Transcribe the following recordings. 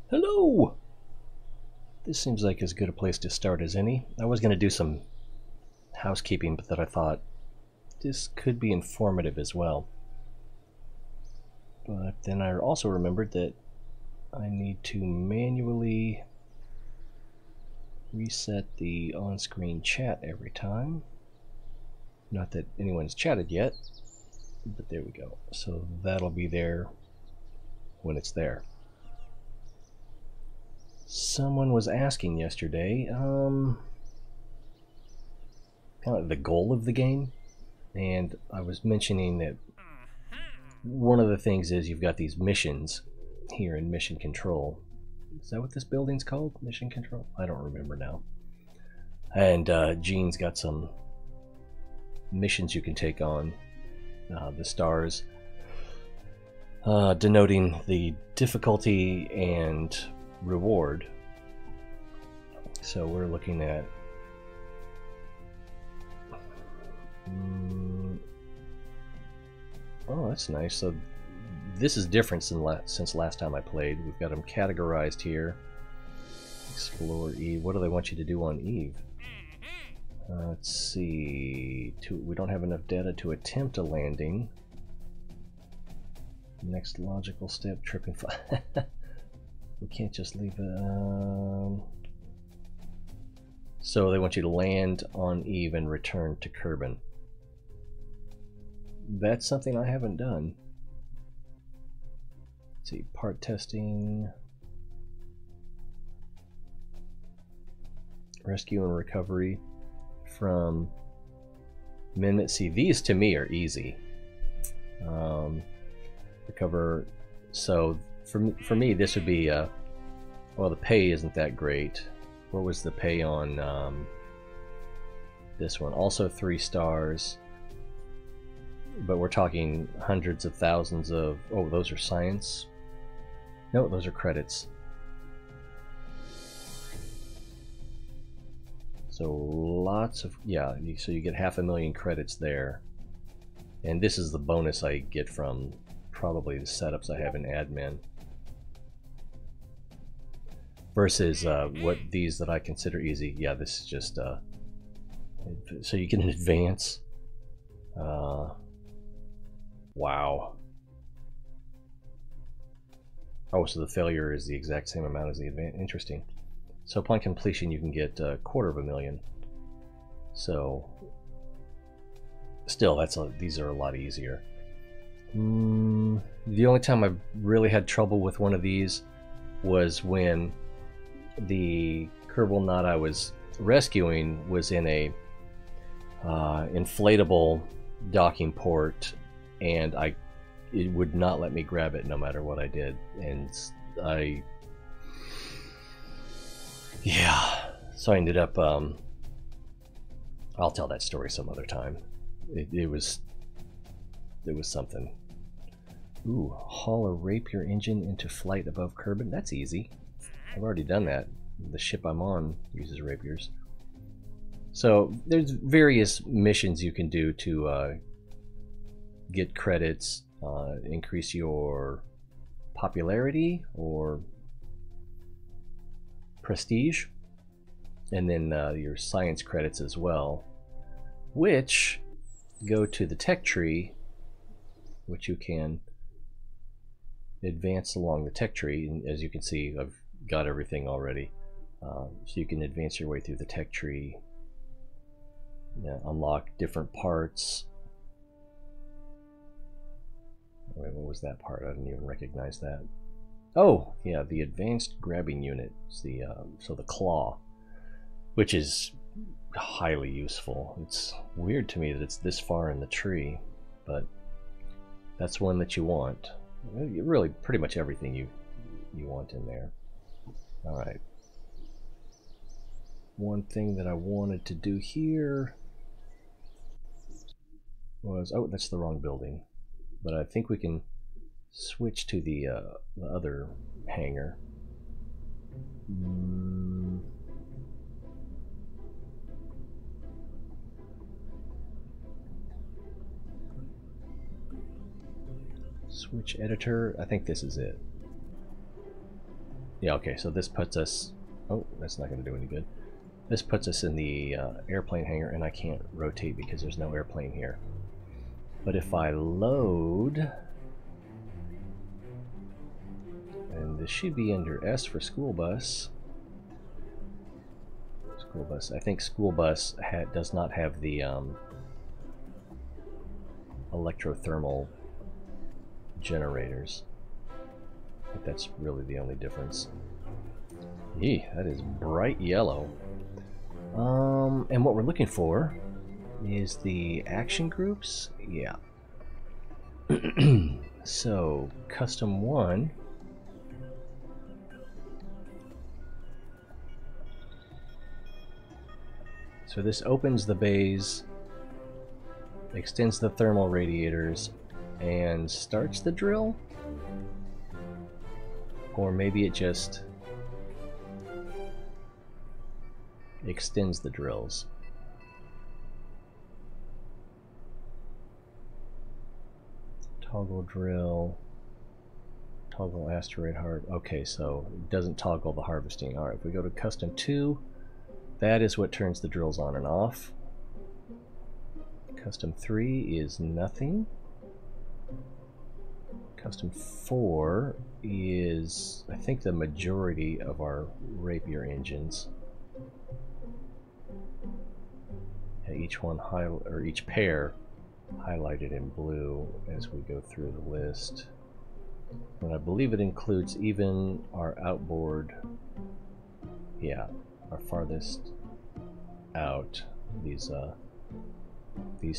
Hello! This seems like as good a place to start as any. I was going to do some housekeeping, but then I thought this could be informative as well. But then I also remembered that I need to manually reset the on-screen chat every time. Not that anyone's chatted yet, but there we go. So that'll be there when it's there. Someone was asking yesterday, kind of the goal of the game, and I was mentioning that one of the things is you've got these missions here in Mission Control. Is that what this building's called? Mission Control? I don't remember now. And Gene's got some missions you can take on. The stars denoting the difficulty and reward. So we're looking at oh, that's nice. So this is different since last time I played. We've got them categorized here. Explore Eve. What do they want you to do on Eve? Let's see. We don't have enough data to attempt a landing. Next logical step, tripping fire. We can't just leave it. So they want you to land on Eve and return to Kerbal. That's something I haven't done. Let's see, part testing, rescue and recovery from amendment. See, these to me are easy. Recover. So for me, this would be well, the pay isn't that great. What was the pay on this one? Also 3 stars, but we're talking hundreds of thousands of. Oh, those are science. No, those are credits. So lots of, yeah, so you get 500,000 credits there. And this is the bonus I get from probably the setups I have in admin. Versus what these that I consider easy. Yeah, this is just, so you can advance. Wow. Oh, so the failure is the exact same amount as the advance. Interesting. So upon completion, you can get 250,000. So still, these are a lot easier. The only time I've really had trouble with one of these was when the Kerbal knot I was rescuing was in a inflatable docking port, and it would not let me grab it no matter what I did, and yeah, so I ended up I'll tell that story some other time. It was something. Ooh, haul a rapier engine into flight above Kerbal. That's easy. I've already done that. The ship I'm on uses rapiers. So there's various missions you can do to get credits, increase your popularity or prestige, and then your science credits as well, which go to the tech tree, which you can advance along the tech tree. And as you can see, I've got everything already. So you can advance your way through the tech tree, unlock different parts. Wait, what was that part? I didn't even recognize that. Oh, yeah, the advanced grabbing unit. It's the so the claw, which is highly useful. It's weird to me that it's this far in the tree, but that's one that you want. Really, pretty much everything you want in there. All right. One thing that I wanted to do here was, oh, that's the wrong building, but I think we can switch to the other hangar. Switch editor. I think this is it. Yeah, okay, so this puts us... Oh, that's not going to do any good. This puts us in the airplane hangar, and I can't rotate because there's no airplane here. But if I load... And this should be under S for school bus. School bus. I think school bus does not have the electrothermal generators. I think that's really the only difference. Eee, that is bright yellow. And what we're looking for is the action groups. Yeah. So, custom 1. So this opens the bays, extends the thermal radiators, and starts the drill? Or maybe it just extends the drills. Toggle drill, toggle asteroid heart. Okay, so it doesn't toggle the harvesting. Alright, if we go to custom 2, that is what turns the drills on and off. Custom 3 is nothing. Custom 4 is, I think, the majority of our Rapier engines. Yeah, each one or each pair highlighted in blue as we go through the list. And I believe it includes even our outboard. Yeah, our farthest out, these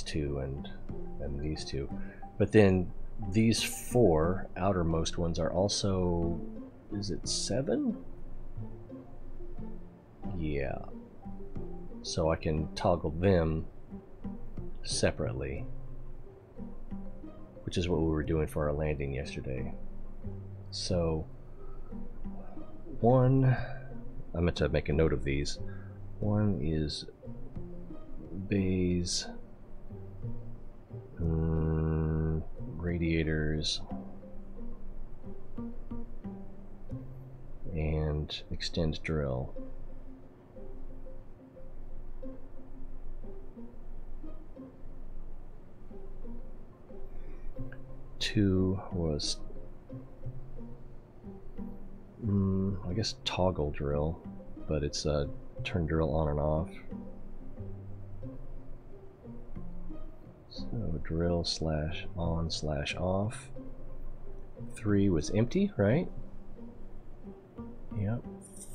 two and these two. But then these 4 outermost ones are also, is it 7? Yeah. So I can toggle them separately, which is what we were doing for our landing yesterday. So 1, I meant to make a note of these. 1 is bays, radiators, and extend drill. Two was I guess toggle drill, but it's a turn drill on and off. So drill /on/off. 3 was empty, right? Yep.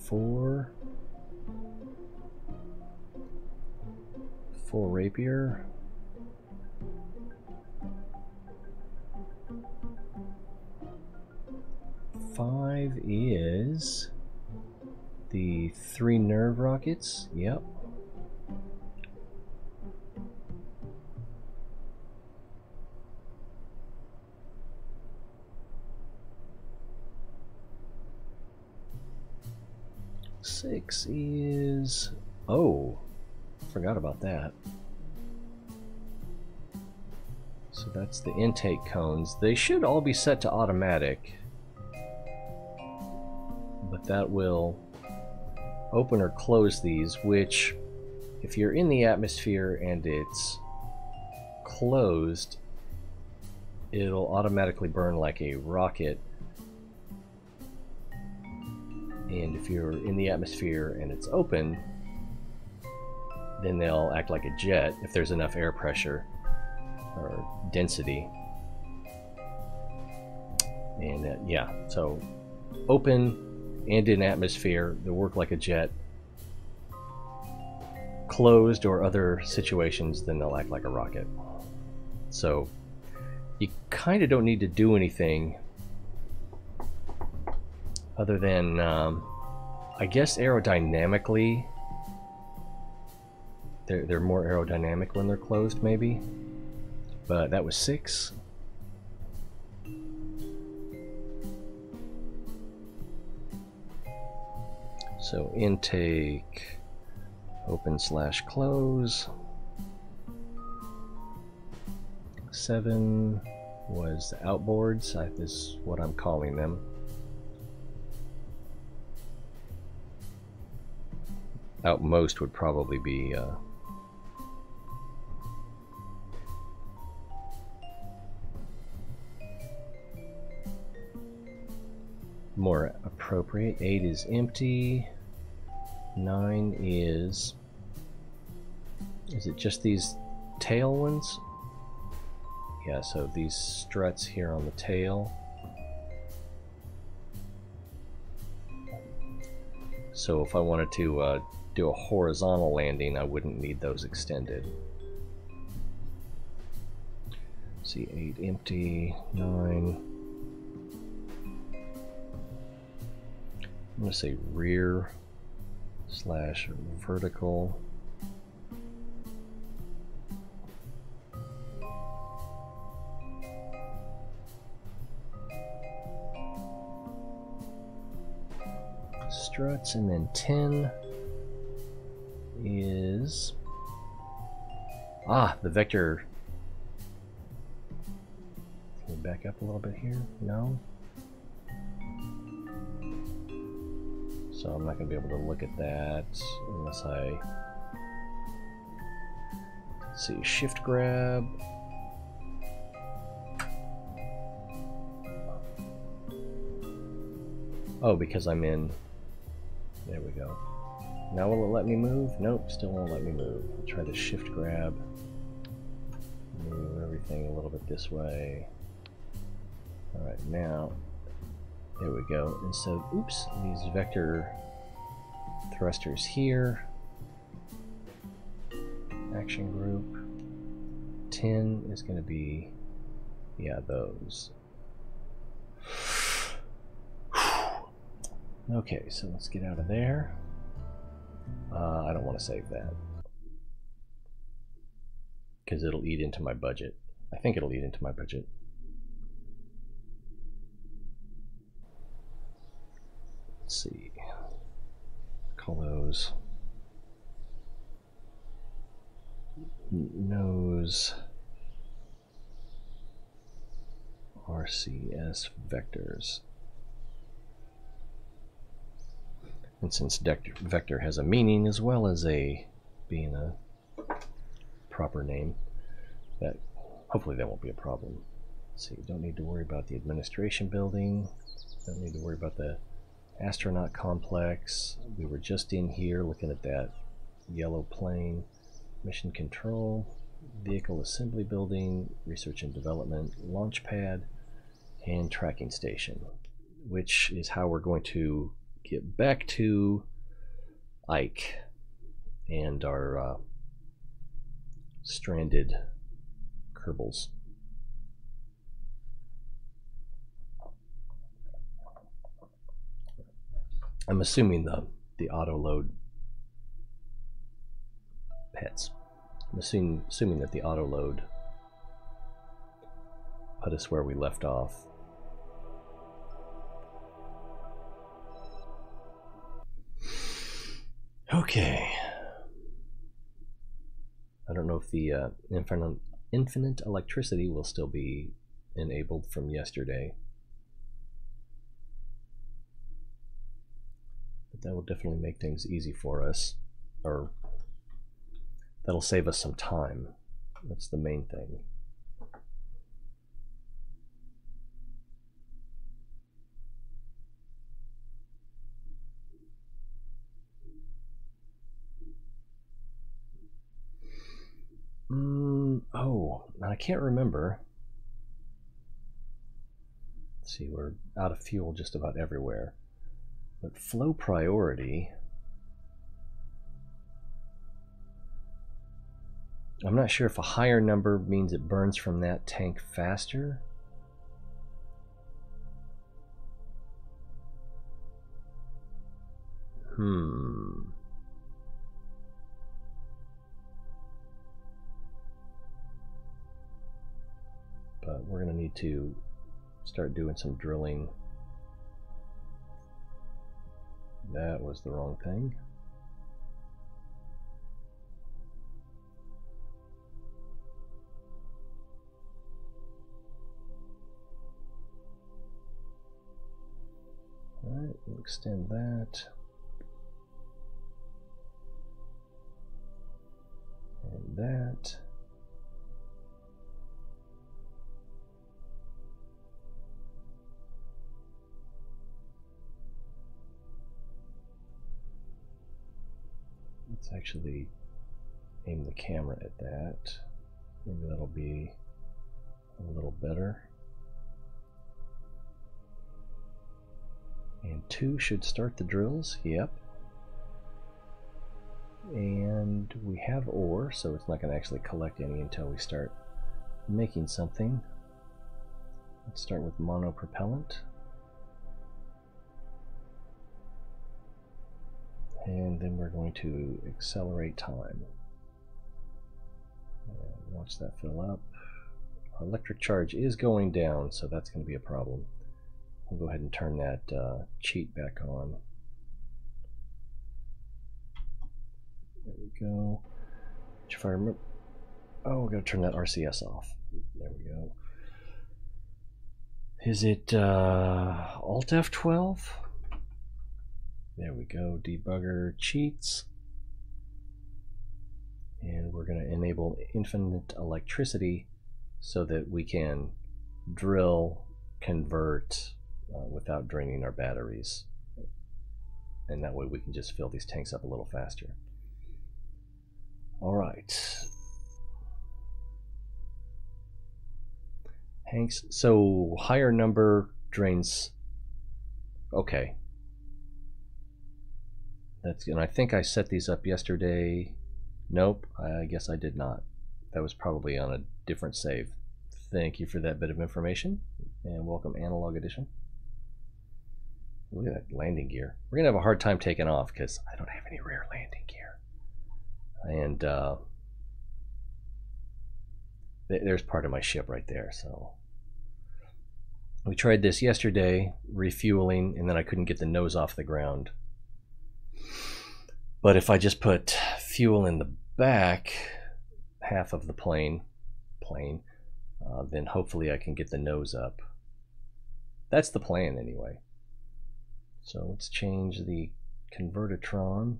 4 full rapier. 5 is the 3 nerve rockets. Yep. Six is, oh, forgot about that. So that's the intake cones. They should all be set to automatic, but that will open or close these, which if you're in the atmosphere and it's closed, it'll automatically burn like a rocket. And if you're in the atmosphere and it's open, then they'll act like a jet if there's enough air pressure or density. And yeah, so open and in atmosphere, they'll work like a jet. Closed or other situations, then they'll act like a rocket. So you kind of don't need to do anything other than, I guess aerodynamically, they're more aerodynamic when they're closed, maybe. But that was 6. So intake, open/close. 7 was the outboards. This is what I'm calling them. outmost would probably be more appropriate. 8 is empty. 9 is it just these tail ones? Yeah, so these struts here on the tail. So if I wanted to do a horizontal landing, I wouldn't need those extended. See, 8 empty, 9. I'm going to say rear slash vertical. Struts, and then 10 is the vector. Can we back up a little bit here? No. So I'm not going to be able to look at that unless I see shift grab. Oh, because I'm in. There we go. Now will it let me move? Nope, still won't let me move. I'll try the shift grab. Move everything a little bit this way. Alright, now, there we go. And so, oops, these vector thrusters here. Action group. 10 is going to be, yeah, those. Okay, so let's get out of there. I don't want to save that because it'll eat into my budget. I think it'll eat into my budget. Let's see. Call those nose RCS vectors. And since vector has a meaning as well as being a proper name, that hopefully that won't be a problem. Let's see, don't need to worry about the administration building. Don't need to worry about the astronaut complex. We were just in here looking at that yellow plane. Mission control, vehicle assembly building, research and development, launch pad, and tracking station, which is how we're going to get back to Ike and our stranded Kerbals. I'm assuming the auto load pets. I'm assuming that the auto load put us where we left off. Okay. I don't know if the infinite electricity will still be enabled from yesterday. But that will definitely make things easy for us. Or that'll save us some time. That's the main thing. Oh, I can't remember. Let's see, we're out of fuel just about everywhere. But flow priority, I'm not sure if a higher number means it burns from that tank faster. But we're going to need to start doing some drilling. That was the wrong thing. Alright, we'll extend that. that. Let's actually aim the camera at that. Maybe that'll be a little better. And 2 should start the drills. Yep. And we have ore, so it's not going to actually collect any until we start making something. Let's start with monopropellant. And then we're going to accelerate time. And watch that fill up. Our electric charge is going down, so that's going to be a problem. We'll go ahead and turn that cheat back on. There we go. If I remember, oh, we're going to turn that RCS off. There we go. Is it Alt F12? There we go. Debugger cheats. And we're going to enable infinite electricity so that we can drill, convert without draining our batteries. And that way we can just fill these tanks up a little faster. All right. Tanks. So higher number drains. Okay. That's, and I think I set these up yesterday. Nope, I guess I did not. That was probably on a different save. Thank you for that bit of information, and welcome Analog Edition. Look at that landing gear. We're gonna have a hard time taking off because I don't have any rear landing gear. And there's part of my ship right there. So we tried this yesterday, refueling, and then I couldn't get the nose off the ground. But if I just put fuel in the back half of the plane, then hopefully I can get the nose up. That's the plan anyway. So let's change the convertitron.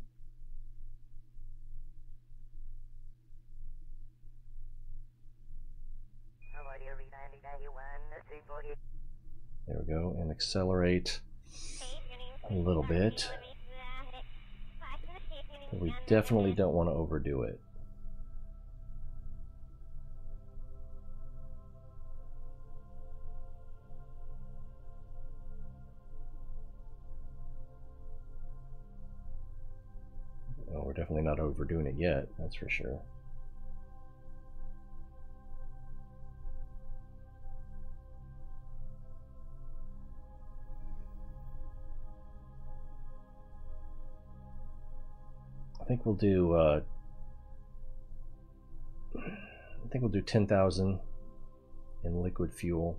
There we go, and accelerate a little bit. But we definitely don't want to overdo it. Well, we're definitely not overdoing it yet, that's for sure. I think we'll do 10,000 in liquid fuel.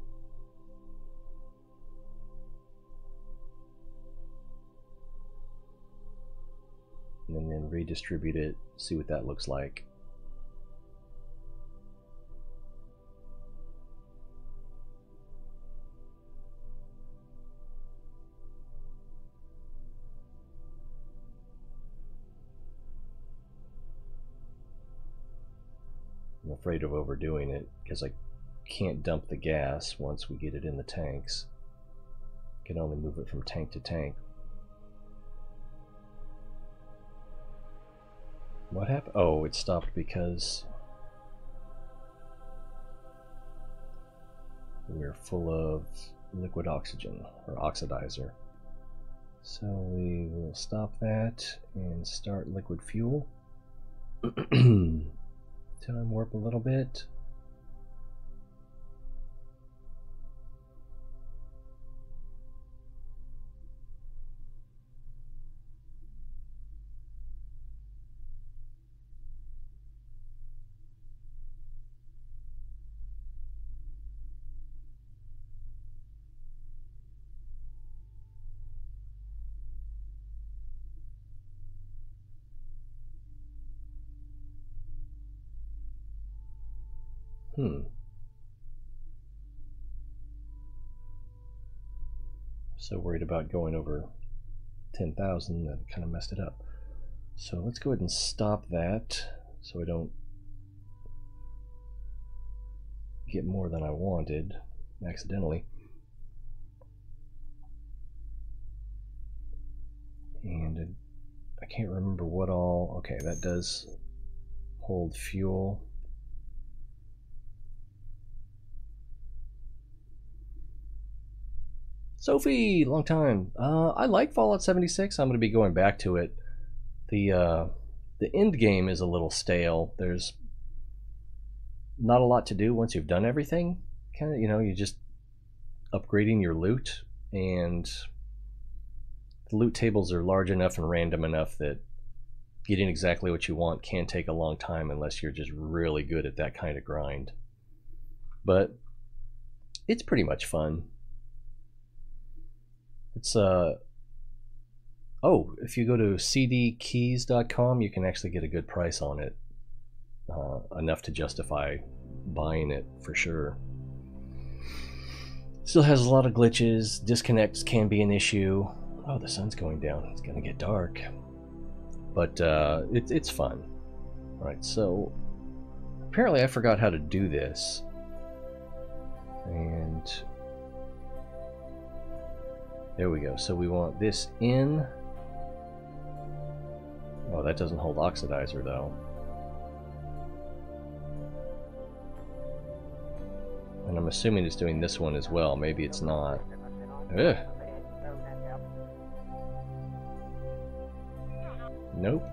And then redistribute it, see what that looks like. I'm afraid of overdoing it because I can't dump the gas once we get it in the tanks. I can only move it from tank to tank. What happened? Oh, it stopped because we're full of liquid oxygen or oxidizer. So we will stop that and start liquid fuel. Time warp a little bit. So worried about going over 10,000 that kind of messed it up. So let's go ahead and stop that so I don't get more than I wanted accidentally. And I can't remember what all. Okay, that does hold fuel. Sophie, long time. I like Fallout 76. I'm going to be going back to it. The end game is a little stale. There's not a lot to do once you've done everything. Kind of, you're just upgrading your loot, and the loot tables are large enough and random enough that getting exactly what you want can take a long time unless you're just really good at that kind of grind. But it's pretty much fun. It's if you go to cdkeys.com, you can actually get a good price on it, enough to justify buying it for sure. Still has a lot of glitches. Disconnects can be an issue. Oh, the sun's going down. It's gonna get dark, but it's fun. All right, so apparently I forgot how to do this, and there we go. So we want this in. Oh, that doesn't hold oxidizer though. And I'm assuming it's doing this one as well. Maybe it's not. Ugh. Nope.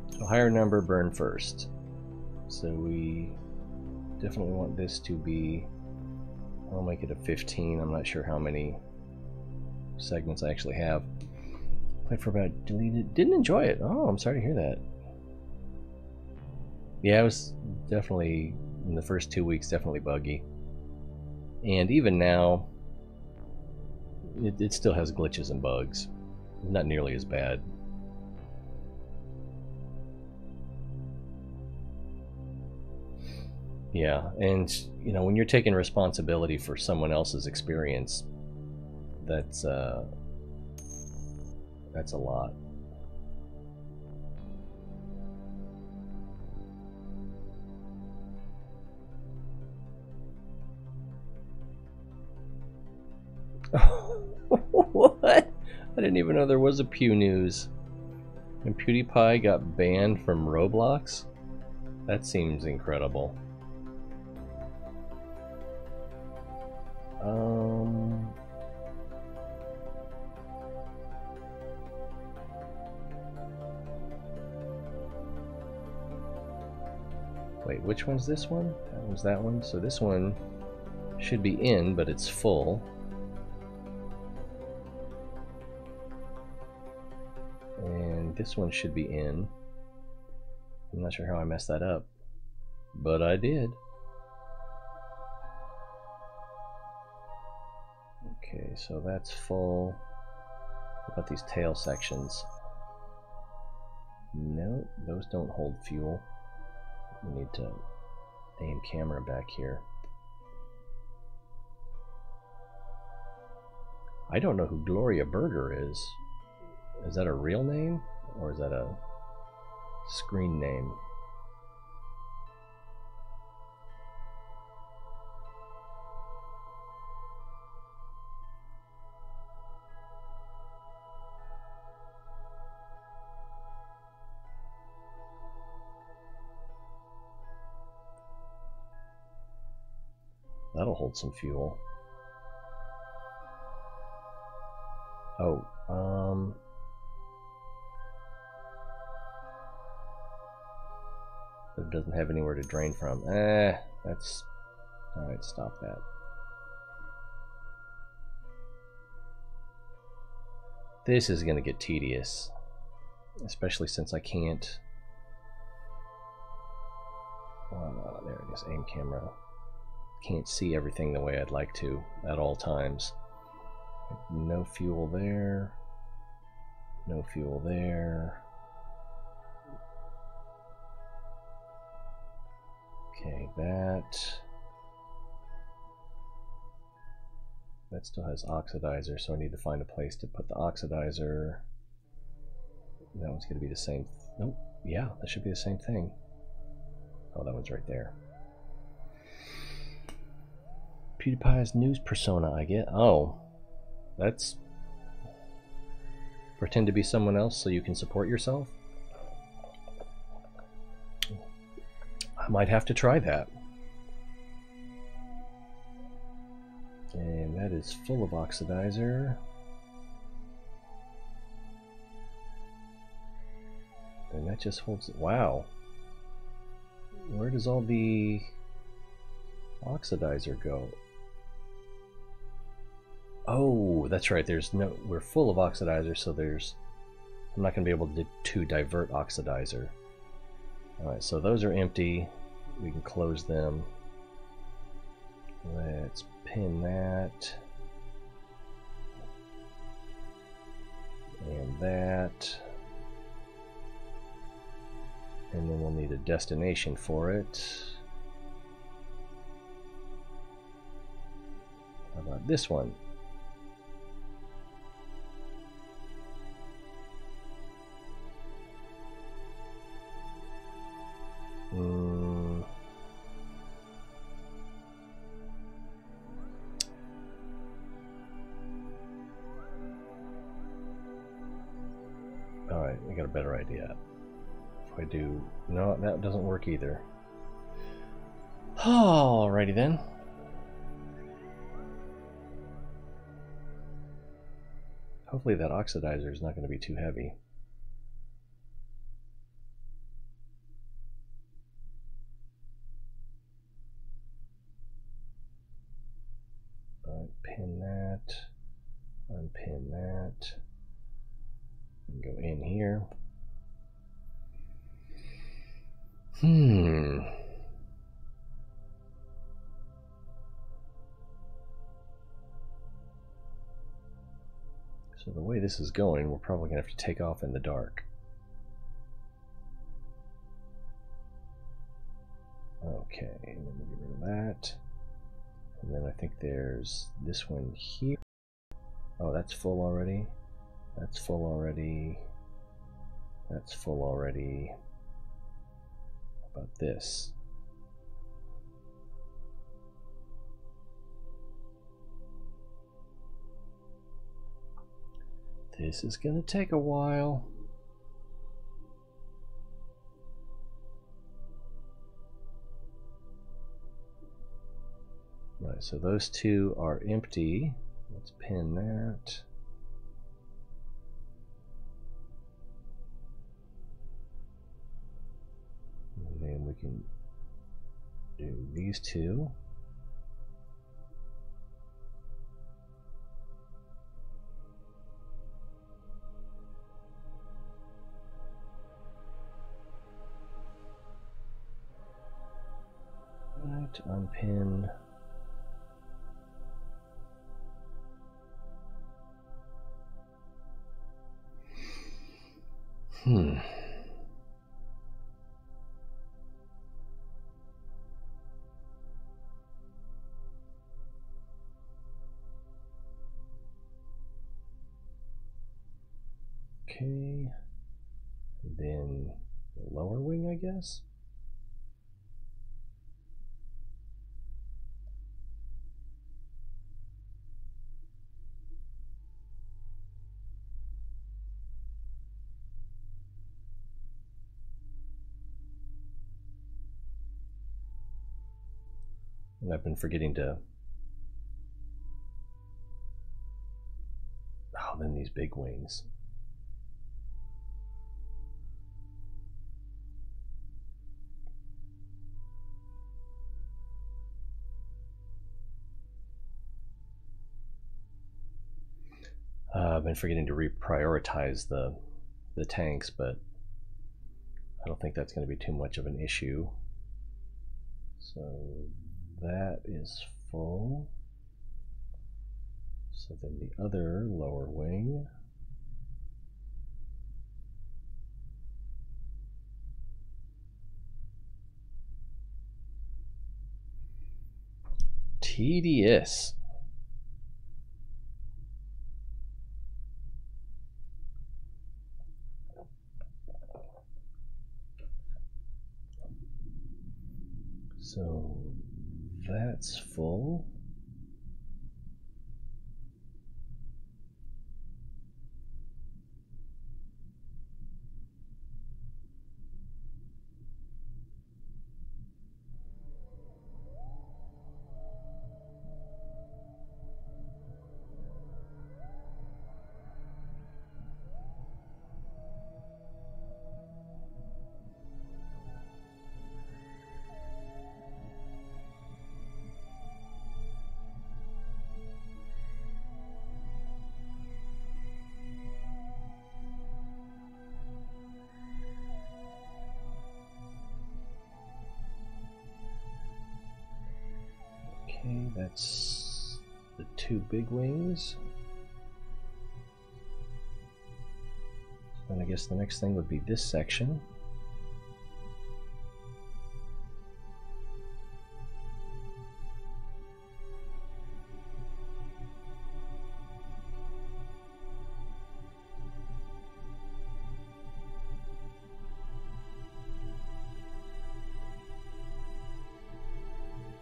So higher number, burn first. So we definitely want this to be, I'll make it a 15. I'm not sure how many segments I actually have. Played for about, deleted, didn't enjoy it. Oh, I'm sorry to hear that. Yeah, it was definitely, in the first 2 weeks, definitely buggy. And even now, it still has glitches and bugs. Not nearly as bad. Yeah, and when you're taking responsibility for someone else's experience, that's a lot. What? I didn't even know there was a Pew News. And PewDiePie got banned from Roblox? That seems incredible. Wait, which one's this one? That was that one. So this one should be in, but it's full. And this one should be in. I'm not sure how I messed that up, but I did. Okay, so that's full. What about these tail sections? No, those don't hold fuel. We need to aim camera back here. I don't know who Gloria Berger is. Is that a real name, or is that a screen name? That'll hold some fuel. Oh, it doesn't have anywhere to drain from. That's... Alright, stop that. This is going to get tedious, especially since I can't... there it is, aim camera. Can't see everything the way I'd like to at all times. No fuel there. No fuel there. Okay, that still has oxidizer, so I need to find a place to put the oxidizer. That one's going to be the same. Nope. Yeah, that should be the same thing. Oh, that one's right there. PewDiePie's news persona, I get. Oh, that's pretend to be someone else so you can support yourself? I might have to try that. And that is full of oxidizer. And that just holds it. Wow. Where does all the oxidizer go? Oh, that's right. We're full of oxidizer, so I'm not going to be able to divert oxidizer. Alright, so those are empty. We can close them. Let's pin that. And that. And then we'll need a destination for it. How about this one? Alright, I got a better idea. If I do... No, that doesn't work either. Alrighty then. Hopefully that oxidizer is not going to be too heavy. Unpin that. Unpin that. And go in here. So the way this is going, we're probably going to have to take off in the dark. Okay, and then we'll get rid of that. And then I think there's this one here. Oh, that's full already. That's full already. That's full already. How about this? This is going to take a while. Right, so those two are empty. Let's pin that. And then we can do these two. Right, unpin. Okay, then the lower wing, I guess. And I've been forgetting to... Oh, then these big wings. I've been forgetting to reprioritize the tanks, but I don't think that's going to be too much of an issue. So that is full. So then the other lower wing. Tedious. So that's full. Okay, that's the two big wings. And I guess the next thing would be this section.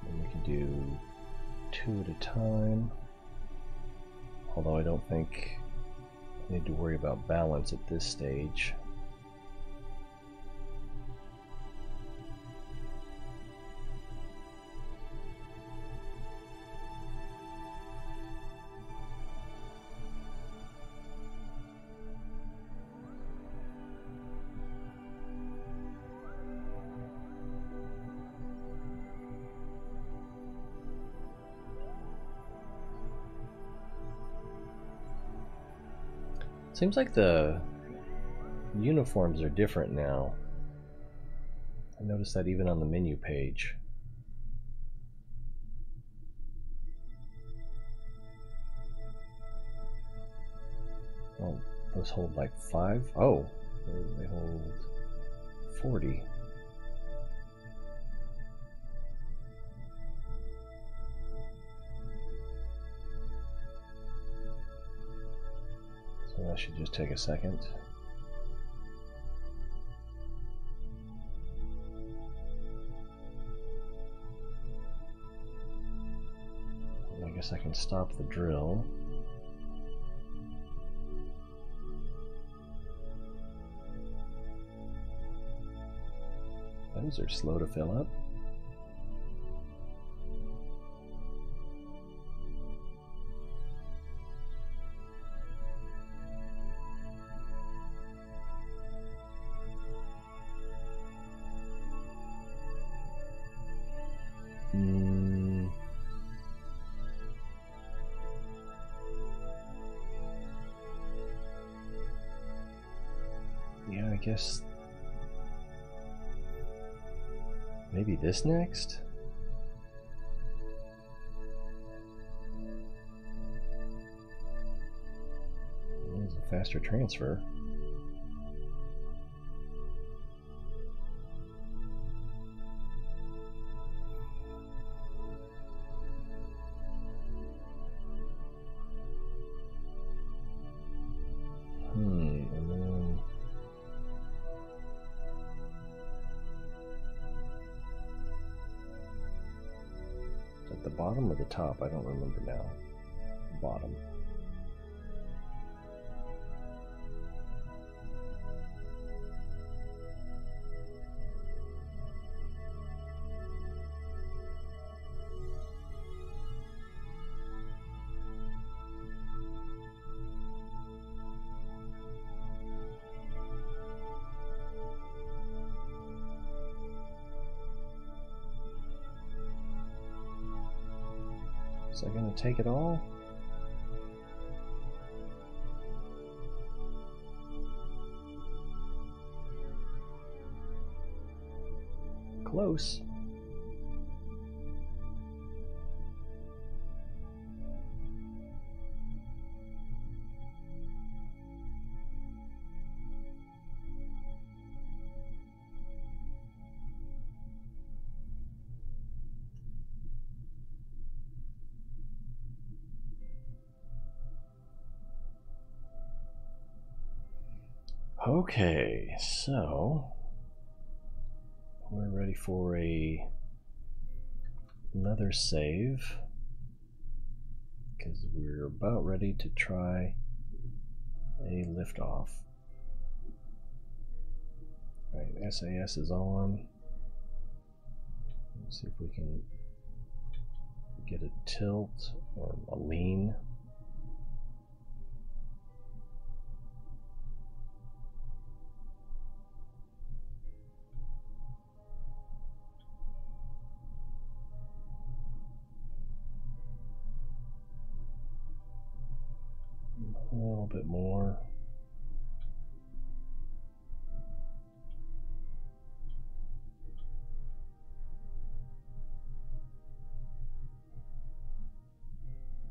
And we can do two at a time. Although I don't think I need to worry about balance at this stage. Seems like the uniforms are different now. I noticed that even on the menu page. Oh, those hold like 5? Oh, they hold 40. So that should just take a second. And I guess I can stop the drill. Those are slow to fill up. Yeah, I guess maybe this next? That was a faster transfer. And then at the bottom or the top? I don't remember now. Bottom. Is that going to take it all? Close. Okay, so we're ready for another save because we're about ready to try a liftoff. All right, SAS is on. Let's see if we can get a tilt or a lean. A little bit more.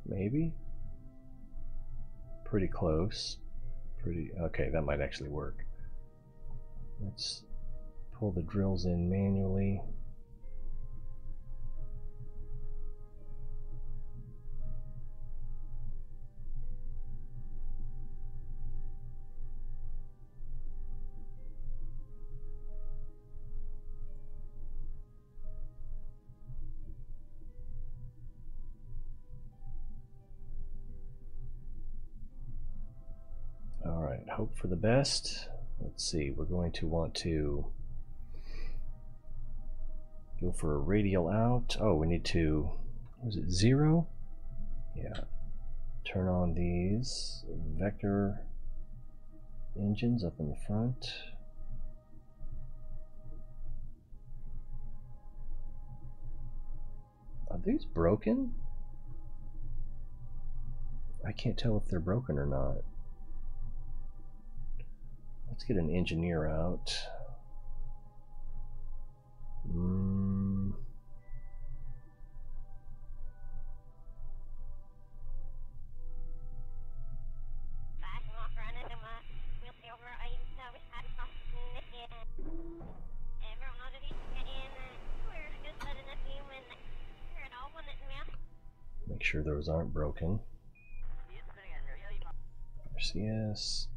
Maybe. Pretty close. Okay, that might actually work. Let's pull the drills in manually. Alright, hope for the best. Let's see, we're going to want to go for a radial out. Oh, we need to, was it 0? Yeah. Turn on these vector engines up in the front. Are these broken? I can't tell if they're broken or not. Let's get an engineer out. Make sure those aren't broken. RCS.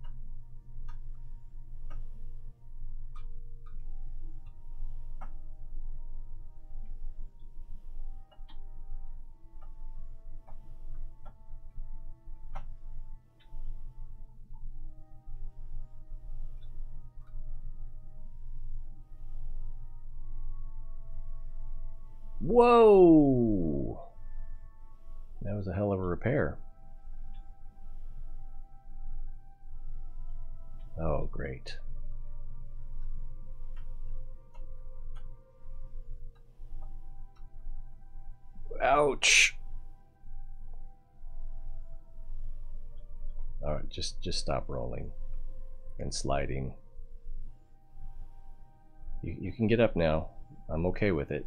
Whoa! That was a hell of a repair. Oh, great. Ouch! Alright, just stop rolling and sliding. You can get up now. I'm okay with it.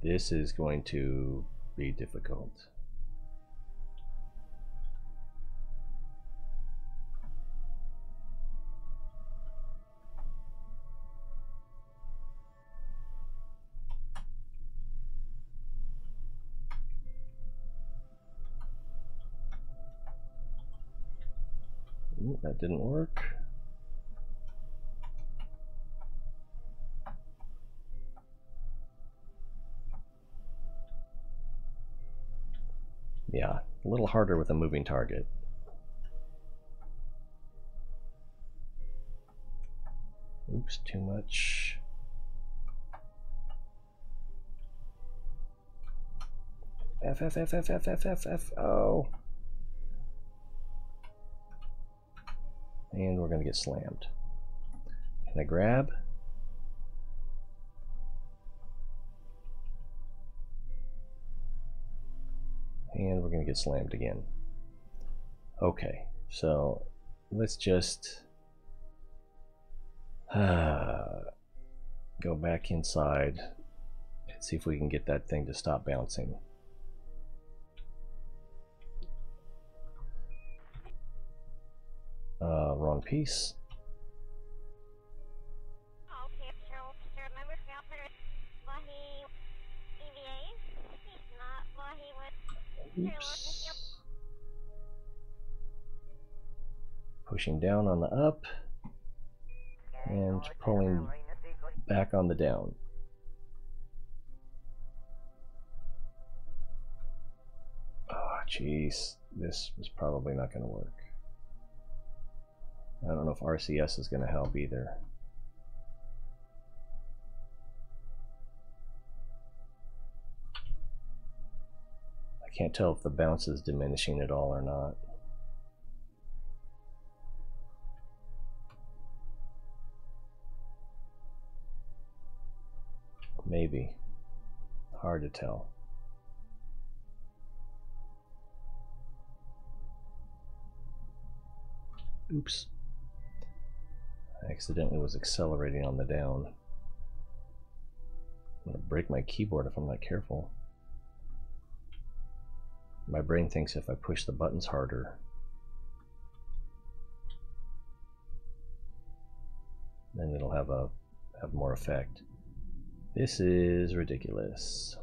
This is going to be difficult. Ooh, that didn't work. Yeah, a little harder with a moving target. Oops, too much. F. Oh. And we're going to get slammed. Can I grab? And we're going to get slammed again. Okay, so let's just go back inside and see if we can get that thing to stop bouncing. Wrong piece. Oops. pushing down on the up and pulling back on the down. Oh, jeez, this was probably not going to work. I don't know if RCS is going to help either. I can't tell if the bounce is diminishing at all or not. Maybe. Hard to tell. Oops. I accidentally was accelerating on the down. I'm going to break my keyboard if I'm not careful. My brain thinks if I push the buttons harder, then it'll have more effect. This is ridiculous.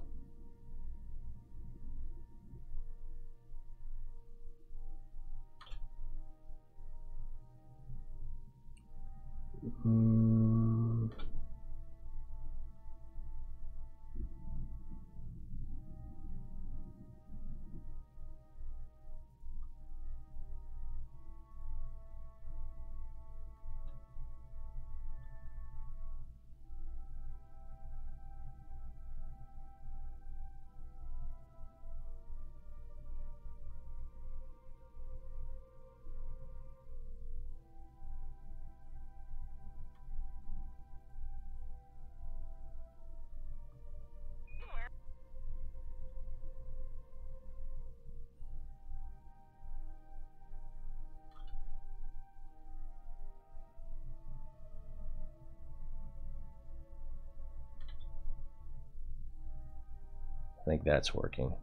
I think that's working.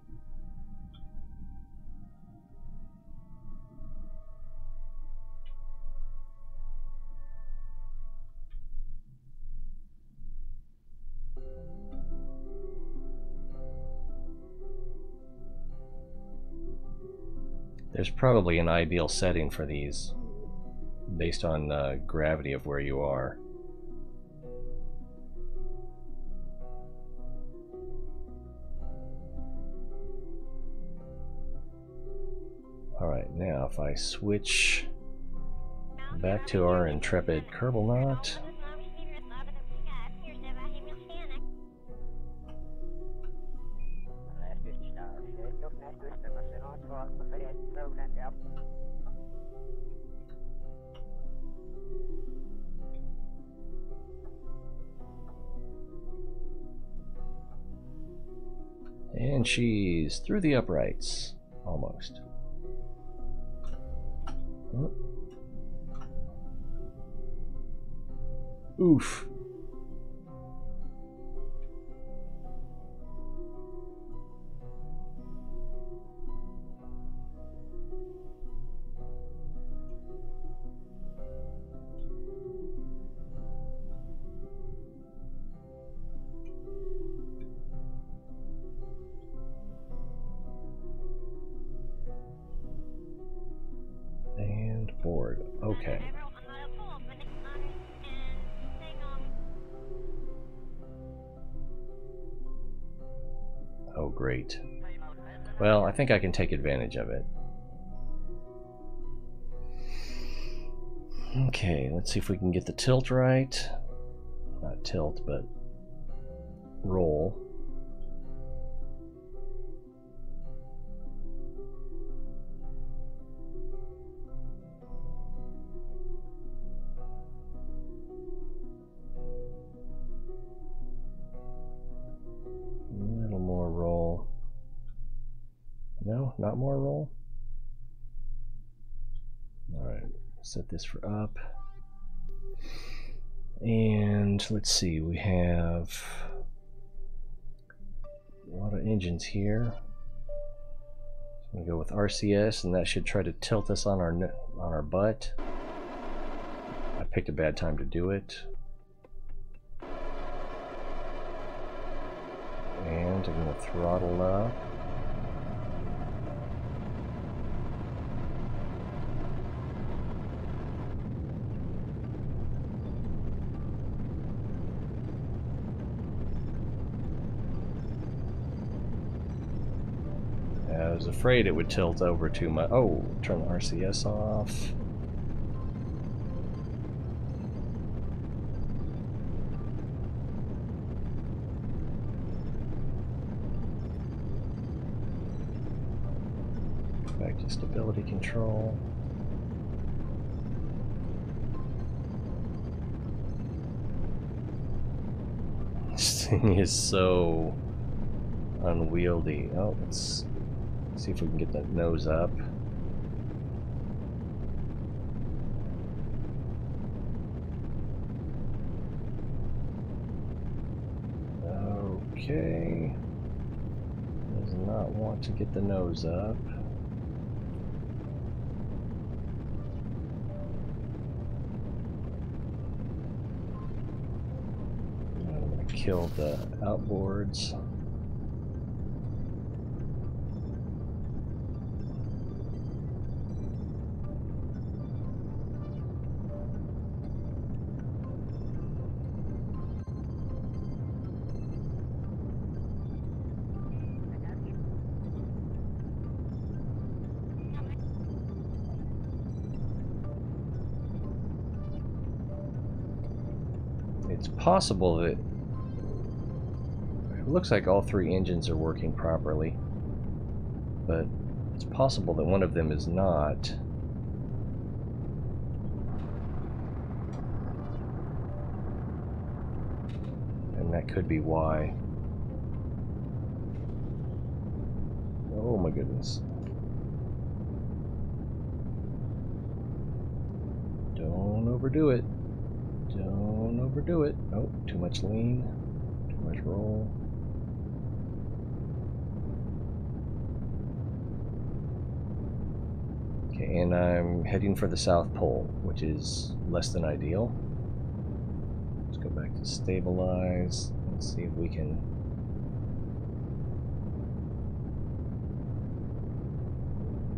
There's probably an ideal setting for these based on gravity of where you are. Alright, now if I switch back to our intrepid Kerbal knot. And she's through the uprights, almost. Oh. Oof. And board. Okay. Oh, great. Well, I think I can take advantage of it. Okay, let's see if we can get the tilt right. Not tilt, but roll. No, not more roll. Alright, set this for up. And let's see, we have a lot of engines here. So I'm going to go with RCS, and that should try to tilt us on our butt. I picked a bad time to do it. And I'm going to throttle up. I was afraid it would tilt over too much. Oh, turn the RCS off. Back to stability control. This thing is so unwieldy. Oh, let's see if we can get that nose up. Okay. Does not want to get the nose up. I'm going to kill the outboards. It's possible that it looks like all three engines are working properly, but it's possible that one of them is not. And that could be why. Oh my goodness. Don't overdo it. Don't overdo it. Oh, too much lean, too much roll. Okay, and I'm heading for the South Pole, which is less than ideal. Let's go back to stabilize and see if we can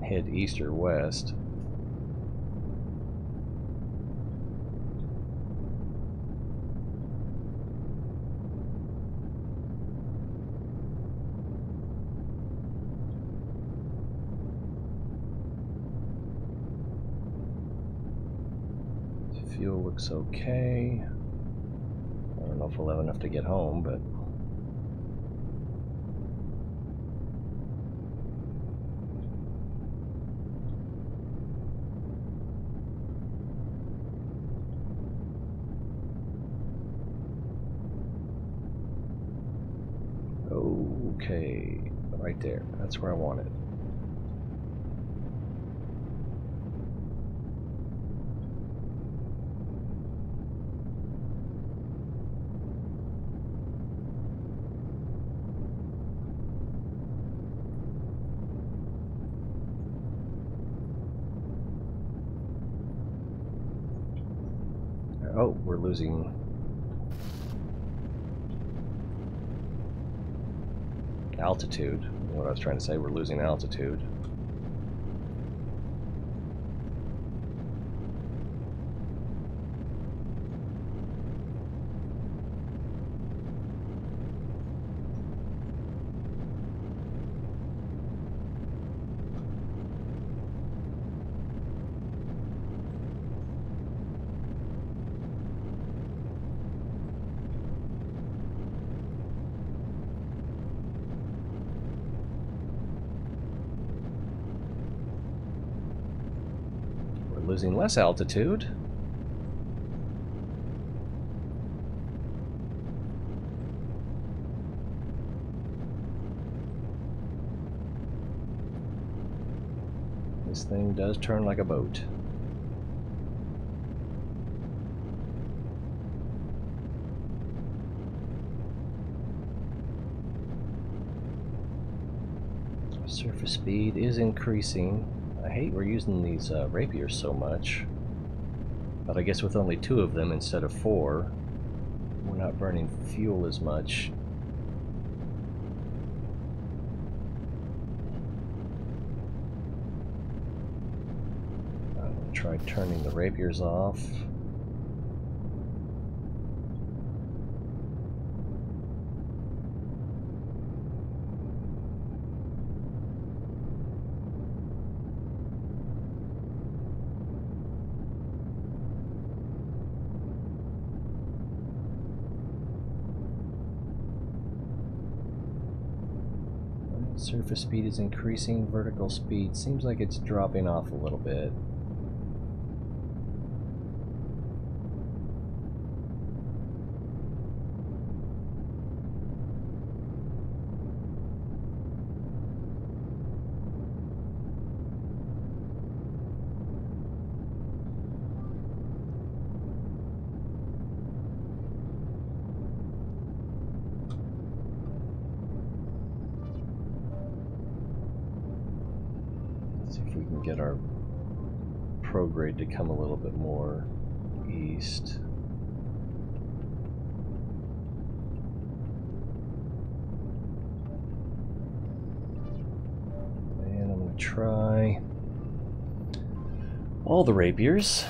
head east or west. Fuel looks okay. I don't know if we'll have enough to get home, but okay, right there. That's where I want it. Oh, we're losing altitude. What I was trying to say, we're losing altitude. Losing less altitude. This thing does turn like a boat. Surface speed is increasing. I hate we're using these rapiers so much, but I guess with only 2 of them instead of 4, we're not burning fuel as much. I'm going to try turning the rapiers off. Surface speed is increasing. Vertical speed seems like it's dropping off a little bit. See if we can get our prograde to come a little bit more east. And I'm going to try all the rapiers,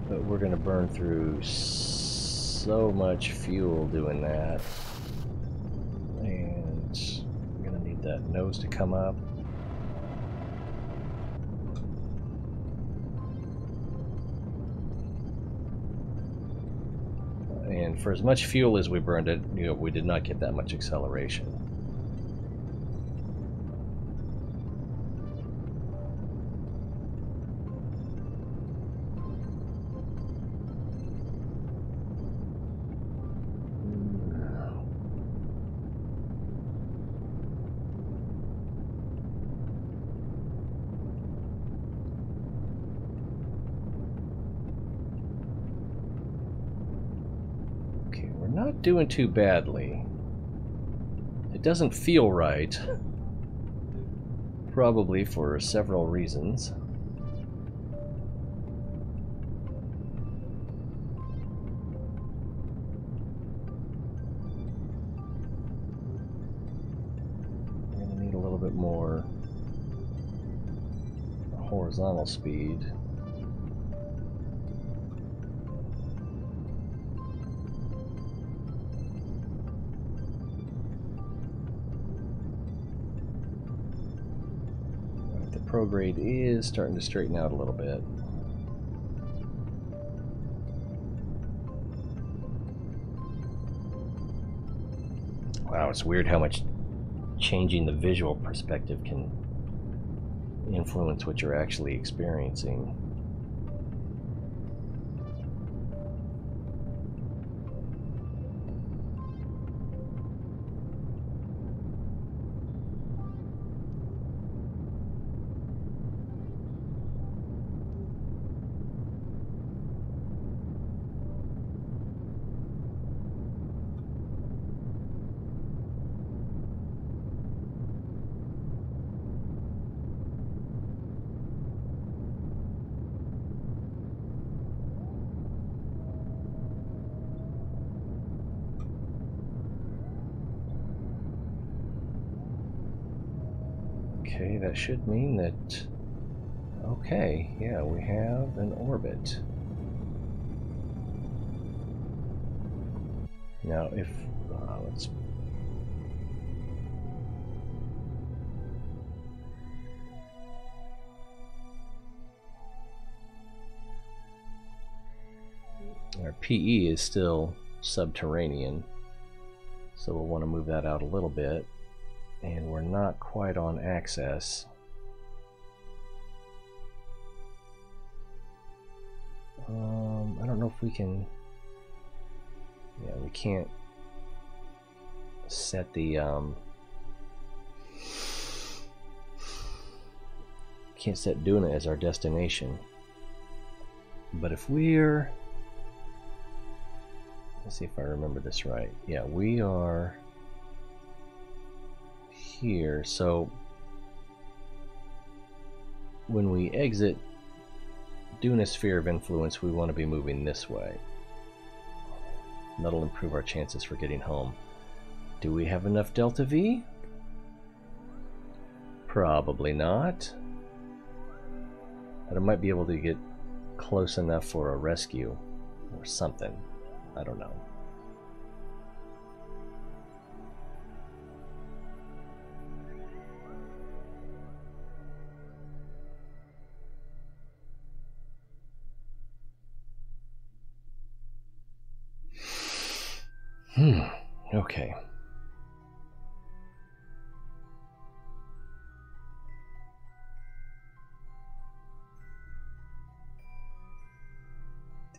but we're going to burn through so much fuel doing that. And we're going to need that nose to come up. And for as much fuel as we burned it, we did not get that much acceleration. Not doing too badly. It doesn't feel right, probably for several reasons. We're going to need a little bit more horizontal speed. Prograde is starting to straighten out a little bit. Wow, it's weird how much changing the visual perspective can influence what you're actually experiencing. Okay, that should mean that, okay, yeah, we have an orbit. Now if, let's... Our PE is still subterranean, so we'll want to move that out a little bit. And we're not quite on axis. I don't know if we can... Yeah, we can't set the... Can't set Duna as our destination. But if we're... Let's see if I remember this right. Yeah, we are... here, so when we exit Duna's sphere of influence, we want to be moving this way. That'll improve our chances for getting home. Do we have enough delta V? Probably not. But I might be able to get close enough for a rescue or something. I don't know. Okay.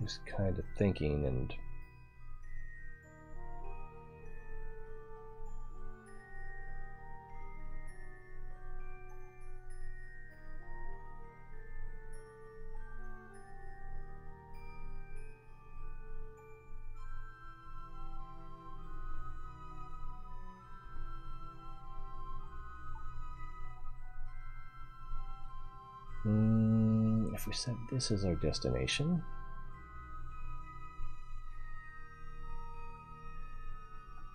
was kind of thinking, and if we said this is our destination,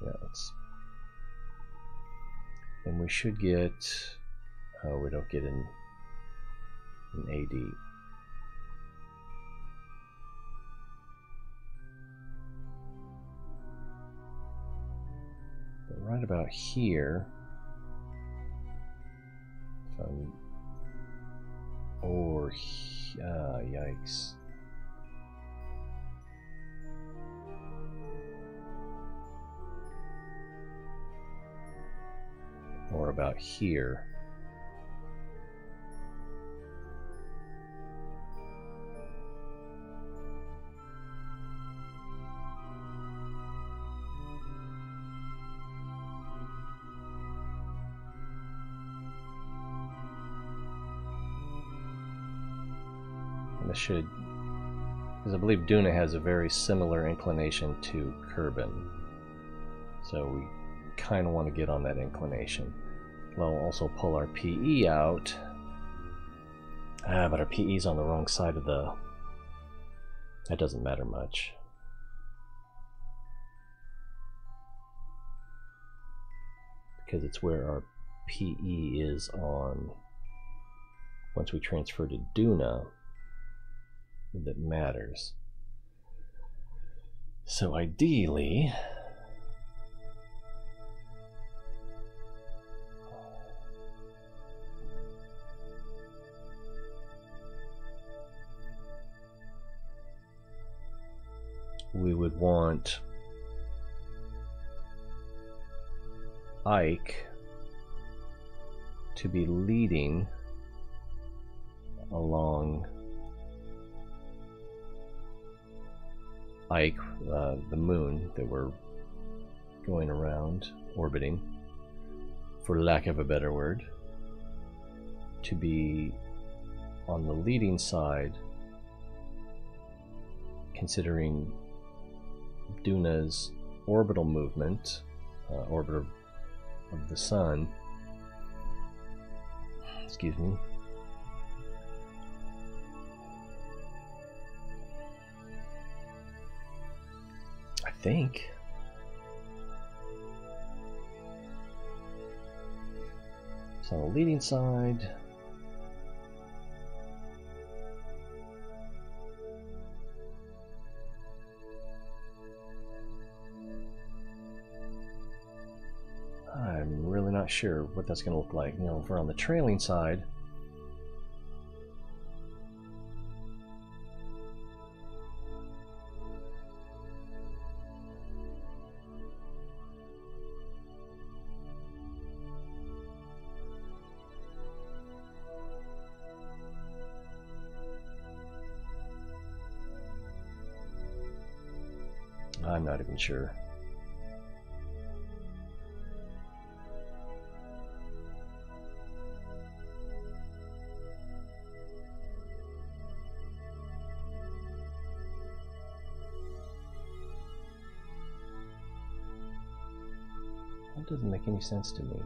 yeah, then we should get, oh, we don't get an AD. But right about here, or yikes. Or about here. Should, because I believe Duna has a very similar inclination to Kerbal, so we kind of want to get on that inclination. We'll also pull our PE out, but our PE's on the wrong side of the, that doesn't matter much. Because it's where our PE is on, once we transfer to Duna, that matters. So ideally, we would want Ike to be leading along Ike, the moon that we're going around, orbiting, for lack of a better word, to be on the leading side, considering Duna's orbital movement, orbit of the sun, excuse me, I think. So on the leading side, I'm really not sure what that's going to look like. You know, if we're on the trailing side, I'm not even sure. That doesn't make any sense to me.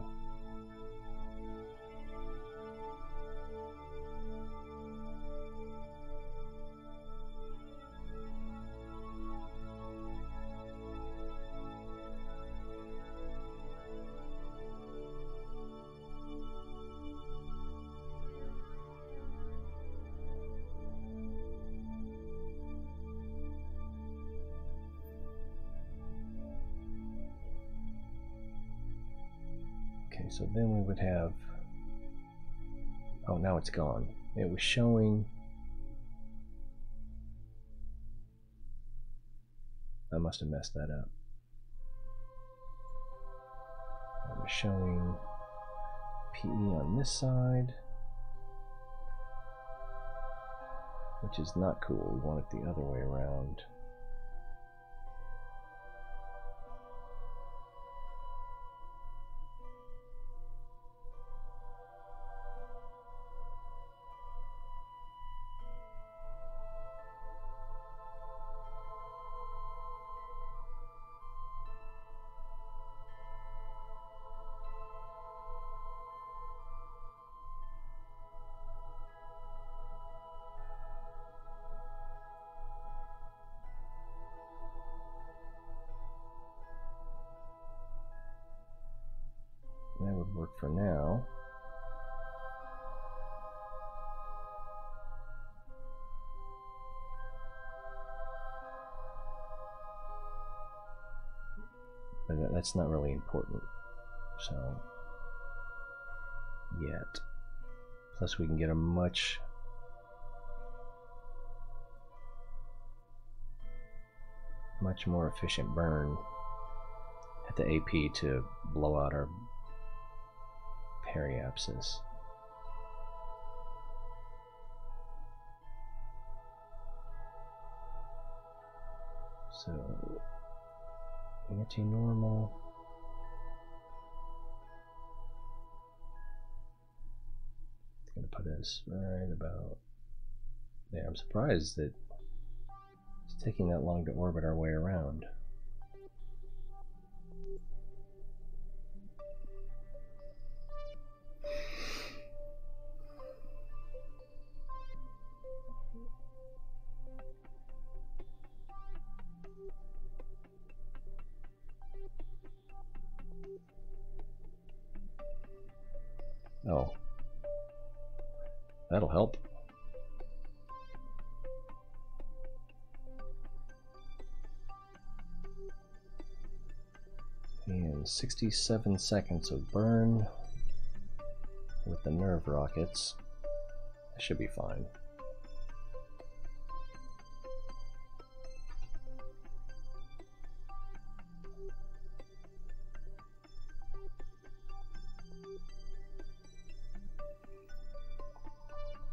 So then we would have, oh, now it's gone. It was showing, I must have messed that up. It was showing PE on this side. which is not cool. We want it the other way around. That would work for now. But that's not really important, so yet. Plus we can get a much more efficient burn at the AP to blow out our periapsis. So anti-normal. It's gonna put us right about there. I'm surprised that it's taking that long to orbit our way around. Oh, that'll help. And 67 seconds of burn with the nerve rockets. That should be fine.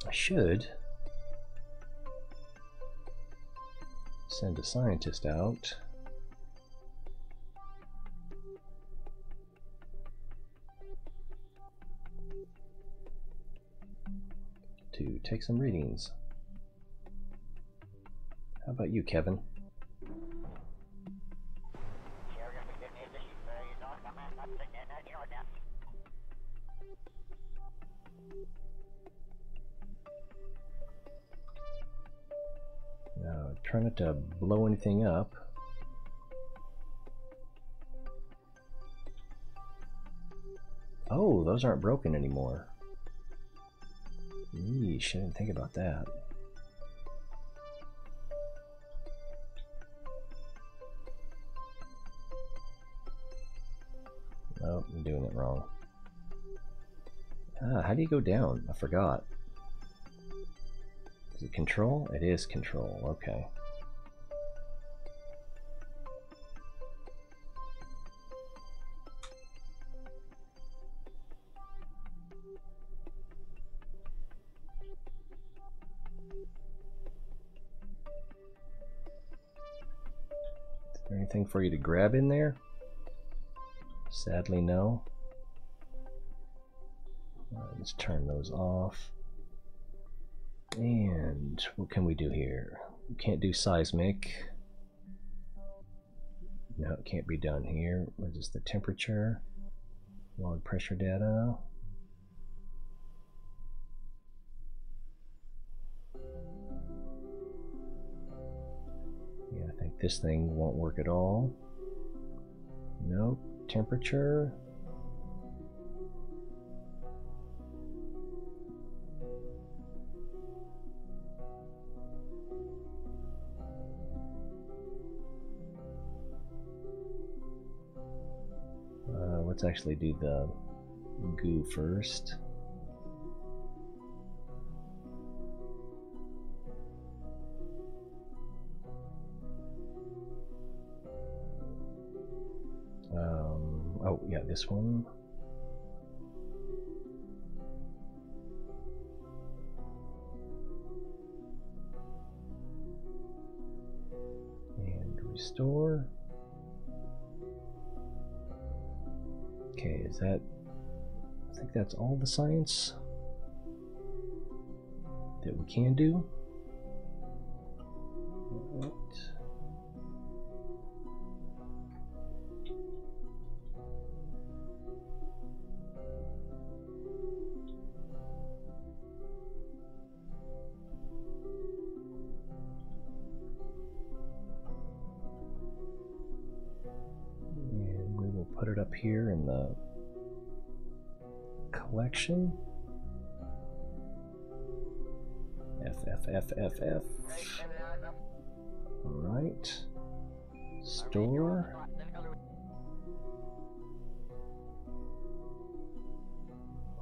I should send a scientist out to take some readings. How about you, Kevin? Now, try not to blow anything up. Oh, those aren't broken anymore. Yeesh, I didn't think about that. Oh, I'm doing it wrong. Ah, how do you go down? I forgot. Is it control? It is control, okay. Is there anything for you to grab in there? Sadly, no. Let's turn those off. And what can we do here? We can't do seismic. No, it can't be done here. What is the temperature? Log pressure data. Yeah, I think this thing won't work at all. Nope. Temperature. Let's actually do the goo first. Oh yeah, this one. store. Okay, is that... I think that's all the science that we can do. Right. And we will put it up here in the collection. F. All right. Store.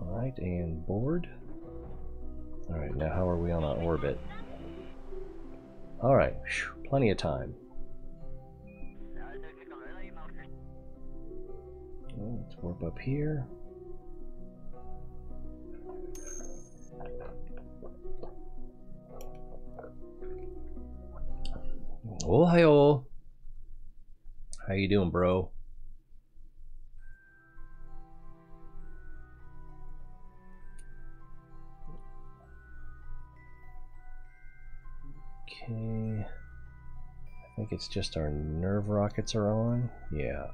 All right, and board. All right, now how are we on our orbit? All right, plenty of time. Let's warp up here. Ohio. How you doing, bro? Okay. I think it's just our nerve rockets are on. Yeah.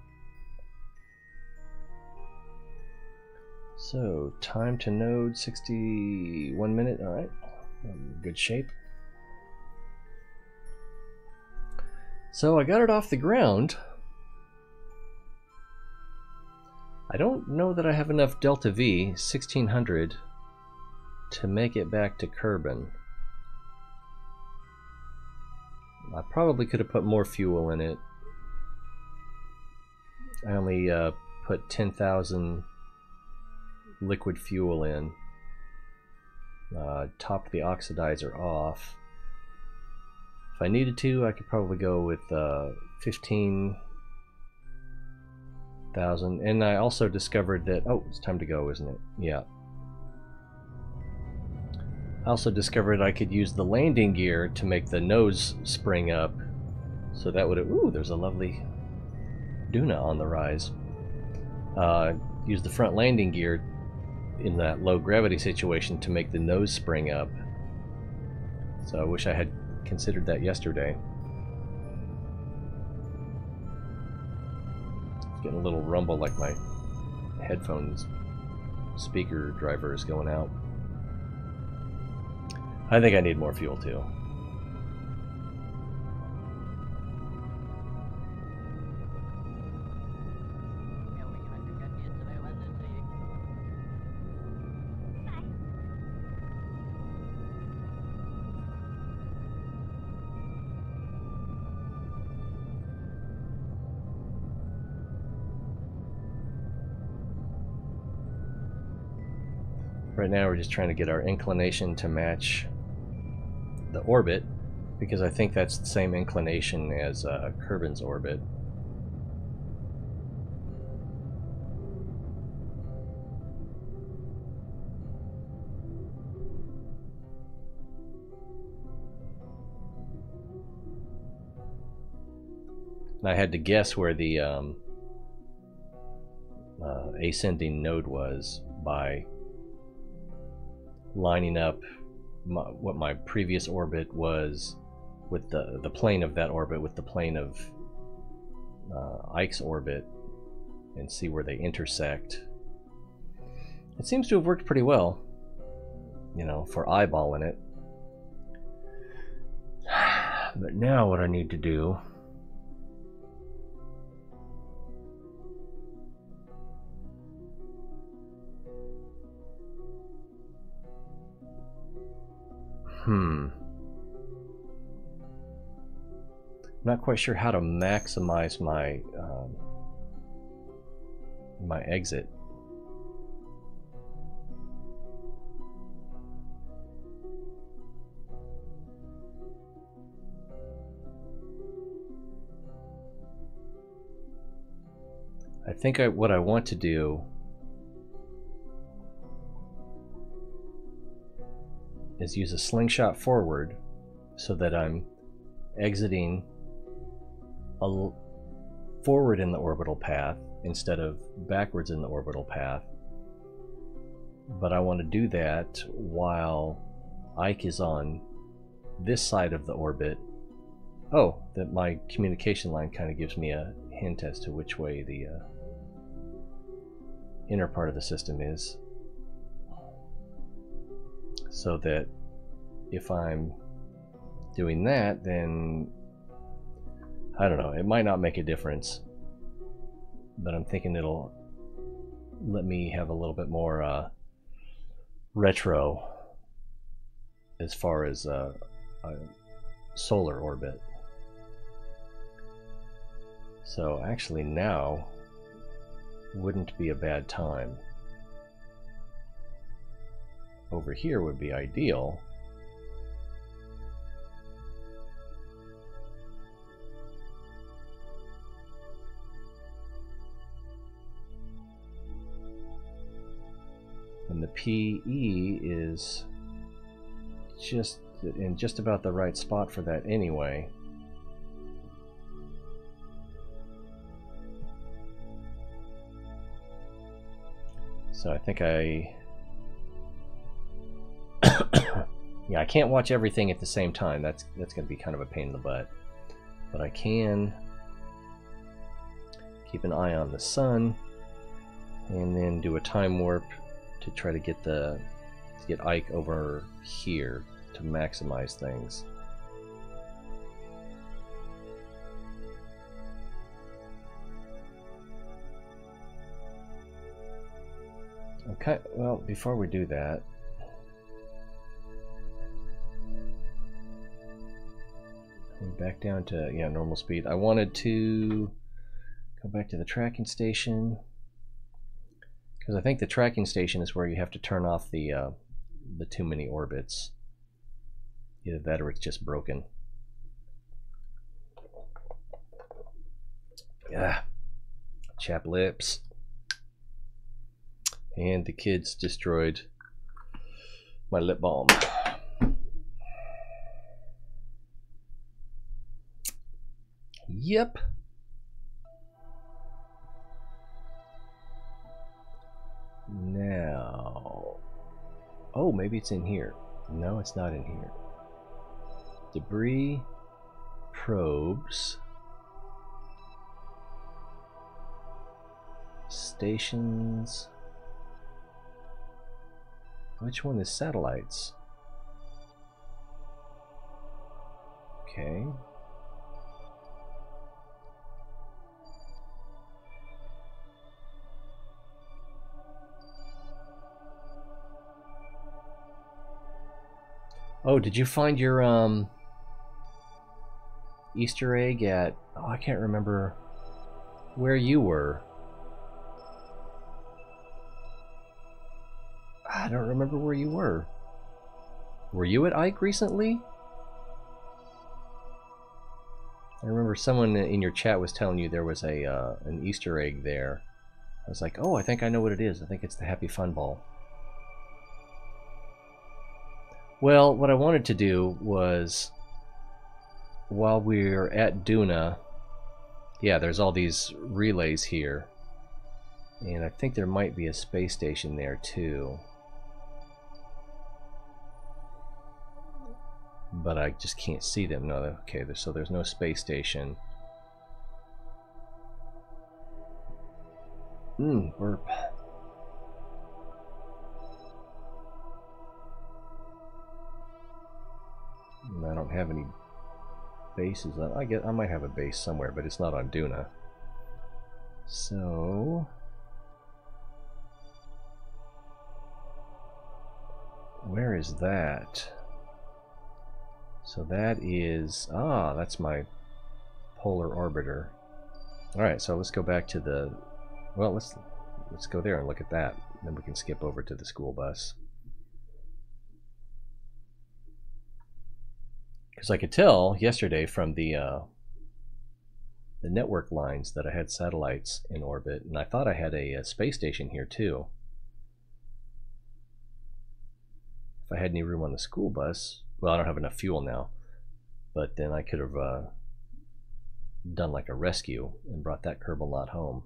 So, time to node 61 minutes. All right. Good shape. So I got it off the ground. I don't know that I have enough Delta V 1600 to make it back to Kerbal. I probably could have put more fuel in it. I only put 10,000 liquid fuel in. Topped the oxidizer off. If I needed to, I could probably go with 15,000. And I also discovered that... Oh, it's time to go, isn't it? Yeah. I also discovered I could use the landing gear to make the nose spring up. So that would... Ooh, there's a lovely Duna on the rise. Use the front landing gear in that low gravity situation to make the nose spring up. So I wish I had considered that yesterday. Getting a little rumble like my headphones speaker driver is going out. I think I need more fuel too. Right now we're just trying to get our inclination to match the orbit, because I think that's the same inclination as Kerbal's orbit. And I had to guess where the ascending node was by lining up what my previous orbit was with the plane of that orbit with the plane of Ike's orbit, and see where they intersect. It seems to have worked pretty well, you know, for eyeballing it. But now what I need to do I'm not quite sure how to maximize my my exit. I think what I want to do is use a slingshot forward so that I'm exiting forward in the orbital path instead of backwards in the orbital path. But I want to do that while Ike is on this side of the orbit. Oh, that my communication line kind of gives me a hint as to which way the inner part of the system is. So that if I'm doing that, then I don't know, it might not make a difference, but I'm thinking it'll let me have a little bit more retro as far as a solar orbit. So actually now wouldn't be a bad time. Over here would be ideal. And the PE is just in just about the right spot for that anyway. So I think yeah, I can't watch everything at the same time. That's going to be kind of a pain in the butt. But I can keep an eye on the sun and then do a time warp to try to get Ike over here to maximize things. Okay, well, before we do that, back down to normal speed. I wanted to go back to the tracking station because I think the tracking station is where you have to turn off the too many orbits. Either that or it's just broken. Yeah, chap lips. And the kids destroyed my lip balm. Yep. Now, oh, maybe it's in here. No, it's not in here. Debris, probes, stations. Which one is satellites? Okay. Oh, did you find your Easter egg at, oh, I can't remember where you were. I don't remember where you were. Were you at Ike recently? I remember someone in your chat was telling you there was an Easter egg there. I was like, oh, I think I know what it is. I think it's the Happy Fun Ball. Well, what I wanted to do was, while we're at Duna, yeah, there's all these relays here. And I think there might be a space station there too. But I just can't see them. No, okay, so there's no space station. Burp. I don't have any bases. I might have a base somewhere, but it's not on Duna. So where is that? So that is, that's my polar orbiter. All right, so let's go back to the, well, let's go there and look at that. Then we can skip over to the school bus. Because I could tell yesterday from the network lines that I had satellites in orbit, and I thought I had a space station here too. If I had any room on the school bus, well, I don't have enough fuel now, but then I could have done like a rescue and brought that Kerbal lot home.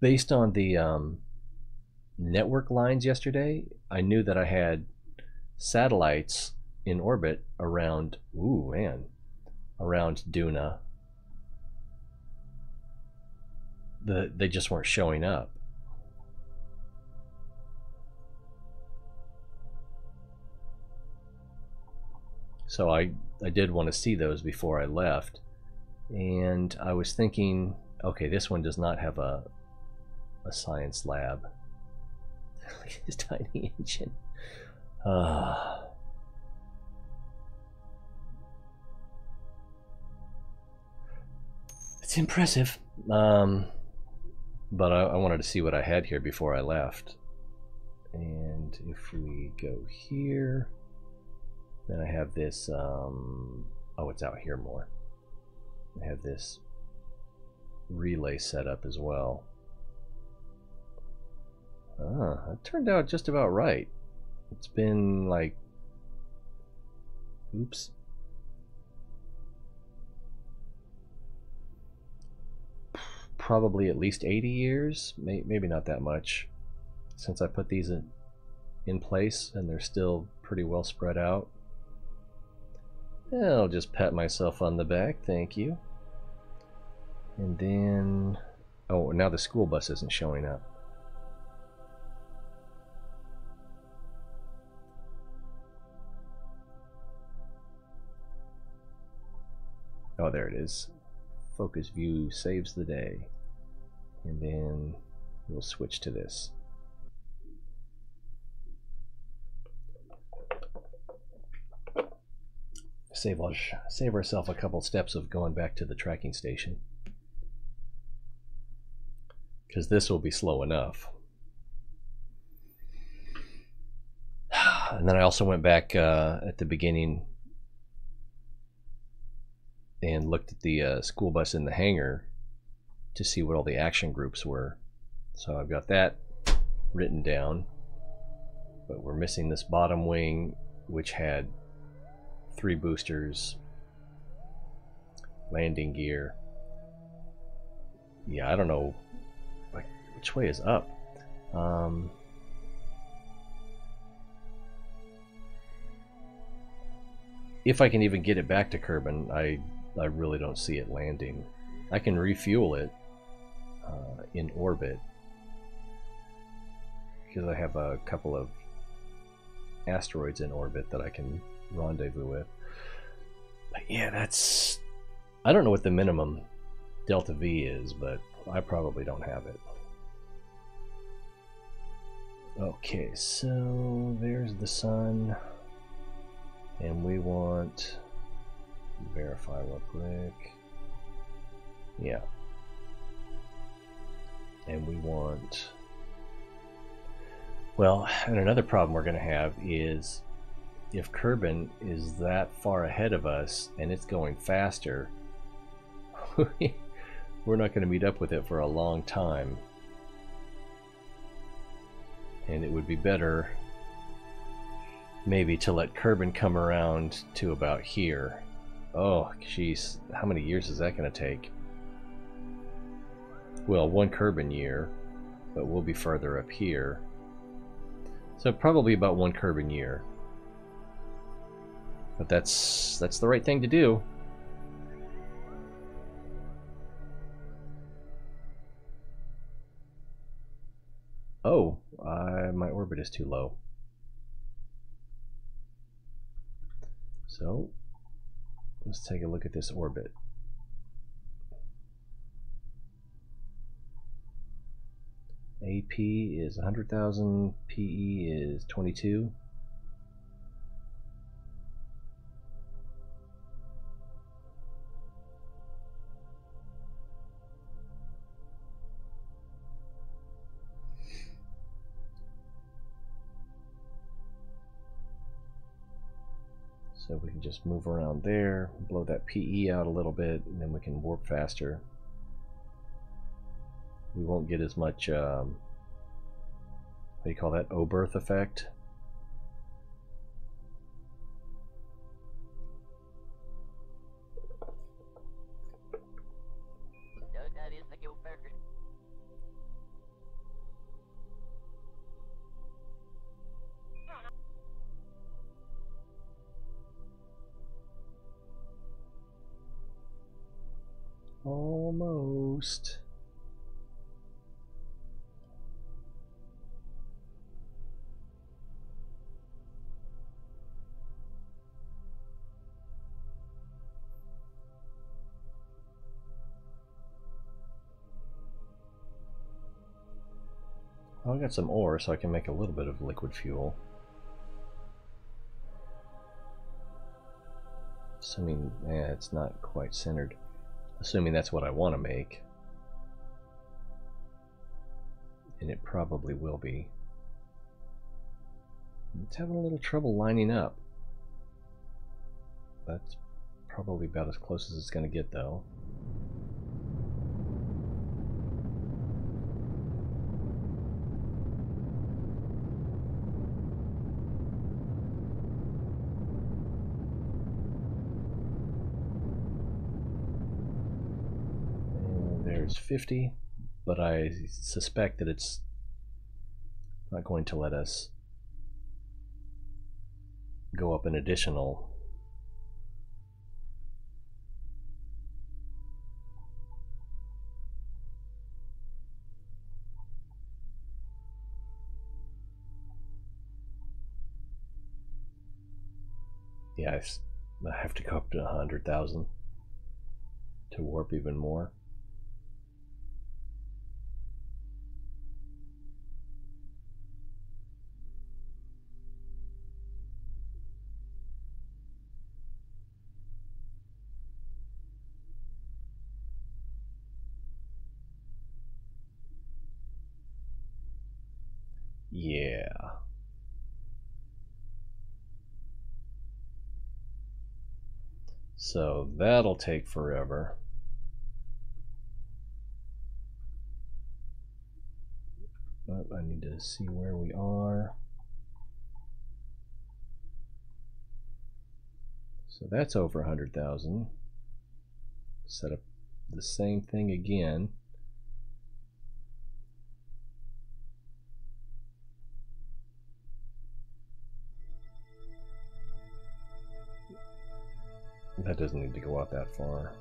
Based on the network lines yesterday, I knew that I had satellites in orbit around, around Duna. They just weren't showing up. So I did want to see those before I left. And I was thinking, okay, this one does not have a science lab. Look at this tiny engine. It's impressive. But I wanted to see what I had here before I left. And if we go here, then I have this, oh, it's out here more. I have this relay set up as well. It turned out just about right. It's been like, oops. Probably at least 80 years, maybe not that much, since I put these in place, and they're still pretty well spread out. I'll just pat myself on the back, thank you. And then, oh, now the school bus isn't showing up. Oh, there it is. Focus view saves the day. And then we'll switch to this. Save ourselves a couple steps of going back to the tracking station, because this will be slow enough. And then I also went back at the beginning and looked at the school bus in the hangar to see what all the action groups were. So I've got that written down, but we're missing this bottom wing, which had 3 boosters, landing gear. Yeah, I don't know, like, which way is up? If I can even get it back to Kerbin, I really don't see it landing. I can refuel it in orbit, because I have a couple of asteroids in orbit that I can rendezvous with. But yeah, that's, I don't know what the minimum delta V is, but I probably don't have it. Okay, so there's the sun, and we want, verify real quick. Yeah. And we want, well, and another problem we're going to have is if Kerbin is that far ahead of us and it's going faster, we're not going to meet up with it for a long time. And it would be better maybe to let Kerbin come around to about here. Oh, jeez, how many years is that going to take? Well, 1 Kerbin year, but we'll be further up here. So probably about 1 Kerbin year. But that's the right thing to do. Oh, my orbit is too low. So let's take a look at this orbit. AP is 100,000, PE is 22. So we can just move around there, blow that PE out a little bit, and then we can warp faster. we won't get as much, what do you call that, Oberth effect. Almost. Well, I got some ore, so I can make a little bit of liquid fuel. Assuming, it's not quite centered. Assuming that's what I want to make. And it probably will be. It's having a little trouble lining up. That's probably about as close as it's going to get, though. There's 50, but I suspect that it's not going to let us go up an additional. Yeah, I have to go up to 100,000 to warp even more. Yeah. So that'll take forever. But I need to see where we are. So that's over 100,000. Set up the same thing again. That doesn't need to go out that far.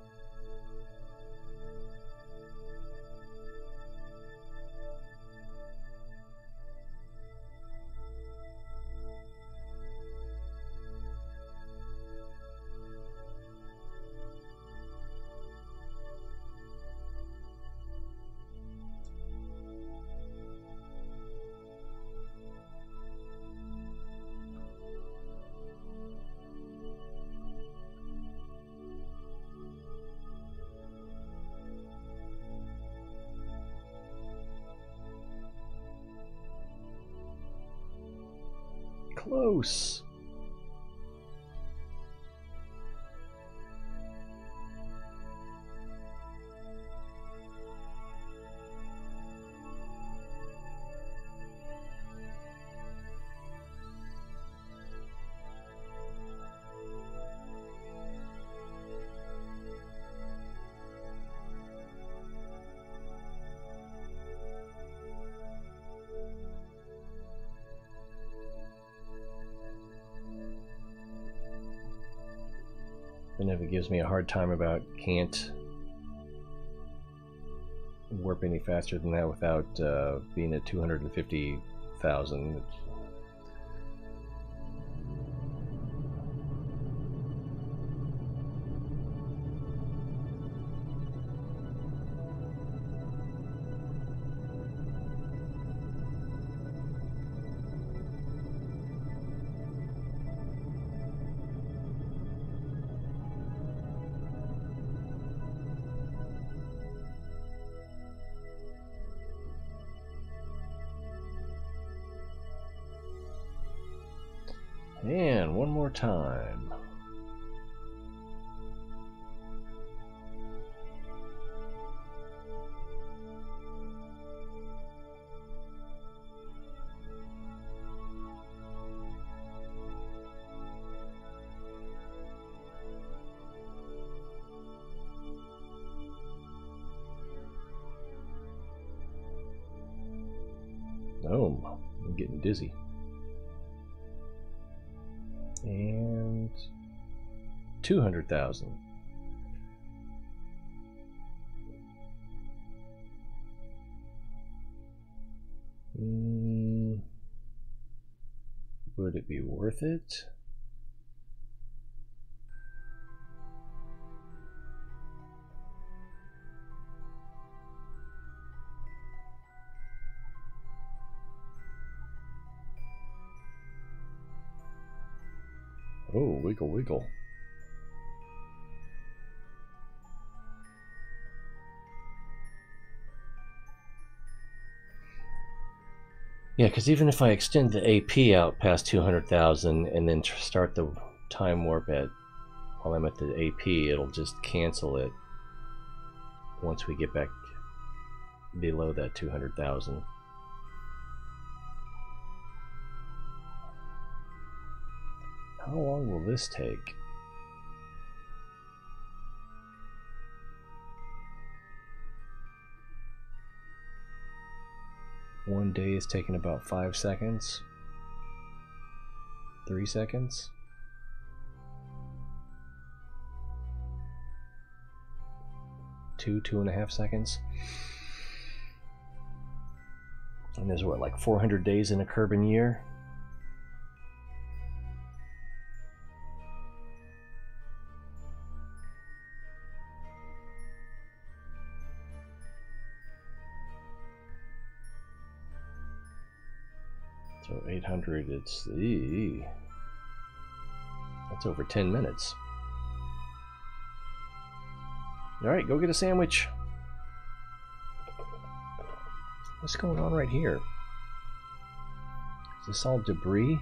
Close. And if it gives me a hard time about can't warp any faster than that without being at 250,000. And one more time. Oh, I'm getting dizzy. And 200,000. Would it be worth it? Oh, wiggle, wiggle. Yeah, because even if I extend the AP out past 200,000 and then start the time warp at while I'm at the AP, it'll just cancel it once we get back below that 200,000. How long will this take? One day is taking about 5 seconds. 3 seconds. Two and a half seconds. And there's what, like 400 days in a Kerbal year? So 800, it's that's over 10 minutes. All right, go get a sandwich. What's going on right here? Is this all debris?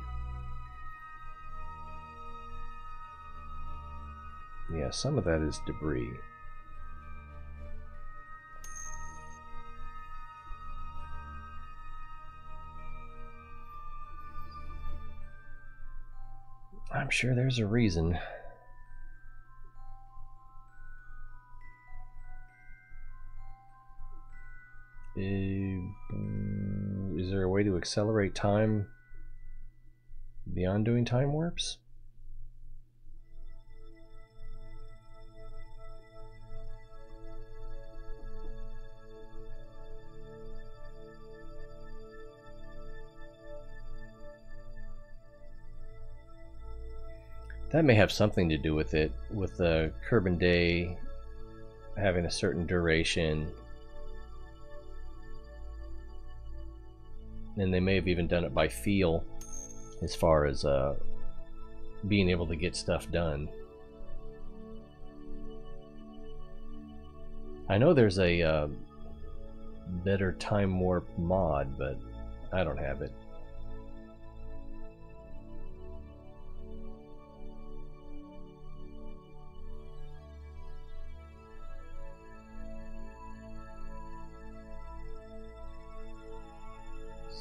Yeah, some of that is debris. I'm sure there's a reason. Is there a way to accelerate time beyond doing time warps? That may have something to do with it, with the Kerbal day having a certain duration. And they may have even done it by feel as far as being able to get stuff done. I know there's a better time warp mod, but I don't have it.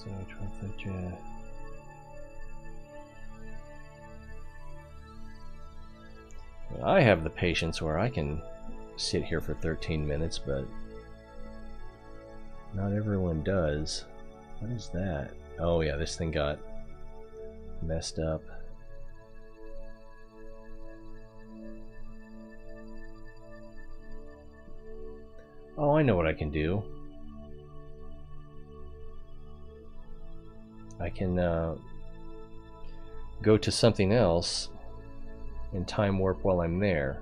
So I have the patience where I can sit here for 13 minutes, but not everyone does. What is that? Oh yeah, this thing got messed up. Oh, I know what I can do. I can go to something else and time warp while I'm there.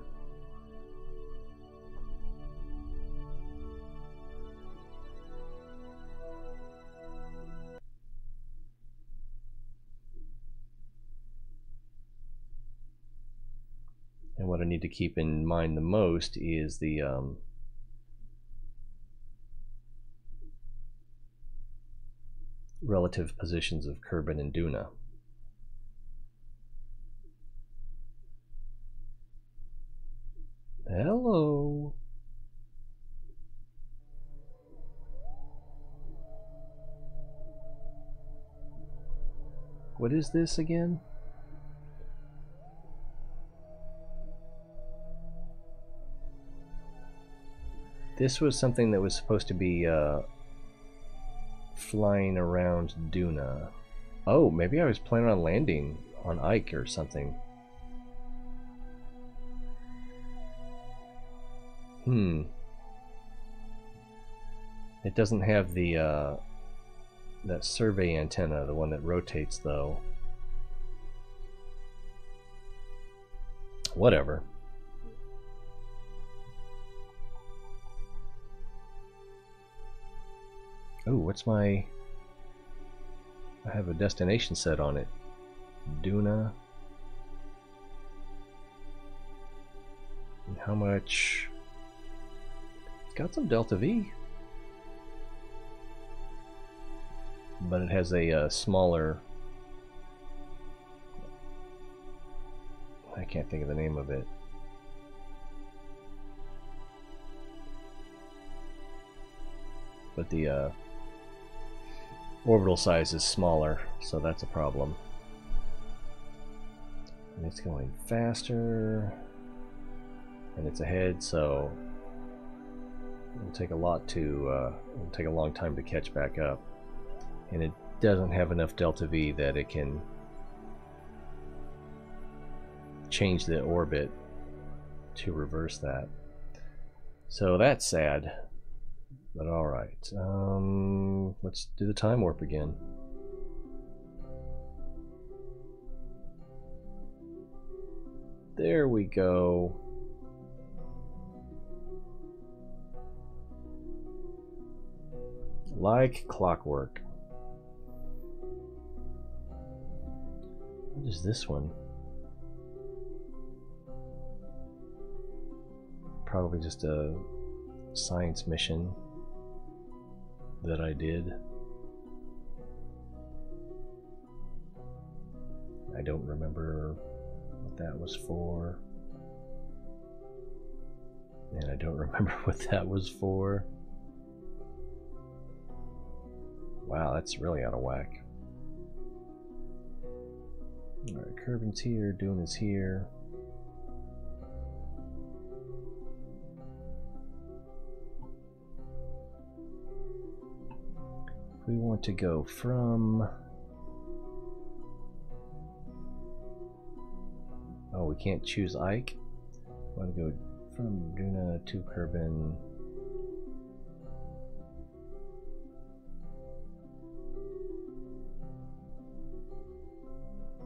And what I need to keep in mind the most is the relative positions of Kerbal and Duna. Hello. What is this again? This was something that was supposed to be flying around Duna. Oh, maybe I was planning on landing on Ike or something. It doesn't have the that survey antenna, the one that rotates, though. Whatever. Oh, what's my... I have a destination set on it. Duna. And how much... It's got some delta V. But it has a smaller... I can't think of the name of it. But the orbital size is smaller, so that's a problem. And it's going faster, and it's ahead, so it'll take a lot to it'll take a long time to catch back up. And it doesn't have enough delta V that it can change the orbit to reverse that. So that's sad. But alright, let's do the time warp again. There we go. Like clockwork. What is this one? Probably just a science mission that I did. I don't remember what that was for. And I don't remember what that was for. Wow, that's really out of whack. Alright, Kerbin's here, Dune is here. We want to go from... Oh, we can't choose Ike. We want to go from Duna to Kerbin.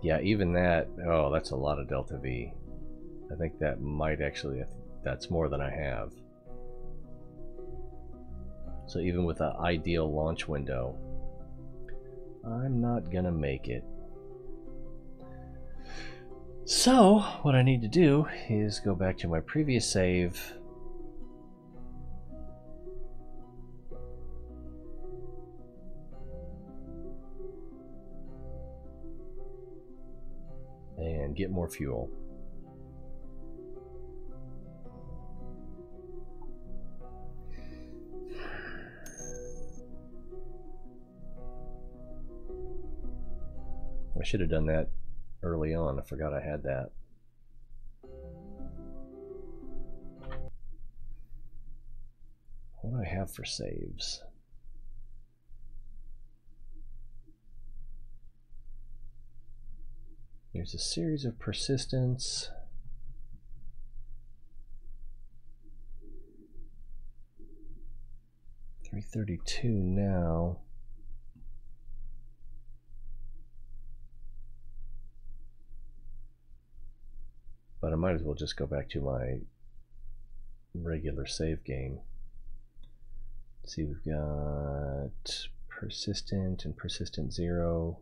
Yeah, even that, oh, that's a lot of delta V. I think that might actually, that's more than I have. So even with an ideal launch window, I'm not gonna make it. So what I need to do is go back to my previous save. And get more fuel. I should have done that early on. I forgot I had that. What do I have for saves? There's a series of persistence. $332 now. But I might as well just go back to my regular save game. Let's see, we've got persistent and persistent 0.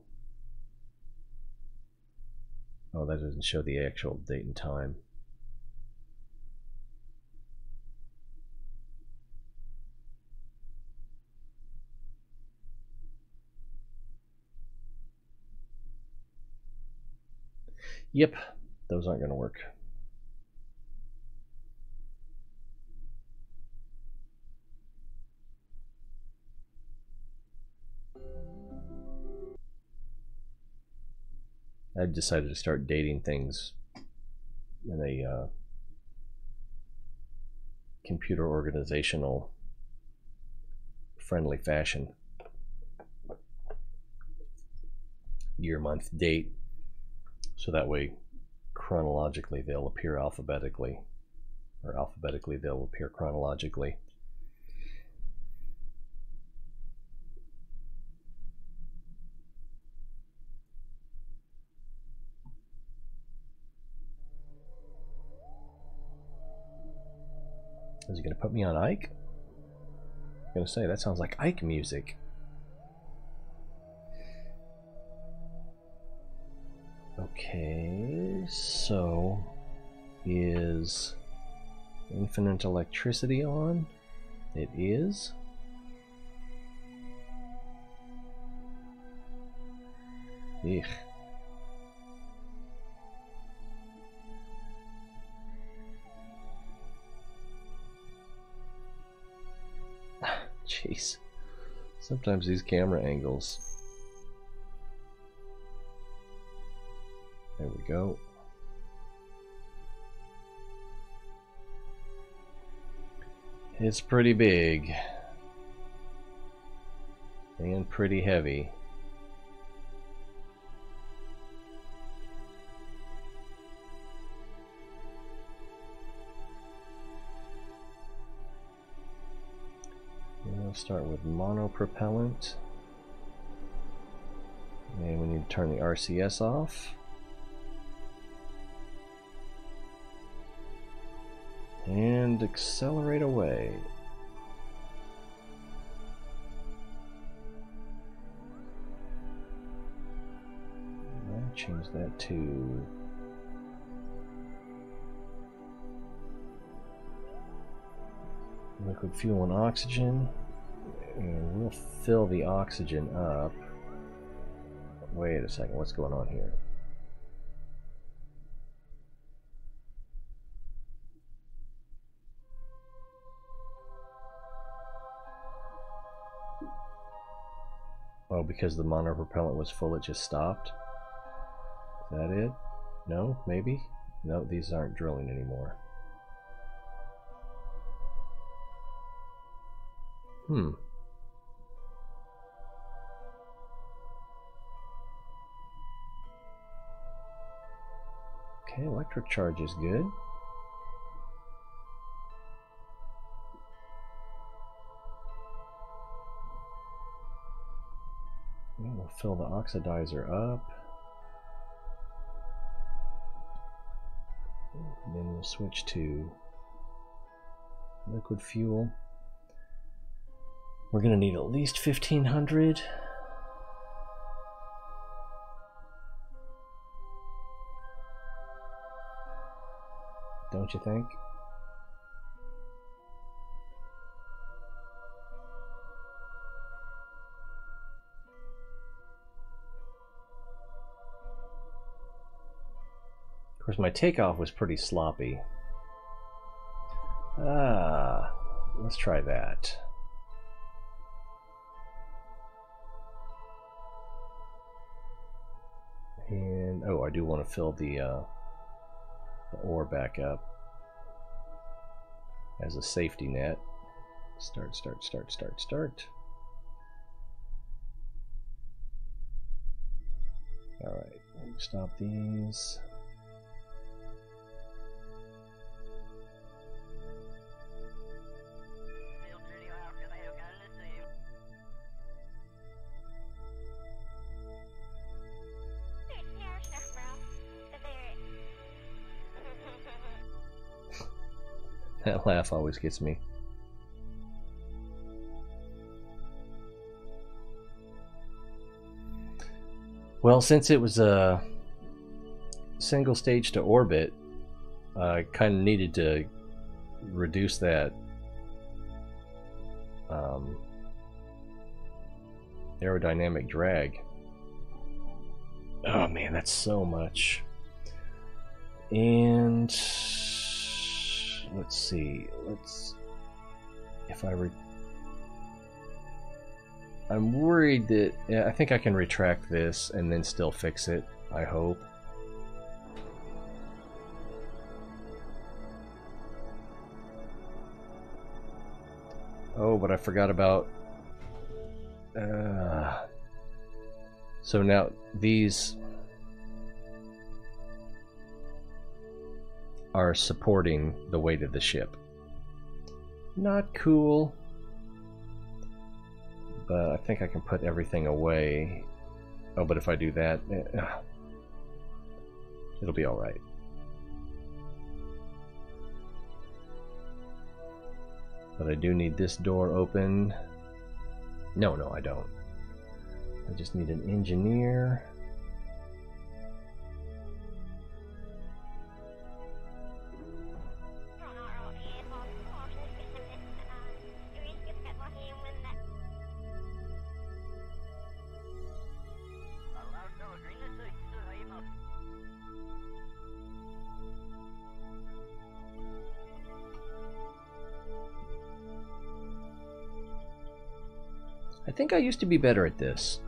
Oh, that doesn't show the actual date and time. Yep, those aren't going to work. I decided to start dating things in a computer organizational friendly fashion. year, month, date, so that way chronologically they'll appear alphabetically, or alphabetically they'll appear chronologically. Is he going to put me on Ike? I'm going to say, that sounds like Ike music. Okay, so is infinite electricity on? It is. Eugh. Jeez. Sometimes these camera angles. There we go. It's pretty big. And pretty heavy. We'll start with monopropellant. And we need to turn the RCS off. And accelerate away. I'll change that to liquid fuel and oxygen. And we'll fill the oxygen up. Wait a second, what's going on here? Oh, because the monopropellant was full, it just stopped? Is that it? No? Maybe? No, these aren't drilling anymore. Okay, electric charge is good. And we'll fill the oxidizer up. And then we'll switch to liquid fuel. We're going to need at least 1500. Don't you think? Of course, my takeoff was pretty sloppy. Let's try that. And oh, I do want to fill the ore back up as a safety net. Start. All right, stop these. That laugh always gets me. Well, since it was a single stage to orbit, I kind of needed to reduce that aerodynamic drag. Oh man, that's so much. And let's see. I'm worried that I think I can retract this and then still fix it. I hope. Oh, but I forgot about. So now these are supporting the weight of the ship. Not cool. But I think I can put everything away. Oh, but if I do that, it'll be alright. But I do need this door open. No, I don't. I just need an engineer. I think I used to be better at this.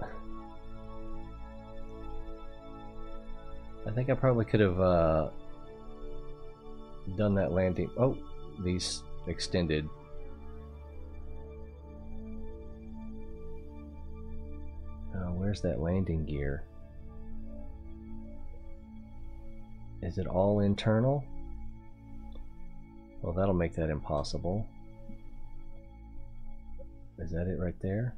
I think I probably could have done that landing. Oh, these extended. Where's that landing gear? Is it all internal? Well, that'll make that impossible. Is that it right there?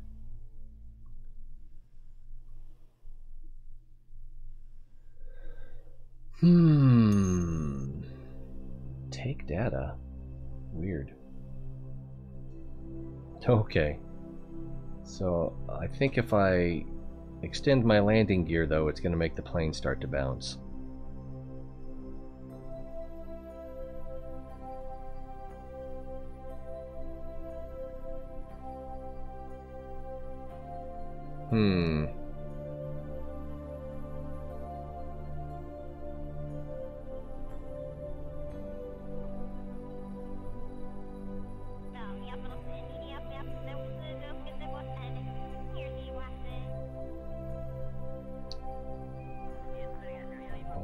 Take data. Weird. Okay. So I think if I extend my landing gear, though, it's going to make the plane start to bounce.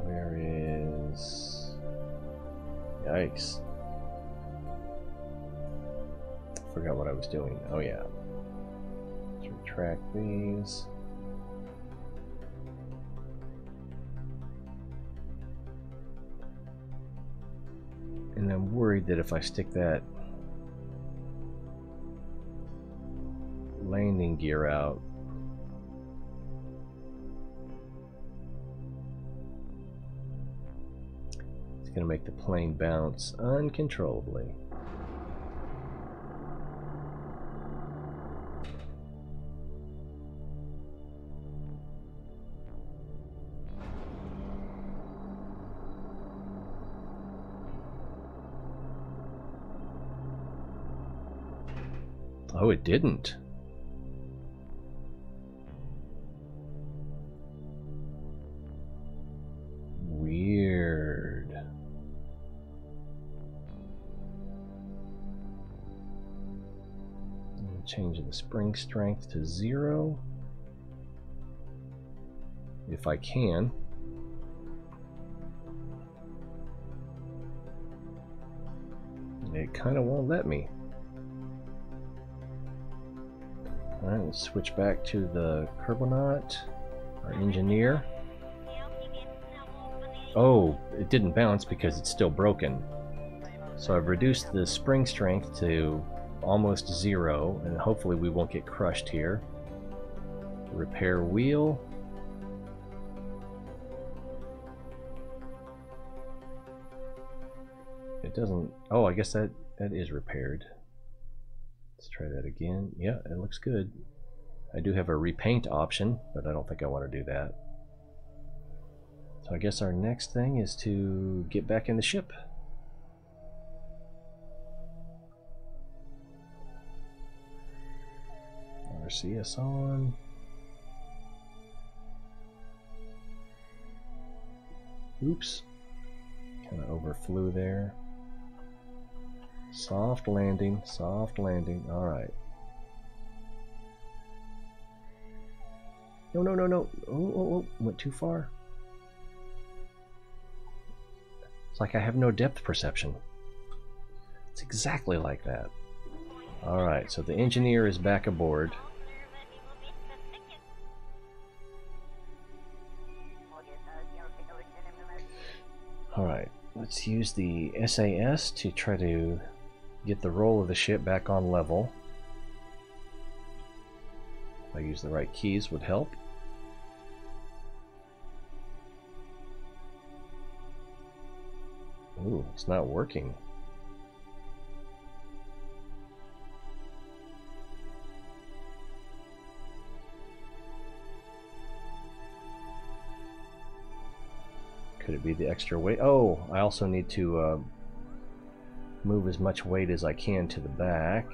Where is... Yikes. Forgot what I was doing. Oh yeah. Let's retract these. And I'm worried that if I stick that landing gear out, it's going to make the plane bounce uncontrollably. Oh, it didn't. Weird. Change the spring strength to 0. If I can. It kind of won't let me. Alright, let's switch back to the Kerbal, our engineer. Oh, it didn't bounce because it's still broken. So I've reduced the spring strength to almost 0, and hopefully we won't get crushed here. Repair wheel. It doesn't... Oh, I guess that is repaired. Let's try that again. Yeah, it looks good. I do have a repaint option, but I don't think I want to do that. So I guess our next thing is to get back in the ship. RCS on. Oops. Kind of overflew there. Soft landing, soft landing. All right. No, no, no, no. Oh, went too far. It's like I have no depth perception. It's exactly like that. All right, so the engineer is back aboard. Alright, let's use the SAS to try to get the roll of the ship back on level. If I use the right keys would help. Ooh, it's not working. Could it be the extra weight? Oh, I also need to move as much weight as I can to the back.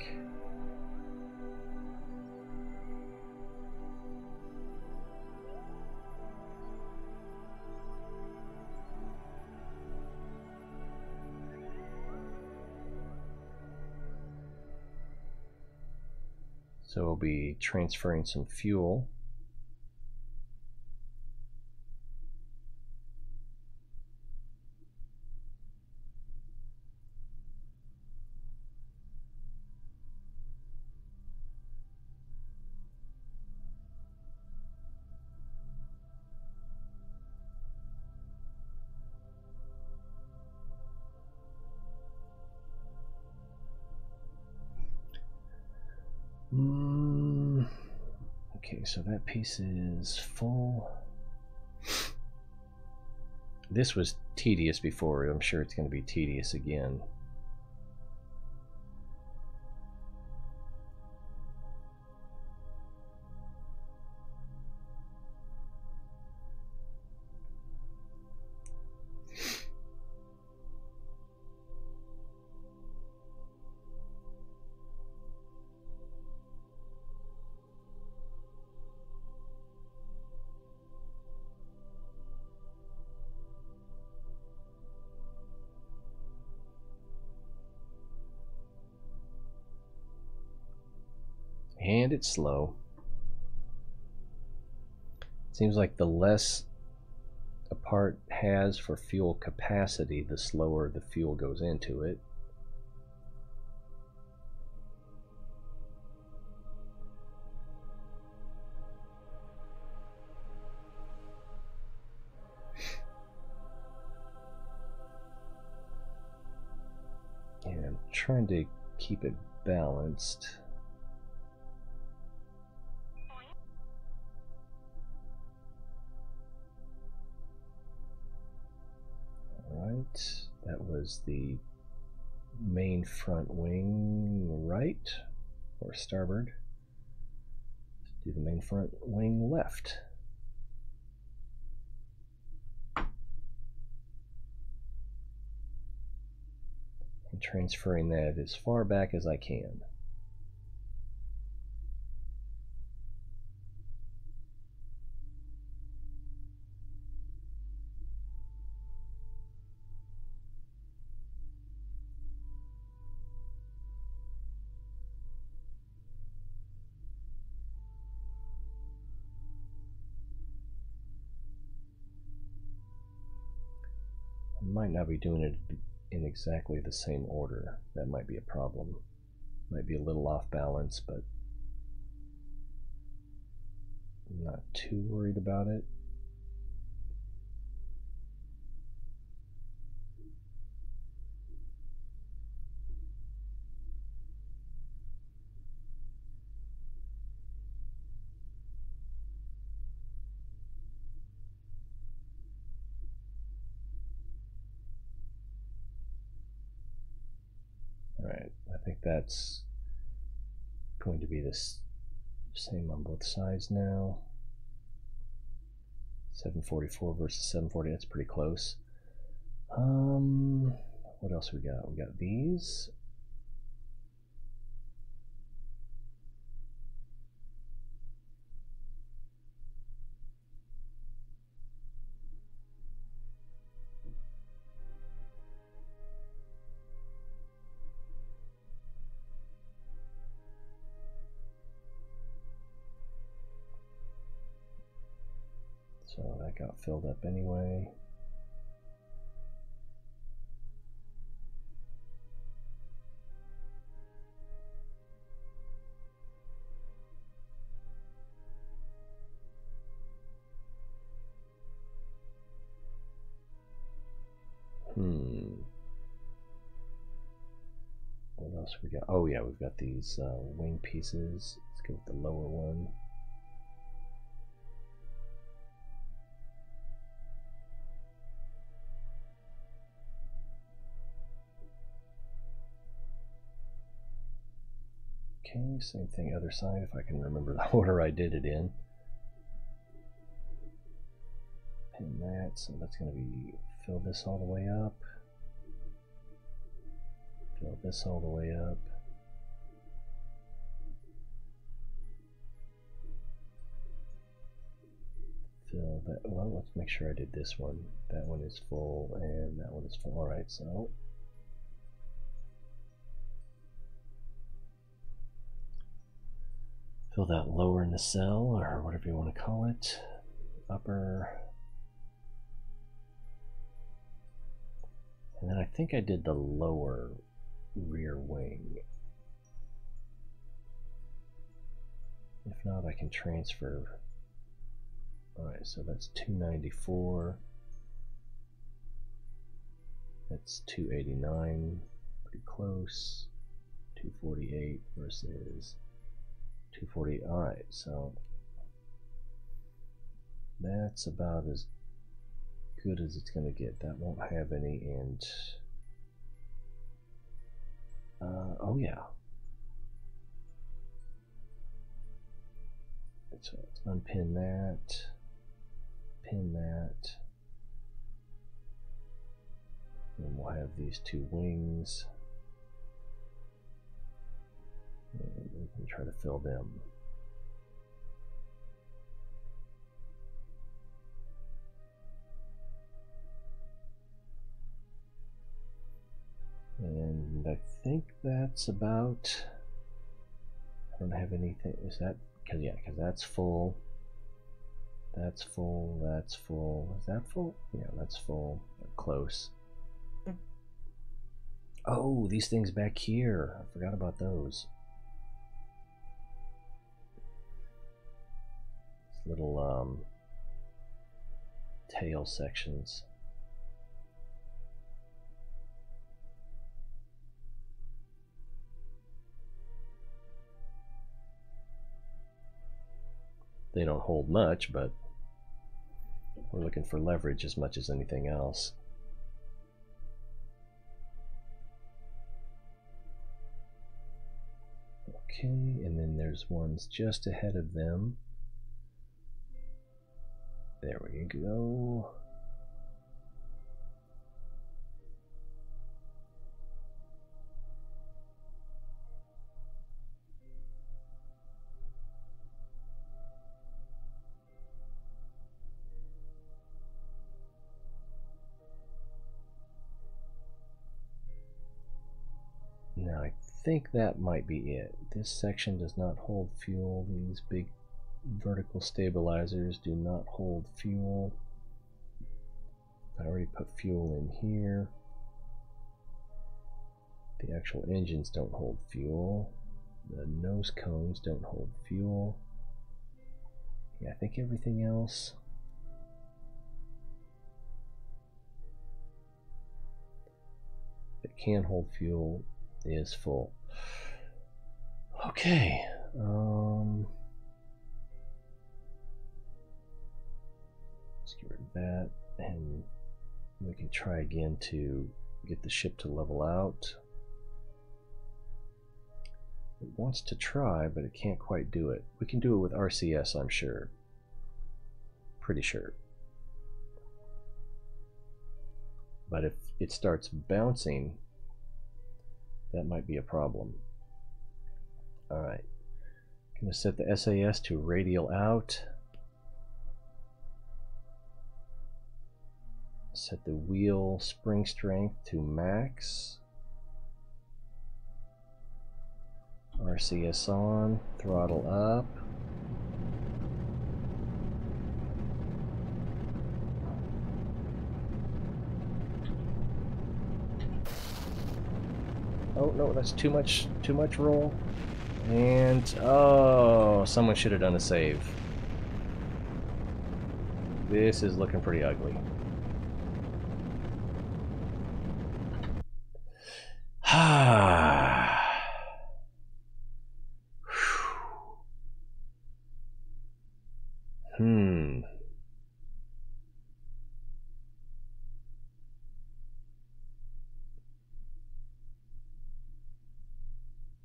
So we'll be transferring some fuel. Okay, so that piece is full. This was tedious before. I'm sure it's going to be tedious again. And it's slow. Seems like the less a part has for fuel capacity, the slower the fuel goes into it. And I'm trying to keep it balanced. Alright, that was the main front wing right, or starboard. Let's do the main front wing left. And transferring that as far back as I can. Might not be doing it in exactly the same order. That might be a problem. Might be a little off balance, but I'm not too worried about it. Alright, I think that's going to be this same on both sides now. 744 versus 740, that's pretty close. What else we got? We got these. So that got filled up anyway. What else we got? Oh yeah, we've got these wing pieces. Let's go with the lower one. Okay, same thing other side if I can remember the order I did it in. Pin that, so that's going to be fill this all the way up. Fill this all the way up. Fill that. Well, let's make sure I did this one. That one is full and that one is full. Alright, so fill that lower in the cell, or whatever you want to call it. Upper. And then I think I did the lower rear wing. If not, I can transfer. Alright, so that's 294. That's 289. Pretty close. 248 versus 240. Alright, so that's about as good as it's going to get. That won't have any, and oh yeah. So let's unpin that, pin that, and we'll have these two wings, and we can try to fill them. And I think that's about. I don't have anything. Is that because because that's full. That's full. That's full. Is that full? Yeah, that's full. Close. Oh, these things back here. I forgot about those. These little tail sections. They don't hold much, but we're looking for leverage as much as anything else. Okay, and then there's ones just ahead of them. There we go. Now I think that might be it. This section does not hold fuel. These big vertical stabilizers do not hold fuel. I already put fuel in here. The actual engines don't hold fuel. The nose cones don't hold fuel. Yeah, I think everything else. That can hold fuel is full. Okay. Let's get rid of that, and we can try again to get the ship to level out. It wants to try, but it can't quite do it. We can do it with RCS, I'm sure. Pretty sure. But if it starts bouncing, that might be a problem. Alright. I'm going to set the SAS to radial out. Set the wheel spring strength to max. RCS on, throttle up. Oh no, that's too much roll. And oh, someone should have done a save. This is looking pretty ugly. I'm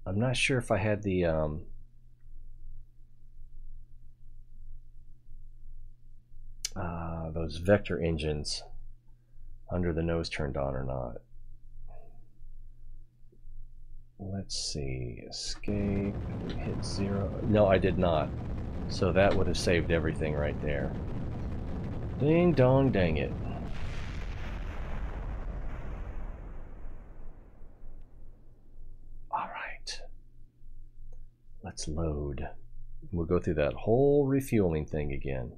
not sure if I had the those vector engines under the nose turned on or not. Let's see, escape, hit 0. No, I did not. So that would have saved everything right there. Ding dong dang it. Alright. Let's load. We'll go through that whole refueling thing again.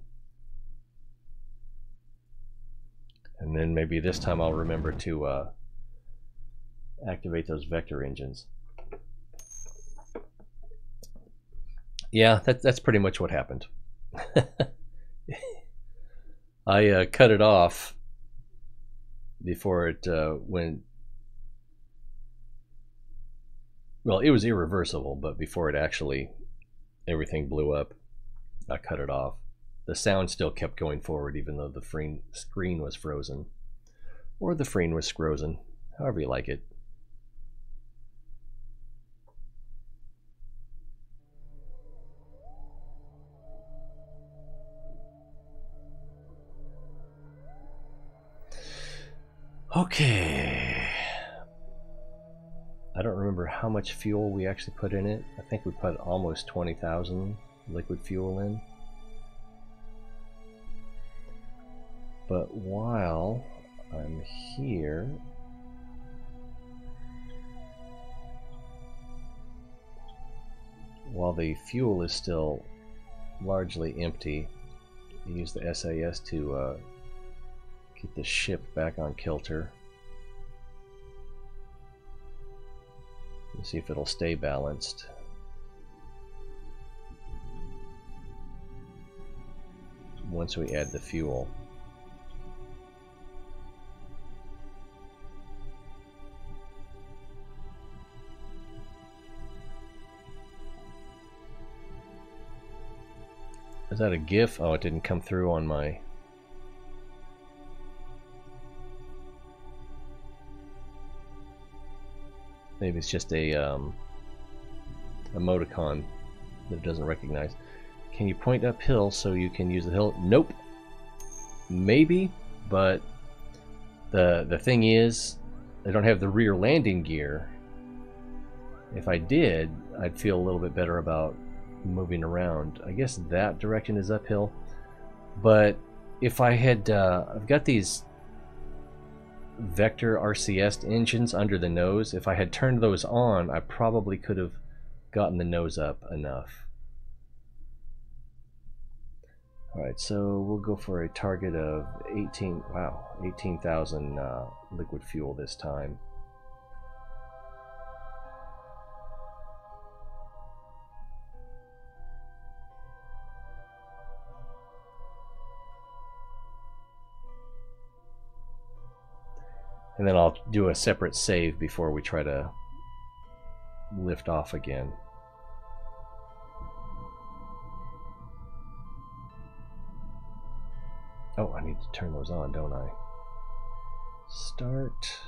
And then maybe this time I'll remember to activate those vector engines. Yeah, that's pretty much what happened. I cut it off before it went. Well, it was irreversible, but before it actually, everything blew up, I cut it off. The sound still kept going forward even though the screen was frozen. Or the freen was frozen, however you like it. Okay. I don't remember how much fuel we actually put in it. I think we put almost 20,000 liquid fuel in. But while I'm here, while the fuel is still largely empty, I use the SAS to get the ship back on kilter. Let's see if it'll stay balanced. Once we add the fuel. Is that a GIF? Oh, it didn't come through on my... Maybe it's just a emoticon that it doesn't recognize. Can you point uphill so you can use the hill? Nope. Maybe, but the thing is, I don't have the rear landing gear. If I did, I'd feel a little bit better about moving around. I guess that direction is uphill, but if I had I've got these vector RCS engines under the nose. If I had turned those on, I probably could have gotten the nose up enough. Alright, so we'll go for a target of 18,000 liquid fuel this time. And then I'll do a separate save before we try to lift off again. Oh, I need to turn those on, don't I? Start.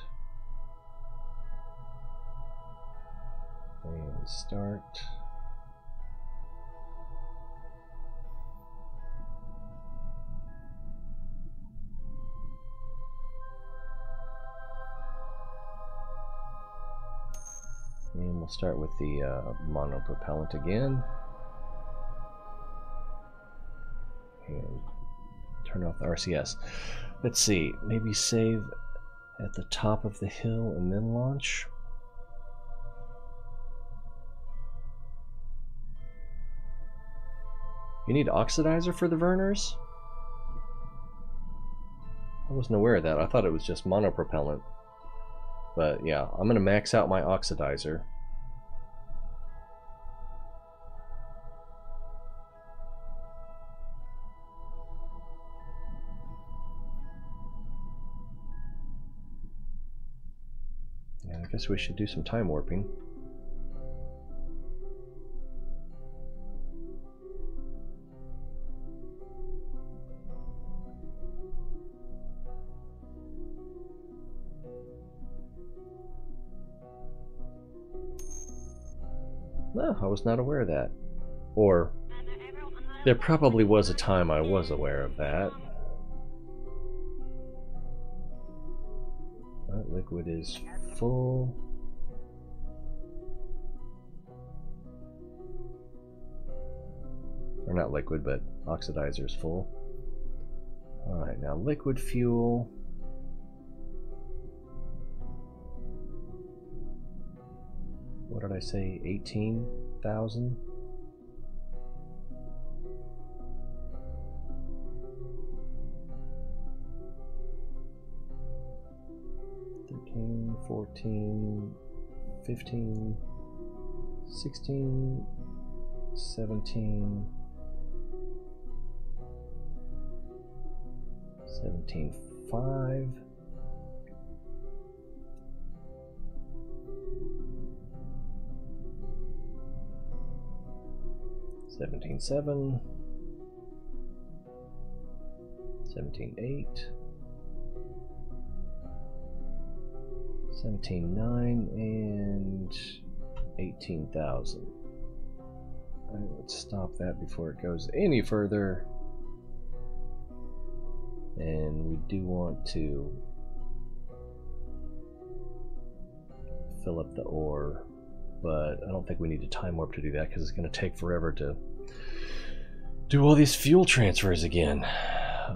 And start. And we'll start with the monopropellant again. And turn off the RCS. Let's see, maybe save at the top of the hill and then launch. You need oxidizer for the Verners? I wasn't aware of that. I thought it was just monopropellant. But yeah, I'm going to max out my oxidizer. And I guess we should do some time warping. No, I was not aware of that. Or, there probably was a time I was aware of that. That liquid is full. Or not liquid, but oxidizer is full. Alright, now liquid fuel. What did I say? 18,000? $13, $14, $15, $16, $17, $17.5. $17.7, $17.8, $17.9, and $18,000. Let's stop that before it goes any further. And we do want to fill up the ore, but I don't think we need to time warp to do that because it's going to take forever to do all these fuel transfers again.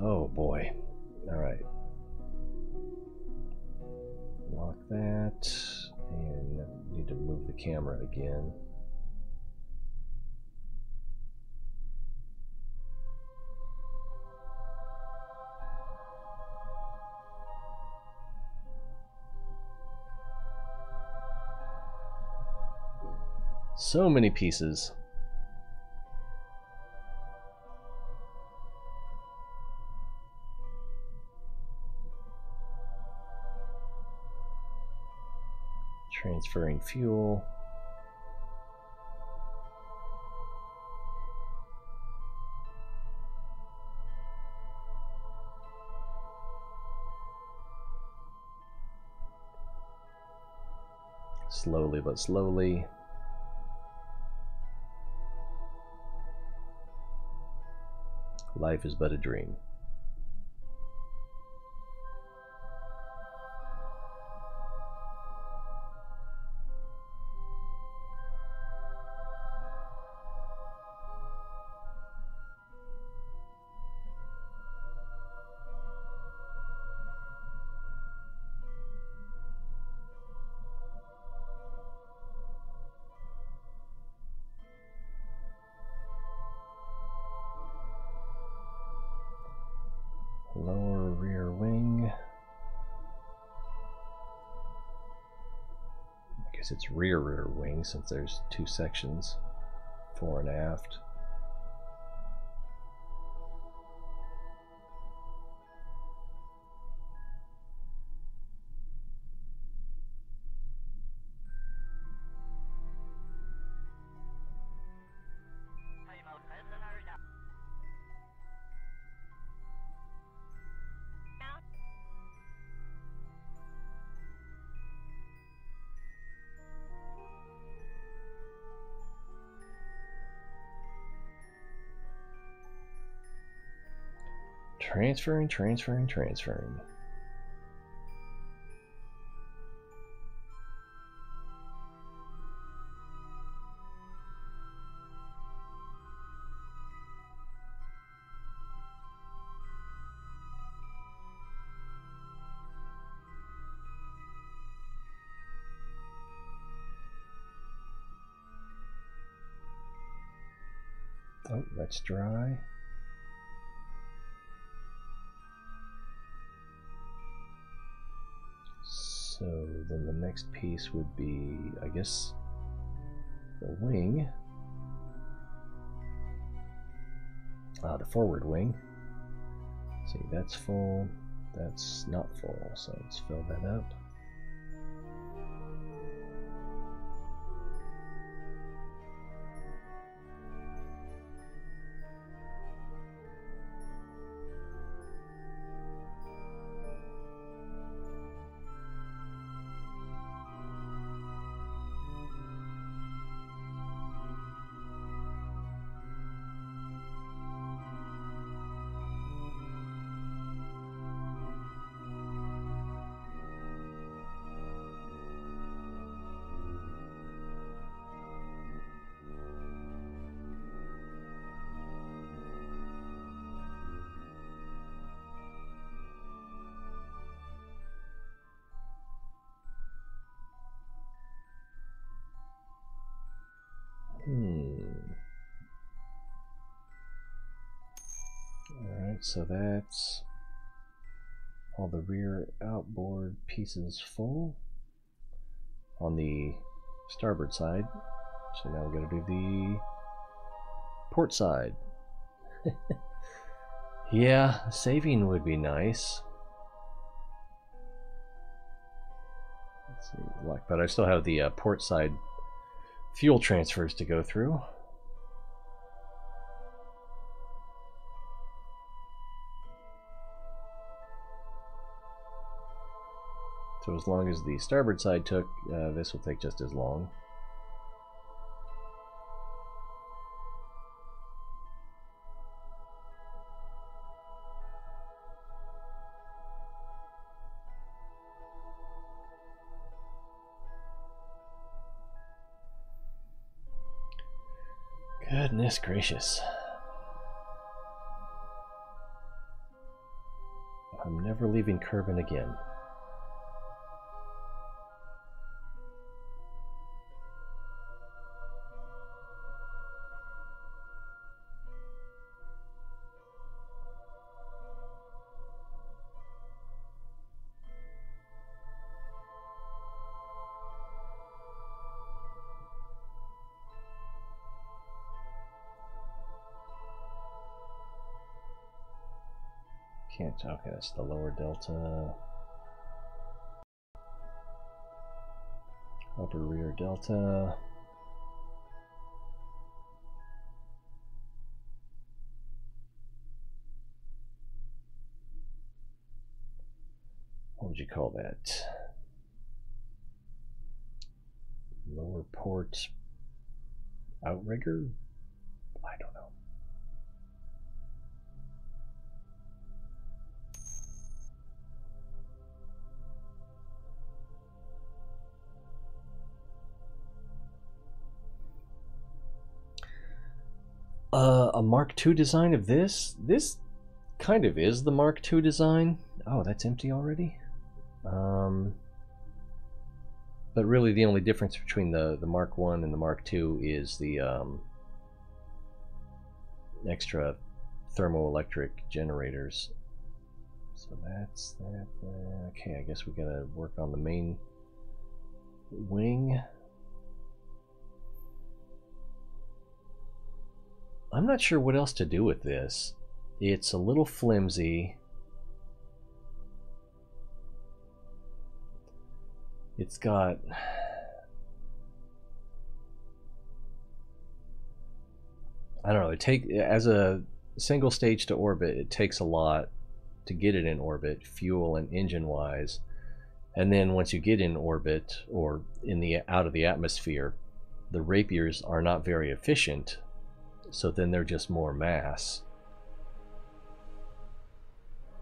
Oh boy. Alright. Lock that, and need to move the camera again. So many pieces. Transferring fuel. Slowly but slowly. Life is but a dream. Lower rear wing. I guess it's rear wing since there's two sections, fore and aft. Transferring, transferring, transferring. Oh, that's dry. So then the next piece would be, I guess, the wing. The forward wing. See, that's full. That's not full, so let's fill that up. Alright, so that's all the rear outboard pieces full on the starboard side. So now we're going to do the port side. Yeah, saving would be nice. Let's see, but I still have the port side fuel transfers to go through. So as long as the starboard side took, this will take just as long. Goodness gracious. I'm never leaving Kerbal again. Can't, okay, that's the lower delta. Upper rear delta. What would you call that? Lower port outrigger? I don't know. A Mark II design of this? This kind of is the Mark II design. Oh, that's empty already? But really the only difference between the Mark I and the Mark II is the extra thermoelectric generators. So that's that. Okay, I guess we gotta work on the main wing. I'm not sure what else to do with this. It's a little flimsy. It's got... I don't know, as a single stage to orbit, it takes a lot to get it in orbit, fuel and engine wise. And then once you get in orbit or out of the atmosphere, the Rapiers are not very efficient. So then they're just more mass.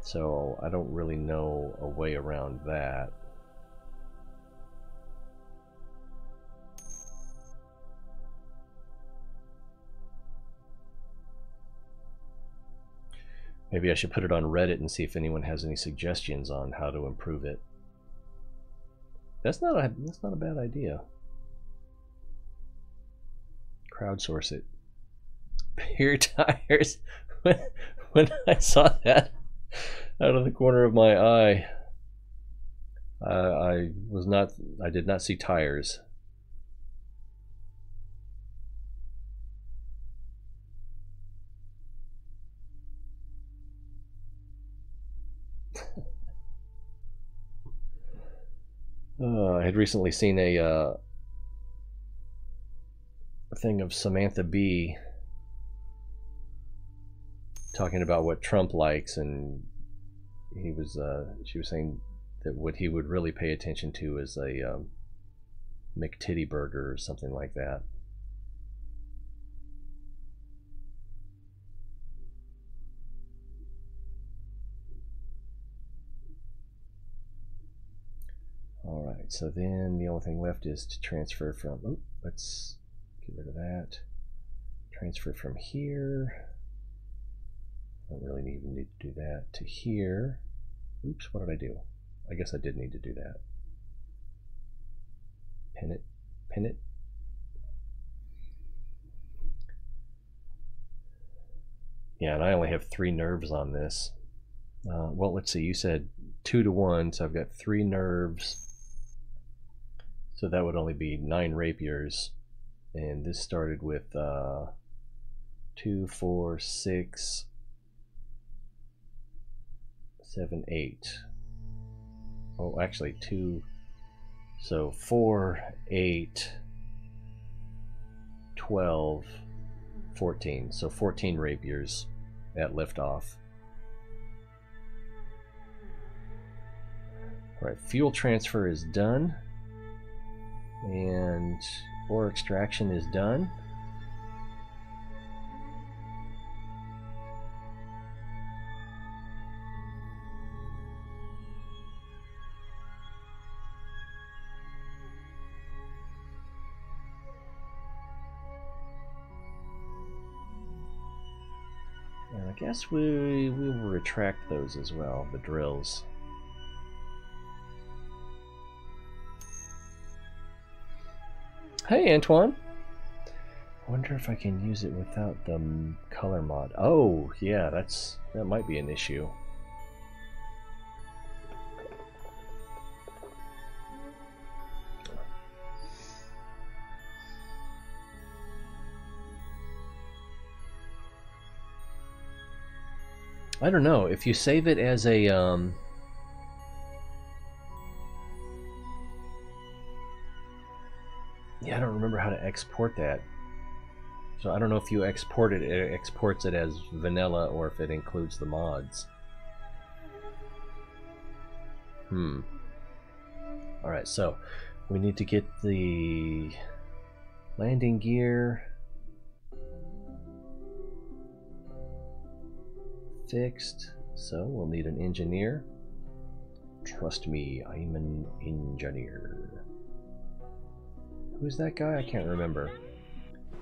So I don't really know a way around that. Maybe I should put it on Reddit and see if anyone has any suggestions on how to improve it. That's not a bad idea. Crowdsource it. Rear tires. When I saw that out of the corner of my eye, I did not see tires. I had recently seen a thing of Samantha Bee talking about what Trump likes, and she was saying that what he would really pay attention to is a McTitty burger or something like that. Alright, so then the only thing left is to transfer from, let's get rid of that. Transfer from here. I don't really even need to do that to here. Oops, what did I do? I guess I did need to do that. Pin it, pin it. Yeah, and I only have 3 nerves on this. Well, let's see, you said 2 to 1, so I've got 3 nerves. So that would only be 9 rapiers. And this started with 2, 4, 6, 7, 8. Oh, actually 2. So 4, 8, 12, 14. So 14 rapiers at liftoff. Alright, fuel transfer is done. And ore extraction is done. And I guess we will retract those as well, the drills. Hey, Antoine. Wonder if I can use it without the color mod. Oh, yeah, that might be an issue. I don't know, if you save it as a yeah, I don't remember how to export that. So I don't know if you export it, it exports it as vanilla or if it includes the mods. Alright, so we need to get the landing gear fixed, so we'll need an engineer. Trust me, I'm an engineer. Who's that guy? I can't remember.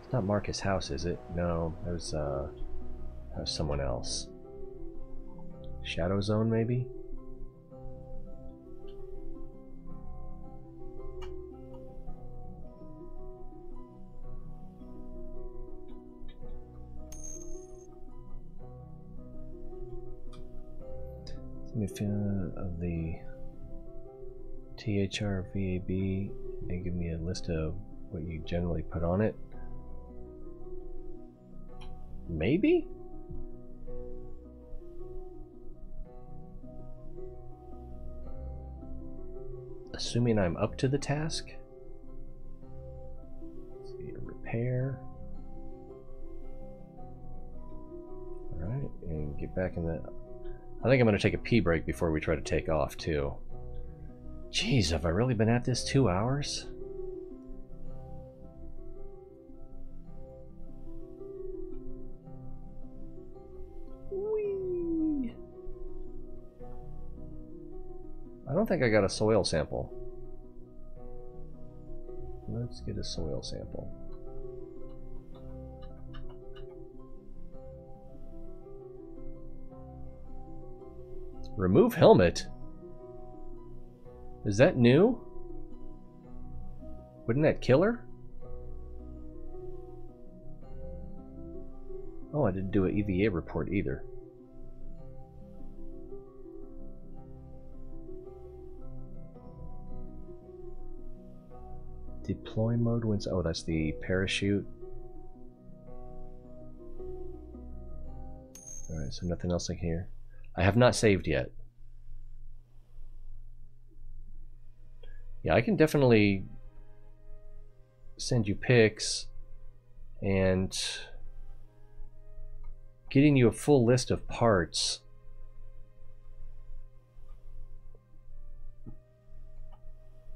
It's not Marcus House, is it? No, that was someone else. Shadow Zone, maybe? Of the THR VAB, and give me a list of what you generally put on it. Maybe? Assuming I'm up to the task. Let's see, repair. Alright, and get back in the... I think I'm going to take a pee break before we try to take off, too. Jeez, have I really been at this 2 hours? Whee! I don't think I got a soil sample. Let's get a soil sample. Remove helmet? Is that new? Wouldn't that kill her? Oh, I didn't do an EVA report either. Deploy mode wins. Oh, that's the parachute. Alright, so nothing else like here. I have not saved yet. Yeah, I can definitely send you pics and getting you a full list of parts.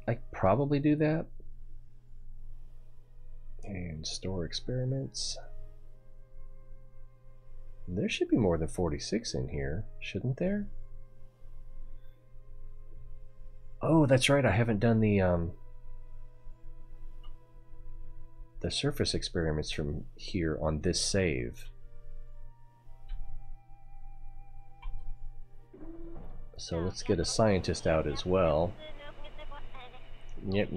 I could probably do that. And store experiments. There should be more than 46 in here, shouldn't there? Oh, that's right, I haven't done the surface experiments from here on this save. So let's get a scientist out as well. Yep.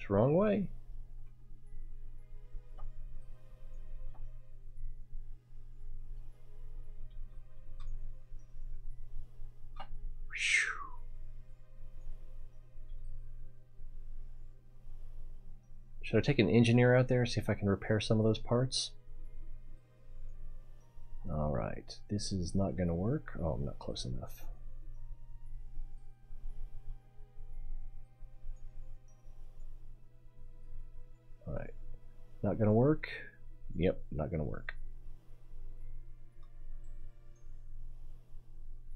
Oops, wrong way. Should I take an engineer out there, see if I can repair some of those parts? Alright, this is not going to work. Oh, I'm not close enough. Alright, not going to work. Yep, not going to work.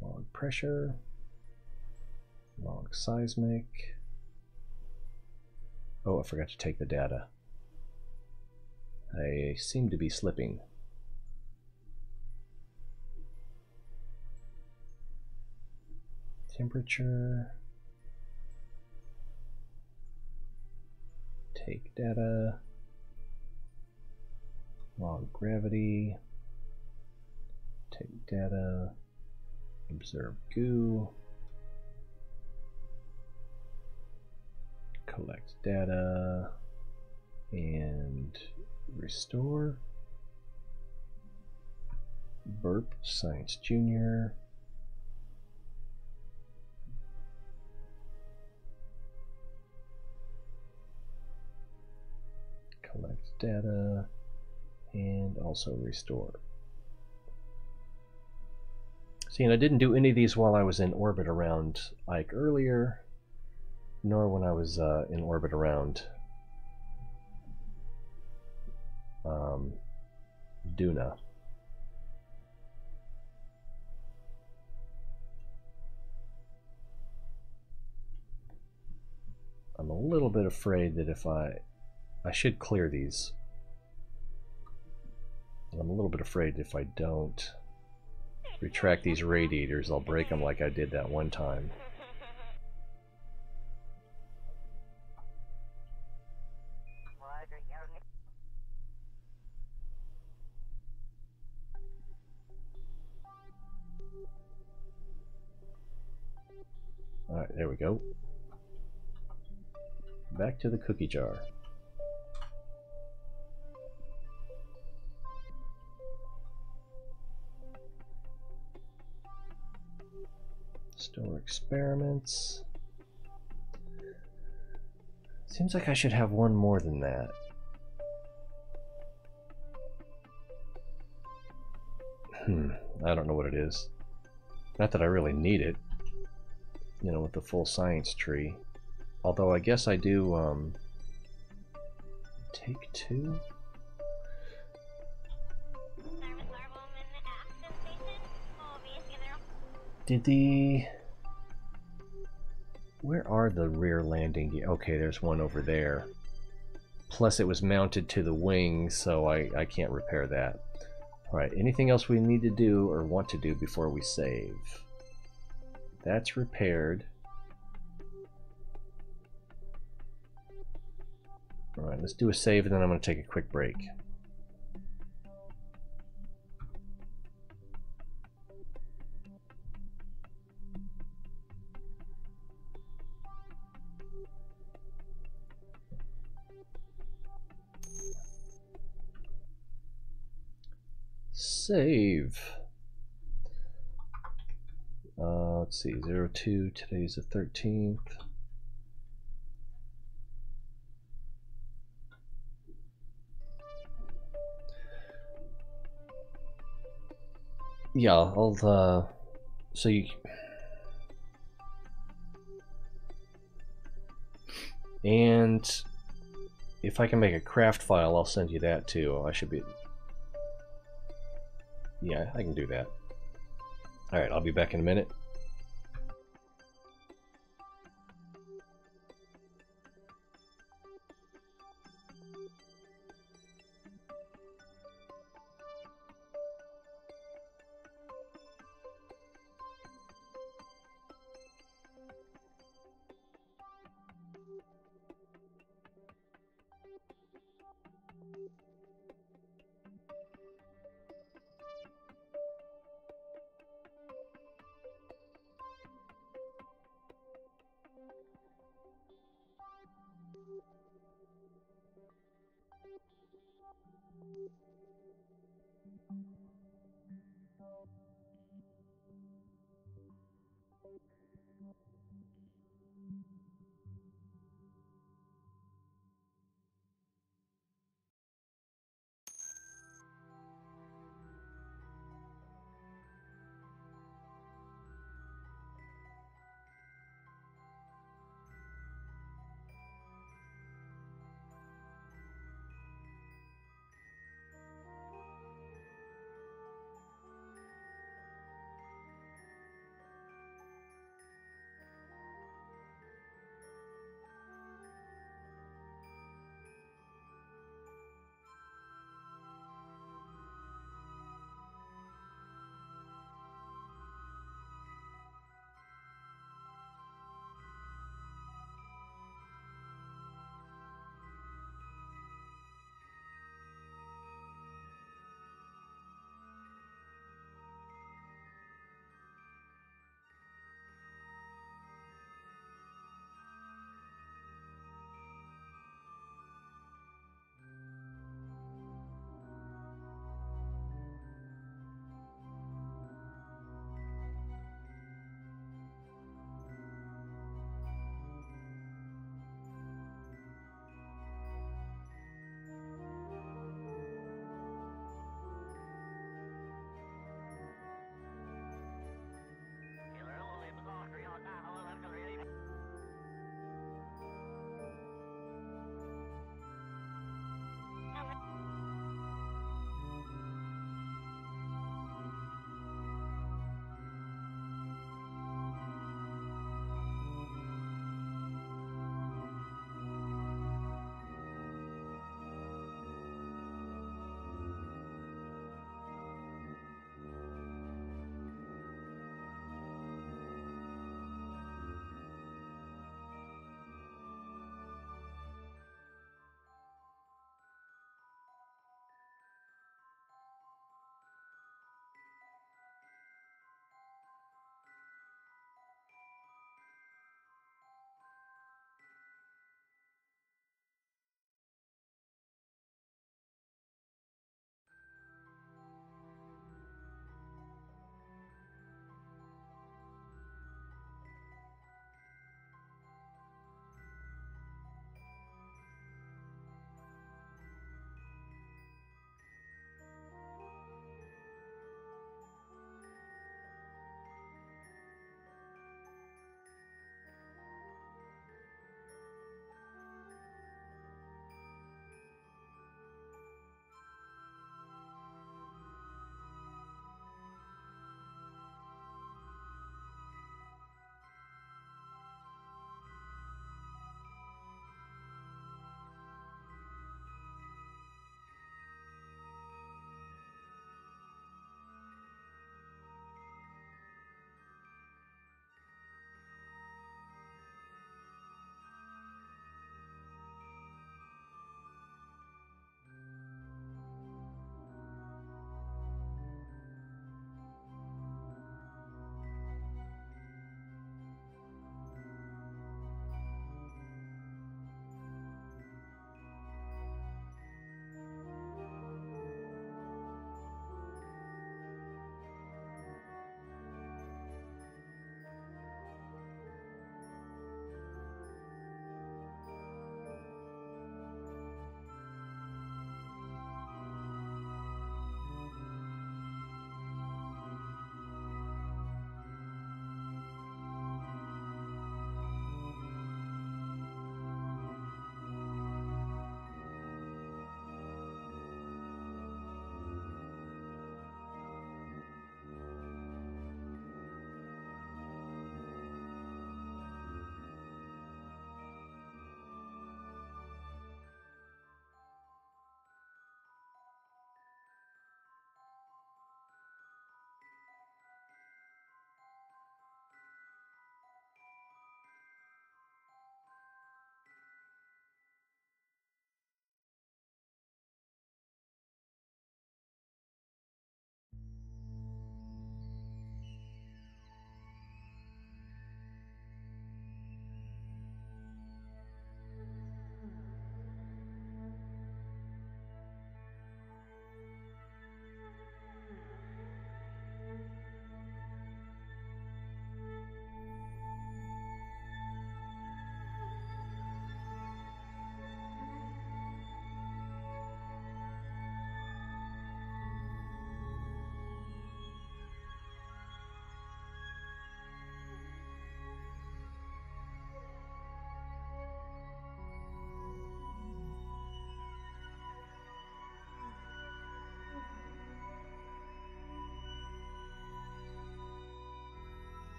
Log pressure, log seismic. Oh, I forgot to take the data. I seem to be slipping. Temperature. Take data. Log gravity. Take data. Observe goo. Collect data. And restore. Burp Science Junior. Collect data and also restore. See, and I didn't do any of these while I was in orbit around Ike earlier, nor when I was in orbit around Duna. I'm a little bit afraid that if I should clear these. I'm a little bit afraid if I don't retract these radiators, I'll break them like I did that one time. Alright, there we go. Back to the cookie jar. Store experiments. Seems like I should have one more than that. I don't know what it is. Not that I really need it, you know, with the full science tree. Although I guess I do, take two? Did the... Where are the rear landing gear? Okay, there's one over there. Plus it was mounted to the wing, so I can't repair that. Alright, anything else we need to do or want to do before we save? That's repaired. Alright, let's do a save and then I'm going to take a quick break. Save. Let's see, 02, today's the 13th. Yeah, I'll, so you... And if I can make a craft file, I'll send you that too. I should be... Yeah, I can do that. Alright, I'll be back in a minute.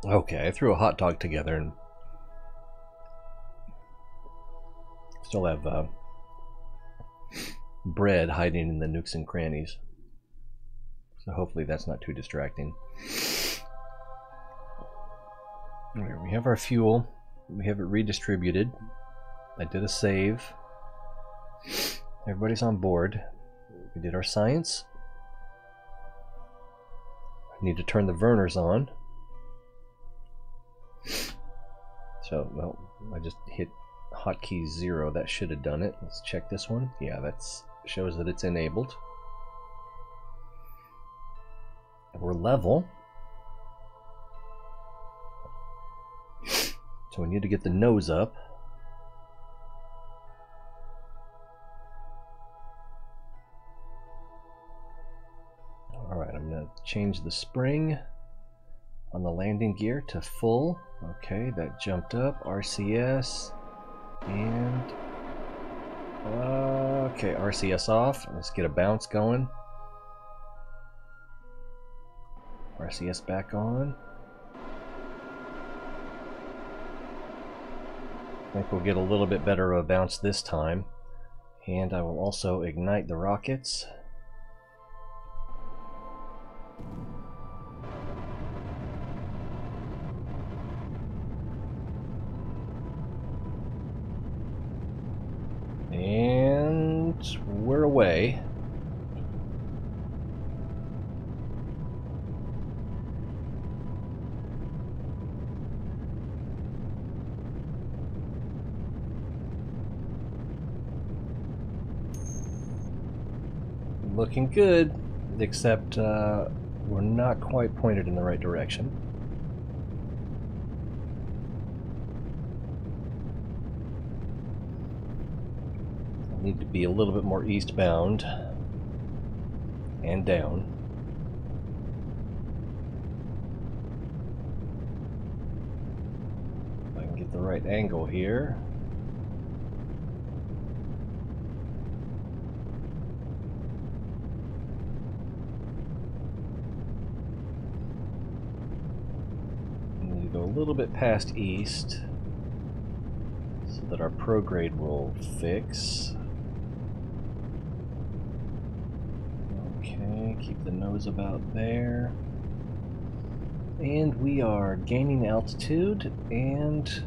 Okay, I threw a hot dog together and still have bread hiding in the nooks and crannies. So hopefully that's not too distracting. There, we have our fuel. We have it redistributed. I did a save. Everybody's on board. We did our science. I need to turn the burners on. So, well, I just hit hotkey 0. That should have done it. Let's check this one. Yeah, that shows that it's enabled. We're level. So we need to get the nose up. Alright, I'm going to change the spring on the landing gear to full. Okay, that jumped up. RCS. And... okay, RCS off. Let's get a bounce going. RCS back on. I think we'll get a little bit better of a bounce this time. And I will also ignite the rockets. And we're away. Looking good, except we're not quite pointed in the right direction. I need to be a little bit more eastbound and down. If I can get the right angle here. Go a little bit past east so that our prograde will fix. Okay, keep the nose about there. And we are gaining altitude and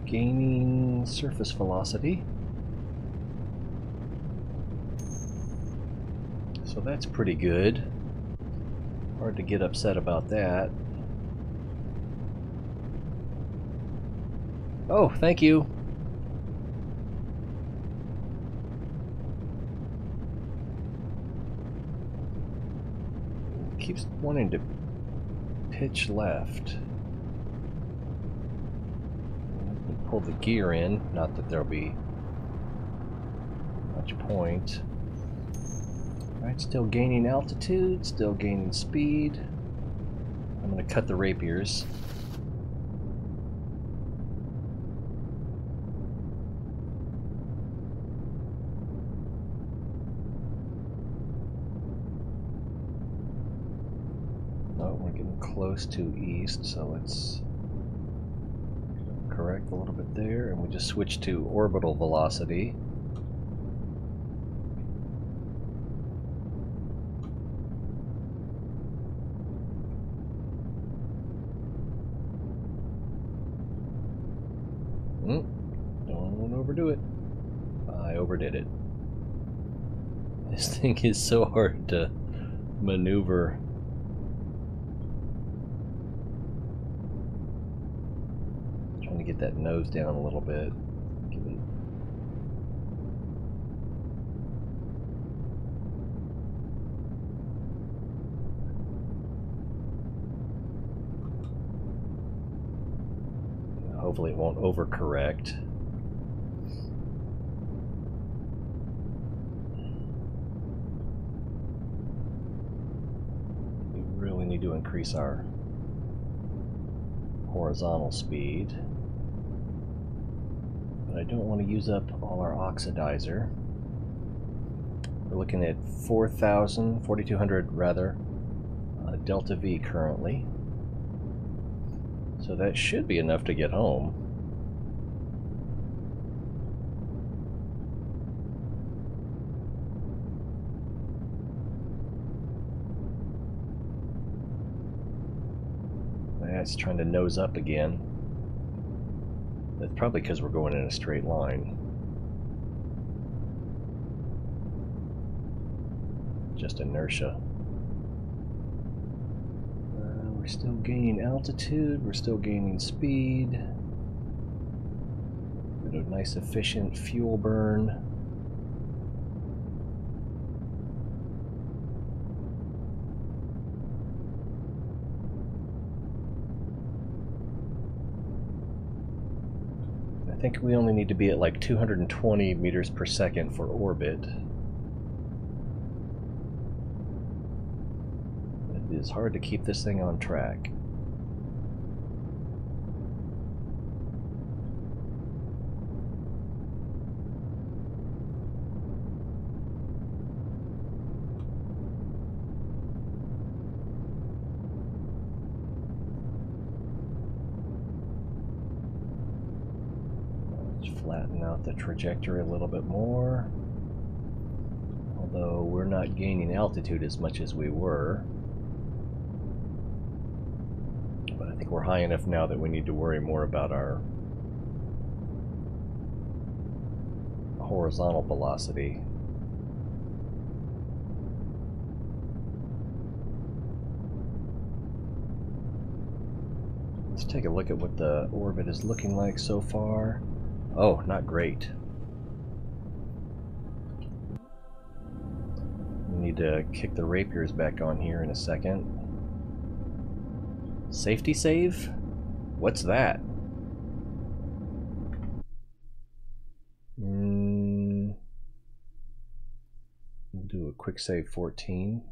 gaining surface velocity. So that's pretty good. Hard to get upset about that. Oh, thank you. It keeps wanting to pitch left. Pull the gear in, not that there'll be much point. Alright, still gaining altitude, still gaining speed. I'm going to cut the rapiers. Close to east, so let's correct a little bit there, and we just switch to orbital velocity. Don't overdo it. I overdid it. This thing is so hard to maneuver. To get that nose down a little bit. Give it... Hopefully it won't overcorrect. We really need to increase our horizontal speed. But I don't want to use up all our oxidizer. We're looking at 4,200 rather, delta V currently. So that should be enough to get home. That's trying to nose up again. That's probably because we're going in a straight line. Just inertia. We're still gaining altitude, we're still gaining speed. Got a nice efficient fuel burn. I think we only need to be at like 220 meters per second for orbit. It is hard to keep this thing on track. Flatten out the trajectory a little bit more, although we're not gaining altitude as much as we were. But I think we're high enough now that we need to worry more about our horizontal velocity. Let's take a look at what the orbit is looking like so far. Oh, not great. We need to kick the rapiers back on here in a second. Safety save? What's that? We'll do a quick save 14.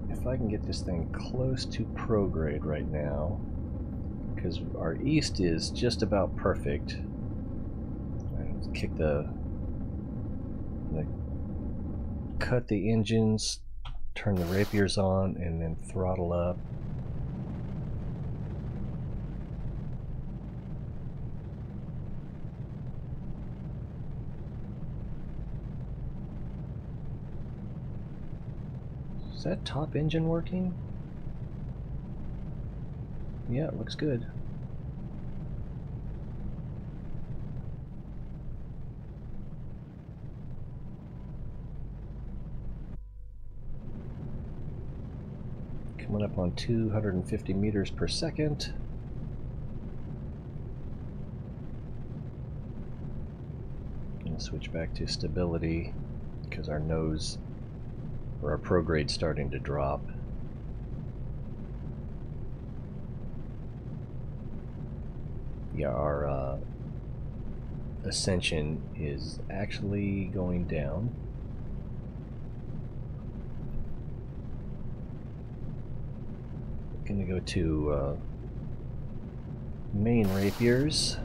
If I can get this thing close to prograde right now, because our east is just about perfect. Let's kick cut the engines, turn the rapiers on, and then throttle up. Is that top engine working? Yeah, it looks good. Coming up on 250 meters per second. Gonna switch back to stability because our nose, or our prograde's starting to drop. Yeah, our ascension is actually going down. Gonna go to main rapiers.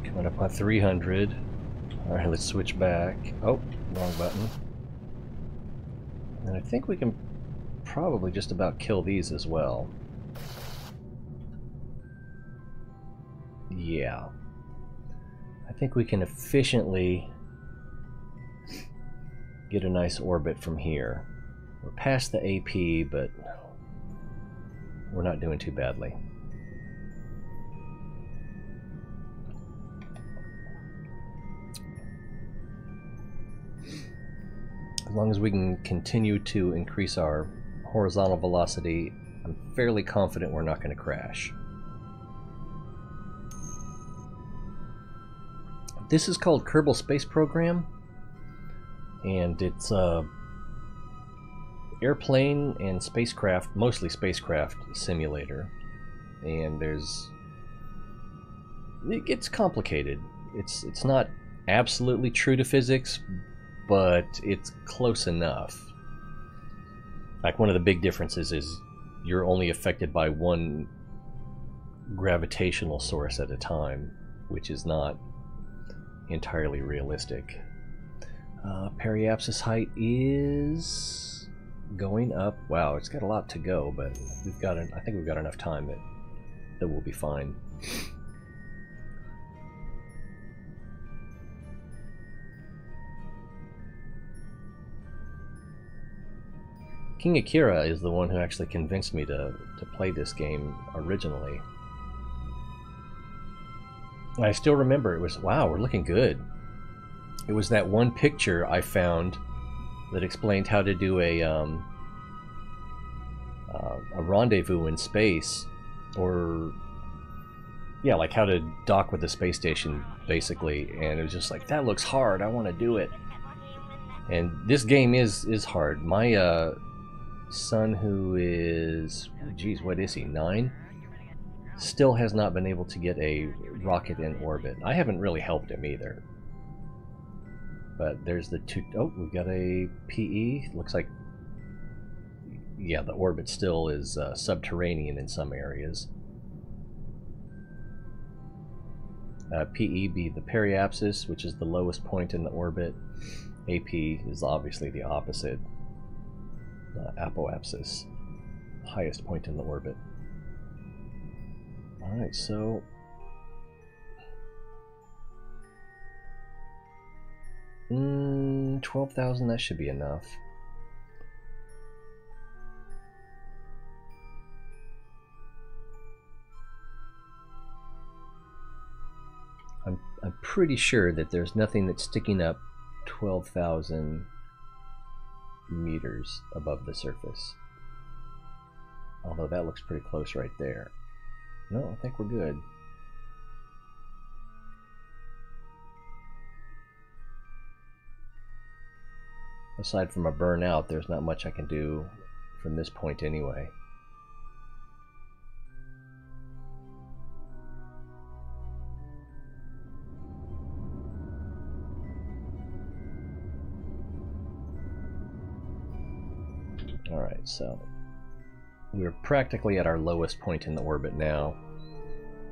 Coming up on 300. Alright, let's switch back. Oh, wrong button. And I think we can probably just about kill these as well. Yeah. I think we can efficiently get a nice orbit from here. We're past the AP, but we're not doing too badly. As long as we can continue to increase our horizontal velocity, I'm fairly confident we're not going to crash. This is called Kerbal Space Program, and it's airplane and spacecraft, mostly spacecraft simulator. And it gets complicated. It's not absolutely true to physics, but it's close enough. Like, one of the big differences is you're only affected by one gravitational source at a time, which is not entirely realistic. Periapsis height is going up. Wow, it's got a lot to go, but we've got I think we've got enough time that we'll be fine. King Akira is the one who actually convinced me to play this game originally. I still remember it was, wow, we're looking good. It was that one picture I found that explained how to do a rendezvous in space, or yeah, like how to dock with the space station basically, and it was just like, that looks hard, I want to do it. And this game is hard. My son, who is, geez, what is he, 9? Still has not been able to get a rocket in orbit. I haven't really helped him either. But there's the two, oh, we've got a PE. Looks like, yeah, the orbit still is subterranean in some areas. PE be the periapsis, which is the lowest point in the orbit. AP is obviously the opposite. Apoapsis, highest point in the orbit. Alright, so 12,000, that should be enough. I'm pretty sure that there's nothing that's sticking up 12,000 meters above the surface. Although that looks pretty close right there. No, I think we're good. Aside from a burnout, there's not much I can do from this point anyway. Alright, so we're practically at our lowest point in the orbit now,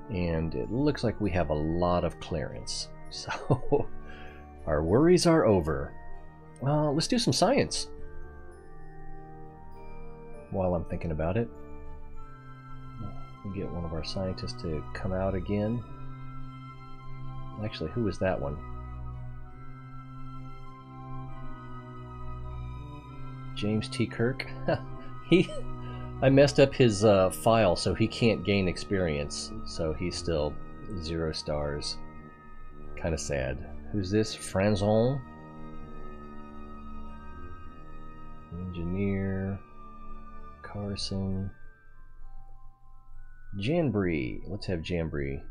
and it looks like we have a lot of clearance, so our worries are over. Let's do some science while I'm thinking about it. We'll get one of our scientists to come out again. Actually, who was that one? James T. Kirk. I messed up his file, so he can't gain experience. So he's still 0 stars. Kind of sad. Who's this? Franzon? Engineer. Carson. Janbury. Let's have Janbury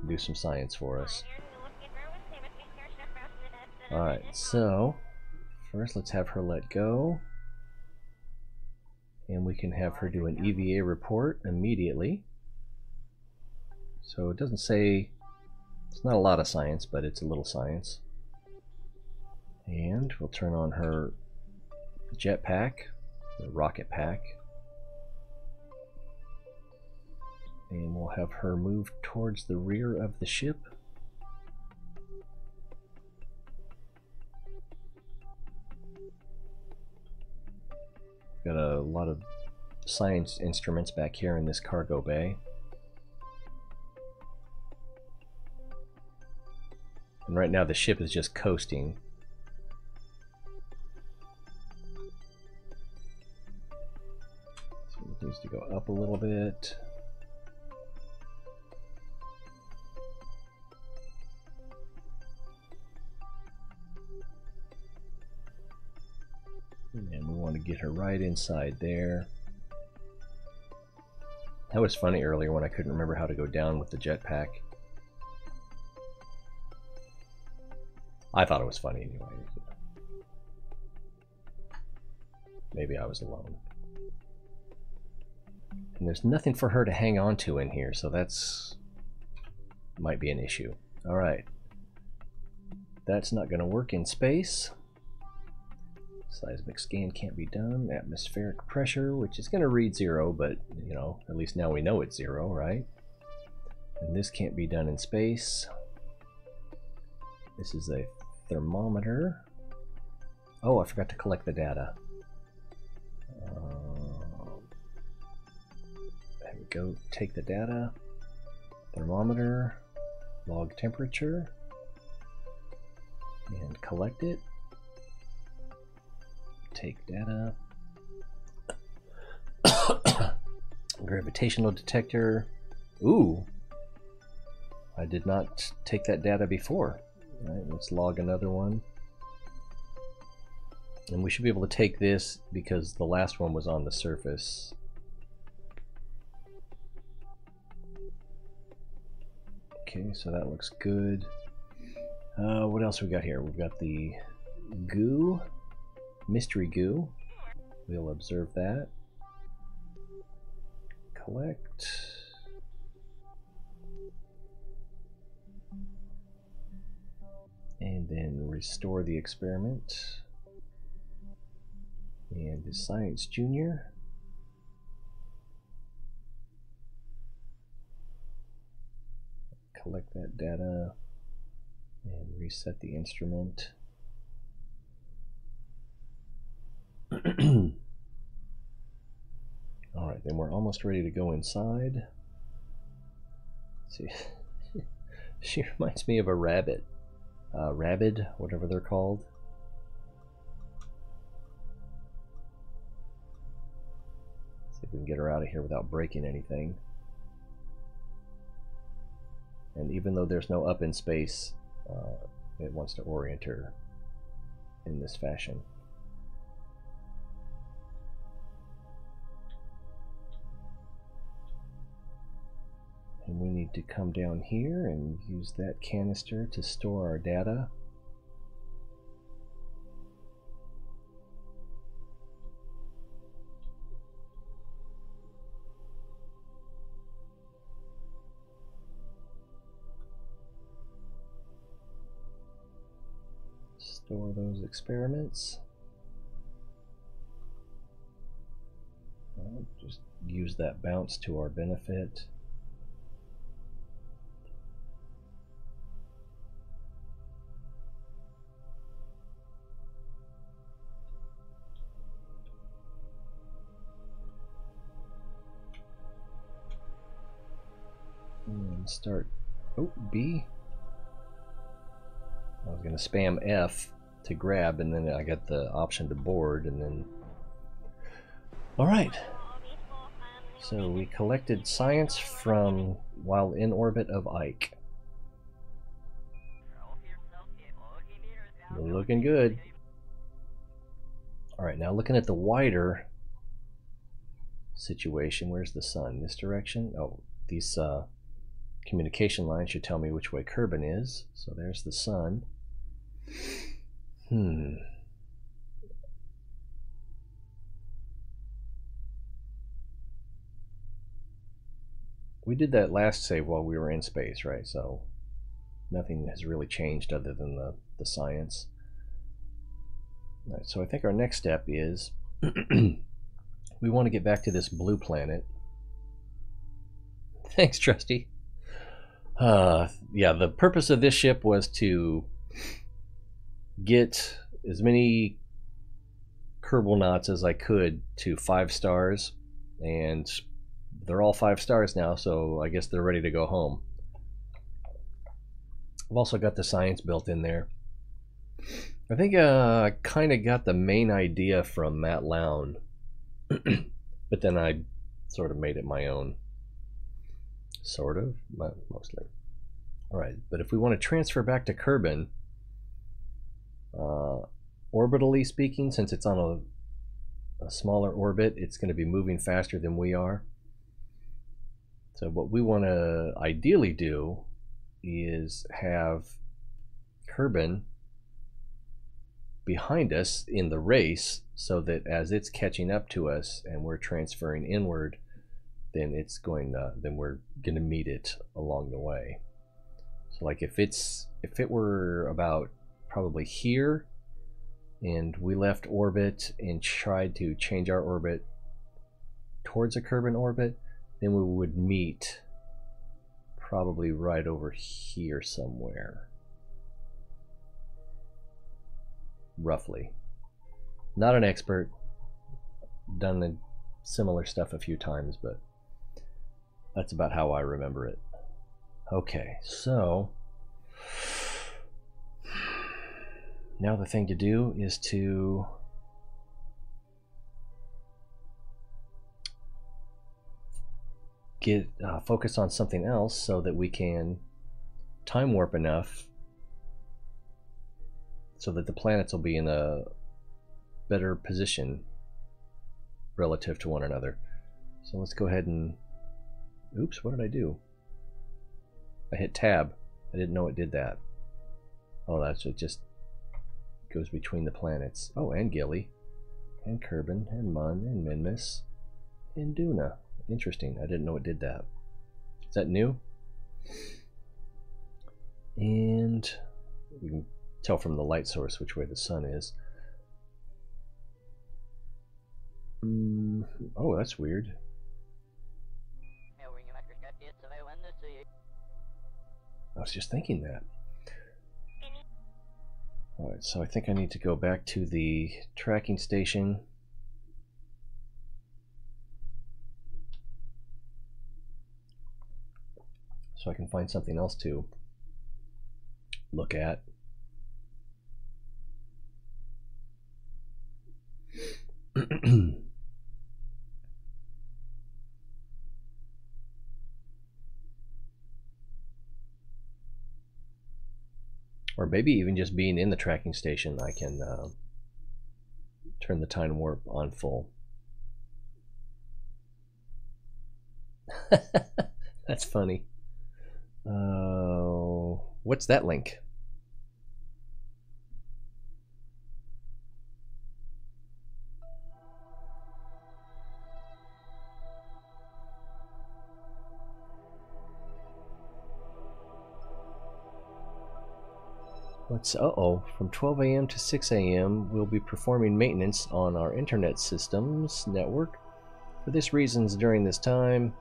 do some science for us. Alright, so first let's have her let go. And we can have her do an EVA report immediately. So it doesn't say, it's not a lot of science, but it's a little science. And we'll turn on her jetpack, the rocket pack. And we'll have her move towards the rear of the ship. Got a lot of science instruments back here in this cargo bay. And right now the ship is just coasting. So it needs to go up a little bit. And we want to get her right inside there. That was funny earlier when I couldn't remember how to go down with the jetpack. I thought it was funny anyway. Maybe I was alone. And there's nothing for her to hang on to in here, so that's might be an issue. Alright. That's not going to work in space. Seismic scan can't be done. Atmospheric pressure, which is going to read 0, but, you know, at least now we know it's 0, right? And this can't be done in space. This is a thermometer. Oh, I forgot to collect the data. There we go. Take the data. Thermometer. Log temperature. And collect it. Take data. Gravitational detector. Ooh. I did not take that data before. All right, let's log another one. And we should be able to take this because the last one was on the surface. Okay, so that looks good. What else we got here? We've got the goo, mystery goo. We'll observe that. Collect. And then restore the experiment. And the Science Junior. Collect that data and reset the instrument. Alright, then we're almost ready to go inside. Let's see. She reminds me of a rabbit. Rabbit, whatever they're called. See if we can get her out of here without breaking anything. And even though there's no up in space, it wants to orient her in this fashion. And we need to come down here and use that canister to store our data. Store those experiments. Just use that bounce to our benefit. And start, oh, B. I was going to spam F to grab, and then I got the option to board, and then... Alright. So we collected science from while in orbit of Ike. We're looking good. Alright, now looking at the wider situation, where's the sun? This direction? Oh, these communication line should tell me which way Kerbal is. So there's the sun. We did that last save while we were in space, right? So nothing has really changed other than the science. All right, so I think our next step is we want to get back to this blue planet. Thanks, Trusty. Yeah, the purpose of this ship was to get as many Kerbal knots as I could to 5 stars, and they're all 5 stars now, so I guess they're ready to go home. I've also got the science built in there. I think I kind of got the main idea from Matt Lown, but then I sort of made it my own. Sort of, but mostly. Alright, but if we want to transfer back to Kerbal, orbitally speaking, since it's on a smaller orbit, it's going to be moving faster than we are. So what we want to ideally do is have Kerbal behind us in the race, so that as it's catching up to us and we're transferring inward, then it's going then we're going to meet it along the way. So like if it were about probably here and we left orbit and tried to change our orbit towards a Kerbal orbit, then we would meet probably right over here somewhere. Roughly. Not an expert. Done the similar stuff a few times, but that's about how I remember it. Okay, so now the thing to do is to get focus on something else so that we can time warp enough so that the planets will be in a better position relative to one another. So let's go ahead and, oops, what did I do? I hit tab. I didn't know it did that. Oh, that's it, just goes between the planets. Oh, and Gilly, and Kerbal, and Mun, and Minmus, and Duna. Interesting, I didn't know it did that. Is that new? And we can tell from the light source which way the sun is. Oh, that's weird. I was just thinking that. Alright, so I think I need to go back to the tracking station. So I can find something else to look at. Or maybe even just being in the tracking station, I can turn the time warp on full. That's funny. What's that link? From 12 a.m. to 6 a.m. we'll be performing maintenance on our internet systems network. For this reasons, during this time,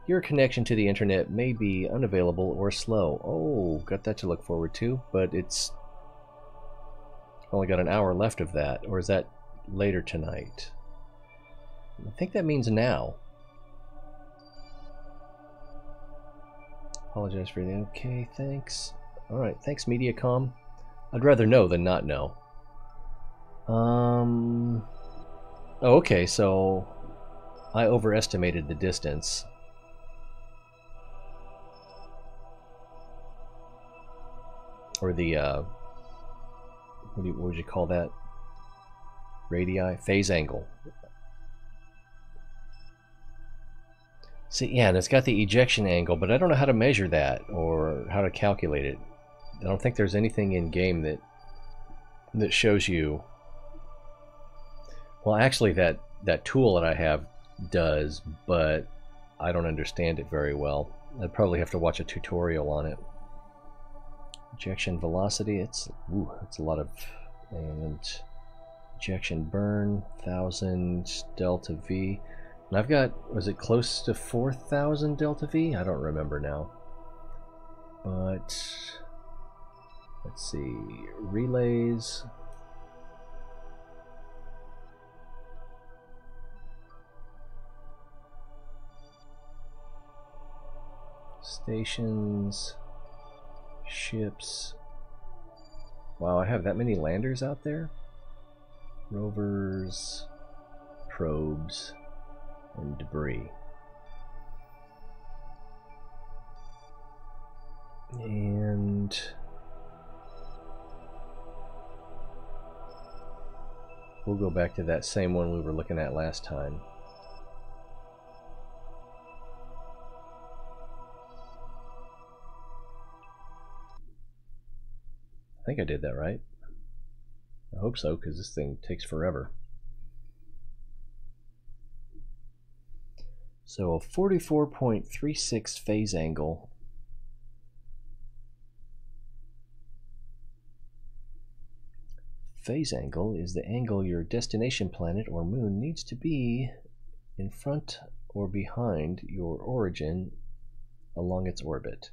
your connection to the internet may be unavailable or slow. Oh, got that to look forward to, but it's only got an hour left of that. Or is that later tonight? I think that means now. Apologize for the okay, thanks. Alright, thanks Mediacom. I'd rather know than not know. Oh, okay, so I overestimated the distance. Or the, what would you call that? Radii? Phase angle. See, yeah, and it's got the ejection angle, but I don't know how to measure that or how to calculate it. I don't think there's anything in game that shows you. Well, actually, that tool that I have does, but I don't understand it very well. I'd probably have to watch a tutorial on it. Ejection velocity, it's a lot of, and ejection burn 1000 delta V. And I've got, was it close to 4000 delta V? I don't remember now. But let's see, relays. Stations, ships. Wow, I have that many landers out there? Rovers, probes, and debris. And we'll go back to that same one we were looking at last time. I think I did that right. I hope so, because this thing takes forever. So a 44.36 phase angle. Phase angle is the angle your destination planet or moon needs to be in front or behind your origin along its orbit.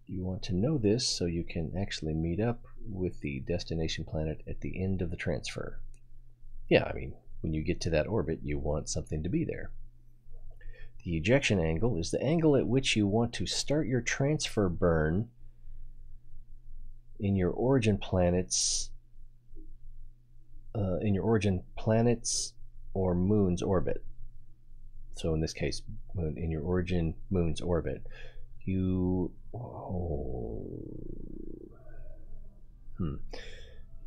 You want to know this so you can actually meet up with the destination planet at the end of the transfer. Yeah, I mean, when you get to that orbit, you want something to be there. The ejection angle is the angle at which you want to start your transfer burn in your origin planets or moon's orbit. So in this case, in your origin moon's orbit, you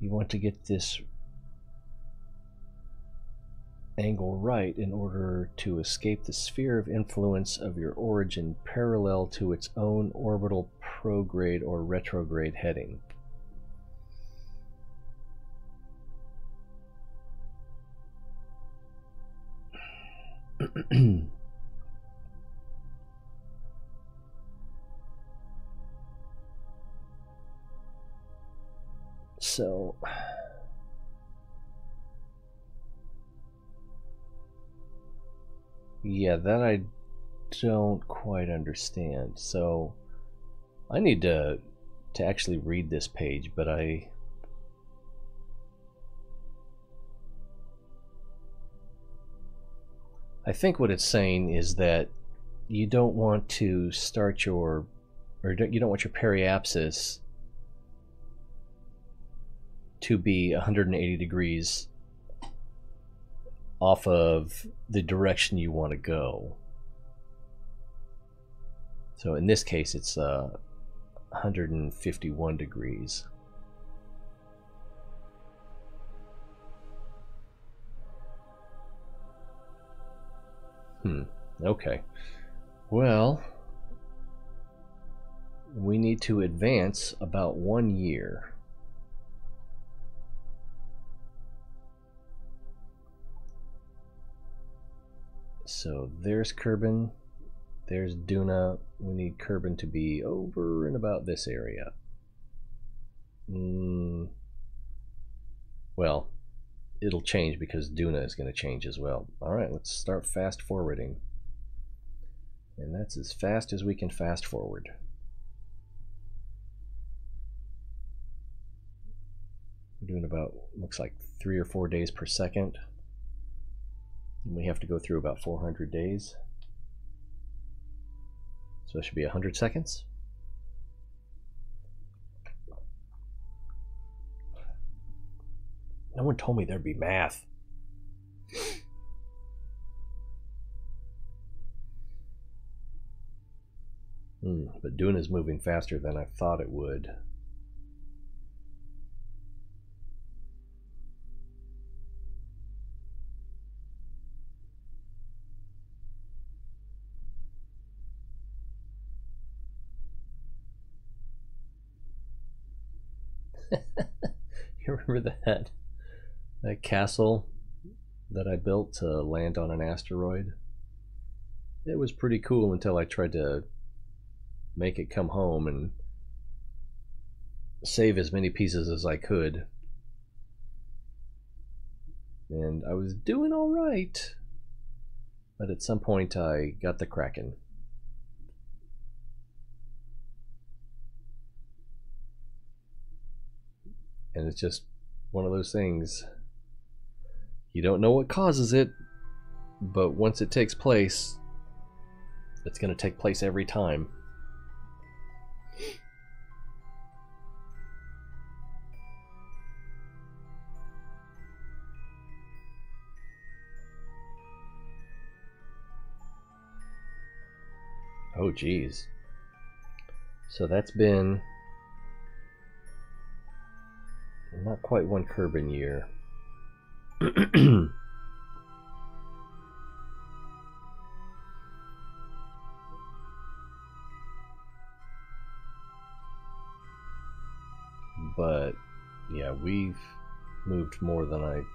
want to get this angle right in order to escape the sphere of influence of your origin parallel to its own orbital prograde or retrograde heading. So yeah, that I don't quite understand. So I need to actually read this page, but I think what it's saying is that you don't want to start your, you don't want your periapsis to be 180 degrees off of the direction you want to go. So in this case, it's 151 degrees. Okay. Well, we need to advance about 1 year. So there's Kerbal, there's Duna. We need Kerbal to be over and about this area. Well, it'll change because Duna is going to change as well. Alright, let's start fast forwarding. And that's as fast as we can fast forward. We're doing about, looks like 3 or 4 days per second. And we have to go through about 400 days. So it should be 100 seconds. No one told me there'd be math. But Duna's moving faster than I thought it would. You remember that castle that I built to land on an asteroid? It was pretty cool until I tried to make it come home and save as many pieces as I could. And I was doing all right, but at some point I got the Kraken. And it's just one of those things. You don't know what causes it, but once it takes place, it's going to take place every time. Oh geez. So that's been not quite 1 Kerbal year. But yeah, we've moved more than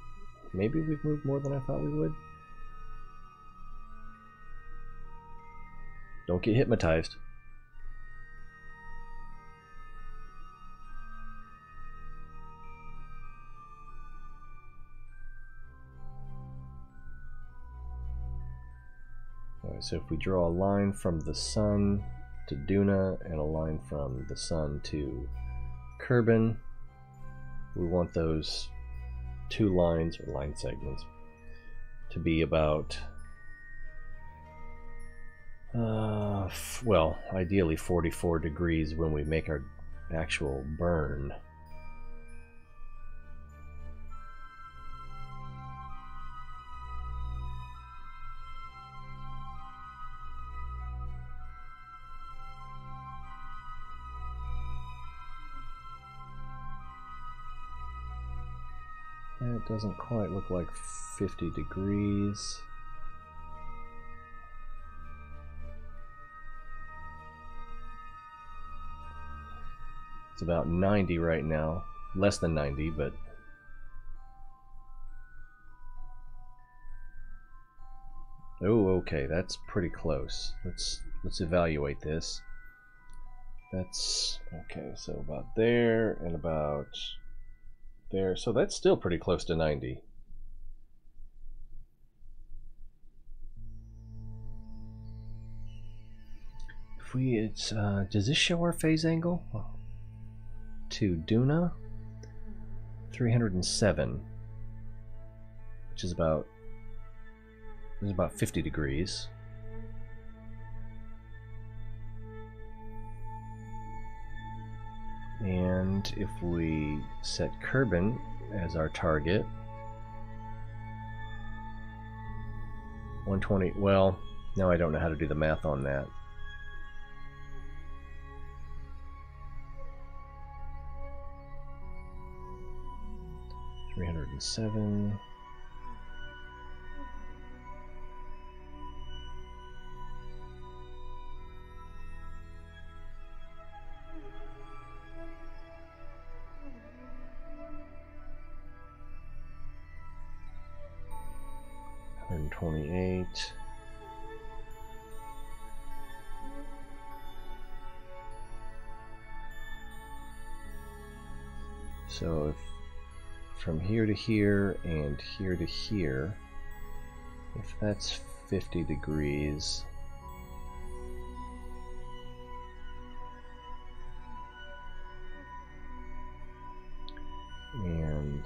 maybe we've moved more than I thought we would. Don't get hypnotized. Alright, so if we draw a line from the sun to Duna and a line from the sun to Kerbin, we want those two lines, or line segments, to be about, well, ideally 44 degrees when we make our actual burn. It doesn't quite look like 50 degrees. It's about 90 right now. Less than 90, but oh, okay, that's pretty close. Let's evaluate this. That's okay, so about there and about there. So that's still pretty close to 90. If we, does this show our phase angle? To Duna, 307, which is about 50 degrees. And if we set Kerbin as our target, 120, well, now I don't know how to do the math on that. $307. $128. So if from here to here and here to here, if that's 50 degrees, and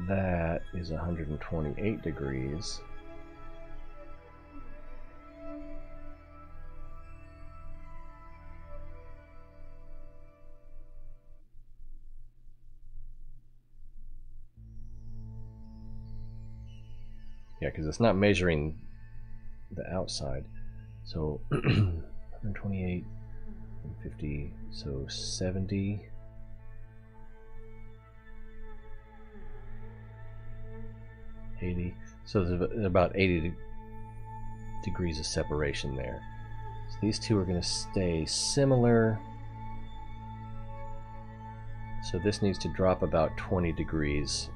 that is 128 degrees. Yeah, because it's not measuring the outside. So 128 and 50, so 70. So there's about 80 degrees of separation there. So these two are going to stay similar. So this needs to drop about 20 degrees.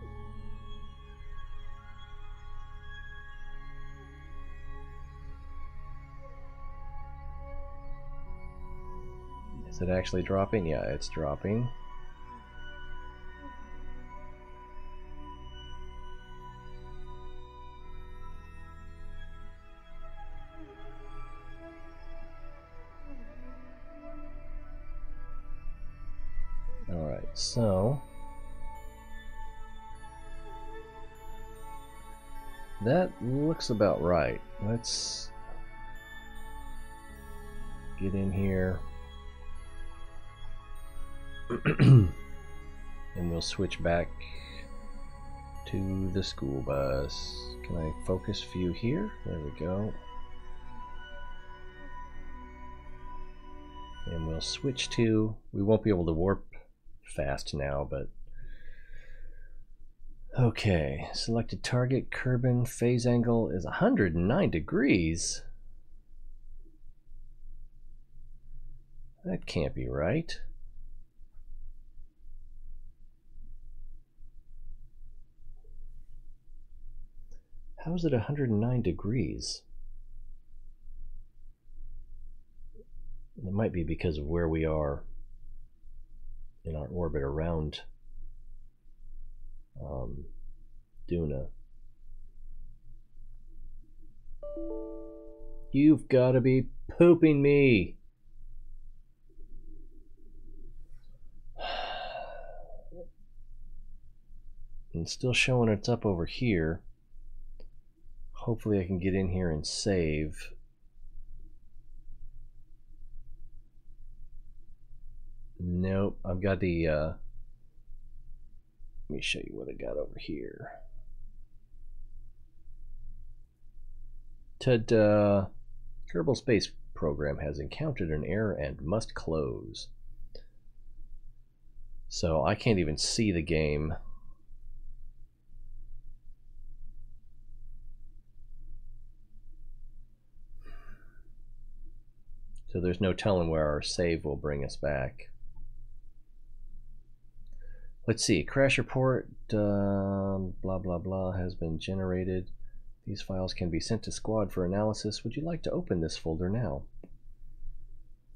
Is it actually dropping? Yeah, it's dropping. Alright, so that looks about right. Let's get in here and we'll switch back to the school bus. Can I focus view here? There we go. And we'll switch to, we won't be able to warp fast now, but okay, selected target, Kerbin, phase angle is 109 degrees. That can't be right. How is it 109 degrees? It might be because of where we are in our orbit around Duna. You've got to be pooping me. And still showing it's up over here. Hopefully I can get in here and save. Nope, I've got the let me show you what I got over here. Ta-da! Kerbal Space Program has encountered an error and must close. So I can't even see the game. So there's no telling where our save will bring us back. Let's see, crash report, blah, blah, blah, has been generated. These files can be sent to squad for analysis. Would you like to open this folder now?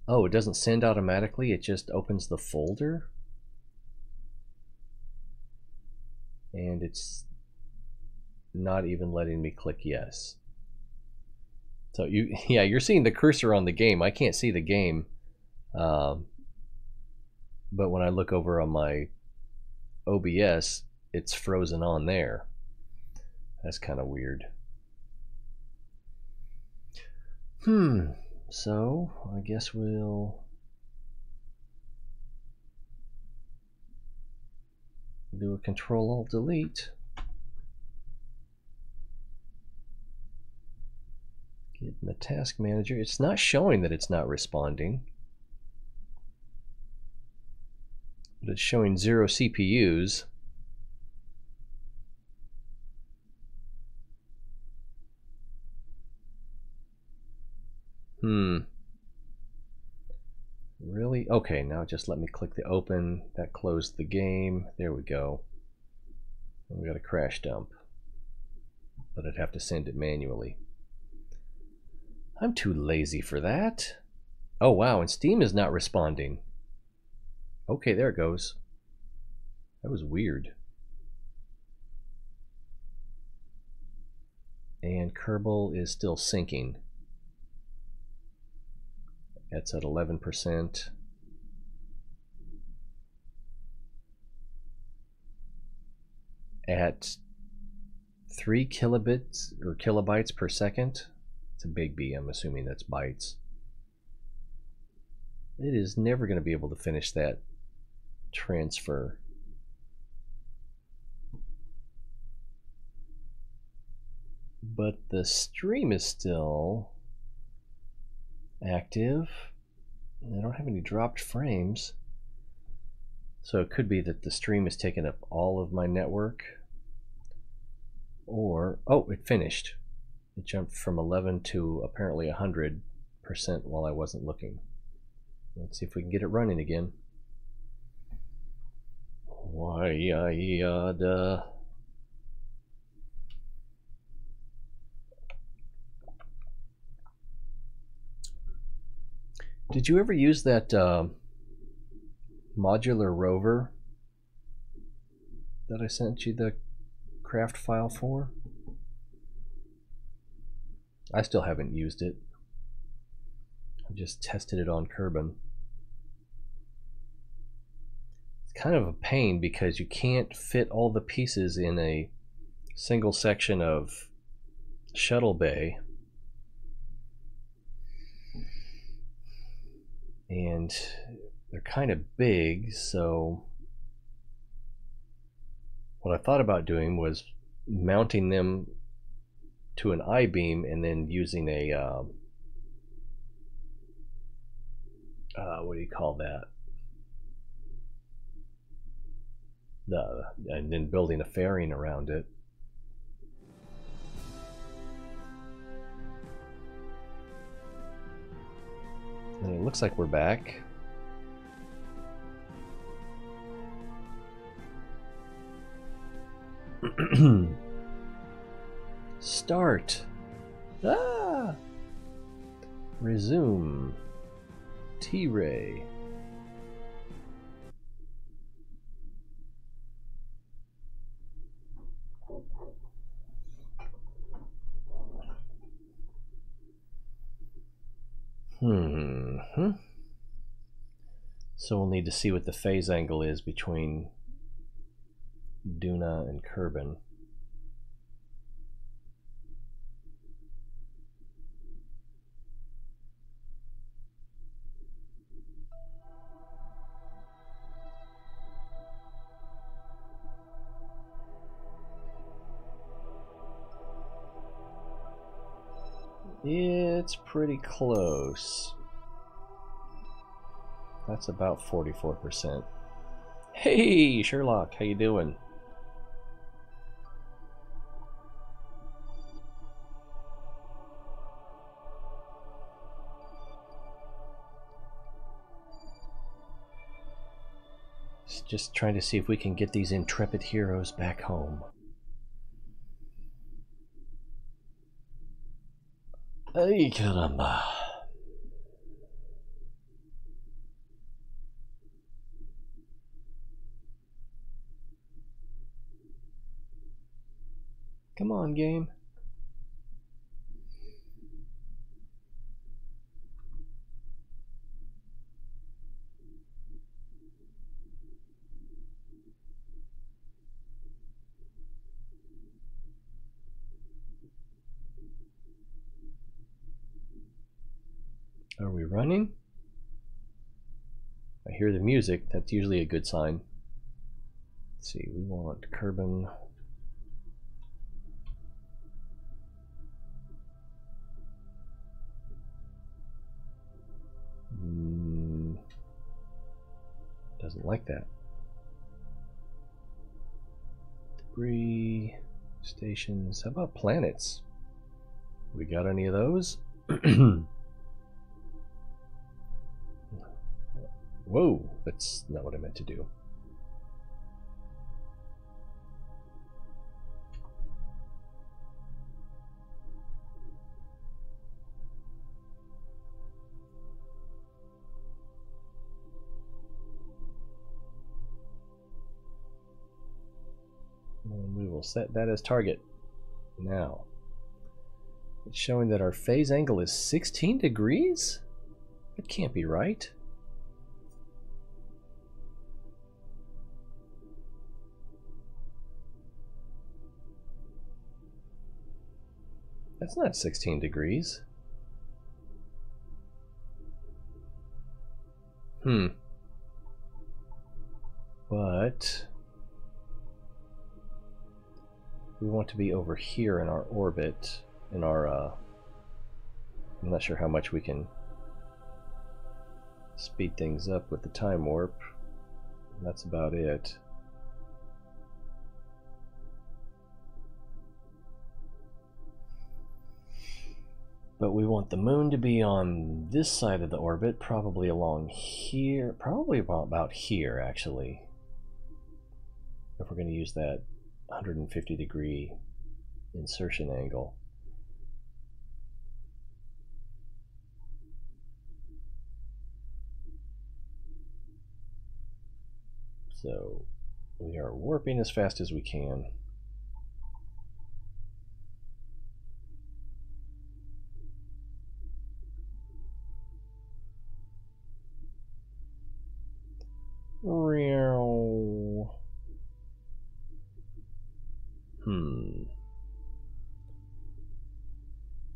Oh, it doesn't send automatically, it just opens the folder? And it's not even letting me click yes. So yeah, you're seeing the cursor on the game. I can't see the game. But when I look over on my OBS, it's frozen on there. That's kind of weird. So I guess we'll do a Control-Alt-Delete. Get in the task manager. It's not showing that it's not responding, but it's showing 0 CPUs. Really? Okay, now just let me click the open. That closed the game. There we go. And we got a crash dump, but I'd have to send it manually. I'm too lazy for that. Oh wow, and Steam is not responding. Okay, there it goes. That was weird. And Kerbal is still syncing. That's at 11%. At 3 kilobits or kilobytes per second. It's a big B, I'm assuming that's bytes. It is never going to be able to finish that transfer. But the stream is still active. I don't have any dropped frames. So it could be that the stream is taking up all of my network. Or, oh, it finished. It jumped from 11 to apparently 100% while I wasn't looking. Let's see if we can get it running again. Why, yada. Did you ever use that modular rover that I sent you the craft file for? I still haven't used it. I just tested it on Kerbal. It's kind of a pain because you can't fit all the pieces in a single section of shuttle bay. And they're kind of big, so what I thought about doing was mounting them to an I-beam and then using a what do you call that? And then building a fairing around it. And it looks like we're back. Start. Ah! Resume. T-Ray. So we'll need to see what the phase angle is between Duna and Kerbin. It's pretty close. That's about 44%. Hey, Sherlock, how you doing? Just trying to see if we can get these intrepid heroes back home. Ay, caramba. Come on, game. Are we running? I hear the music. That's usually a good sign. Let's see, we want Kerbin. Doesn't like that. Debris, stations. How about planets? We got any of those? Whoa, that's not what I meant to do. And we will set that as target. Now, it's showing that our phase angle is 16 degrees? That can't be right. That's not 16 degrees. But we want to be over here in our orbit, in our, I'm not sure how much we can speed things up with the time warp. That's about it. But we want the moon to be on this side of the orbit, probably along here, probably about here actually, if we're going to use that 150 degree insertion angle. So we are warping as fast as we can.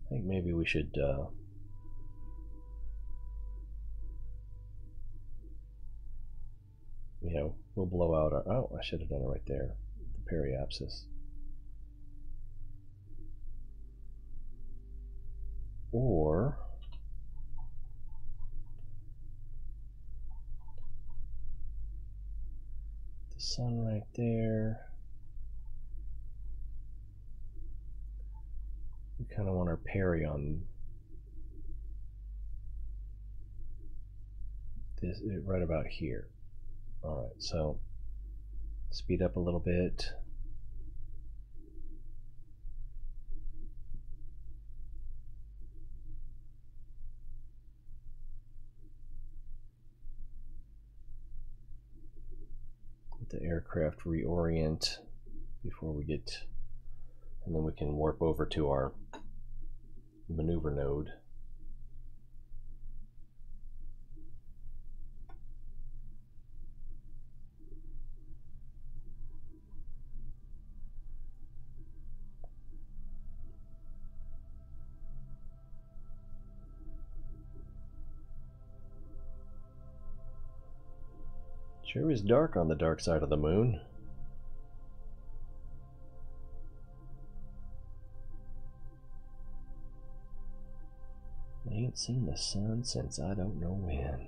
I think maybe we should you know, we'll blow out our, oh, I should have done it right there, the periapsis. Or the sun right there. We kind of want our peri on this, right about here. All right, so speed up a little bit. Let the aircraft reorient before we get, and then we can warp over to our maneuver node. Sure is dark on the dark side of the moon. I ain't seen the sun since I don't know when.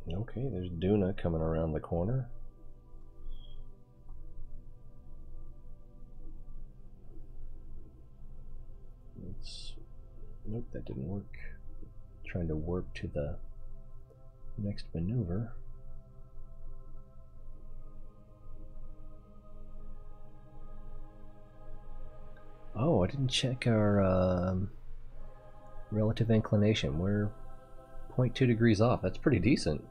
Okay, there's Duna coming around the corner. Nope, that didn't work. Trying to warp to the next maneuver. Oh, I didn't check our relative inclination. We're 0.2 degrees off. That's pretty decent.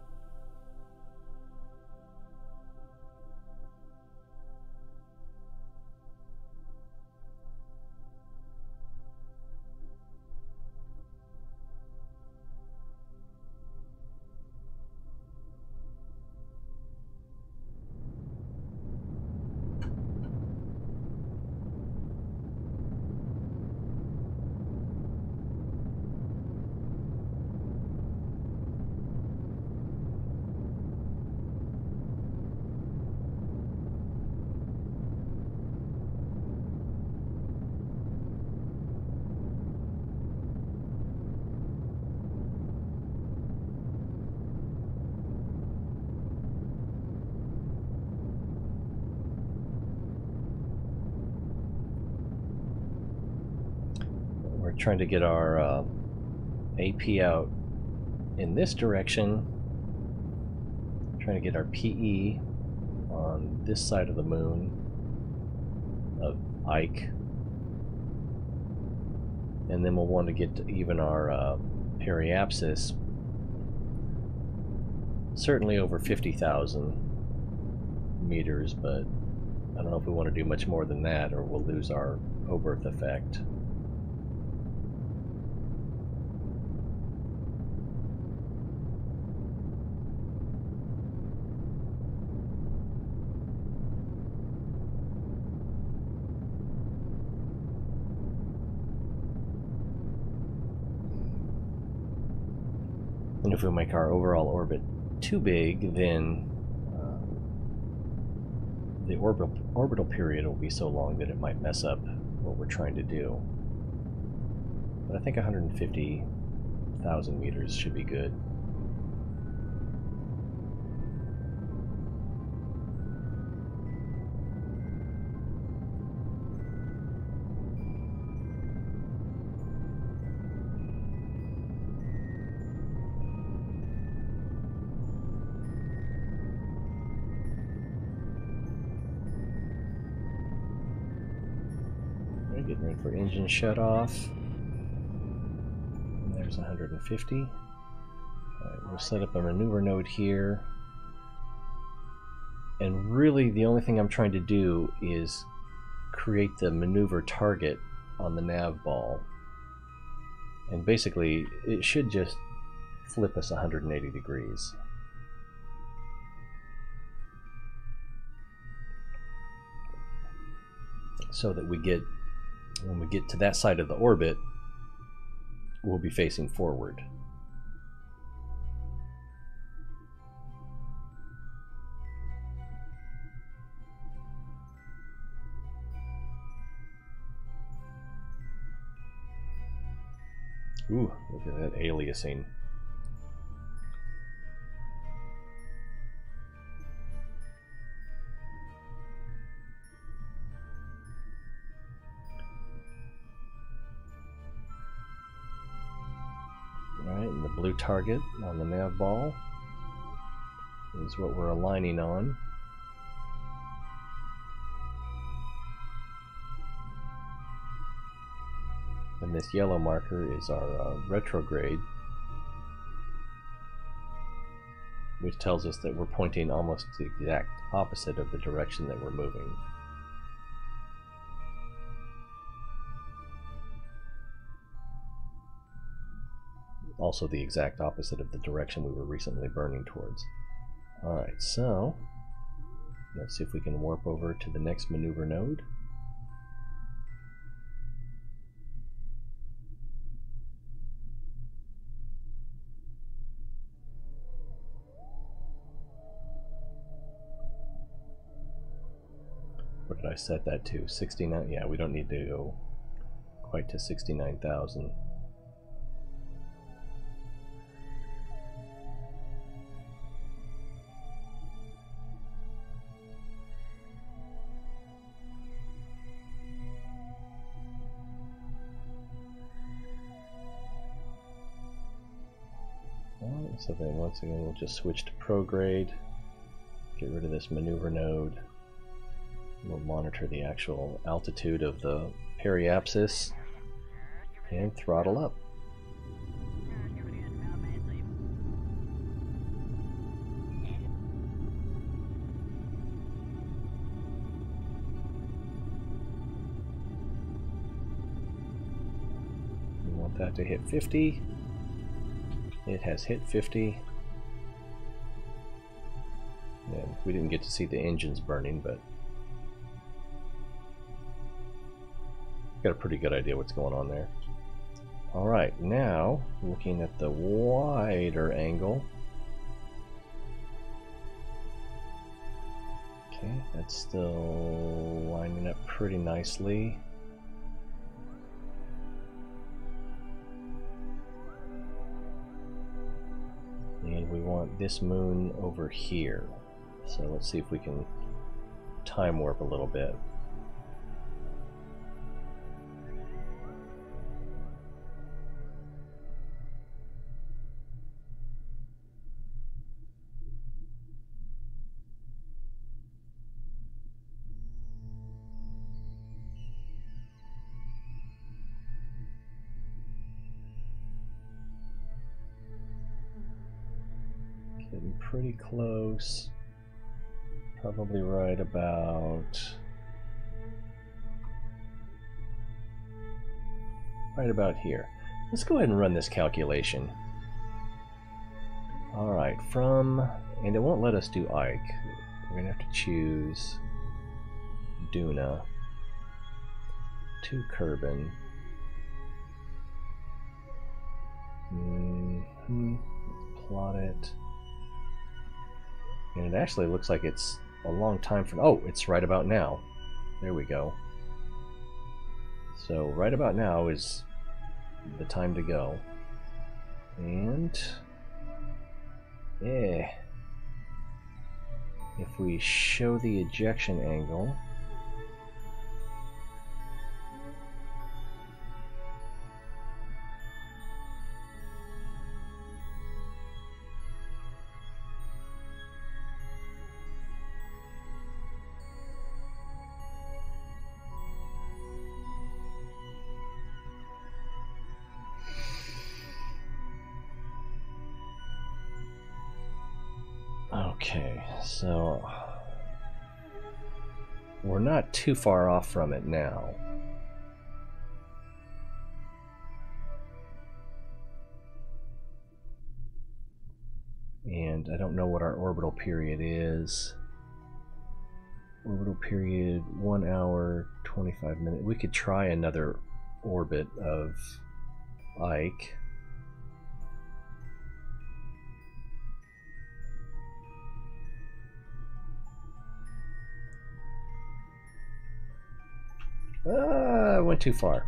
We're trying to get our AP out in this direction, trying to get our PE on this side of the moon of Ike, and then we'll want to get to even our periapsis certainly over 50,000 meters, but I don't know if we want to do much more than that or we'll lose our Oberth effect. And if we make our overall orbit too big, then the orbital period will be so long that it might mess up what we're trying to do. But I think 150,000 meters should be good. Getting ready for engine shut off. And there's 150. Alright, we'll set up a maneuver node here. And really the only thing I'm trying to do is create the maneuver target on the nav ball. And basically it should just flip us 180 degrees. So that we get, when we get to that side of the orbit, we'll be facing forward. Ooh, look at that aliasing. Alright, and the blue target on the nav ball is what we're aligning on. And this yellow marker is our retrograde. which tells us that we're pointing almost the exact opposite of the direction that we're moving. Also the exact opposite of the direction we were recently burning towards. Alright, so let's see if we can warp over to the next maneuver node. What did I set that to? 69? Yeah, we don't need to go quite to 69,000. So then once again we'll just switch to prograde, get rid of this maneuver node. We'll monitor the actual altitude of the periapsis and throttle up. We want that to hit 50. It has hit 50. And we didn't get to see the engines burning, but got a pretty good idea what's going on there. Alright, now looking at the wider angle. Okay, that's still lining up pretty nicely. And we want this moon over here. So let's see if we can time warp a little bit. Getting pretty close. Probably right about here. Let's go ahead and run this calculation. Alright, and it won't let us do Ike. We're gonna have to choose Duna to Kerbal. Let's plot it. And it actually looks like it's a long time from... Oh, it's right about now. There we go. So right about now is the time to go. And... yeah. If we show the ejection angle... Okay, so we're not too far off from it now. And I don't know what our orbital period is. Orbital period 1 hour 25 minutes. We could try another orbit of Ike. I went too far.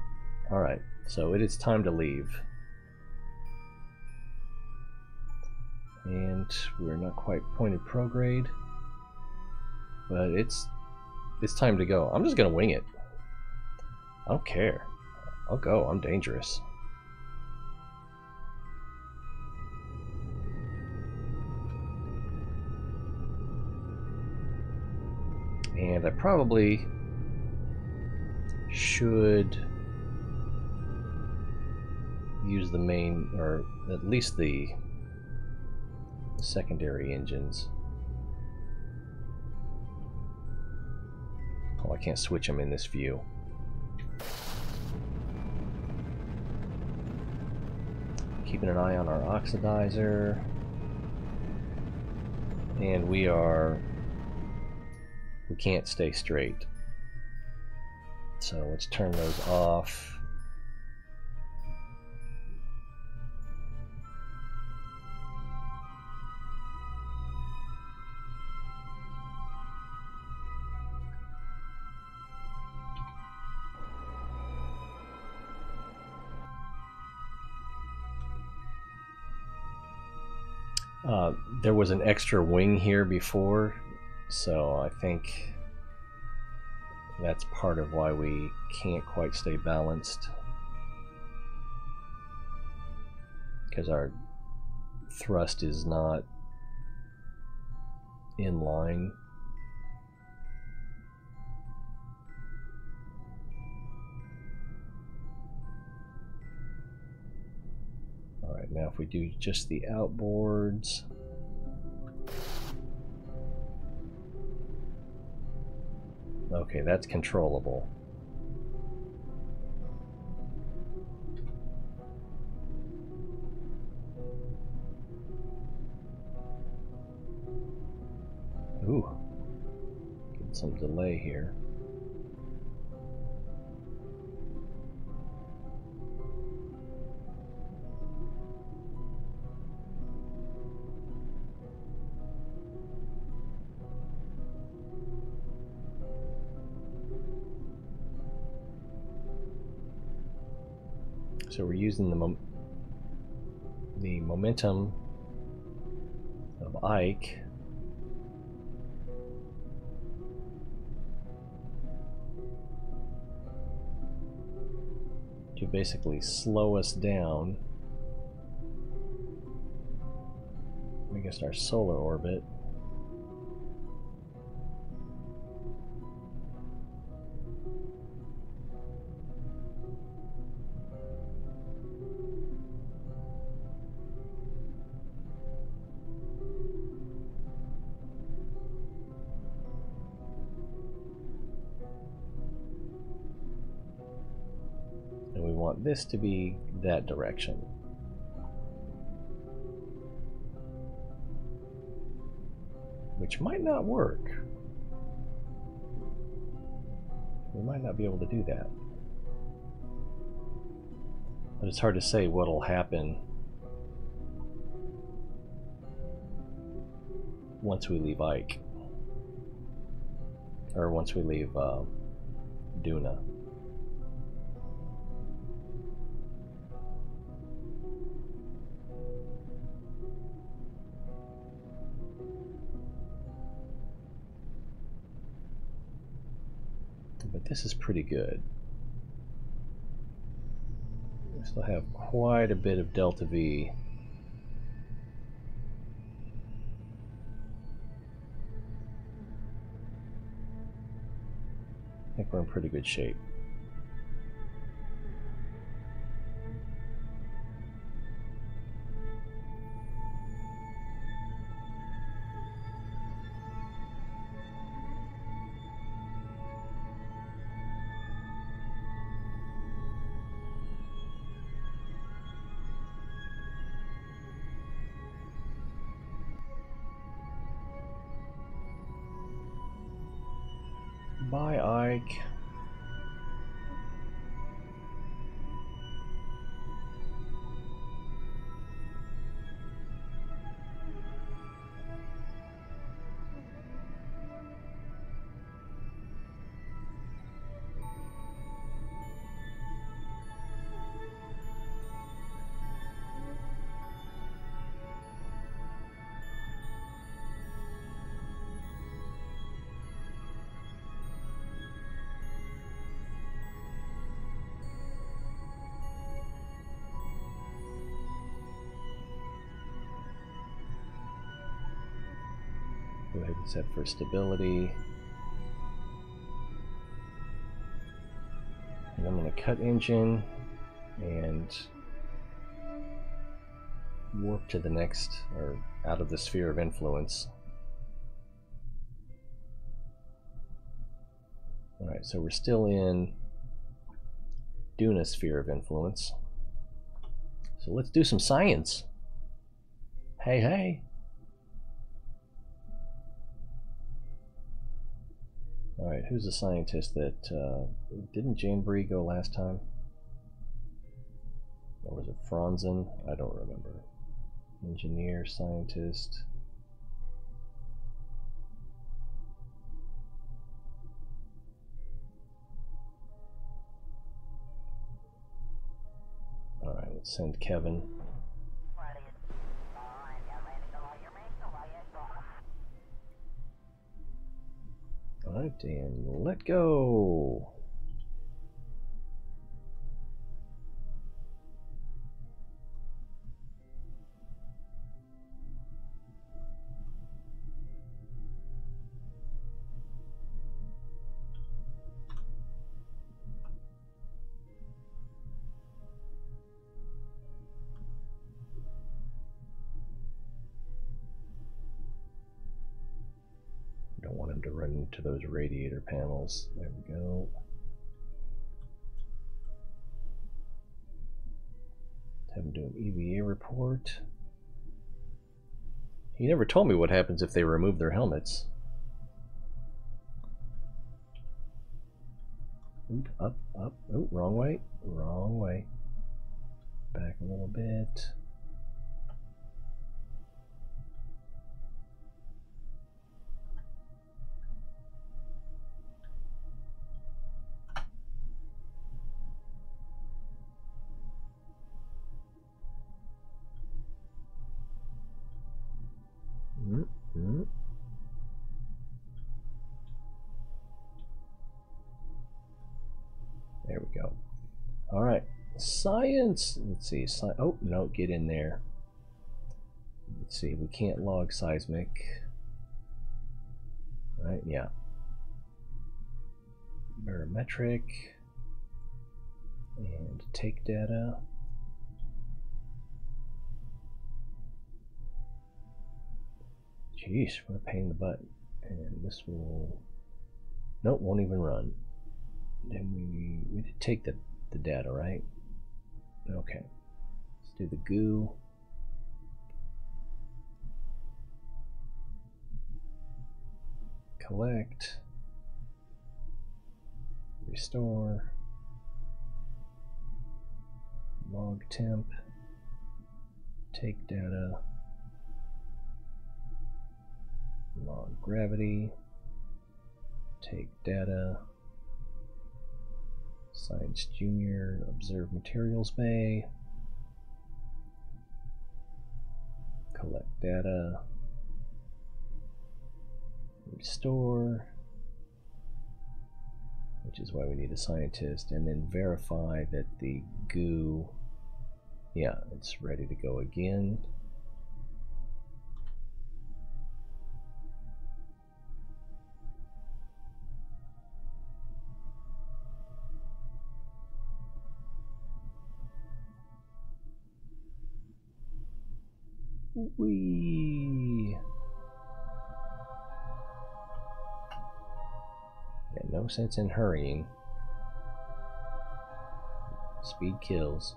Alright, so it is time to leave. And we're not quite pointed prograde, but it's time to go. I'm just gonna wing it. I don't care. I'll go. I'm dangerous. And I probably should use the main, or at least the the secondary engines. Oh, I can't switch them in this view. Keeping an eye on our oxidizer. And we can't stay straight. So let's turn those off. There was an extra wing here before, so I think that's part of why we can't quite stay balanced, because our thrust is not in line. Alright, now if we do just the outboards. Okay, that's controllable. Ooh, getting some delay here. So we're using the momentum of Ike to basically slow us down against our solar orbit. This to be that direction. Which might not work. We might not be able to do that. But it's hard to say what'll happen once we leave Ike. Or once we leave Duna. But this is pretty good. We still have quite a bit of delta V. I think we're in pretty good shape. Bye, Ike. Go ahead and set for stability. And I'm going to cut engine and warp to the next, or out of the sphere of influence. Alright, so we're still in Duna sphere of influence. So let's do some science. Hey, hey. Alright, who's the scientist that... didn't Janbury go last time? Or was it Franzen? I don't remember. Engineer, scientist... Alright, let's send Kevin. Alright, and let go! Don't want him to run into those radiator panels. There we go. Have him do an EVA report. He never told me what happens if they remove their helmets. Oop, up, up. Oh, wrong way. Wrong way. Back a little bit. There we go. All right, science. Let's see. Oh no, get in there. Let's see. We can't log seismic. Right? Yeah. Barometric and take data. Jeez, what a pain in the butt. And this will... Nope, won't even run. Then we did take the data, right? Okay. Let's do the goo. Collect. Restore. Log temp. Take data. Log gravity, take data, Science Junior, observe materials bay, collect data, restore, which is why we need a scientist, and then verify that the goo, yeah, it's ready to go again. Whee! Yeah, no sense in hurrying. Speed kills.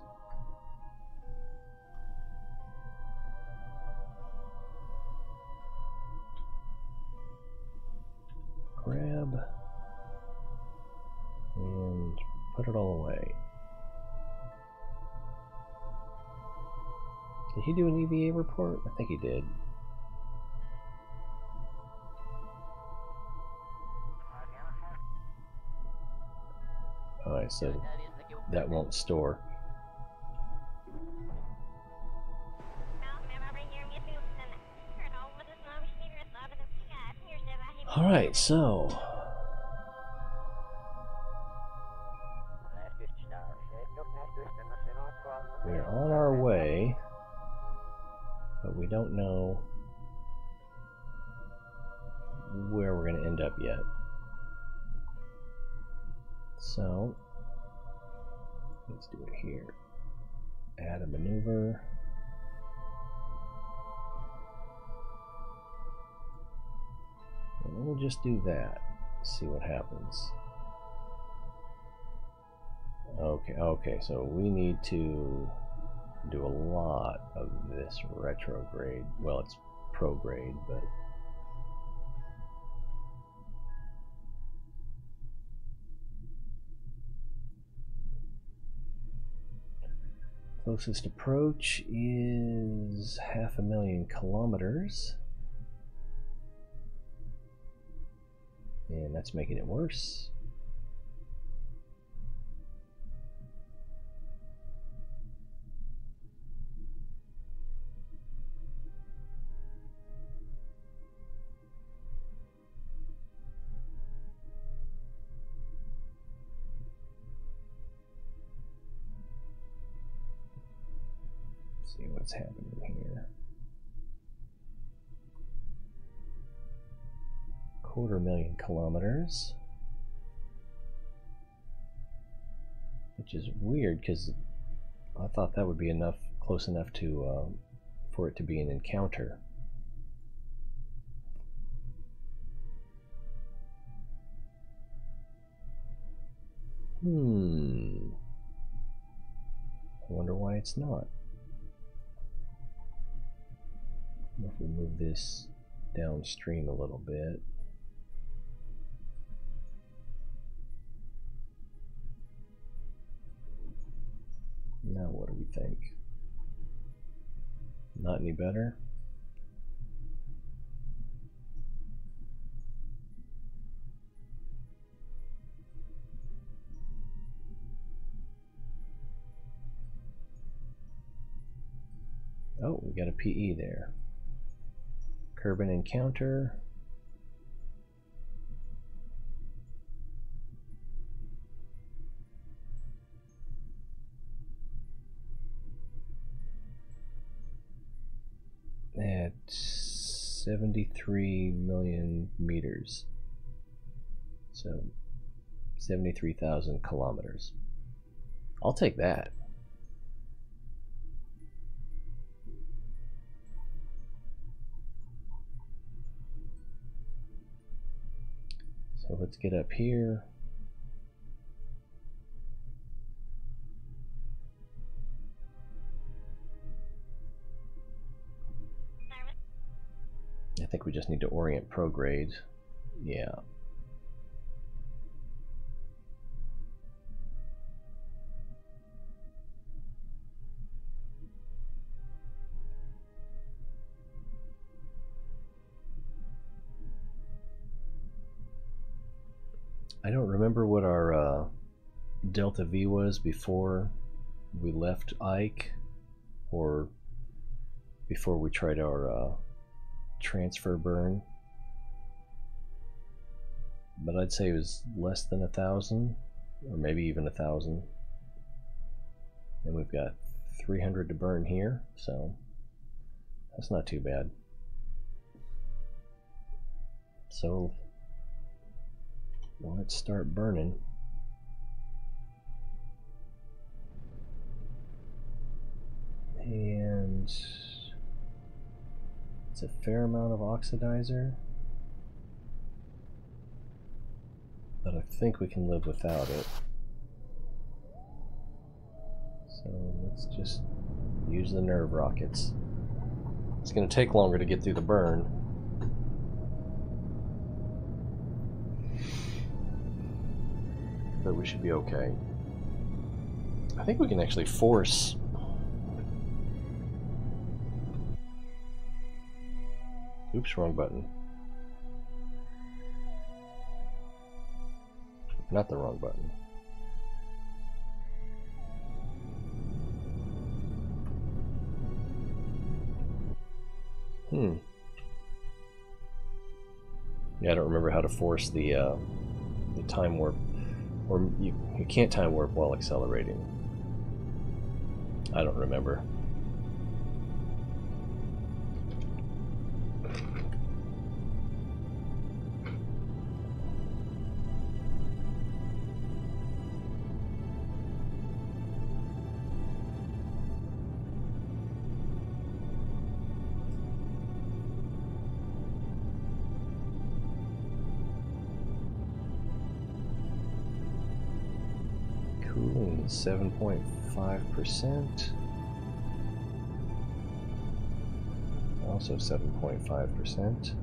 Grab and put it all away. Did he do an EVA report? I think he did. Alright, so that won't store. Alright, so we're on our way, but we don't know where we're going to end up yet. So let's do it here. Add a maneuver. just do that. See what happens. Okay, so we need to do a lot of this retrograde. Well, it's prograde, but closest approach is 500,000 kilometers. And that's making it worse. Let's see what's happening here. 250,000 kilometers, which is weird because I thought that would be enough, close enough to for it to be an encounter. I wonder why it's not. If we move this downstream a little bit. Now what do we think? Not any better? Oh, we got a PE there. Kerbal encounter. At 73 million meters. So 73,000 kilometers. I'll take that. So let's get up here. I think we just need to orient prograde. Yeah. I don't remember what our delta V was before we left Ike, or before we tried our transfer burn, but I'd say it was less than 1,000, or maybe even 1,000. And we've got 300 to burn here, so that's not too bad. So let's start burning. And it's a fair amount of oxidizer, but I think we can live without it. So let's just use the nerve rockets. It's going to take longer to get through the burn. But we should be okay. I think we can actually force oops, wrong button. Not the wrong button. Yeah, I don't remember how to force the time warp. Or you can't time warp while accelerating. I don't remember. 7.5%. Also 7.5%.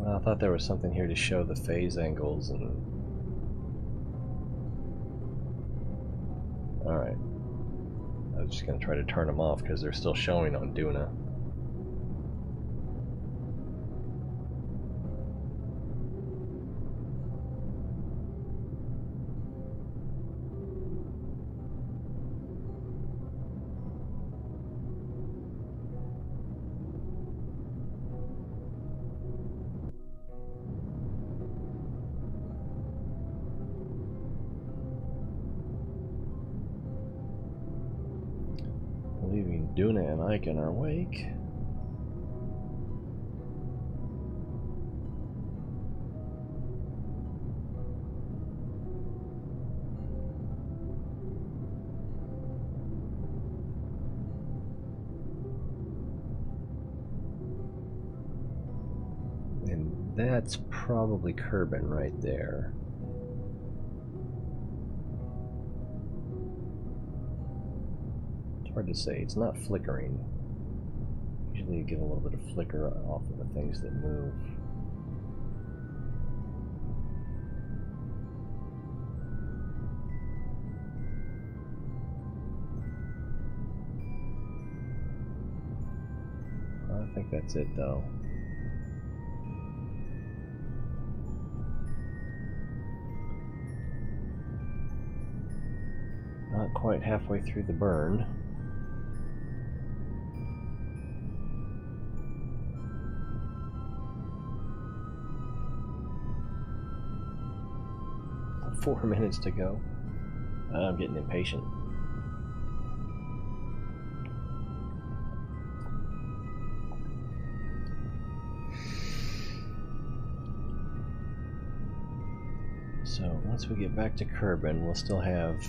I thought there was something here to show the phase angles and... Alright. I was just going to try to turn them off because they're still showing on Duna. Leaving Duna and Ike in our wake. And that's probably Kerbal right there. Hard to say. It's not flickering. Usually you get a little bit of flicker off of the things that move. I think that's it though. Not quite halfway through the burn. Four minutes to go. I'm getting impatient. So once we get back to Kerbal, we'll still have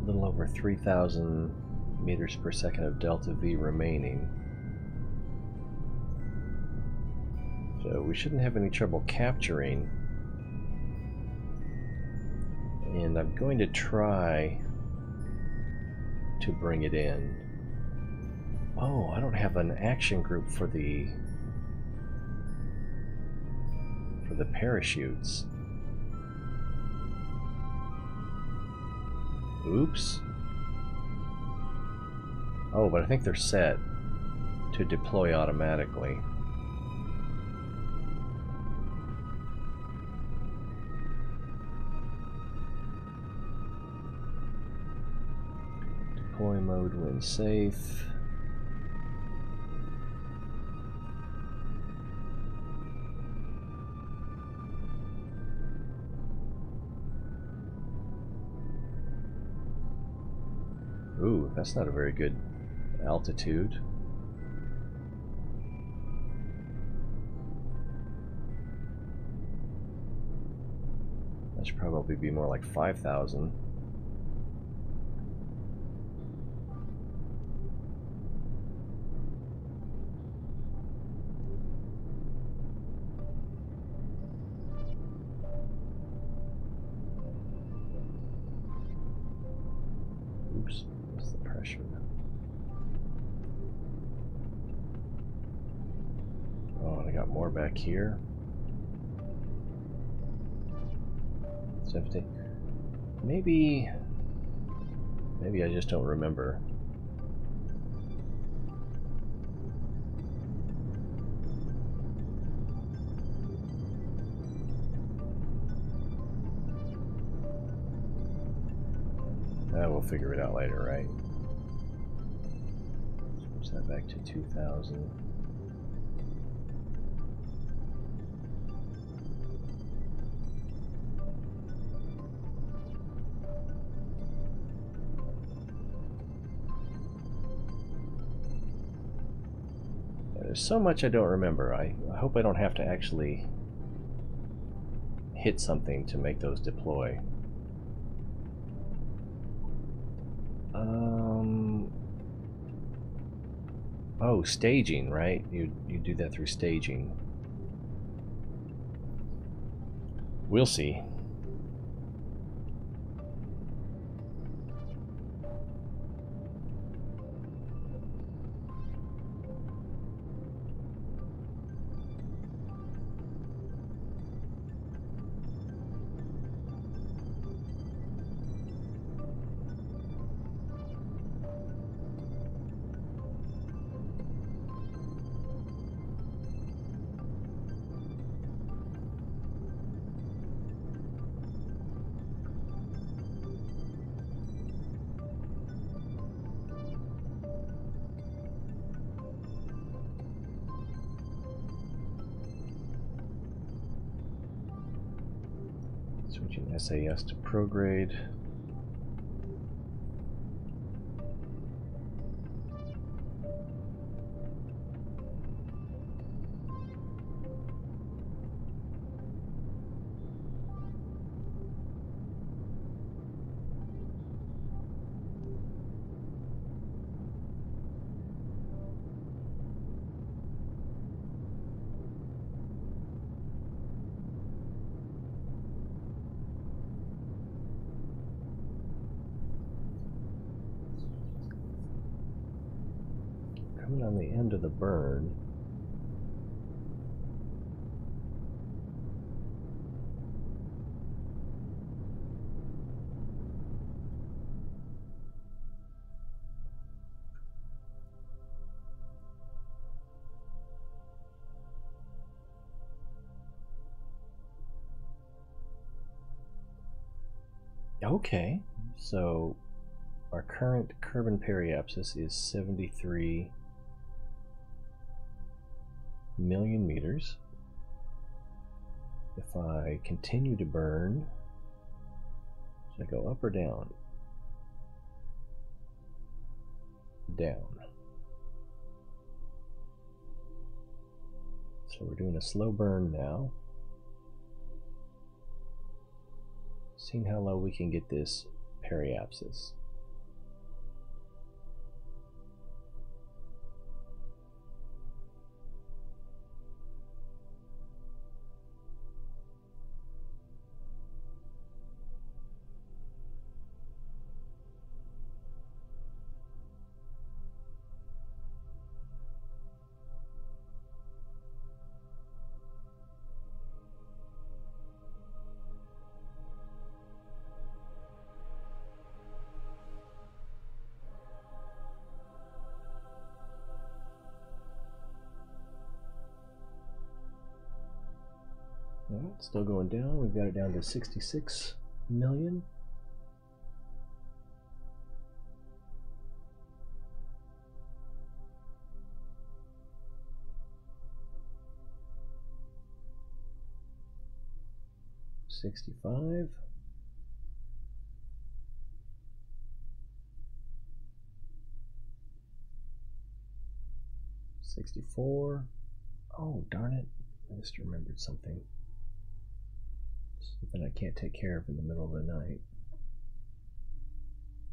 a little over 3,000 meters per second of delta V remaining. So we shouldn't have any trouble capturing. And I'm going to try to bring it in. Oh, I don't have an action group for the parachutes. Oops. Oh, but I think they're set to deploy automatically. Deploy mode when safe. Ooh, that's not a very good altitude. That should probably be more like 5,000. more back here. 70. Maybe I just don't remember. We'll figure it out later, right? Switch that back to 2000. There's so much I don't remember. I hope I don't have to actually hit something to make those deploy. Oh, staging, right? You do that through staging. We'll see. Switching SAS to prograde. Coming on the end of the burn. Okay, so our current Kerbal periapsis is 73 million meters. If I continue to burn, should I go up or down? Down. So we're doing a slow burn now. Seeing how low we can get this periapsis. Alright, still going down. We've got it down to 66 million. $65. $64. Oh, darn it. I just remembered something. Something I can't take care of in the middle of the night.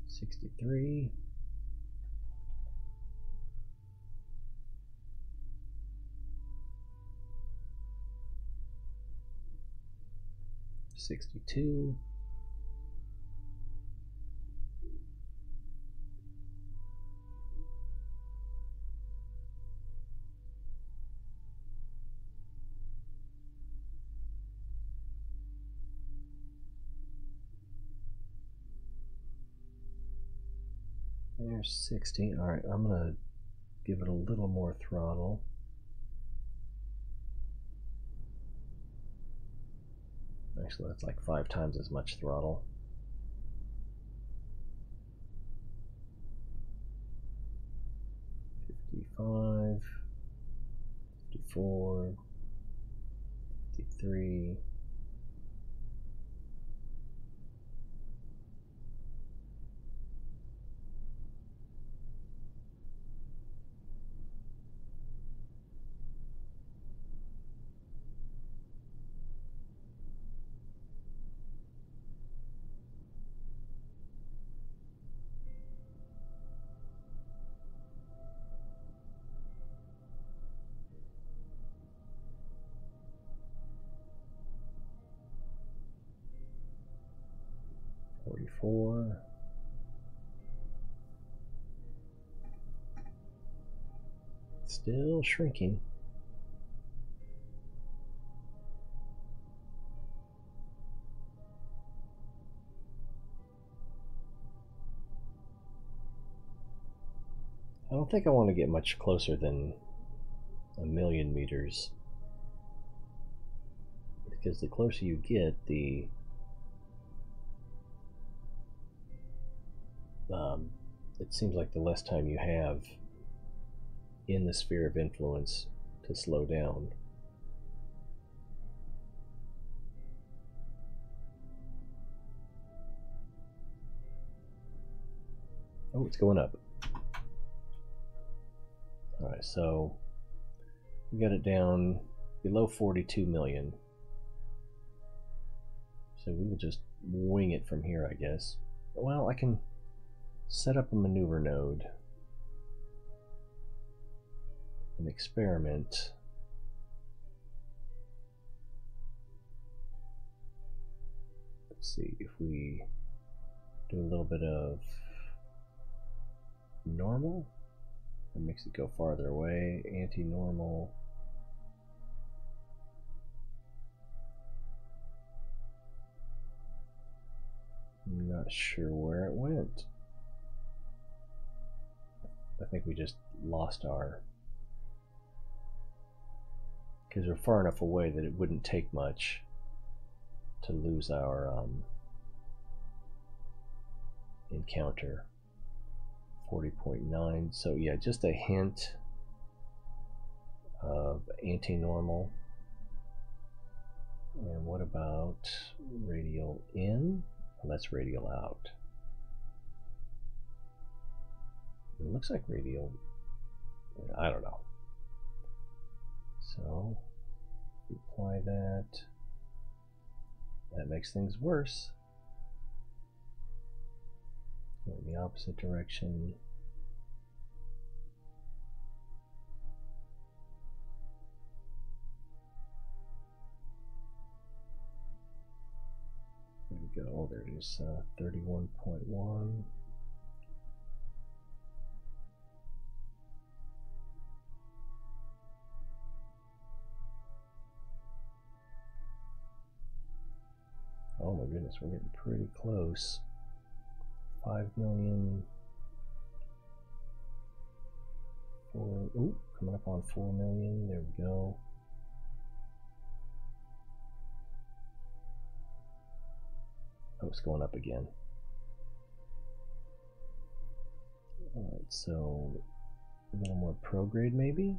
63. $62. There's 60. Alright, I'm gonna give it a little more throttle. Actually, that's like 5 times as much throttle. $55, $54, $53. $44. Still shrinking. I don't think I want to get much closer than 1,000,000 meters, because the closer you get, the it seems like the less time you have in the sphere of influence to slow down. Oh, it's going up. Alright, so we got it down below 42 million. So we will just wing it from here, I guess. Well, I can set up a maneuver node and experiment. Let's see if we do a little bit of normal. It makes it go farther away. Anti-normal. I'm not sure where it went. I think we just lost our... because we're far enough away that it wouldn't take much to lose our encounter. 40.9. So yeah, just a hint of anti-normal. And what about radial in? Well, that's radial out. It looks like radial. I don't know. So if we apply that, that makes things worse. Go in the opposite direction. There we go. Oh, there it is. 31.1. Oh my goodness, we're getting pretty close. 5 million. Ooh, coming up on 4 million. There we go. Oh, it's going up again. Alright, so a little more prograde maybe?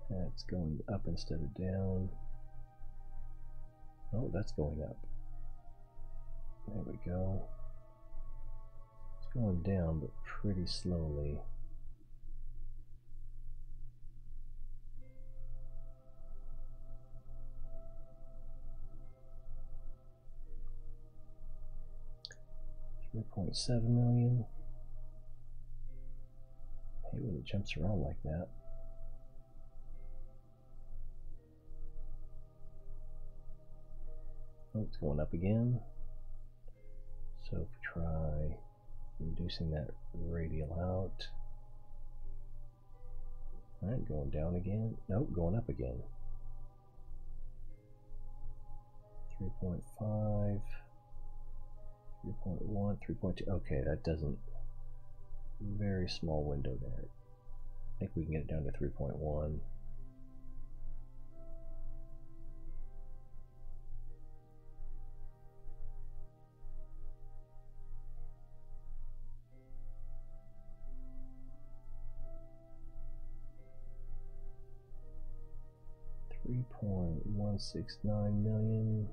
That's going up instead of down. Oh, that's going up. There we go. It's going down, but pretty slowly. $3.7 million. Hey, when it jumps around like that. Oh, it's going up again. So if we try reducing that radial out. Alright, going down again. Nope, going up again. 3.5, 3.1, 3.2. Okay, that doesn't. Very small window there. I think we can get it down to 3.1. $3.169 million.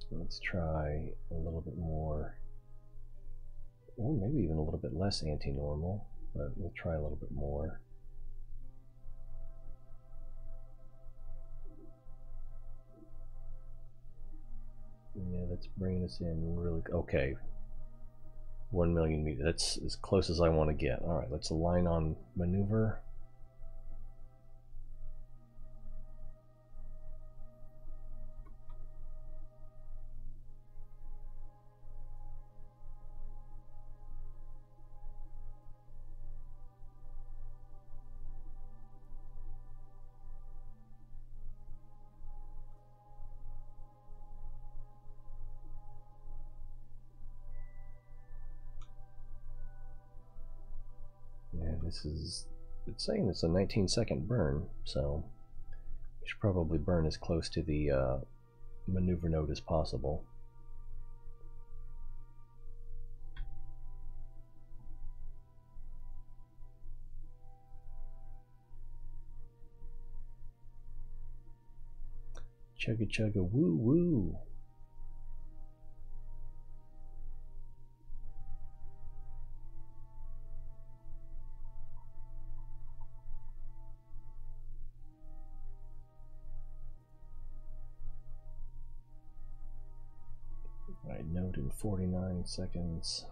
Let's try a little bit more, or maybe even a little bit less anti-normal, but we'll try a little bit more. Yeah, that's bringing us in really, okay. 1 million meters, that's as close as I want to get. All right, let's align on maneuver. This is, it's saying it's a 19-second burn, so we should probably burn as close to the maneuver node as possible. Chugga chugga woo woo. Alright, node in 49 seconds.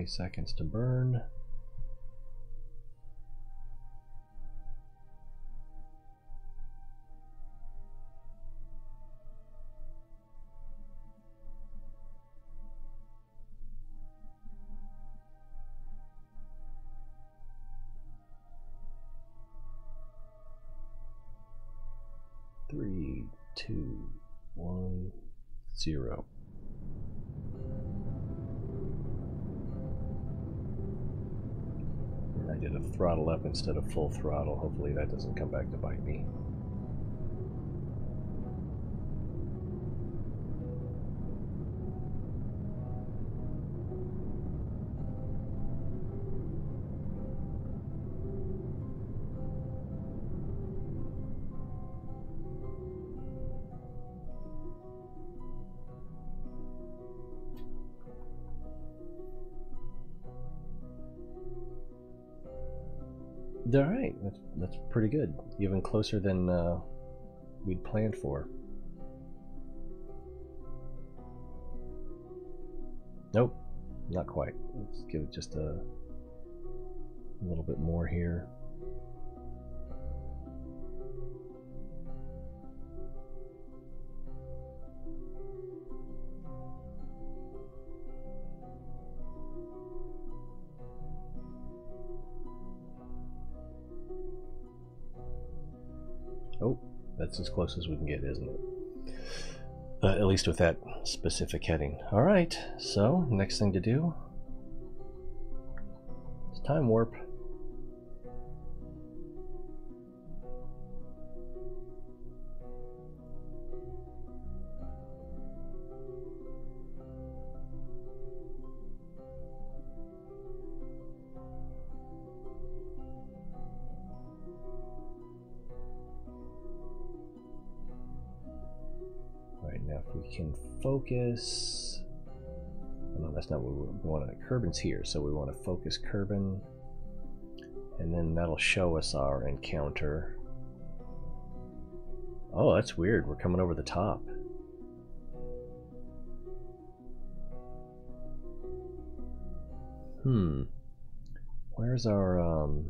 Seconds to burn. Three, two, 1, 0. I did a throttle up instead of full throttle. Hopefully that doesn't come back to bite me. All right, that's pretty good. Even closer than we'd planned for. Nope, not quite. Let's give it just a little bit more here. Oh, that's as close as we can get, isn't it? At least with that specific heading. All right, so next thing to do is time warp. Now if we can focus, oh no, that's not what we want. Kerbin's here, so we want to focus Kerbin, and then that'll show us our encounter. Oh, that's weird. We're coming over the top. Where's our oh,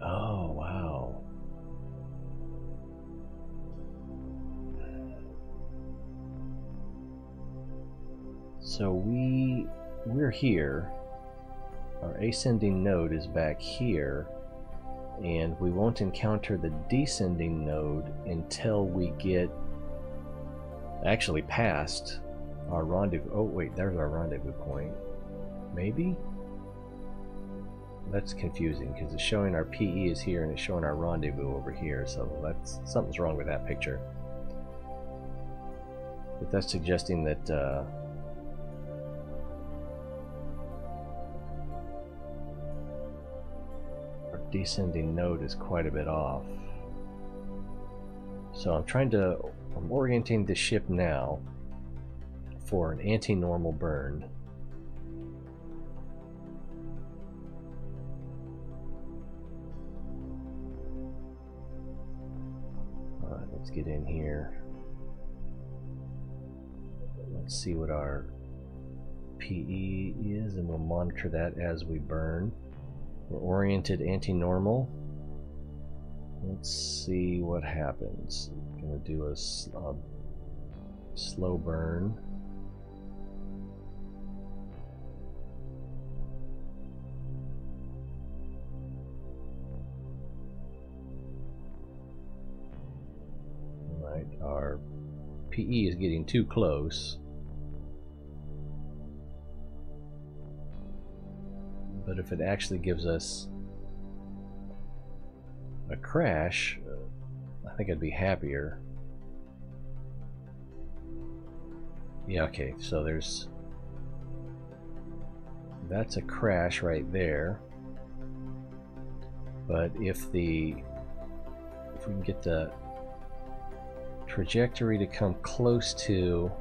wow. So we're here. Our ascending node is back here, and we won't encounter the descending node until we get actually past our rendezvous. Oh wait, there's our rendezvous point. Maybe? That's confusing because it's showing our PE is here and it's showing our rendezvous over here, so that's something's wrong with that picture. But that's suggesting that our descending node is quite a bit off. So I'm orienting the ship now for an anti-normal burn. Alright, let's get in here. Let's see what our PE is, and we'll monitor that as we burn. We're oriented anti-normal. Let's see what happens. I'm gonna do a slow burn. Alright, our PE is getting too close. But if it actually gives us a crash, I think I'd be happier. Yeah, okay, so that's a crash right there. But if we can get the trajectory to come close to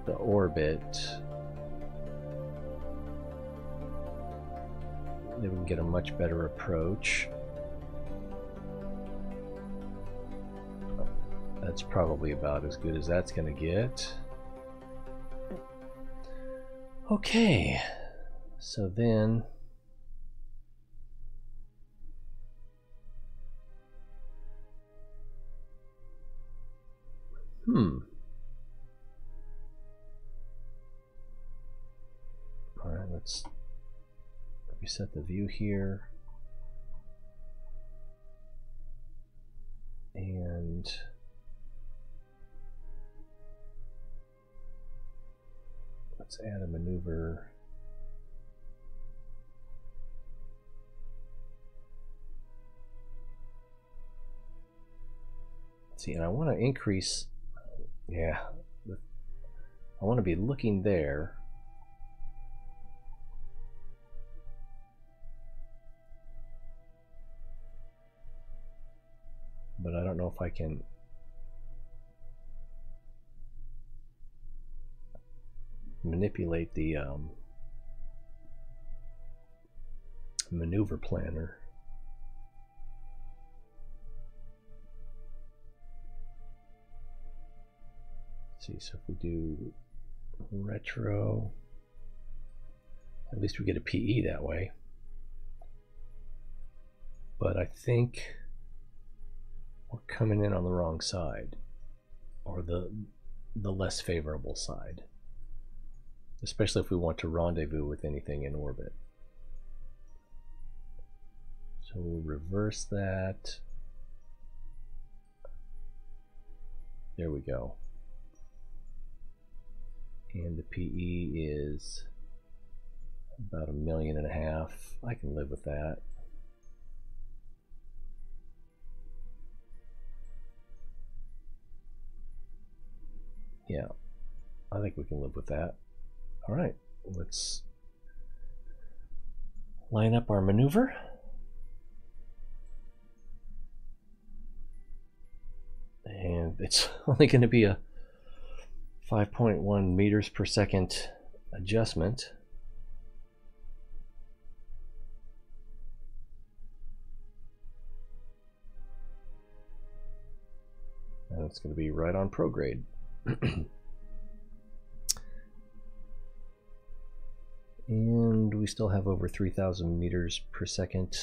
the orbit, then we can get a much better approach. That's probably about as good as that's gonna get. Okay, so then alright, let's reset the view here, and let's add a maneuver. Let's see, and I want to increase, yeah, I want to be looking there. But I don't know if I can manipulate the maneuver planner. Let's see, so if we do retro, at least we get a PE that way. But I think we're coming in on the wrong side, or the less favorable side, especially if we want to rendezvous with anything in orbit. So we'll reverse that. There we go. And the PE is about 1.5 million. I can live with that. Yeah, I think we can live with that. All right, let's line up our maneuver. And it's only going to be a 5.1 meters per second adjustment. And it's going to be right on prograde. And we still have over 3,000 meters per second.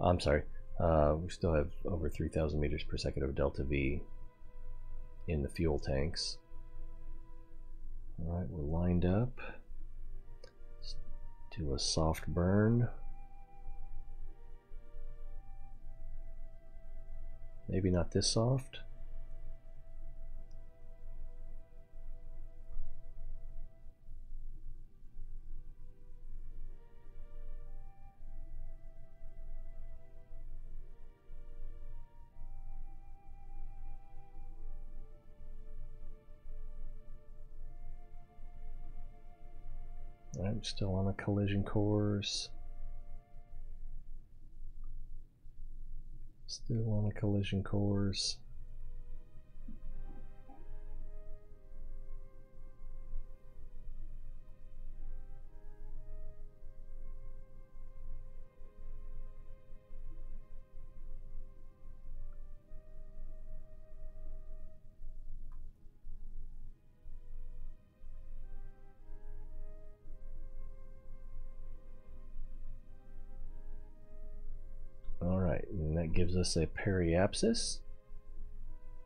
I'm sorry, we still have over 3,000 meters per second of delta V in the fuel tanks. All right, we're lined up. Let's do a soft burn. Maybe not this soft. I'm still on a collision course. Still on a collision course. Alright, and that gives us a periapsis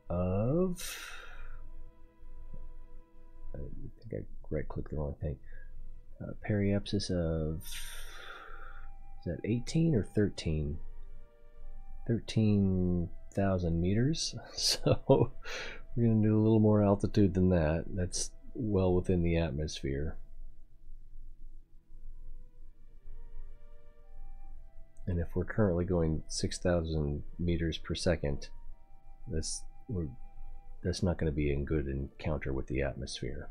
of, I think I right-clicked the wrong thing. Periapsis of, is that 18 or 13? 13,000 meters. So we're going to do a little more altitude than that. That's well within the atmosphere. And if we're currently going 6,000 meters per second, that's not going to be in good encounter with the atmosphere.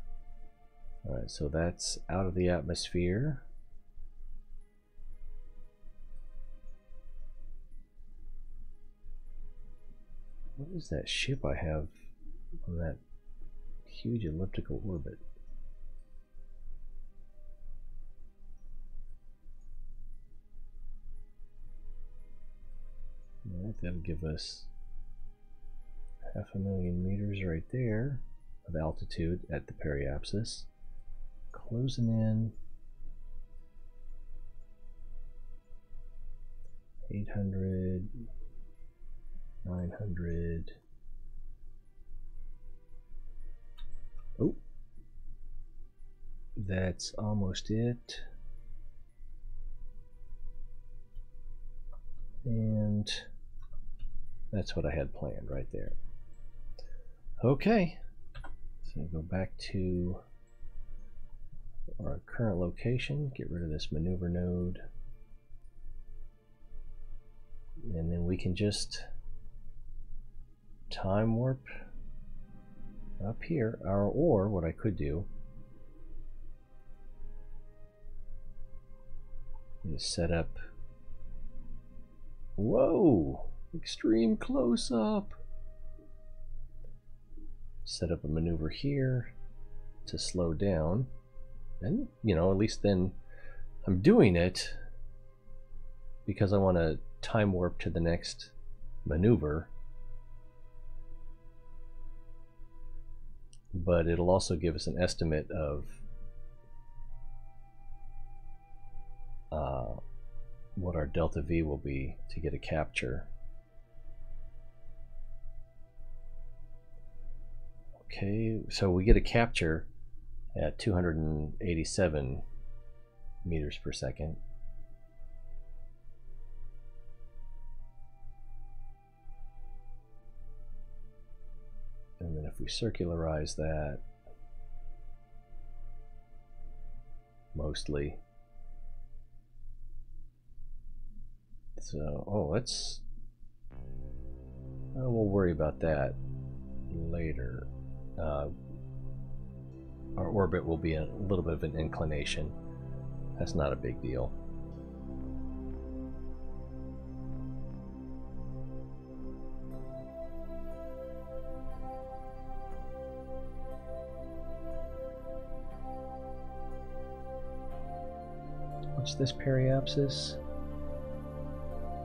All right, so that's out of the atmosphere. What is that ship I have on that huge elliptical orbit? All right, that'll give us 500,000 meters right there of altitude at the periapsis. Closing in 800, 900. Oh, that's almost it. And that's what I had planned right there. Okay, so go back to our current location, get rid of this maneuver node, and then we can just time warp up here, or what I could do is set up, whoa, extreme close-up. Set up a maneuver here to slow down, and you know, at least then I'm doing it because I want to time warp to the next maneuver, but it'll also give us an estimate of what our delta V will be to get a capture. Okay, so we get a capture at 287 meters per second. And then if we circularize that, mostly. So, we'll worry about that later. Our orbit will be a little bit of an inclination. That's not a big deal. What's this periapsis?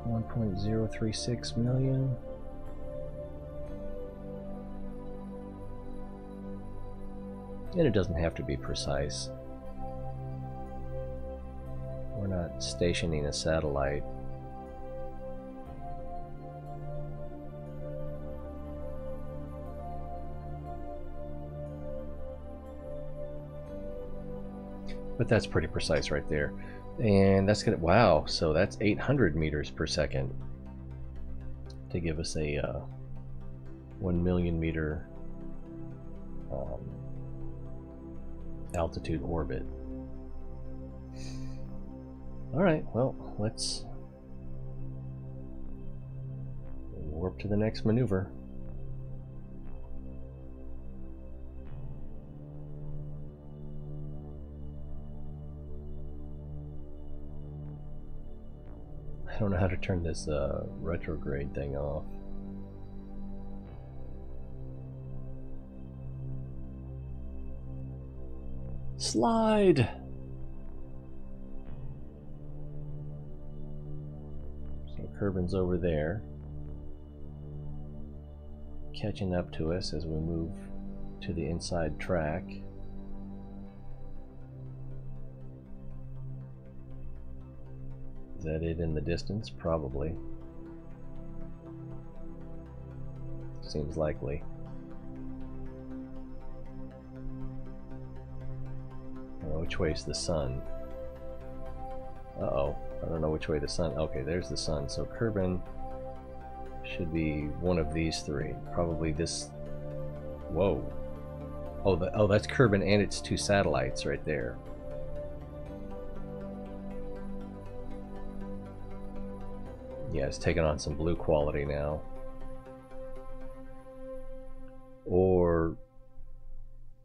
1.036 million. And it doesn't have to be precise. We're not stationing a satellite. But that's pretty precise right there. And that's gonna, wow, so that's 800 meters per second to give us a 1 million meter altitude orbit. Alright, well, let's warp to the next maneuver. I don't know how to turn this retrograde thing off. Slide! So Kerbin's over there, catching up to us as we move to the inside track. Is that it in the distance? Probably. Seems likely. Which way is the sun? Uh-oh. I don't know which way the sun... Okay, there's the sun. So Kerbin should be one of these three. Probably this... Whoa. Oh, that's Kerbin and its two satellites right there. Yeah, it's taking on some blue quality now. Or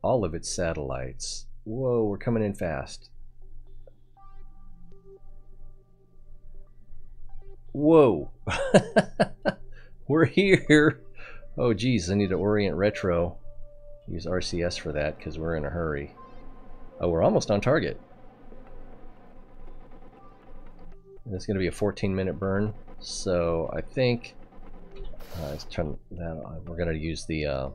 all of its satellites. Whoa, we're coming in fast. Whoa. We're here. Oh geez, I need to orient retro. Use RCS for that because we're in a hurry. Oh, we're almost on target. It's going to be a 14-minute burn. So I think let's turn that on. We're going to use the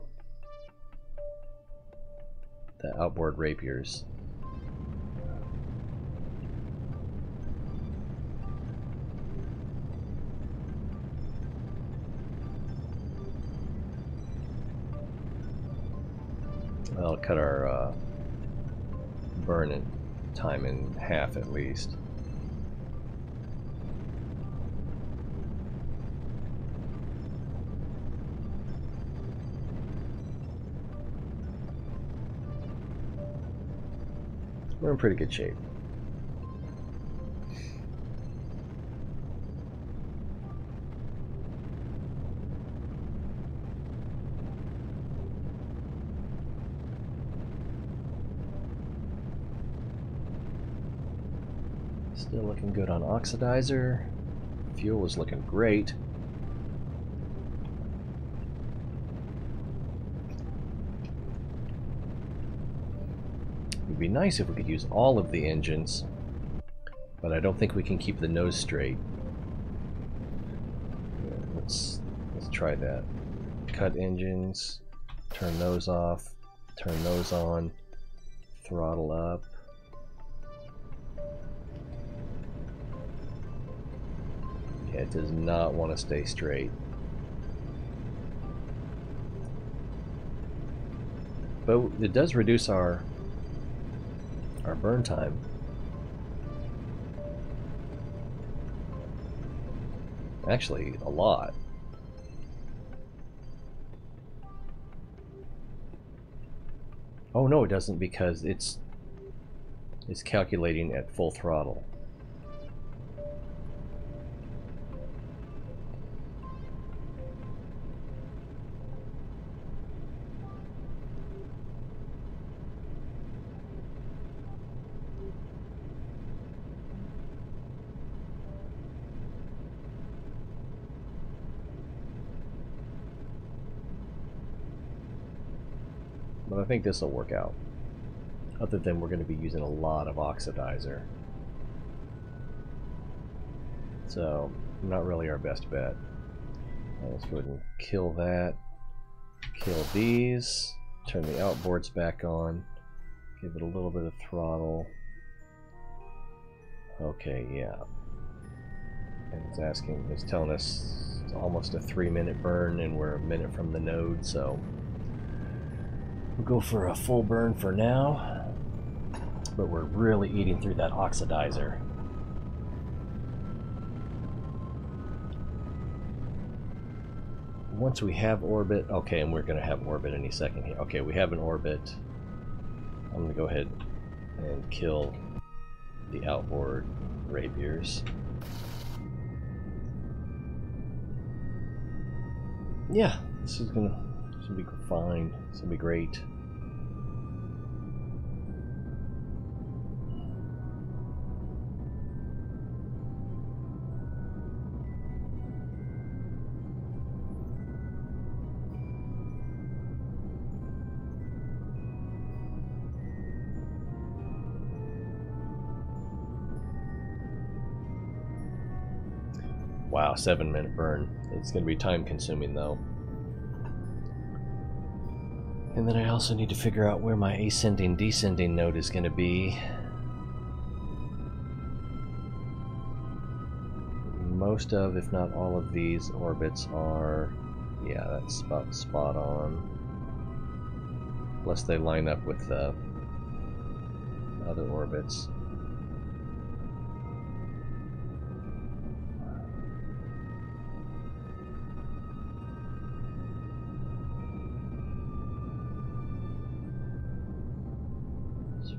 outboard rapiers. I'll cut our burn time in half at least. We're in pretty good shape. Still looking good on oxidizer. Fuel is looking great. It'd be nice if we could use all of the engines, but I don't think we can keep the nose straight. Yeah, let's try that. Cut engines, turn those off, turn those on, throttle up. Yeah, it does not want to stay straight. But it does reduce our burn time. Actually, a lot. Oh no, it doesn't, because it's calculating at full throttle. But I think this will work out. Other than we're going to be using a lot of oxidizer. So, not really our best bet. Let's go ahead and kill that. Kill these. Turn the outboards back on. Give it a little bit of throttle. Okay, yeah. And it's telling us it's almost a 3-minute burn, and we're a minute from the node, so we'll go for a full burn for now. But we're really eating through that oxidizer. Once we have orbit, okay, and we're going to have orbit any second here. Okay, we have an orbit. I'm going to go ahead and kill the outboard rapiers. Yeah, this is gonna be fine. This will be great. Wow, 7-minute burn. It's going to be time consuming though. And then I also need to figure out where my ascending descending node is going to be. Most of, if not all of these orbits are, yeah, that's about spot on. Plus they line up with the other orbits.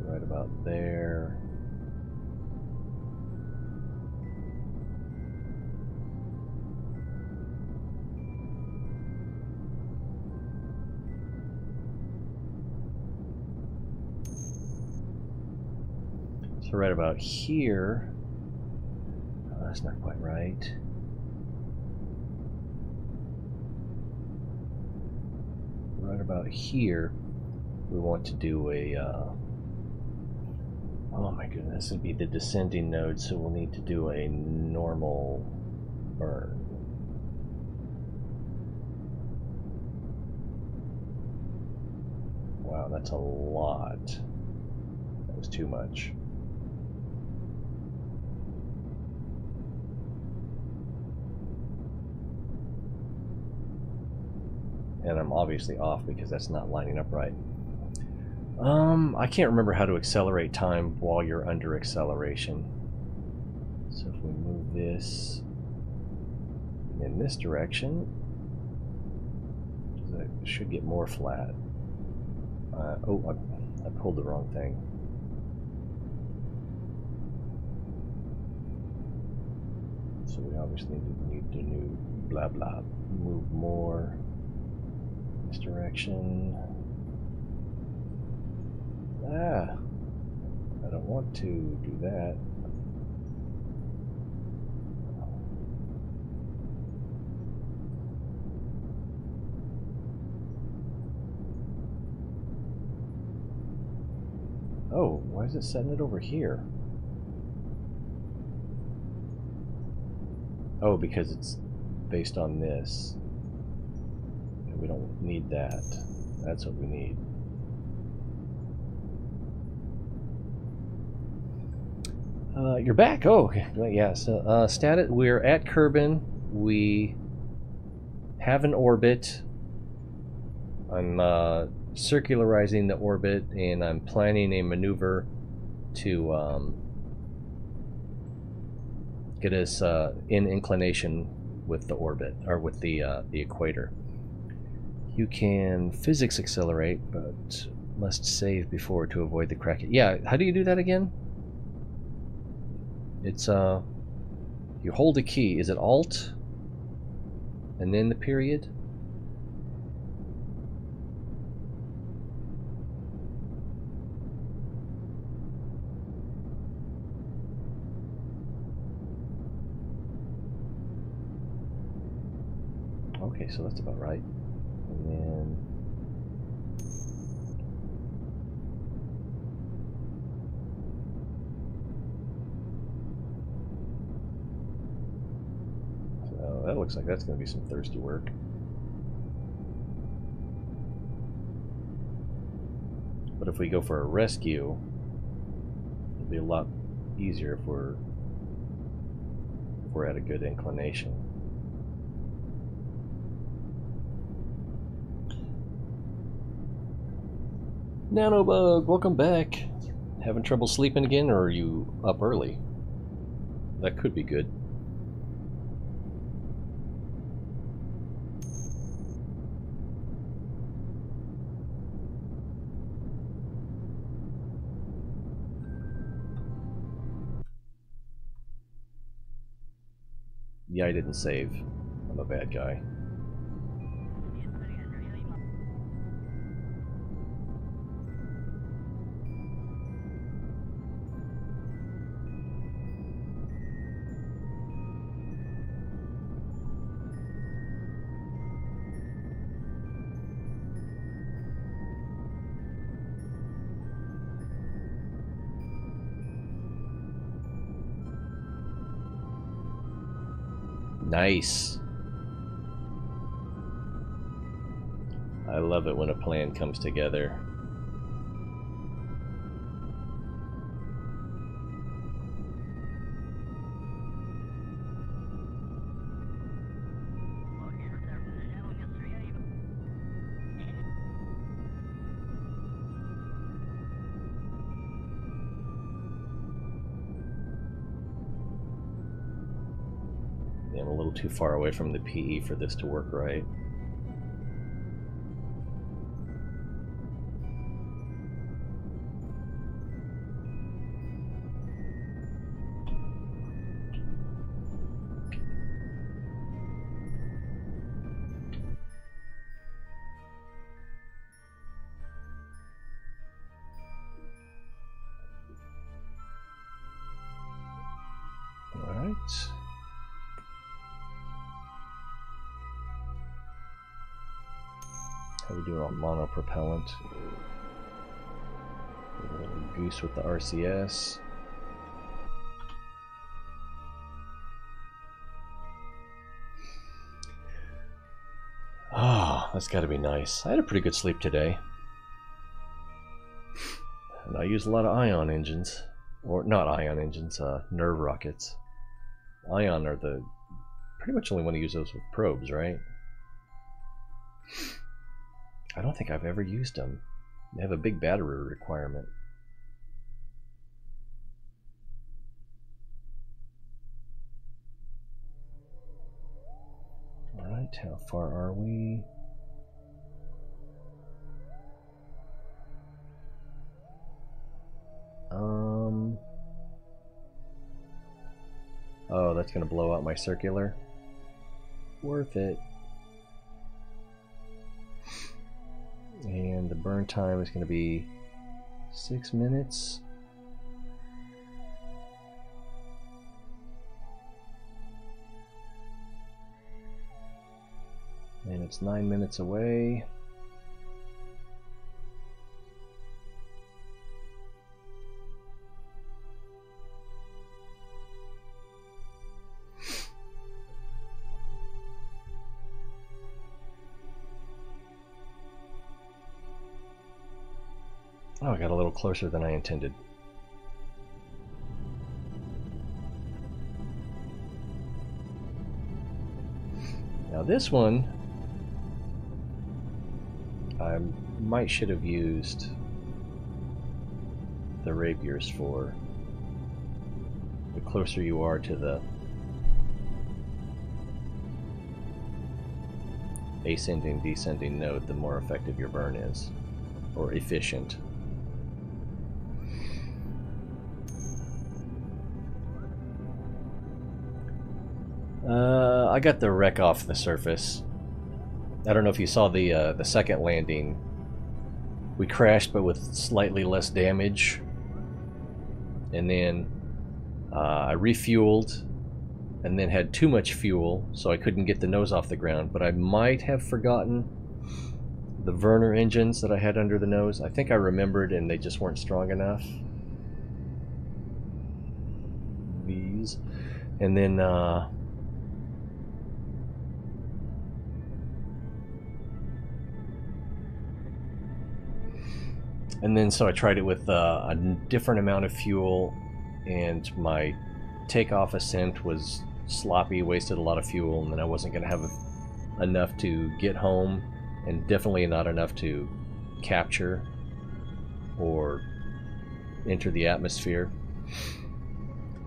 Right about there. So right about here. Oh, that's not quite right. Right about here, we want to do a oh my goodness, this would be the descending node, so we'll need to do a normal burn. Wow, that's a lot. That was too much. And I'm obviously off because that's not lining up right. I can't remember how to accelerate time while you're under acceleration. So if we move this in this direction, it should get more flat. Oh, I pulled the wrong thing. So we obviously need to blah blah. Move more this direction. Ah, I don't want to do that. Oh, why is it setting it over here? Oh, because it's based on this. And we don't need that. That's what we need. You're back. Oh, okay. Yeah. So, status. We're at Kerbal. We have an orbit. I'm circularizing the orbit, and I'm planning a maneuver to get us in inclination with the orbit, or with the equator. You can physics accelerate, but must save before to avoid the crack. Yeah. How do you do that again? It's you hold a key. Is it Alt and then the period? Okay, so that's about right. And then looks like that's going to be some thirsty work. But if we go for a rescue, it'll be a lot easier if we're at a good inclination. Nanobug, welcome back. Having trouble sleeping again, or are you up early? That could be good. Yeah, I didn't save. I'm a bad guy. Nice. I love it when a plan comes together. I'm a little too far away from the PE for this to work right. All right. How we doing on monopropellant? Goose with the RCS. Ah, that's got to be nice. I had a pretty good sleep today. And I use a lot of ion engines. Or not ion engines, nerve rockets. Ion are the... pretty much only want to use those with probes, right? I don't think I've ever used them. They have a big battery requirement. Alright, how far are we? Oh, that's gonna blow out my circular. Worth it. And the burn time is going to be 6 minutes. And it's 9 minutes away. Oh, I got a little closer than I intended. Now this one, I should have used the rapiers for. The closer you are to the ascending, descending node, the more effective your burn is, or efficient. I got the wreck off the surface. I don't know if you saw the second landing. We crashed, but with slightly less damage. And then I refueled, and then had too much fuel, so I couldn't get the nose off the ground. But I might have forgotten the Werner engines that I had under the nose. I think I remembered, and they just weren't strong enough. These, and then And then so I tried it with a different amount of fuel, and my takeoff ascent was sloppy, wasted a lot of fuel, and then I wasn't going to have enough to get home, and definitely not enough to capture or enter the atmosphere.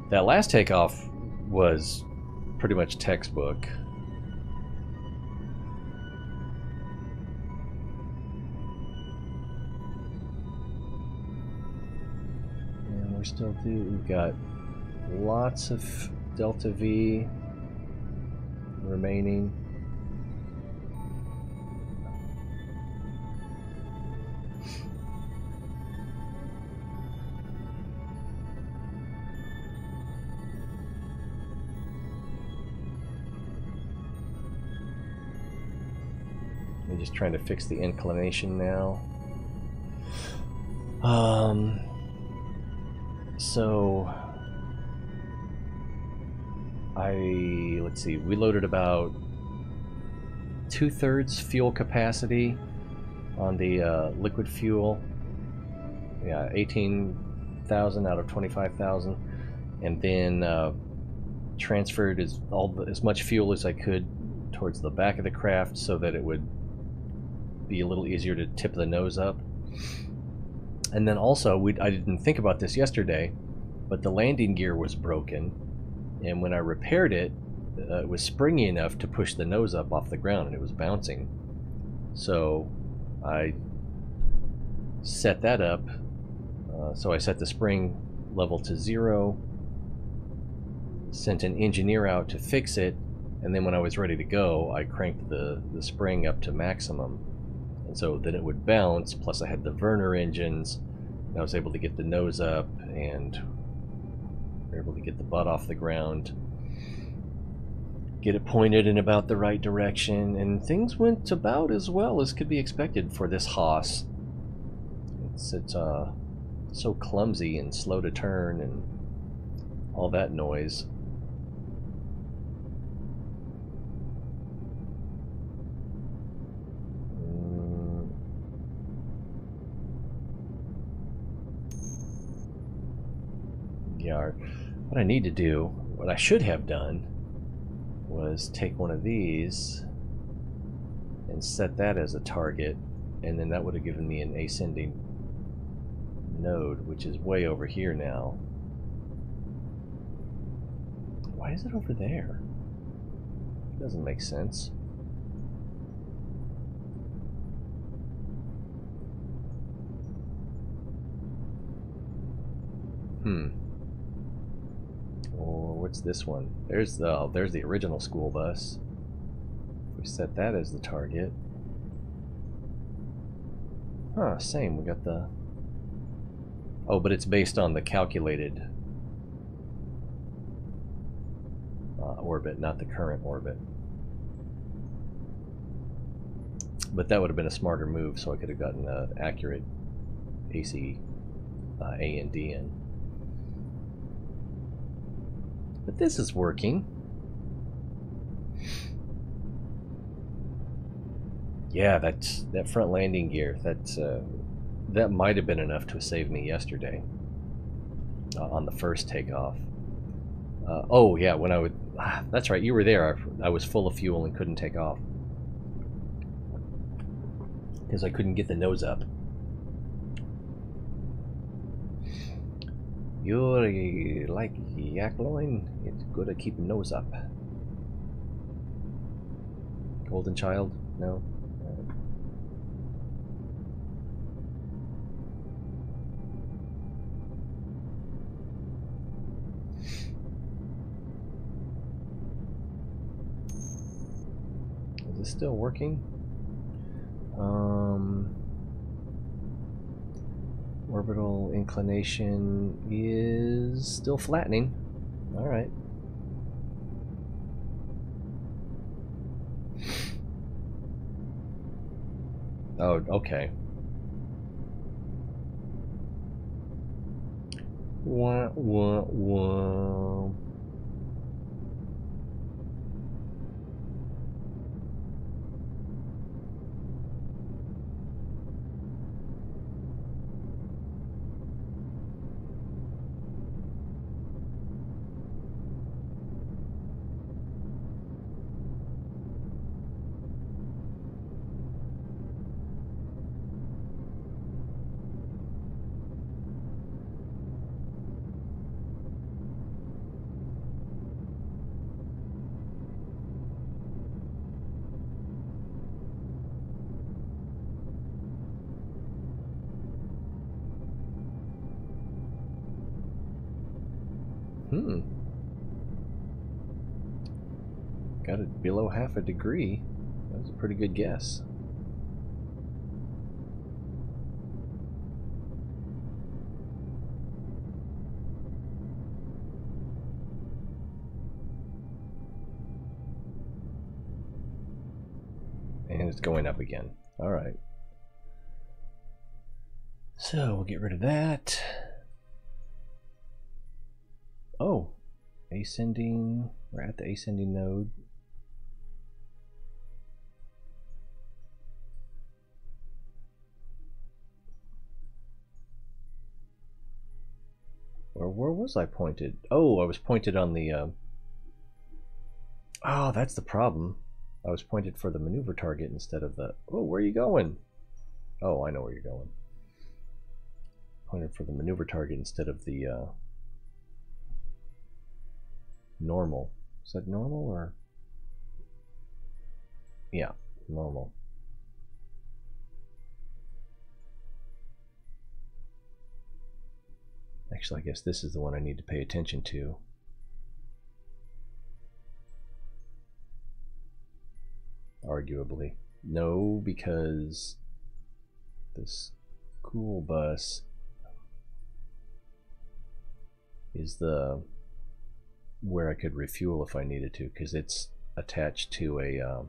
That last takeoff was pretty much textbook. And we're still we've got lots of Delta V remaining. I'm just trying to fix the inclination now. So let's see, we loaded about 2/3 fuel capacity on the liquid fuel. Yeah, 18,000 out of 25,000, and then transferred as much fuel as I could towards the back of the craft so that it would be a little easier to tip the nose up. And then also, I didn't think about this yesterday, but the landing gear was broken, and when I repaired it, it was springy enough to push the nose up off the ground, and it was bouncing. So I set that up. So I set the spring level to 0, sent an engineer out to fix it, and then when I was ready to go, I cranked the spring up to maximum. And so then it would bounce, plus I had the Werner engines, and I was able to get the nose up, and we were able to get the butt off the ground, get it pointed in about the right direction, and things went about as well as could be expected for this Haas. It's so clumsy and slow to turn and all that noise. Yeah, what I need to do, what I should have done, was take one of these and set that as a target, and then that would have given me an ascending node, which is way over here now. Why is it over there? It doesn't make sense. Or what's this one? There's the original school bus. If we set that as the target. Huh, same. We got the... Oh, but it's based on the calculated orbit, not the current orbit. But that would have been a smarter move, so I could have gotten an accurate AC A and D in. But this is working. Yeah, that front landing gear. That might have been enough to save me yesterday on the first takeoff. Oh yeah, when I would. That's right, you were there. I was full of fuel and couldn't take off because I couldn't get the nose up. You're like yak loin. It's good to keep the nose up. Golden child? No. Is this still working? Orbital inclination is still flattening. All right. Oh, okay. Wah, wah, wah. Got it below half a degree. That was a pretty good guess. And it's going up again. All right. So we'll get rid of that. Oh, ascending. We're at the ascending node. Or where was I pointed? Oh, I was pointed on the... Oh, that's the problem. I was pointed for the maneuver target instead of the... Oh, where are you going? Oh, I know where you're going. Pointed for the maneuver target instead of the normal. Is that normal or... Yeah, normal. Actually, I guess this is the one I need to pay attention to. Arguably. No, because this school bus is the where I could refuel if I needed to, because it's attached to a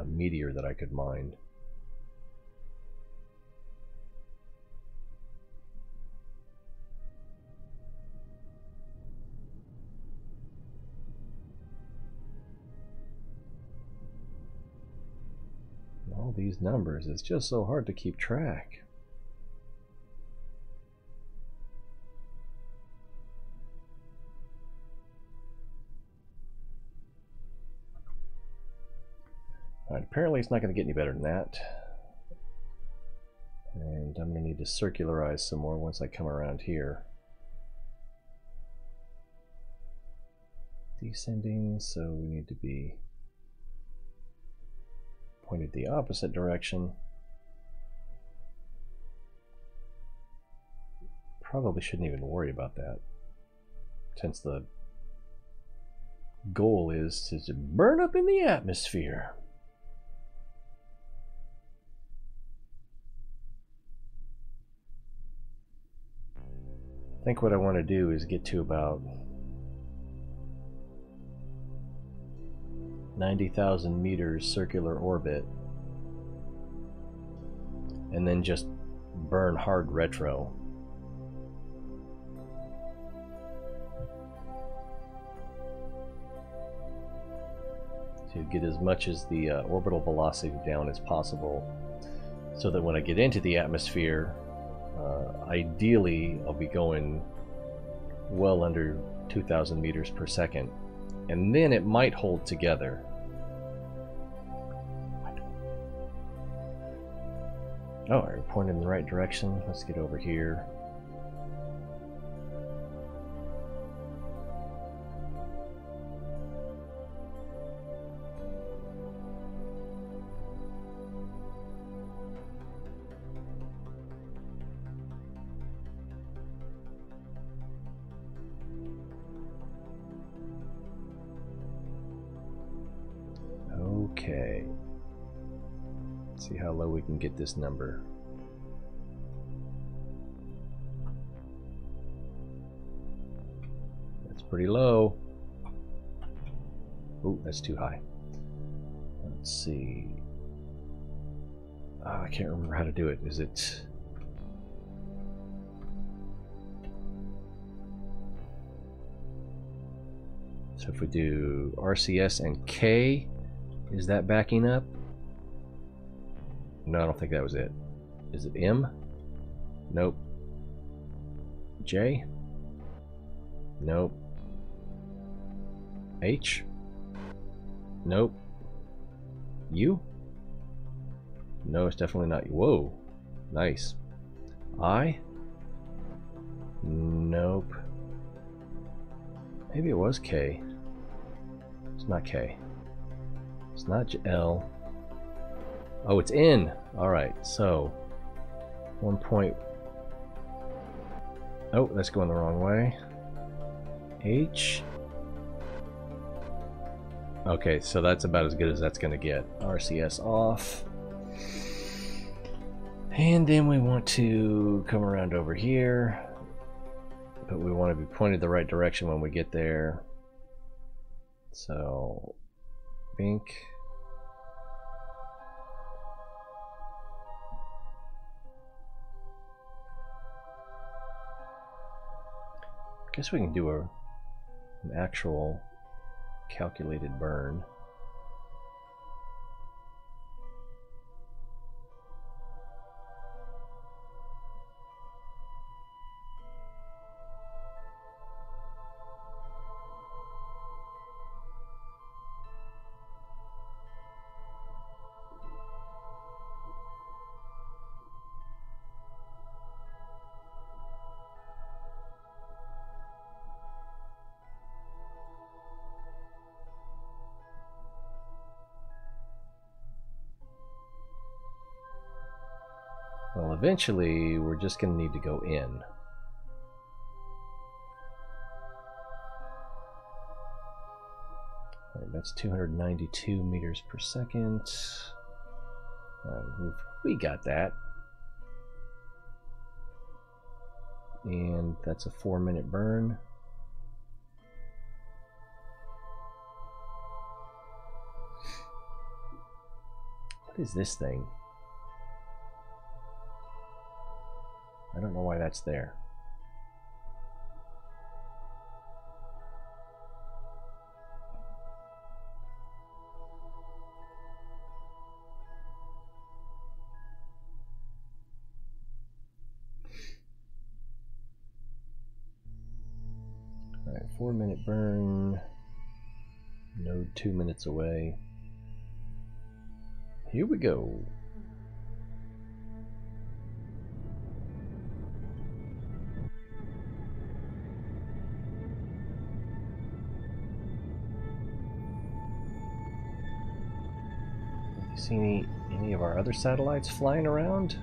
meteor that I could mine. All these numbers, it's just so hard to keep track. Alright, apparently it's not going to get any better than that. And I'm going to need to circularize some more once I come around here. Descending, so we need to be pointed the opposite direction. Probably shouldn't even worry about that, since the goal is to burn up in the atmosphere. I think what I want to do is get to about 90,000 meters circular orbit and then just burn hard retro. To get as much as the orbital velocity down as possible, so that when I get into the atmosphere, ideally I'll be going well under 2,000 meters per second, and then it might hold together. Oh, we're pointing in the right direction. Let's get over here. Okay. Let's see how low we can get this number. That's pretty low. Oh, that's too high. Let's see. I can't remember how to do it. Is it... So if we do RCS and K, is that backing up? No, I don't think that was it. Is it M? Nope. J? Nope. H? Nope. U? No, it's definitely not. Whoa. Nice. I? Nope. Maybe it was K. It's not K. It's not L. Oh, it's N. Alright, so 1 point. Oh, that's going the wrong way. H. Okay, so that's about as good as that's going to get. RCS off. And then we want to come around over here. But we want to be pointed the right direction when we get there. So, Bink. Guess we can do an actual calculated burn. Well, eventually, we're just going to need to go in. All right, that's 292 meters per second. We got that. And that's a 4-minute burn. What is this thing? I don't know why that's there. All right, 4-minute burn. Node 2 minutes away. Here we go. See any of our other satellites flying around?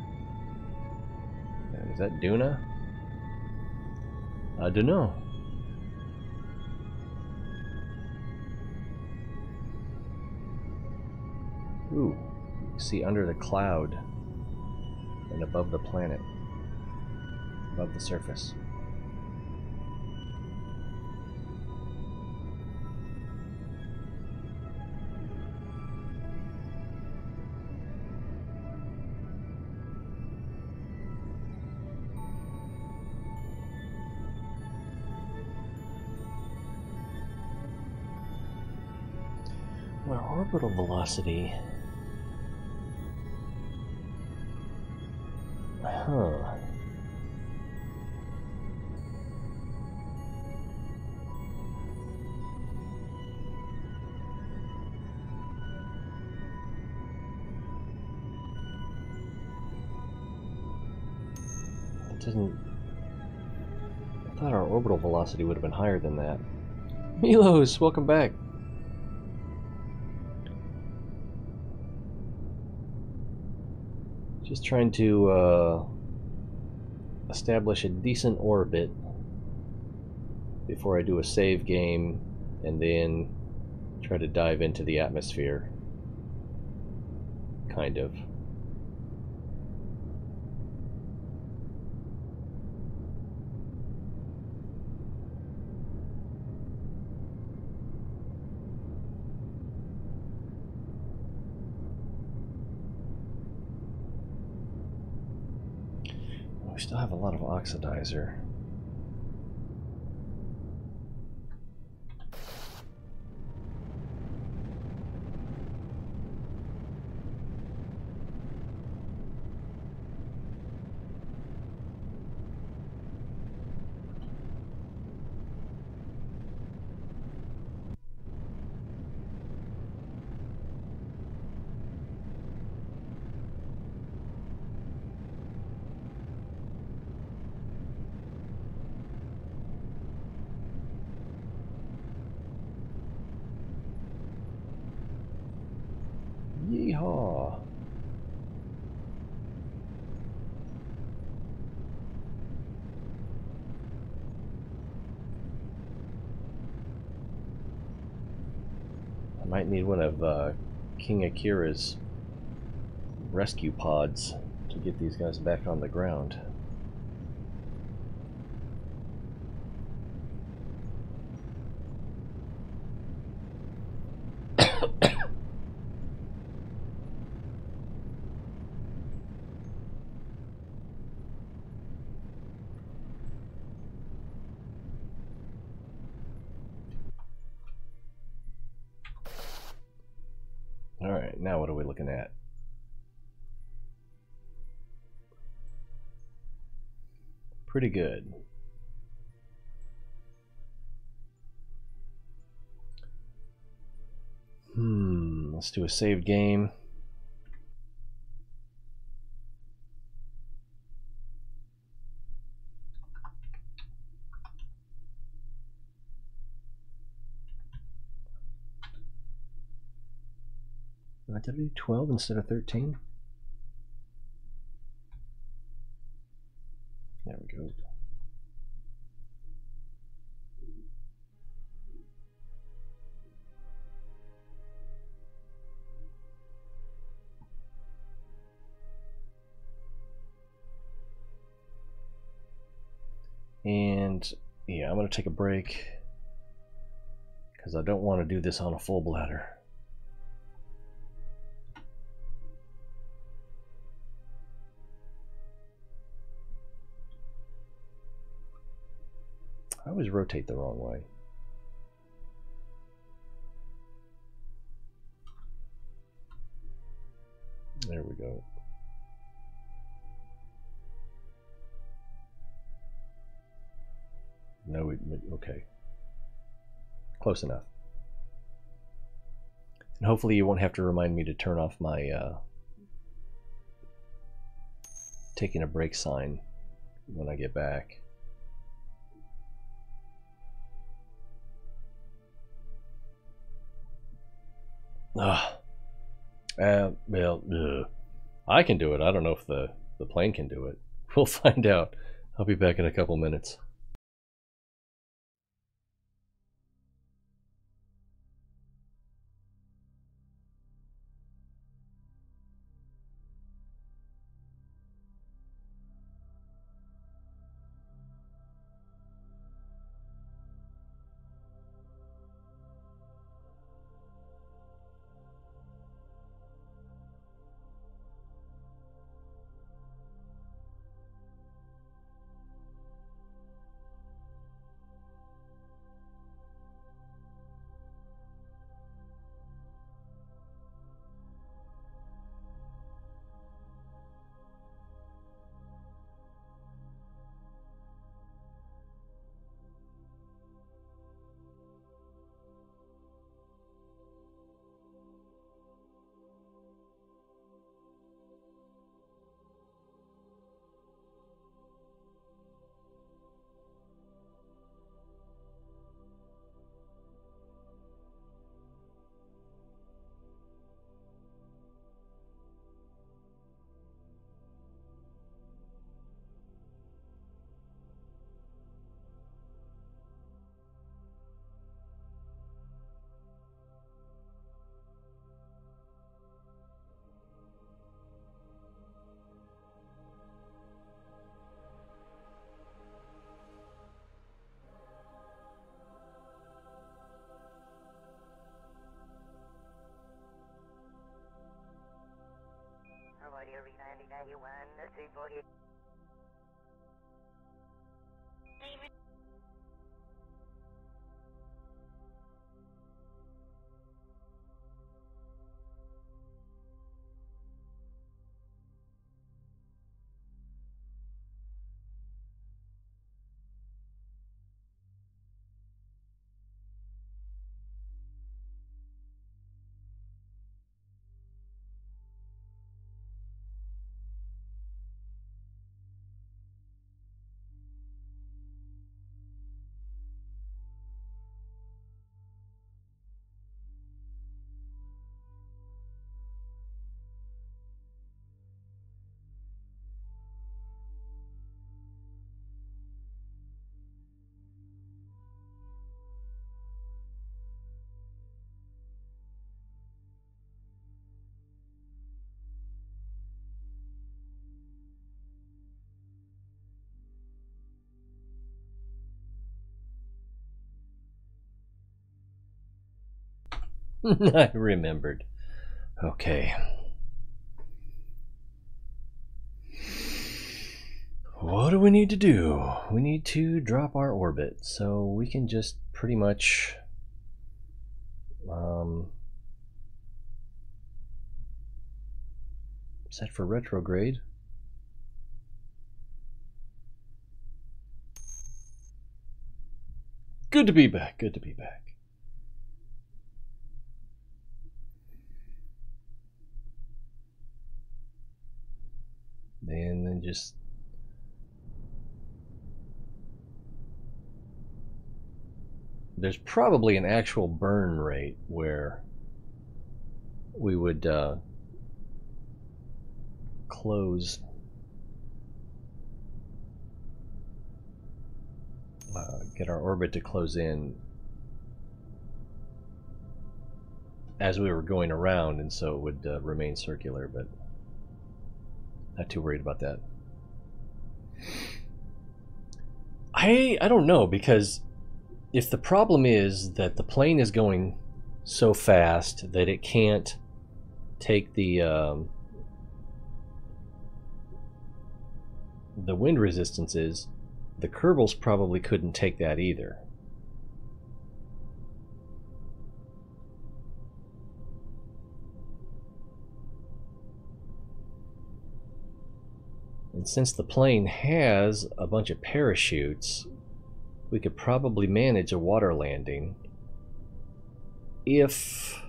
Is that Duna? I don't know. Ooh, you can see under the cloud and above the planet, above the surface. Our orbital velocity. Huh. It doesn't. I thought our orbital velocity would have been higher than that. Milos, welcome back. Just trying to establish a decent orbit before I do a save game and then try to dive into the atmosphere. Kind of. We still have a lot of oxidizer. Yeehaw! might need one of King Akira's rescue pods to get these guys back on the ground. Alright, now what are we looking at? Pretty good. Let's do a saved game. Did I do 12 instead of 13? There we go. And yeah, I'm going to take a break because I don't want to do this on a full bladder. I always rotate the wrong way. There we go. No, okay. Close enough. And hopefully you won't have to remind me to turn off my taking a break sign when I get back. I can do it. I don't know if the plane can do it. We'll find out. I'll be back in a couple minutes. I remembered. Okay. What do we need to do? We need to drop our orbit, so we can just pretty much set for retrograde. Good to be back. Good to be back. And then just there's probably an actual burn rate where we would close get our orbit to close in as we were going around, and so it would remain circular, but not too worried about that. I don't know, because if the problem is that the plane is going so fast that it can't take the wind resistances, the Kerbals probably couldn't take that either. And since the plane has a bunch of parachutes, we could probably manage a water landing if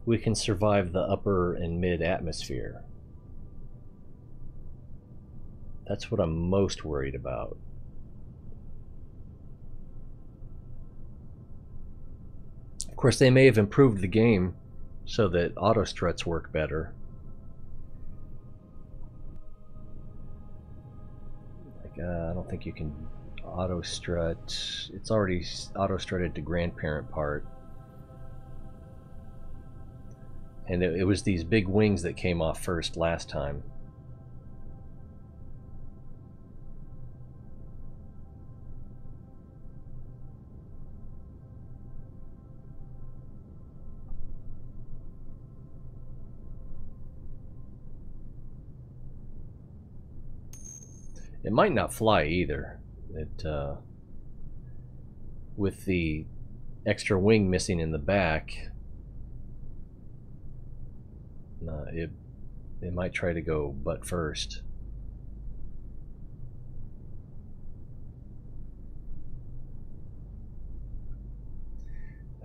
we can survive the upper and mid atmosphere. That's what I'm most worried about. Of course, they may have improved the game so that auto struts work better. Like, I don't think you can auto strut. It's already auto strutted to grandparent part. And it was these big wings that came off first last time. It might not fly either. It with the extra wing missing in the back, it might try to go butt first.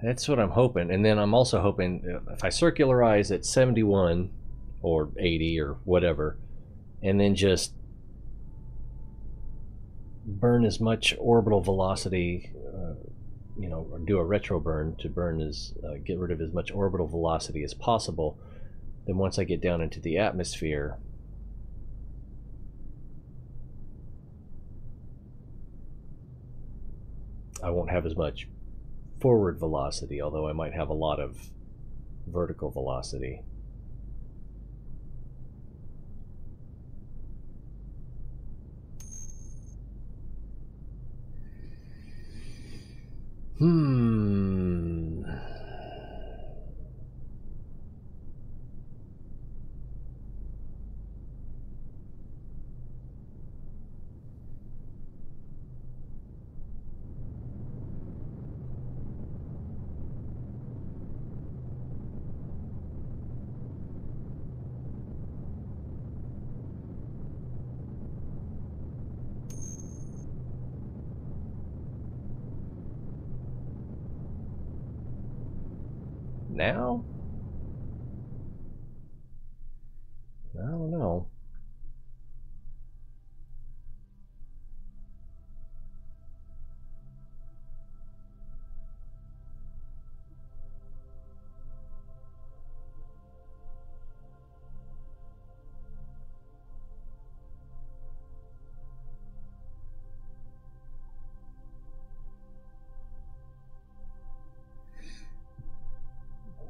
That's what I'm hoping. And then I'm also hoping if I circularize at 71 or 80 or whatever, and then just burn as much orbital velocity, or do a retro burn to get rid of as much orbital velocity as possible. Then once I get down into the atmosphere, I won't have as much forward velocity, although I might have a lot of vertical velocity. Now? I don't know.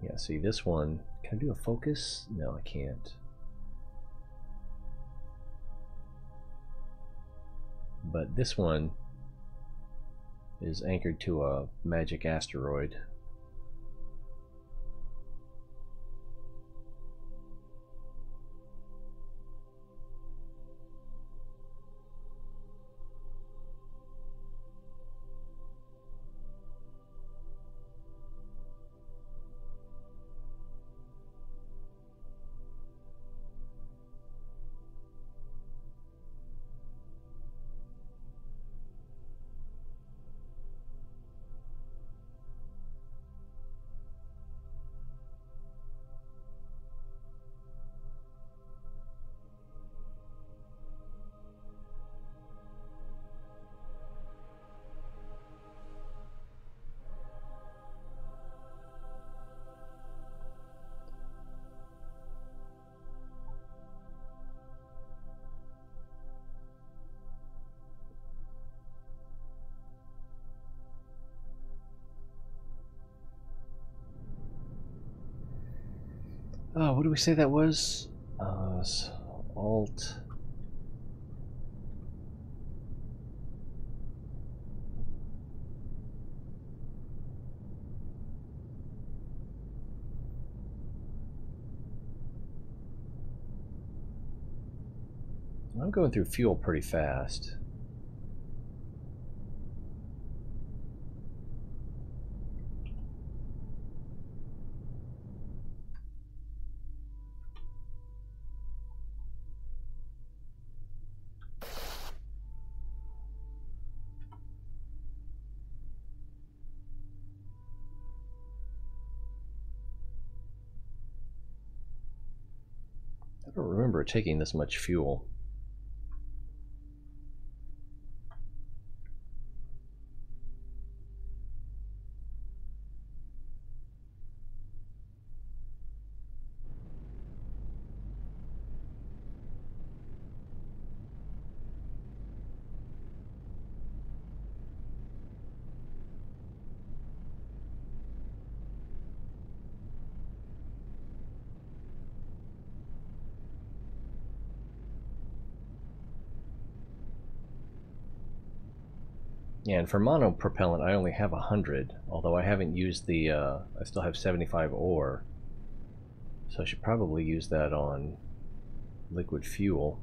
Yeah, see this one. Can I do a focus? No, I can't. But this one is anchored to a magic asteroid. Oh, what do we say that was? Alt. I'm going through fuel pretty fast. I don't remember it taking this much fuel. Yeah, and for monopropellant, I only have 100, although I haven't used the, I still have 75 ore. So I should probably use that on liquid fuel.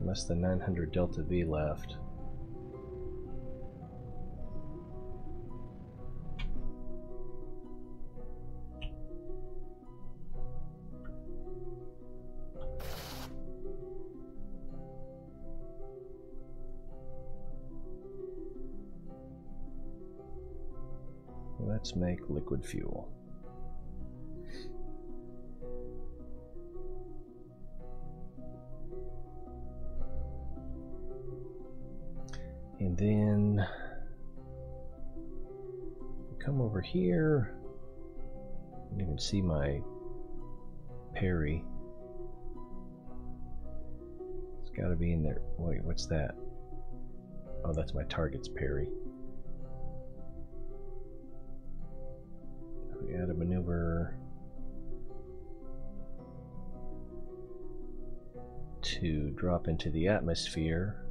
Less than 900 delta V left. Let's make liquid fuel. And then come over here. I didn't even see my parry. It's got to be in there. Wait, what's that? Oh, that's my target's parry. We add a maneuver to drop into the atmosphere.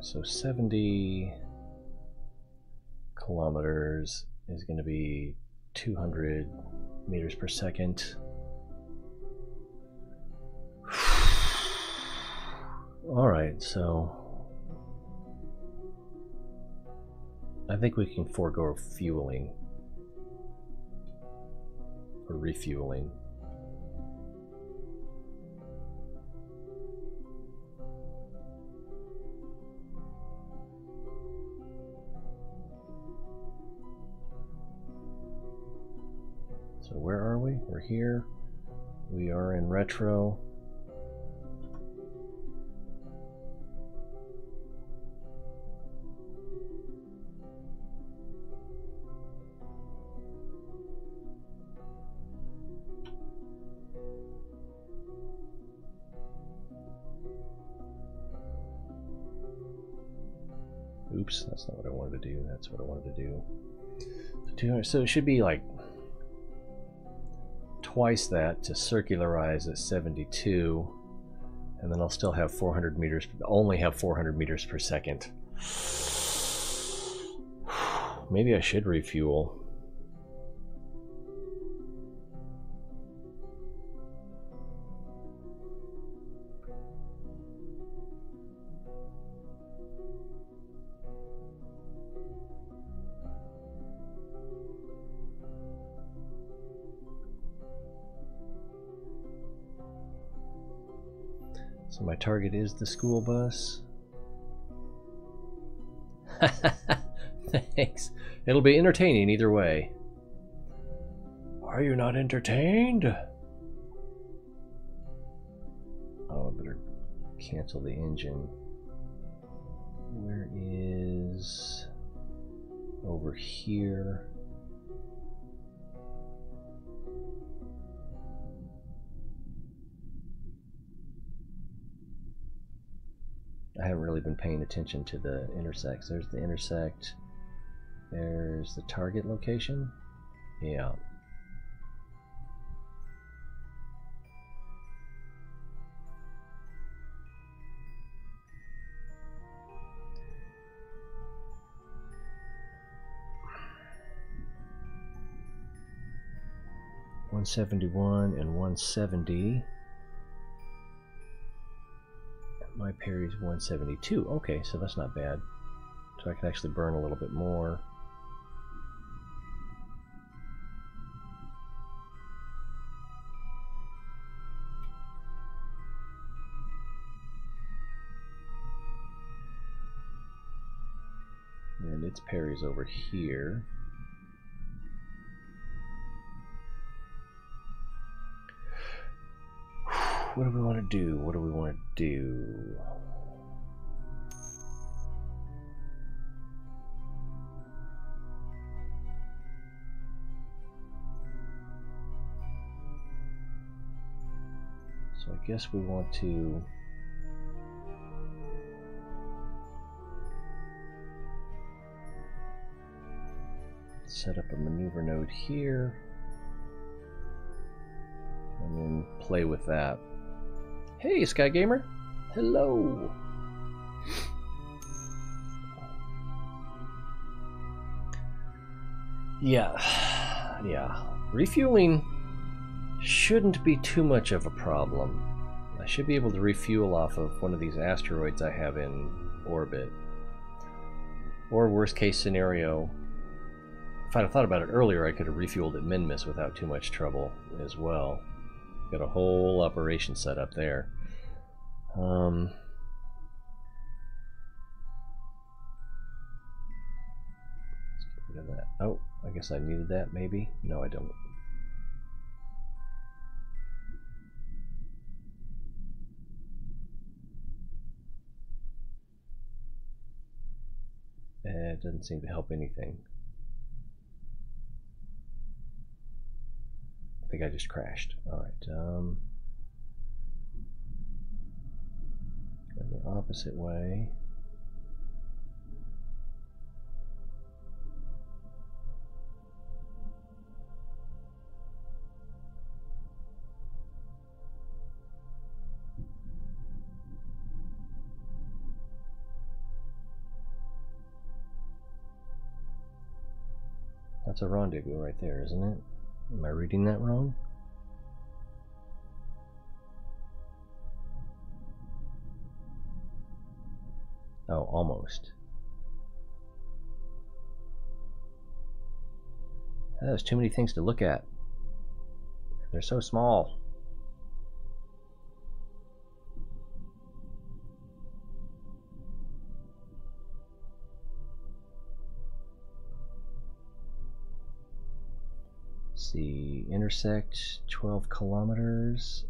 So 70 kilometers is going to be 200 meters per second. All right, so I think we can forego fueling or refueling. So where are we? We're here. We are in retro. Oops, that's not what I wanted to do. That's what I wanted to do. So it should be like twice that to circularize at 72, and then I'll still have 400 meters, only have 400 meters per second. Maybe I should refuel. So my target is the school bus. Thanks. It'll be entertaining either way. Are you not entertained? Oh, I better cancel the engine. Where is... over here? I haven't really been paying attention to the intersects. There's the intersect. There's the target location. Yeah. .171 and 170. My parry's 172. Okay, so that's not bad. So I can actually burn a little bit more. And its parry's over here. What do we want to do? What do we want to do? So I guess we want to set up a maneuver node here and then play with that. Hey, Sky Gamer. Hello. Yeah. Refueling shouldn't be too much of a problem. I should be able to refuel off of one of these asteroids I have in orbit. Or worst case scenario, if I'd have thought about it earlier, I could have refueled at Minmus without too much trouble as well. Got a whole operation set up there. Let's get rid of that. Oh, I guess I needed that maybe? No, I don't. It doesn't seem to help anything. I think I just crashed. Alright, going the opposite way. That's a rendezvous right there, isn't it? Am I reading that wrong? Oh, almost. There's too many things to look at. They're so small. Let's see, intersect 12 kilometers.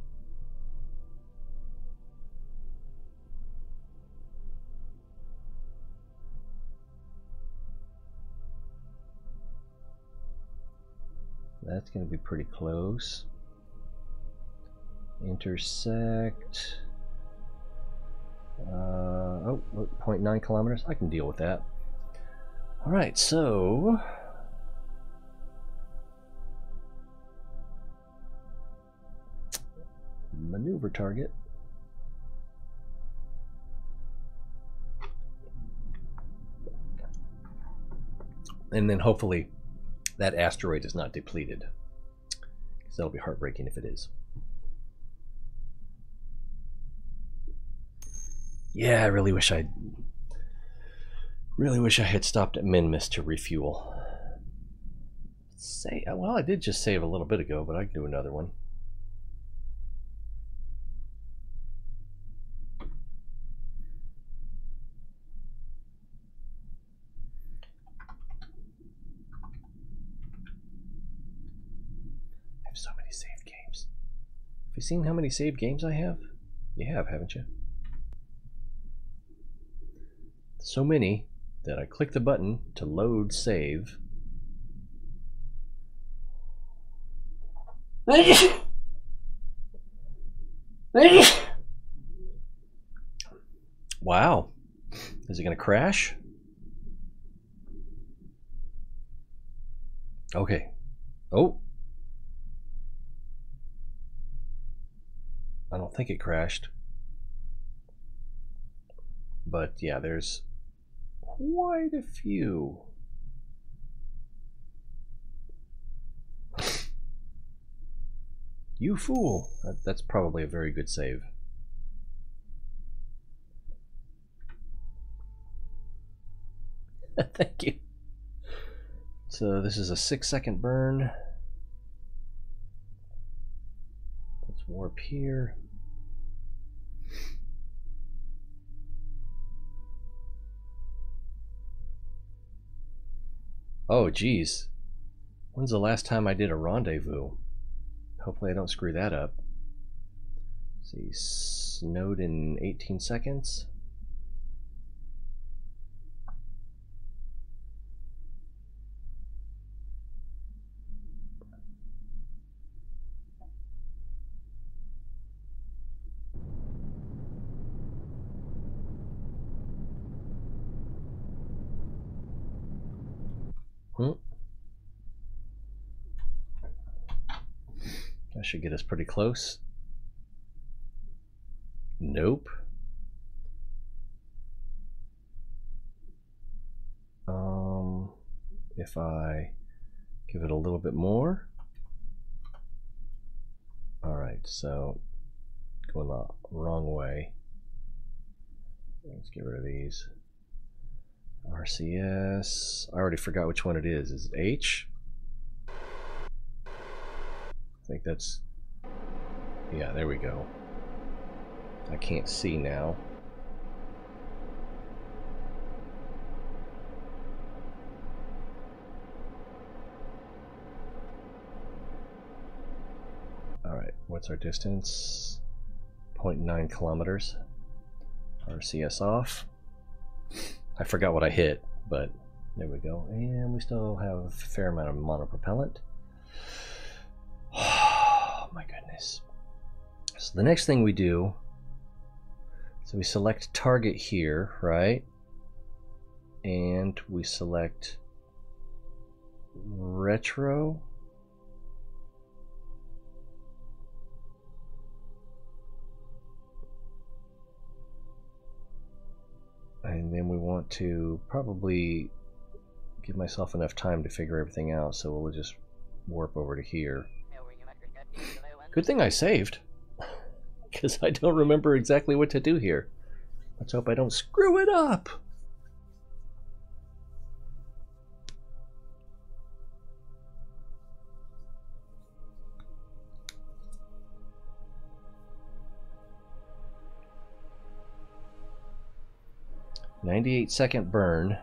That's going to be pretty close. Intersect. 0.9 kilometers. I can deal with that. All right, so maneuver target. And then hopefully that asteroid is not depleted, because that'll be heartbreaking if it is. Yeah, I really wish I had stopped at Minmus to refuel. Well, I did just save a little bit ago, but I can do another one. so many saved games. Have you seen how many saved games I have? You have, haven't you? So many that I click the button to load save. Wow. Is it going to crash? Okay. Oh. I don't think it crashed. But yeah, there's quite a few. You fool. That's probably a very good save. Thank you. So this is a 6-second burn. Let's warp here. Oh, geez. When's the last time I did a rendezvous? Hopefully I don't screw that up. Let's see, snowed in 18 seconds. That should get us pretty close. Nope. If I give it a little bit more. Alright, so going the wrong way. Let's get rid of these. RCS. I already forgot which one it is. Is it H? I think that's... yeah, there we go. I can't see now. Alright, what's our distance? 0.9 kilometers. RCS off. I forgot what I hit, but there we go. And we still have a fair amount of monopropellant. Oh my goodness. So the next thing we do, so we select target here, right? And we select retro. And then we want to probably give myself enough time to figure everything out, so we'll just warp over to here. Good thing I saved, because I don't remember exactly what to do here. Let's hope I don't screw it up. "98-second burn."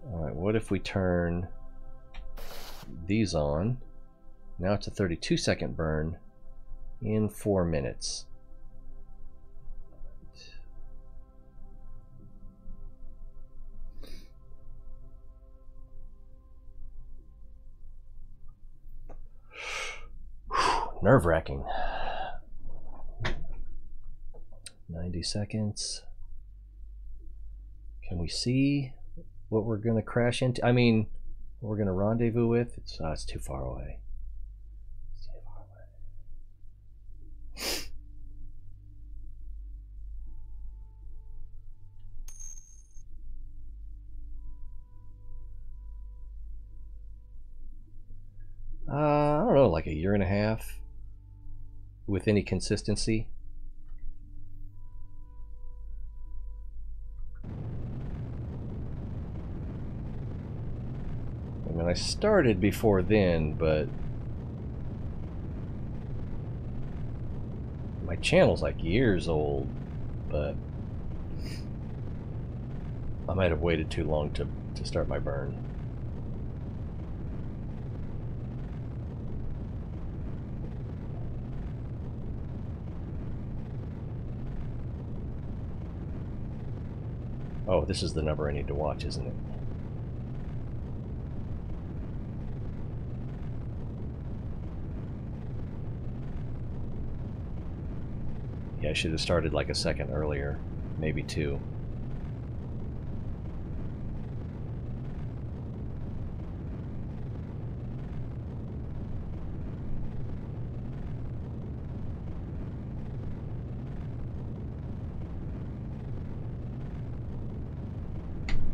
Alright, what if we turn these on? Now it's a 32-second burn in 4 minutes. Nerve-wracking. 90 seconds. Can we see what we're going to crash into? I mean, what we're going to rendezvous with? It's too far away. It's too far away. I don't know, like a year and a half with any consistency. I mean, I started before then, but my channel's like years old, but I might have waited too long to start my burn. Oh, this is the number I need to watch, isn't it? Yeah, I should have started like a second earlier, maybe 2.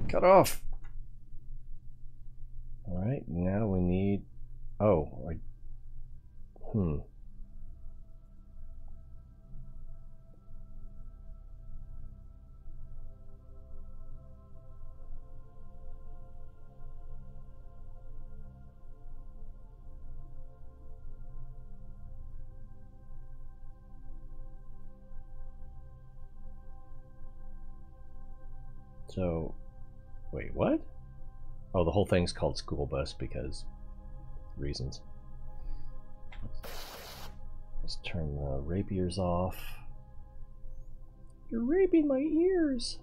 Cut off! Alright, now we need... Oh, So, wait, what? Oh, the whole thing's called school bus because reasons. Let's turn the rapiers off. You're raping my ears.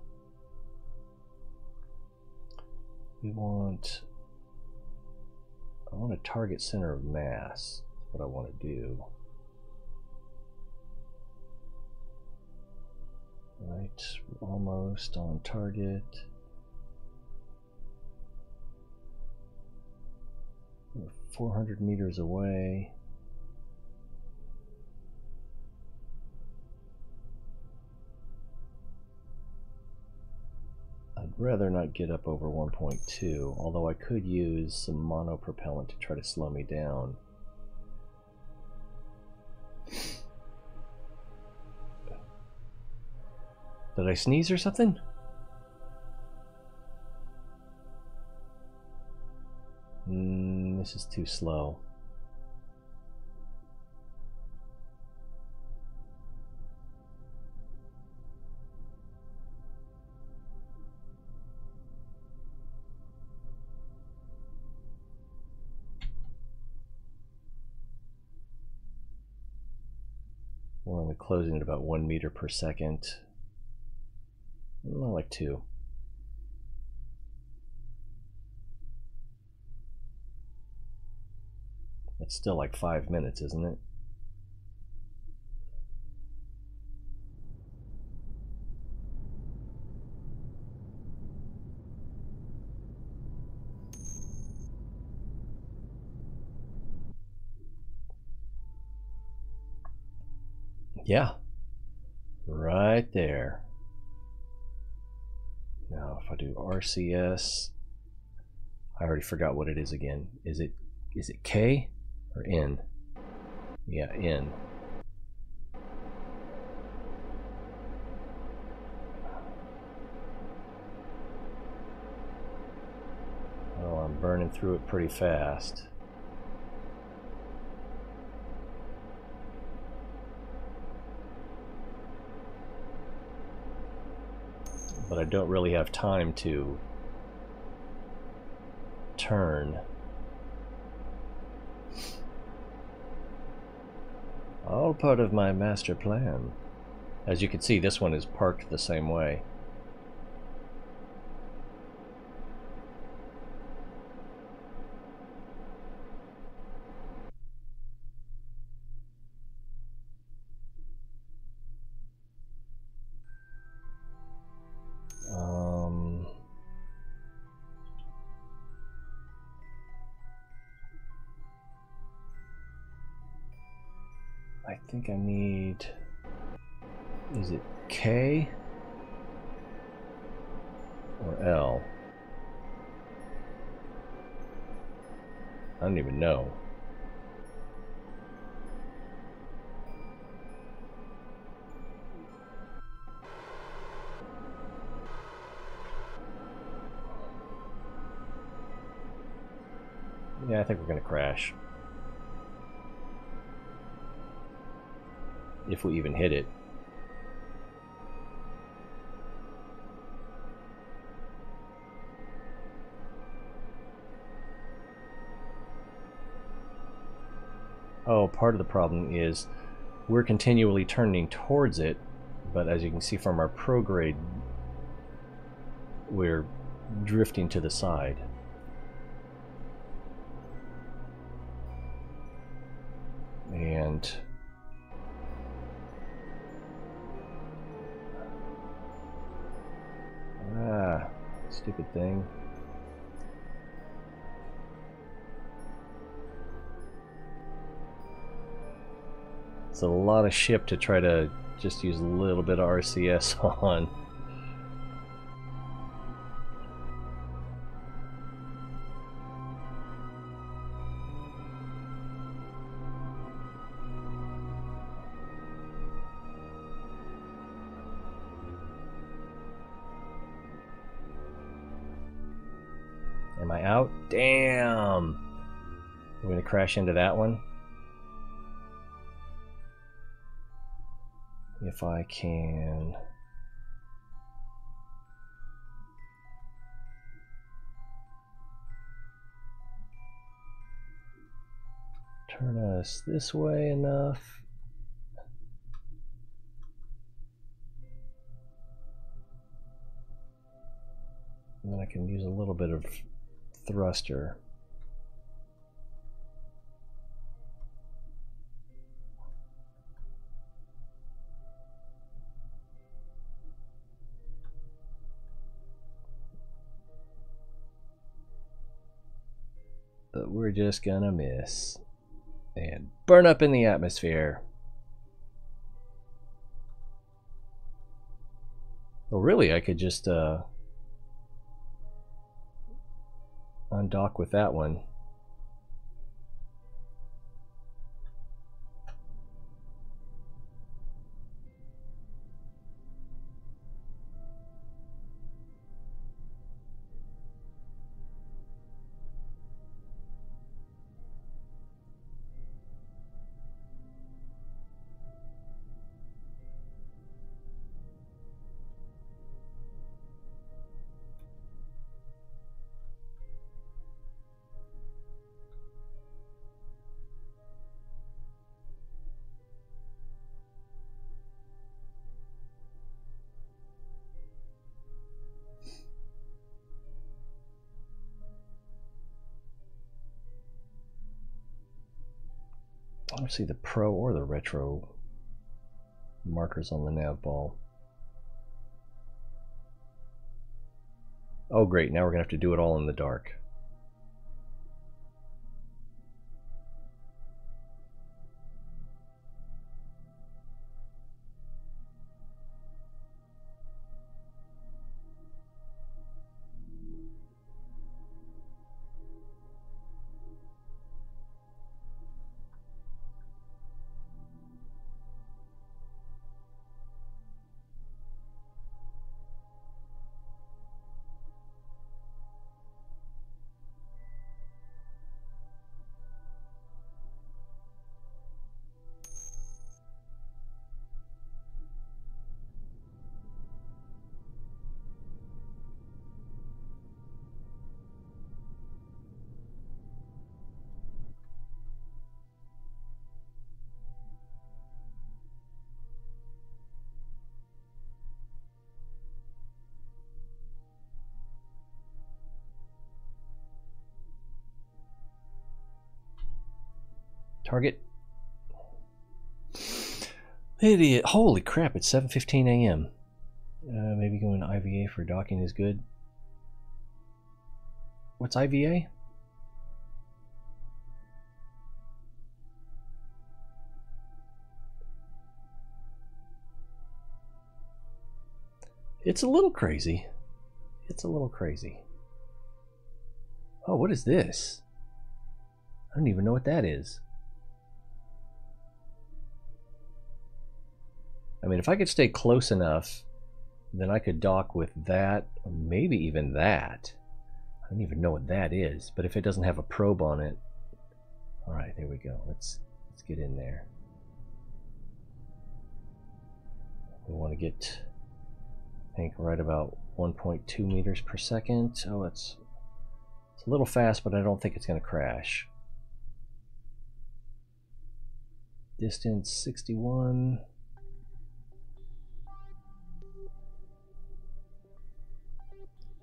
I want a target center of mass. That's what I want to do. Right, we're almost on target. We're 400 meters away. I'd rather not get up over 1.2, although I could use some monopropellant to try to slow me down. Did I sneeze or something? This is too slow. We're only closing at about 1 meter per second. More like 2. That's still like 5 minutes, isn't it? Yeah. Right there. Now if I do RCS, I already forgot what it is again. Is it K or N? Yeah, N. Oh, I'm burning through it pretty fast. But I don't really have time to turn. All part of my master plan. As you can see, this one is parked the same way. I think I need, is it K or L? I don't even know. Yeah, I think we're gonna crash. If we even hit it. Oh, part of the problem is we're continually turning towards it, but as you can see from our prograde we're drifting to the side. And stupid thing. It's a lot of ship to try to just use a little bit of RCS on. Am I out? Damn! We're gonna crash into that one. If I can... turn us this way enough. And then I can use a little bit of thruster. But we're just gonna miss and burn up in the atmosphere. Well, really, I could just undock with that one. I don't see the pro or the retro markers on the nav ball. Oh great, now we're gonna have to do it all in the dark. Target. Idiot. Holy crap, it's 7:15 a.m. Maybe going to IVA for docking is good. What's IVA? It's a little crazy. It's a little crazy. Oh, what is this? I don't even know what that is. I mean, if I could stay close enough, then I could dock with that, or maybe even that. I don't even know what that is, but if it doesn't have a probe on it... Alright, there we go. Let's get in there. We want to get, I think, right about 1.2 meters per second. Oh, it's a little fast, but I don't think it's going to crash. Distance 61.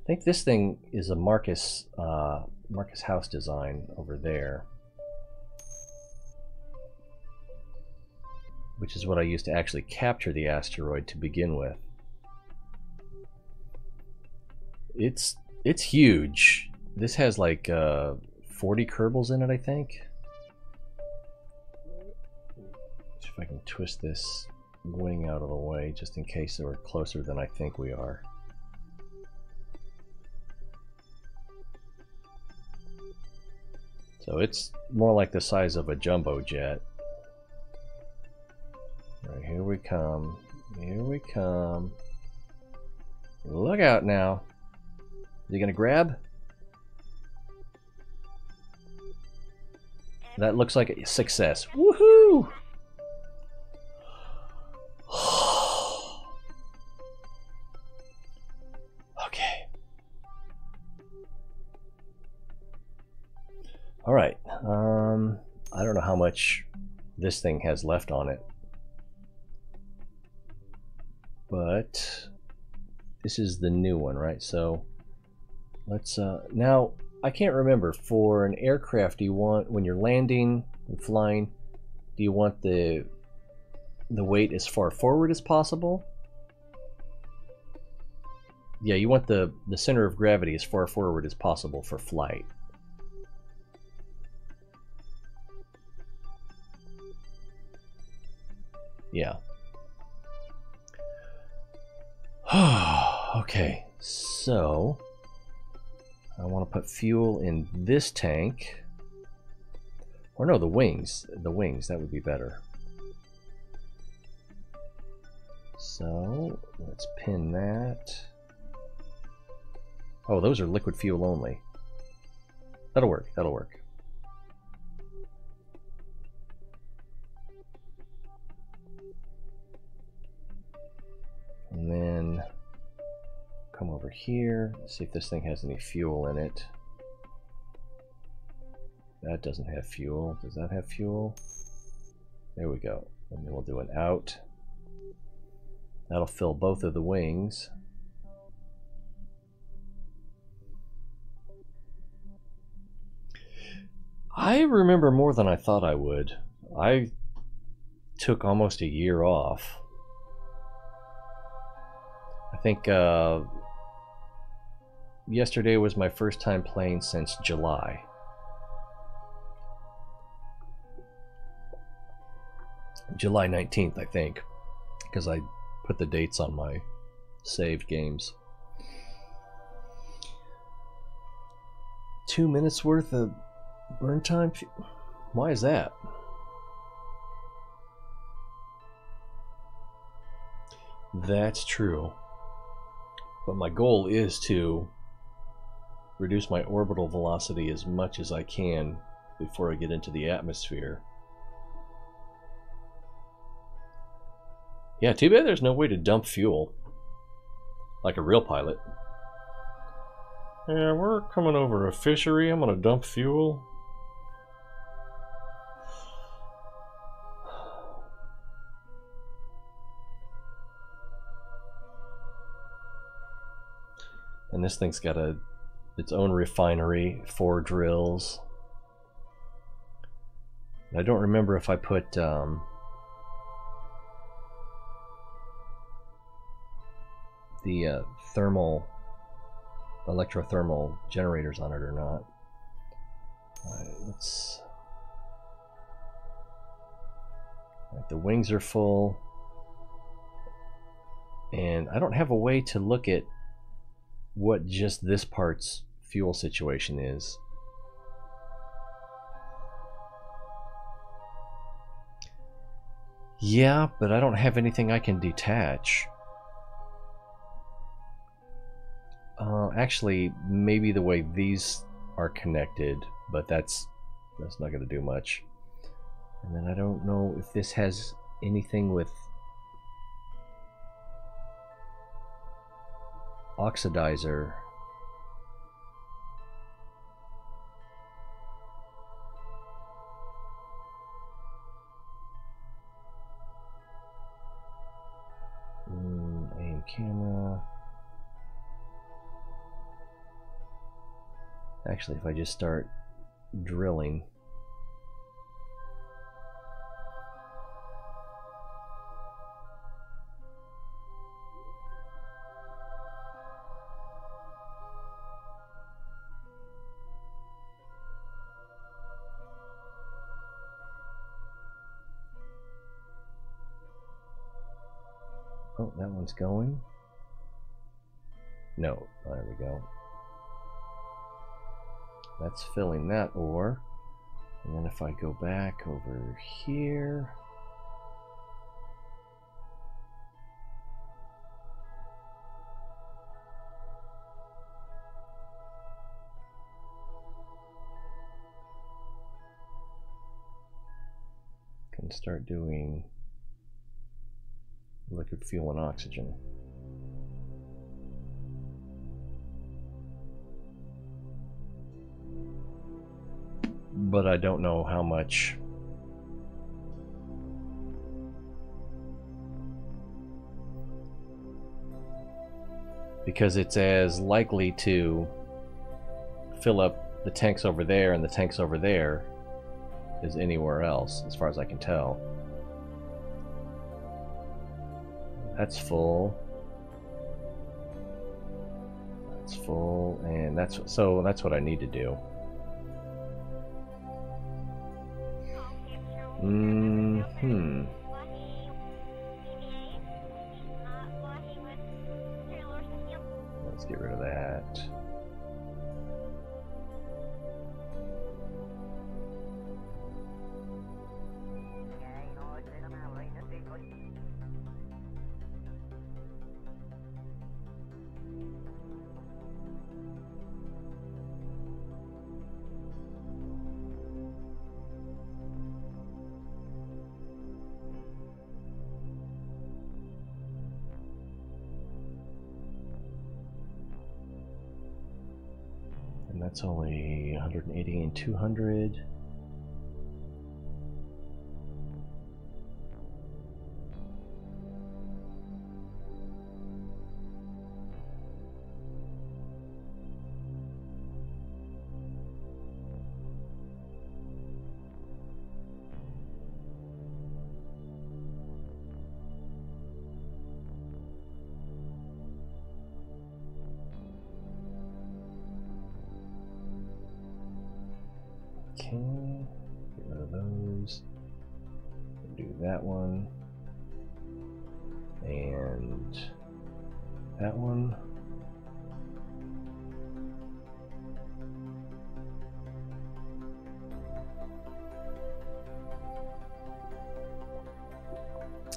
I think this thing is a Marcus House design over there, which is what I used to actually capture the asteroid to begin with. It's huge. This has like 40 Kerbals in it, I think. See if I can twist this wing out of the way just in case we're closer than I think we are. So it's more like the size of a jumbo jet. Right, here we come. Here we come. Look out now. Is he gonna grab? That looks like a success. Woohoo! Okay. All right. I don't know how much this thing has left on it, but this is the new one, right? So let's now I can't remember, for an aircraft, do you want, when you're landing and flying, do you want the weight as far forward as possible? Yeah, you want the center of gravity as far forward as possible for flight. Yeah. Okay, so I want to put fuel in this tank. Or no, the wings. The wings, that would be better. So let's pin that. Oh, those are liquid fuel only. That'll work, that'll work. And then come over here, see if this thing has any fuel in it. That doesn't have fuel. Does that have fuel? There we go. And then we'll do an out. That'll fill both of the wings. I remember more than I thought I would. I took almost a year off. I think yesterday was my first time playing since July. July 19th, I think, because I put the dates on my saved games. 2 minutes worth of burn time? Why is that? That's true. But my goal is to reduce my orbital velocity as much as I can before I get into the atmosphere. Yeah, too bad there's no way to dump fuel like a real pilot. Yeah, we're coming over a fishery. I'm gonna dump fuel. And this thing's got its own refinery, 4 drills. I don't remember if I put the electrothermal generators on it or not. Alright, let's... Alright, the wings are full. And I don't have a way to look at what just this part's fuel situation is. Yeah, but I don't have anything I can detach. Actually, maybe the way these are connected, but that's not going to do much. And then I don't know if this has anything with oxidizer. Aim camera. Actually, if I just start drilling. Oh, that one's going. No, there we go. That's filling that ore. And then if I go back over here, can start doing liquid fuel and oxygen. But I don't know how much because it's as likely to fill up the tanks over there and the tanks over there as anywhere else, as far as I can tell. That's full. That's full, and that's what I need to do. Let's get rid of that. And that's only 180 and 200. Okay, get rid of those. Do that one. And that one.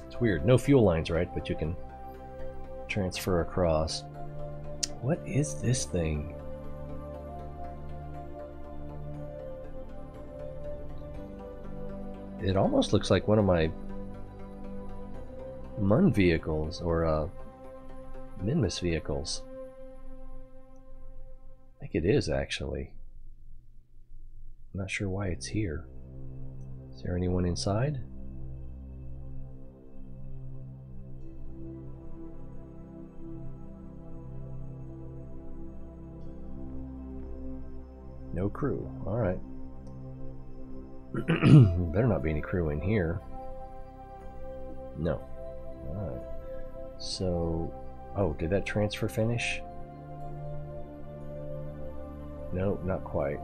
It's weird. No fuel lines, right? But you can transfer across. What is this thing? It almost looks like one of my MUN vehicles or Minmus vehicles. I think it is actually. I'm not sure why it's here. Is there anyone inside? No crew. All right. Better not be any crew in here. No. Alright. So... oh, did that transfer finish? No, not quite.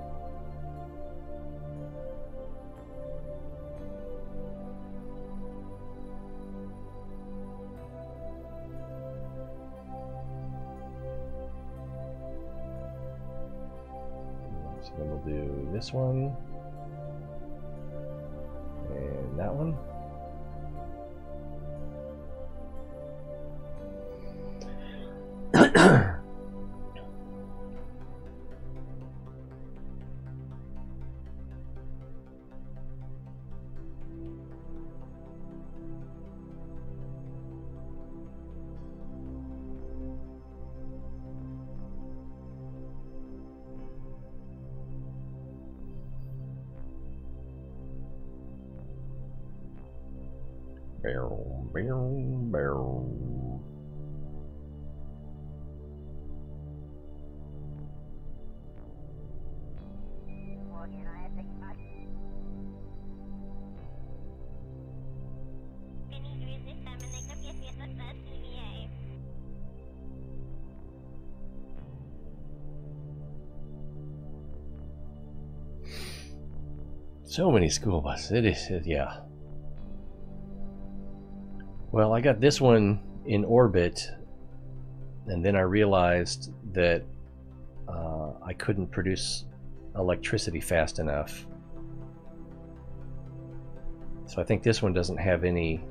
So then we'll do this one. And that one. Barrel, barrel, barrel. So many school buses. It is, yeah. Well, I got this one in orbit, and then I realized that I couldn't produce electricity fast enough. So I think this one doesn't have any.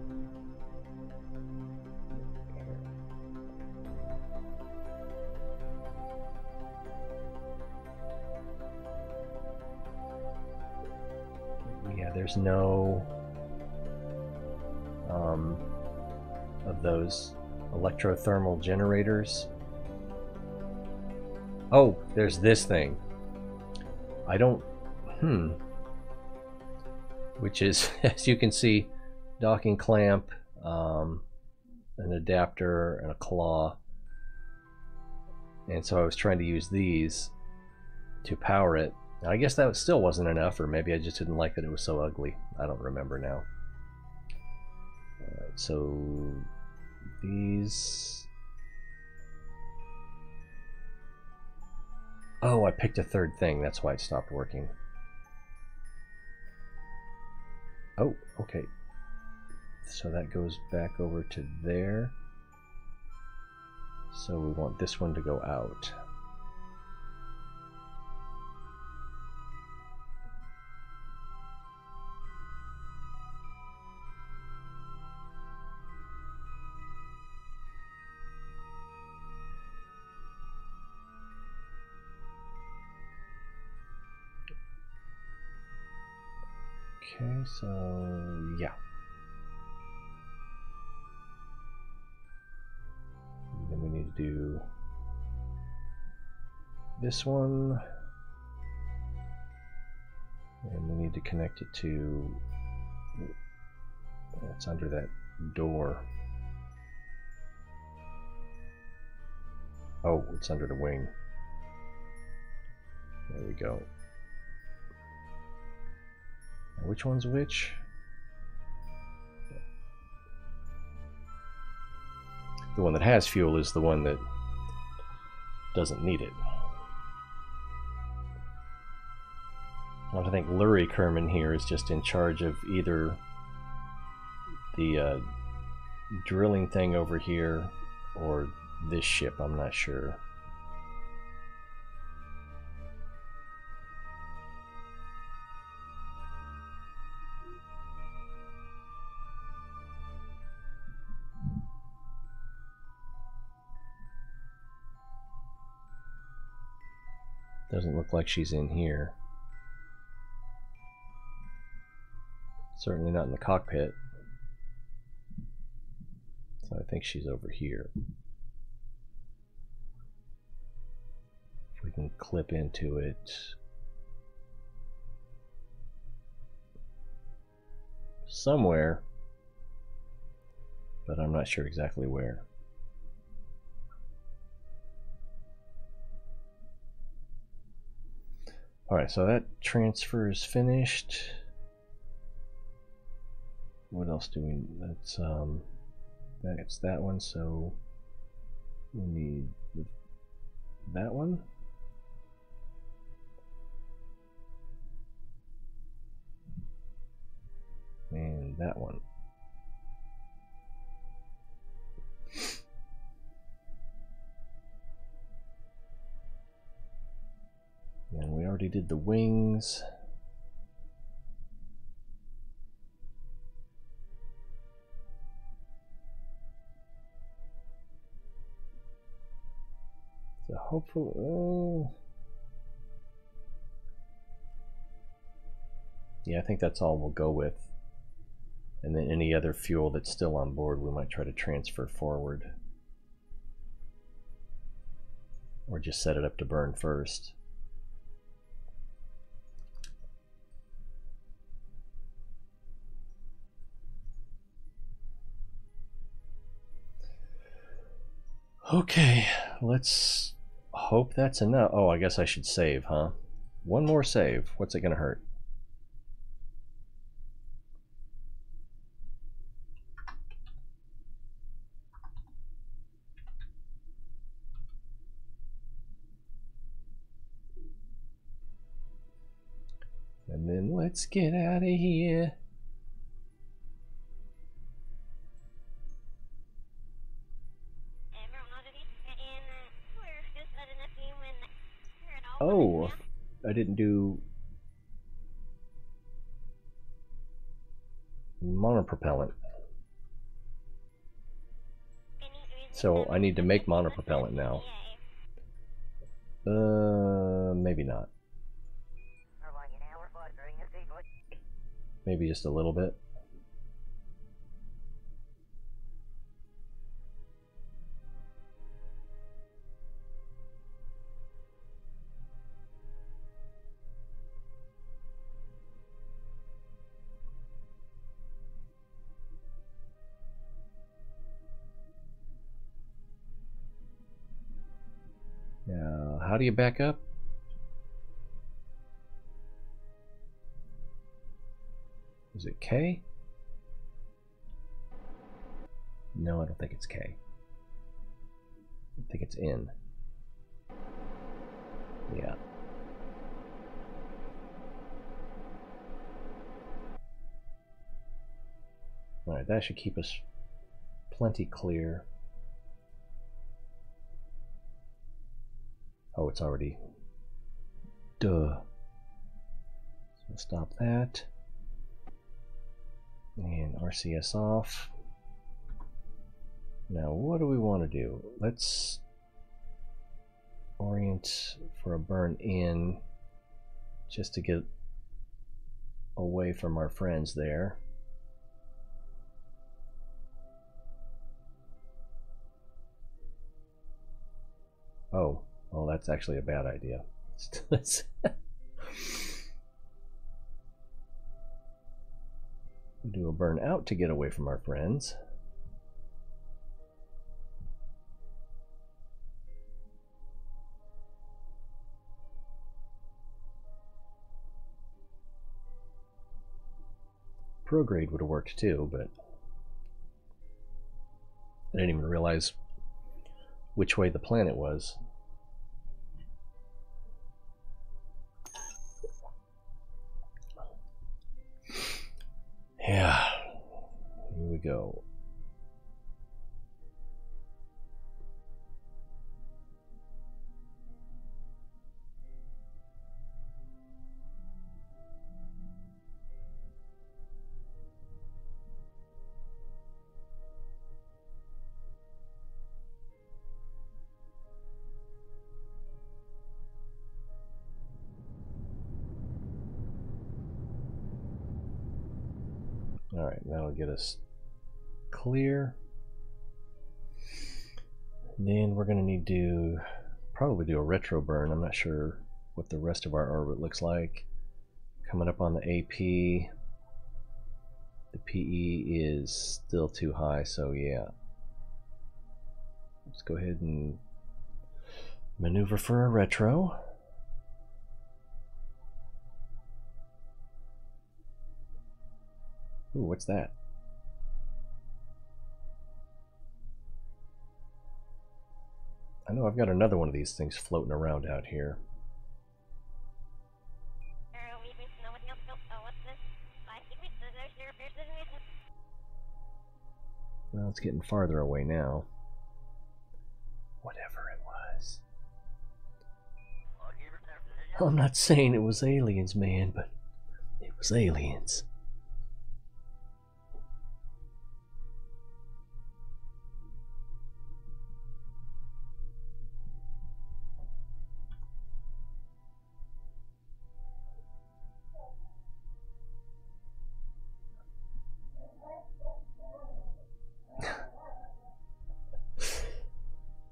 Yeah, there's no of those electrothermal generators. Oh, there's this thing. I don't, which is, as you can see, docking clamp, an adapter, and a claw. And so I was trying to use these to power it. I guess that still wasn't enough, or maybe I just didn't like that it was so ugly. I don't remember now. Alright, so these... Oh, I picked a third thing. That's why it stopped working. Oh, okay. So that goes back over to there. So we want this one to go out. Okay, so yeah. And then we need to do this one. And we need to connect it to, it's under that door. Oh, it's under the wing. There we go. Which one's which? The one that has fuel is the one that doesn't need it. I think Lurie Kerman here is just in charge of either the drilling thing over here or this ship, I'm not sure. Doesn't look like she's in here. Certainly not in the cockpit. So I think she's over here. If we can clip into it. Somewhere. But I'm not sure exactly where. Alright, so that transfer is finished. What else do we, that's that one, so we need that one. And that one. And we already did the wings. So hopefully, yeah, I think that's all we'll go with. And then any other fuel that's still on board, we might try to transfer forward. Or just set it up to burn first. Okay, let's hope that's enough. Oh, I guess I should save, huh? One more save. What's it gonna hurt? And then let's get out of here. Oh, I didn't do monopropellant. So I need to make monopropellant now. Maybe not. Maybe just a little bit. Now, how do you back up? Is it K? No, I don't think it's K. I think it's N. Yeah. Alright, that should keep us plenty clear. Oh, it's already... Duh. So we'll stop that. And RCS off. Now, what do we want to do? Let's orient for a burn in, just to get away from our friends there. Oh, well, that's actually a bad idea. We'll do a burn out to get away from our friends. Prograde would have worked too, but I didn't even realize which way the planet was. Yeah, here we go. All right, that'll get us clear. And then we're going to need to probably do a retro burn. I'm not sure what the rest of our orbit looks like. Coming up on the AP. The PE is still too high, so yeah. Let's go ahead and maneuver for a retro. Ooh, what's that? I know I've got another one of these things floating around out here. Well, it's getting farther away now. Whatever it was. I'm not saying it was aliens, man, but it was aliens.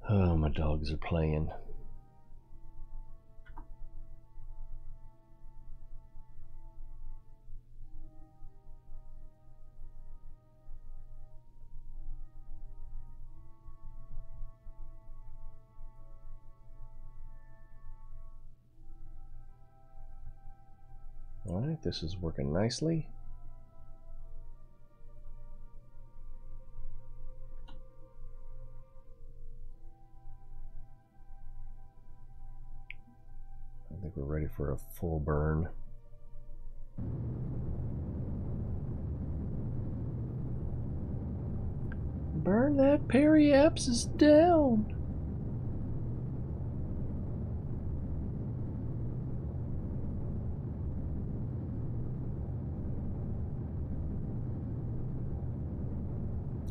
Oh, my dogs are playing. Alright, this is working nicely. I think we're ready for a full burn. Burn that periapsis down!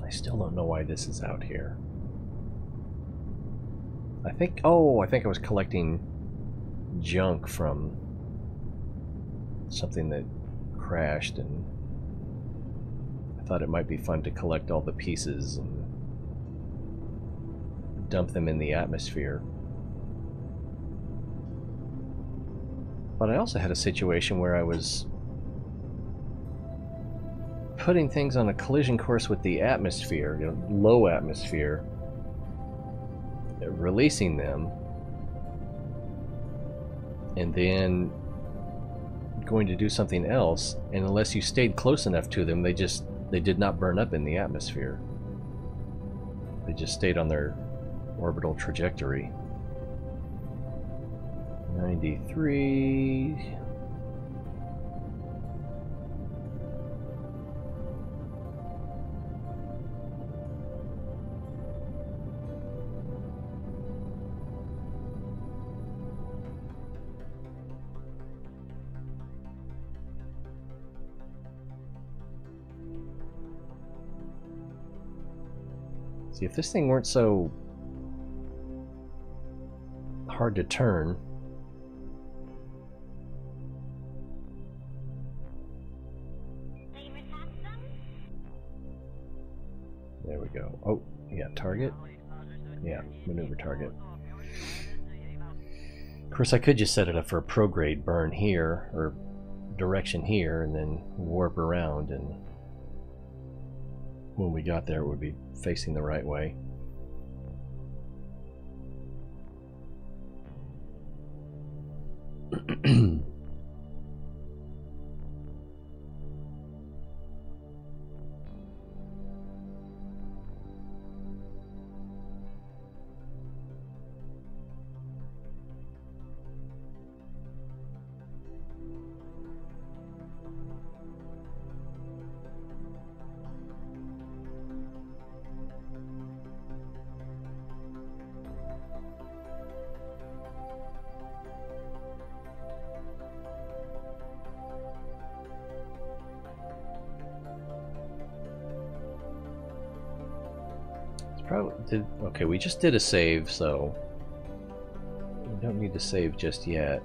I still don't know why this is out here. I think I was collecting junk from something that crashed, and I thought it might be fun to collect all the pieces and dump them in the atmosphere. But I also had a situation where I was putting things on a collision course with the atmosphere, you know, low atmosphere, releasing them, and then going to do something else, and unless you stayed close enough to them, they did not burn up in the atmosphere. They just stayed on their orbital trajectory. 93. See, if this thing weren't so hard to turn. There we go. Oh, yeah, target. Yeah, maneuver target. Of course, I could just set it up for a prograde burn here, or direction here, and then warp around, and when we got there, it would be facing the right way. Okay, we just did a save, so we don't need to save just yet.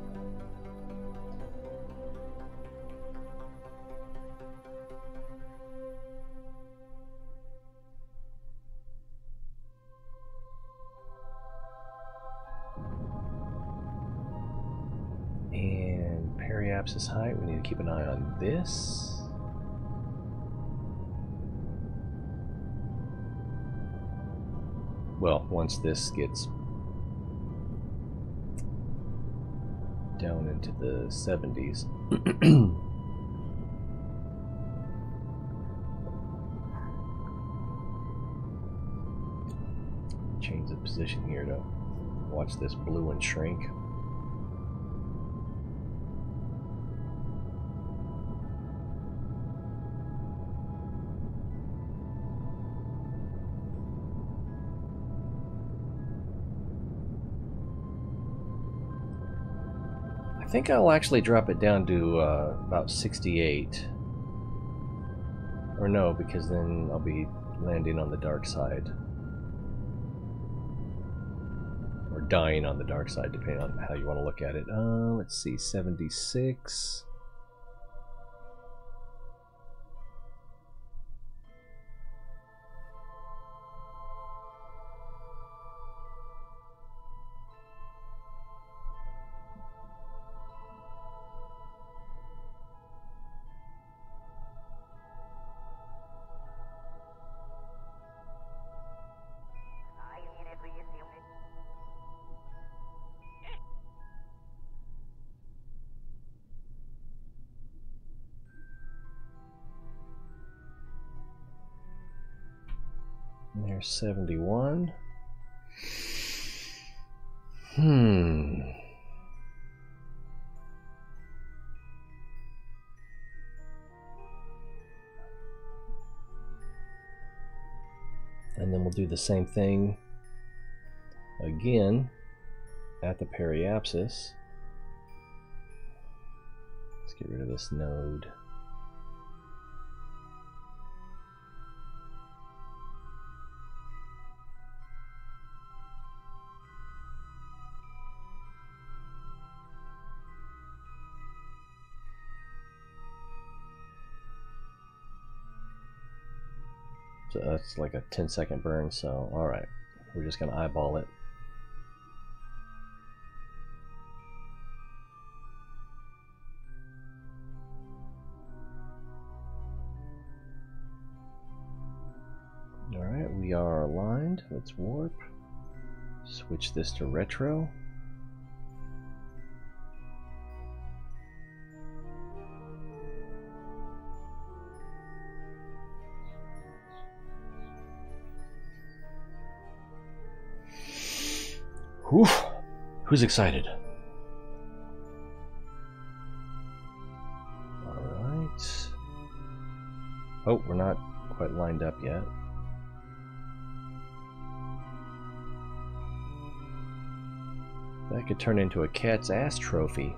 And periapsis height, we need to keep an eye on this. Well, once this gets down into the 70s. Change the position here to watch this blue one shrink. I think I'll actually drop it down to about 68. Or no, because then I'll be landing on the dark side. Or dying on the dark side, depending on how you want to look at it. Let's see, 76. There's 71. And then we'll do the same thing again at the periapsis. Let's get rid of this node. So that's like a 10-second burn, so alright, we're just going to eyeball it. Alright, we are aligned. Let's warp. Switch this to retro. Whew. Who's excited? Alright. Oh, we're not quite lined up yet. That could turn into a cat's ass trophy.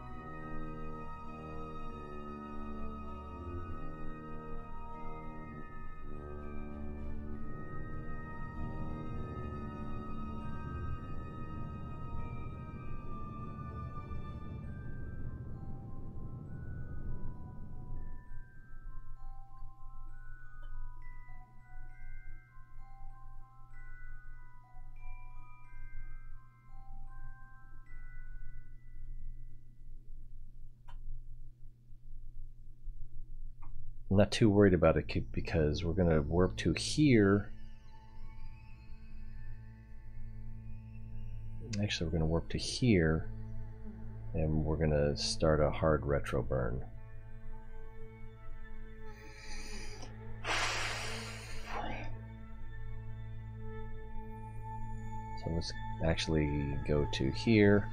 I'm not too worried about it because we're going to warp to here. Actually, we're going to warp to here, and we're going to start a hard retro burn. So let's actually go to here.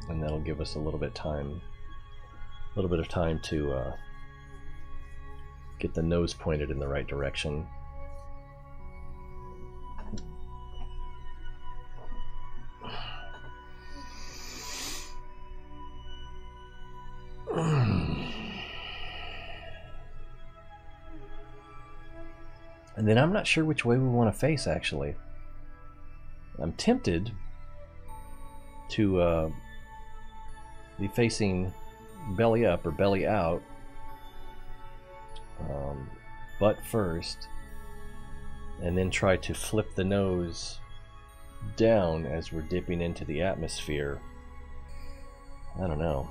And that'll give us a little bit of time to get the nose pointed in the right direction. And then I'm not sure which way we want to face, actually. I'm tempted to be facing belly up or belly out, butt first, and then try to flip the nose down as we're dipping into the atmosphere. I don't know.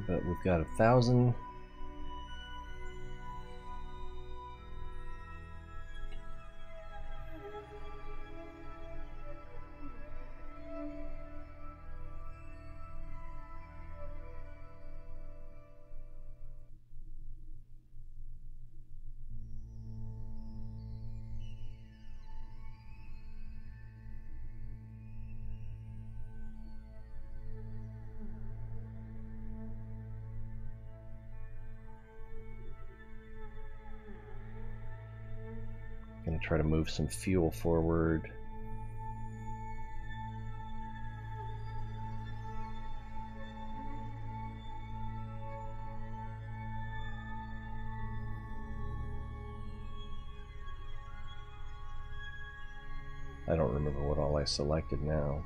But we've got 1,000. Gonna try to move some fuel forward. I don't remember what all I selected now.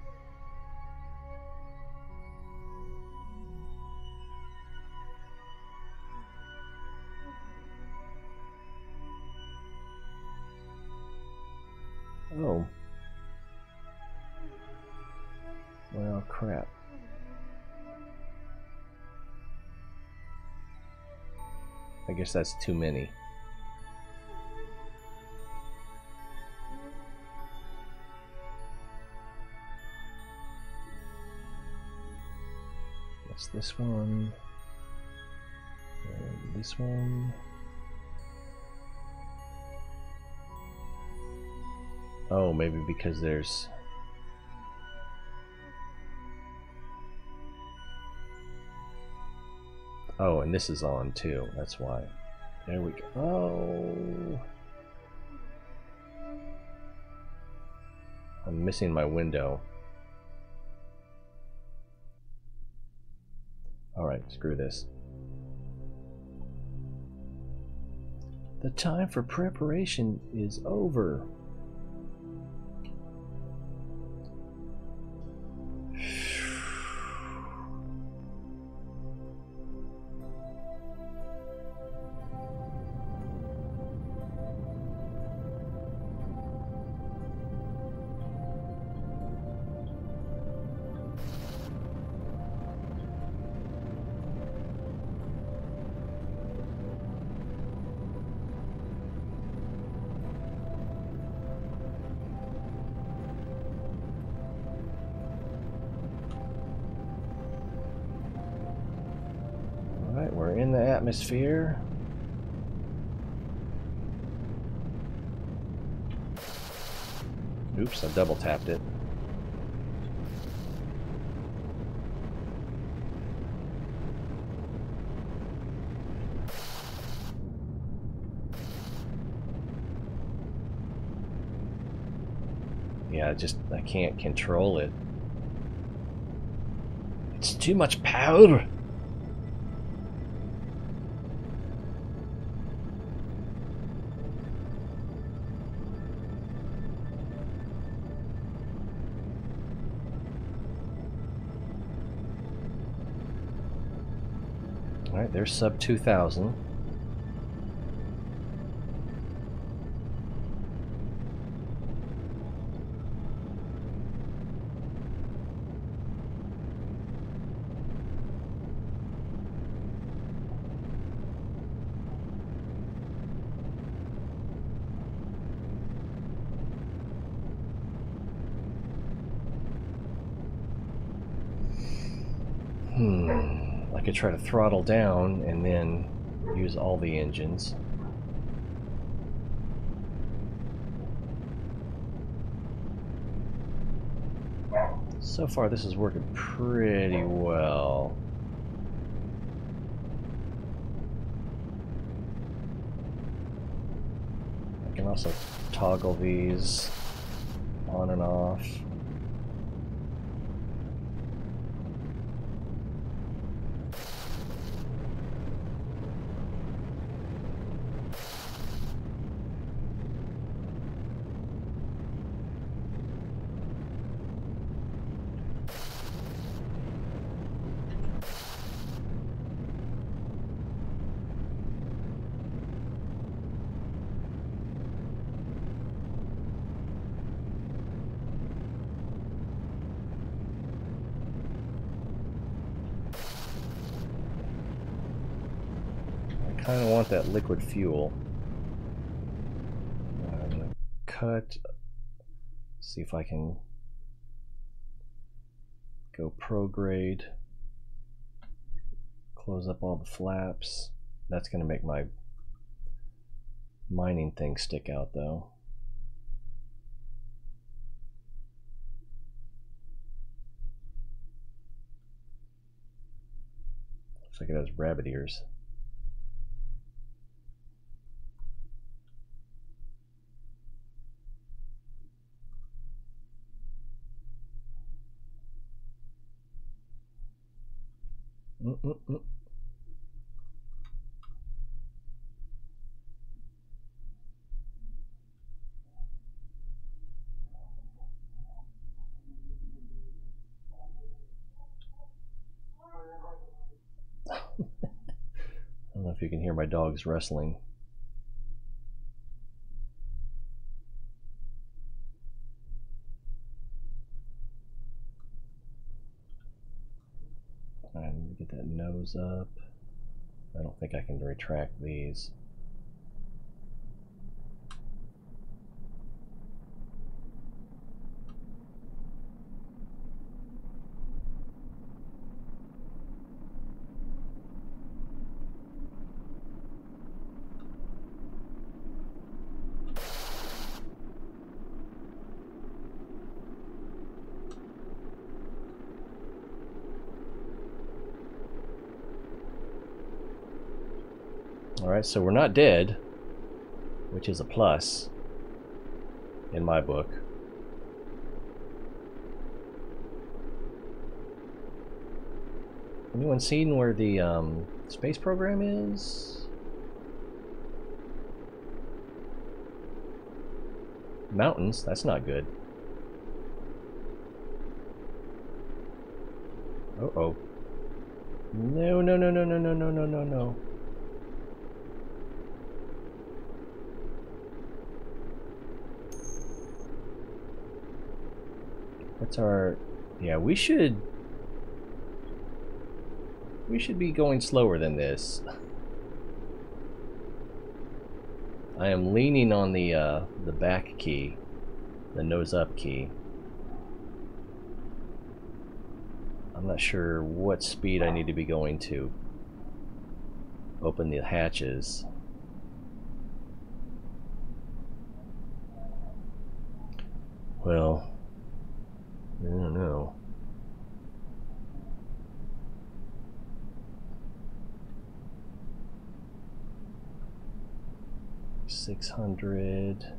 Oh. Well, crap. I guess that's too many. this one. And this one. Oh, maybe because there's... Oh, and this is on too, that's why. There we go. Oh! I'm missing my window. Alright, screw this. The time for preparation is over. We're in the atmosphere. Oops, I double tapped it. Yeah, I can't control it. It's too much power. Alright, there's sub 2000. I could try to throttle down and then use all the engines. So far this is working pretty well. I can also toggle these on and off. I kind of want that liquid fuel. I'm going to cut, see if I can go prograde, close up all the flaps. That's going to make my mining thing stick out though. Looks like it has rabbit ears. I don't know if you can hear my dogs wrestling. I need to get that nose up. I don't think I can retract these. Alright, so we're not dead, which is a plus in my book. Anyone seen where the space program is? Mountains, that's not good. Uh-oh. No, no, no, no, no, no, no, no, no, no. What's our... Yeah, we should be going slower than this. I am leaning on the back key, the nose up key. I'm not sure what speed I need to be going to open the hatches. Well, I don't know. $600.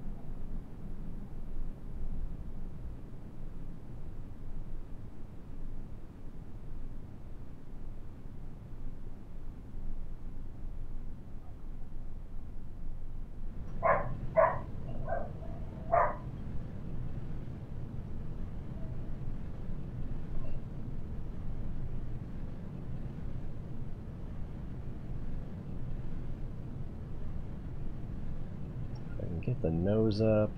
Get the nose up.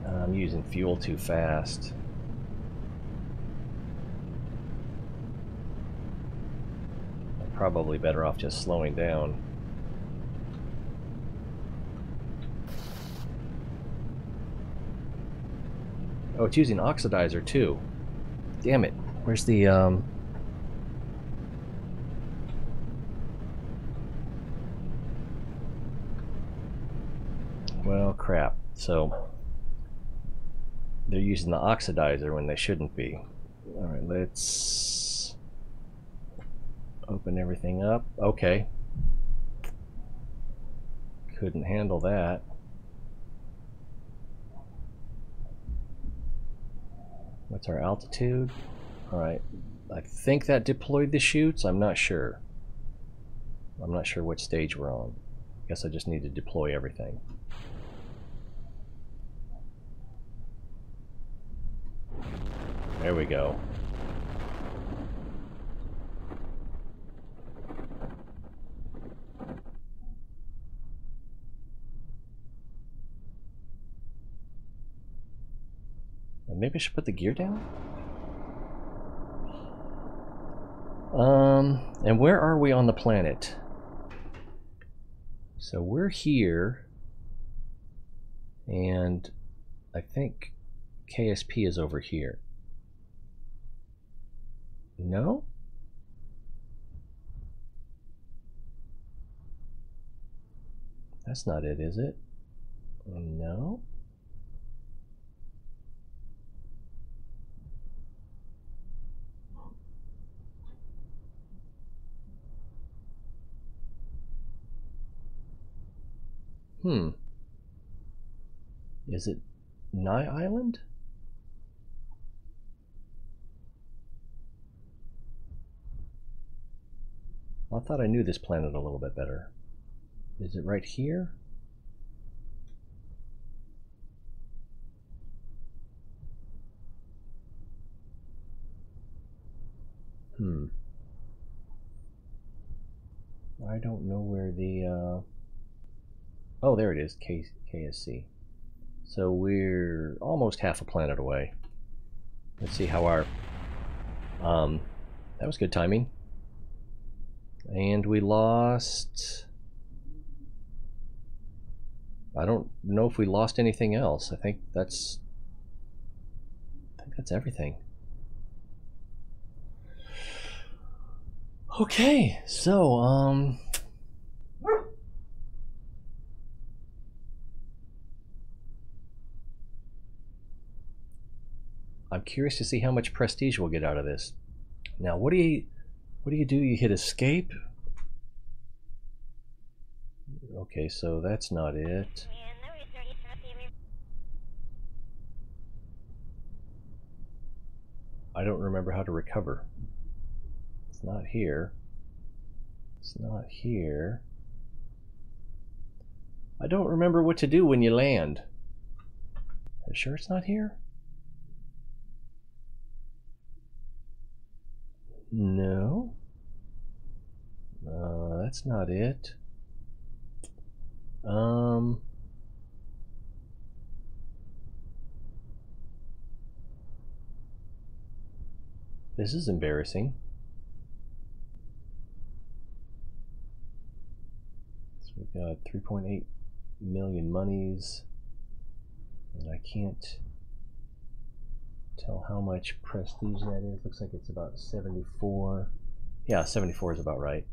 I'm using fuel too fast. I'm probably better off just slowing down. Oh, it's using oxidizer too. Damn it. Where's the well, crap. So they're using the oxidizer when they shouldn't be. Alright, let's open everything up. Okay. Couldn't handle that. What's our altitude? Alright. I think that deployed the chutes. I'm not sure. I'm not sure what stage we're on. Guess I just need to deploy everything. There we go. Maybe I should put the gear down? And where are we on the planet? So we're here, and I think KSP is over here. No? That's not it, is it? No? Is it Nye Island? I thought I knew this planet a little bit better. Is it right here? I don't know where the oh, there it is, KSC. So we're almost half a planet away. Let's see how our that was good timing. And we lost, I don't know if we lost anything else. I think that's everything. Okay, so I'm curious to see how much prestige we'll get out of this. Now, what do you do? You hit escape? Okay, so that's not it. I don't remember how to recover. It's not here. It's not here. I don't remember what to do when you land. Are you sure it's not here? No. That's not it. This is embarrassing. So we've got 3.8 million monies, and I can't tell how much prestige that is. Looks like it's about 74. Yeah, 74 is about right.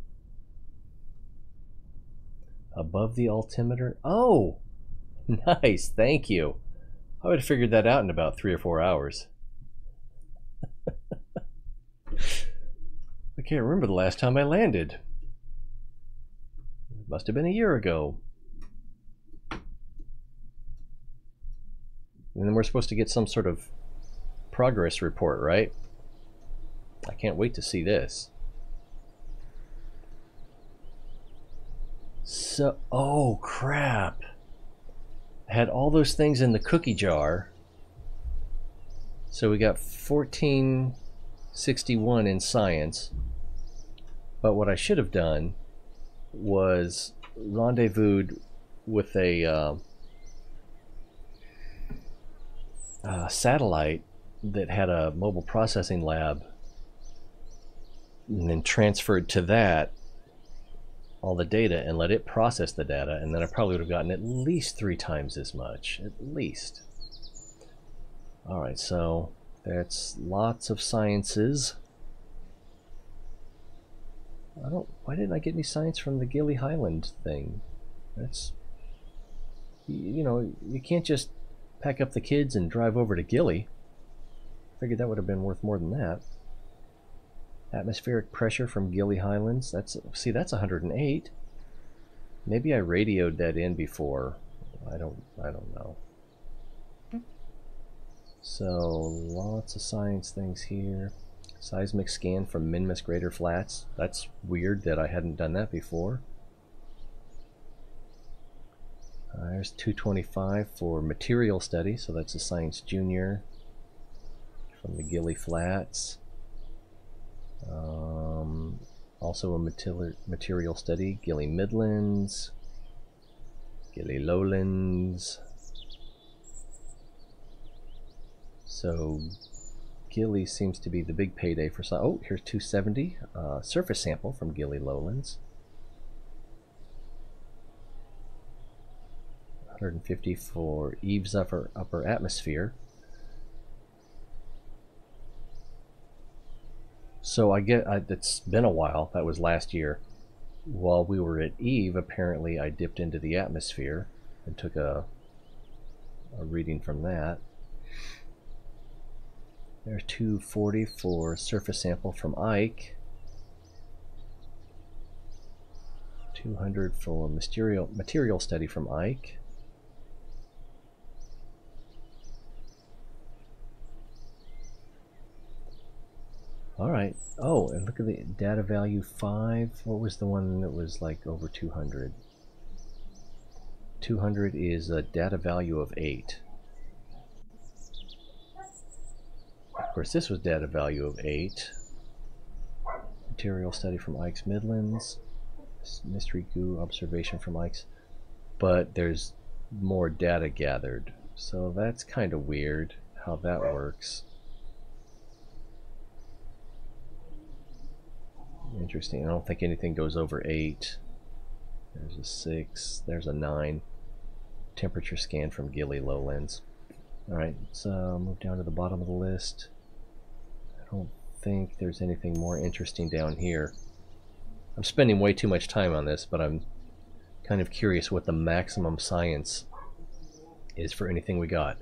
Above the altimeter. Oh, nice. Thank you. I would have figured that out in about 3 or 4 hours. I can't remember the last time I landed. It must have been a year ago. And then we're supposed to get some sort of progress report, right? I can't wait to see this. So, oh crap. I had all those things in the cookie jar. So we got 1461 in science. But what I should have done was rendezvoused with a satellite that had a mobile processing lab, and then transferred to that all the data and let it process the data, and then I probably would have gotten at least 3 times as much, at least. Alright, so that's lots of sciences. Why didn't I get any science from the Gilly Highland thing? That's, you know, you can't just pack up the kids and drive over to Gilly. Figured that would have been worth more than that. Atmospheric pressure from Gilly Highlands. See, that's 108. Maybe I radioed that in before. I don't know. So lots of science things here. Seismic scan from Minmus Greater Flats. That's weird that I hadn't done that before. There's 225 for material study, so that's a science junior from the Gilly Flats. Also a material study, Gilly Midlands, Gilly Lowlands. So Gilly seems to be the big payday for some. Oh, here's 270, surface sample from Gilly Lowlands. 150 for Eve's upper atmosphere. So I get, it's been a while, that was last year. While we were at Eve, apparently I dipped into the atmosphere and took a reading from that. There's 240 for surface sample from Ike. 200 for material study from Ike. Alright. Oh, and look at the data value 5. What was the one that was like over 200? 200 is a data value of 8. Of course, this was data value of 8. Material study from Ike's Midlands. Mystery goo observation from Ike's. But there's more data gathered. So that's kind of weird how that works. Interesting. I don't think anything goes over 8. There's a 6. There's a 9. Temperature scan from Gilly Lowlands. Alright, let's move down to the bottom of the list. I don't think there's anything more interesting down here. I'm spending way too much time on this, but I'm kind of curious what the maximum science is for anything we got.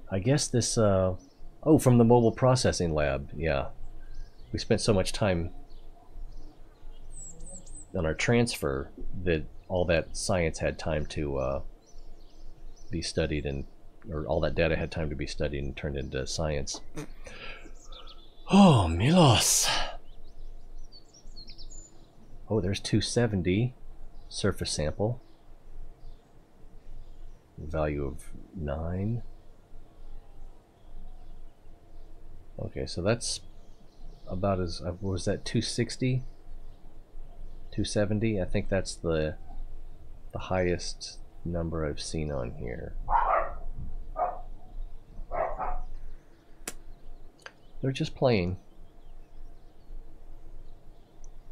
I guess this, oh, Oh, from the mobile processing lab. Yeah. We spent so much time on our transfer that all that science had time to be studied, and or all that data had time to be studied and turned into science. Oh, Milos. Oh, there's 270 surface sample. Value of 9. Okay, so that's about as, what was that, 260? 270? I think that's the highest number I've seen on here. They're just playing,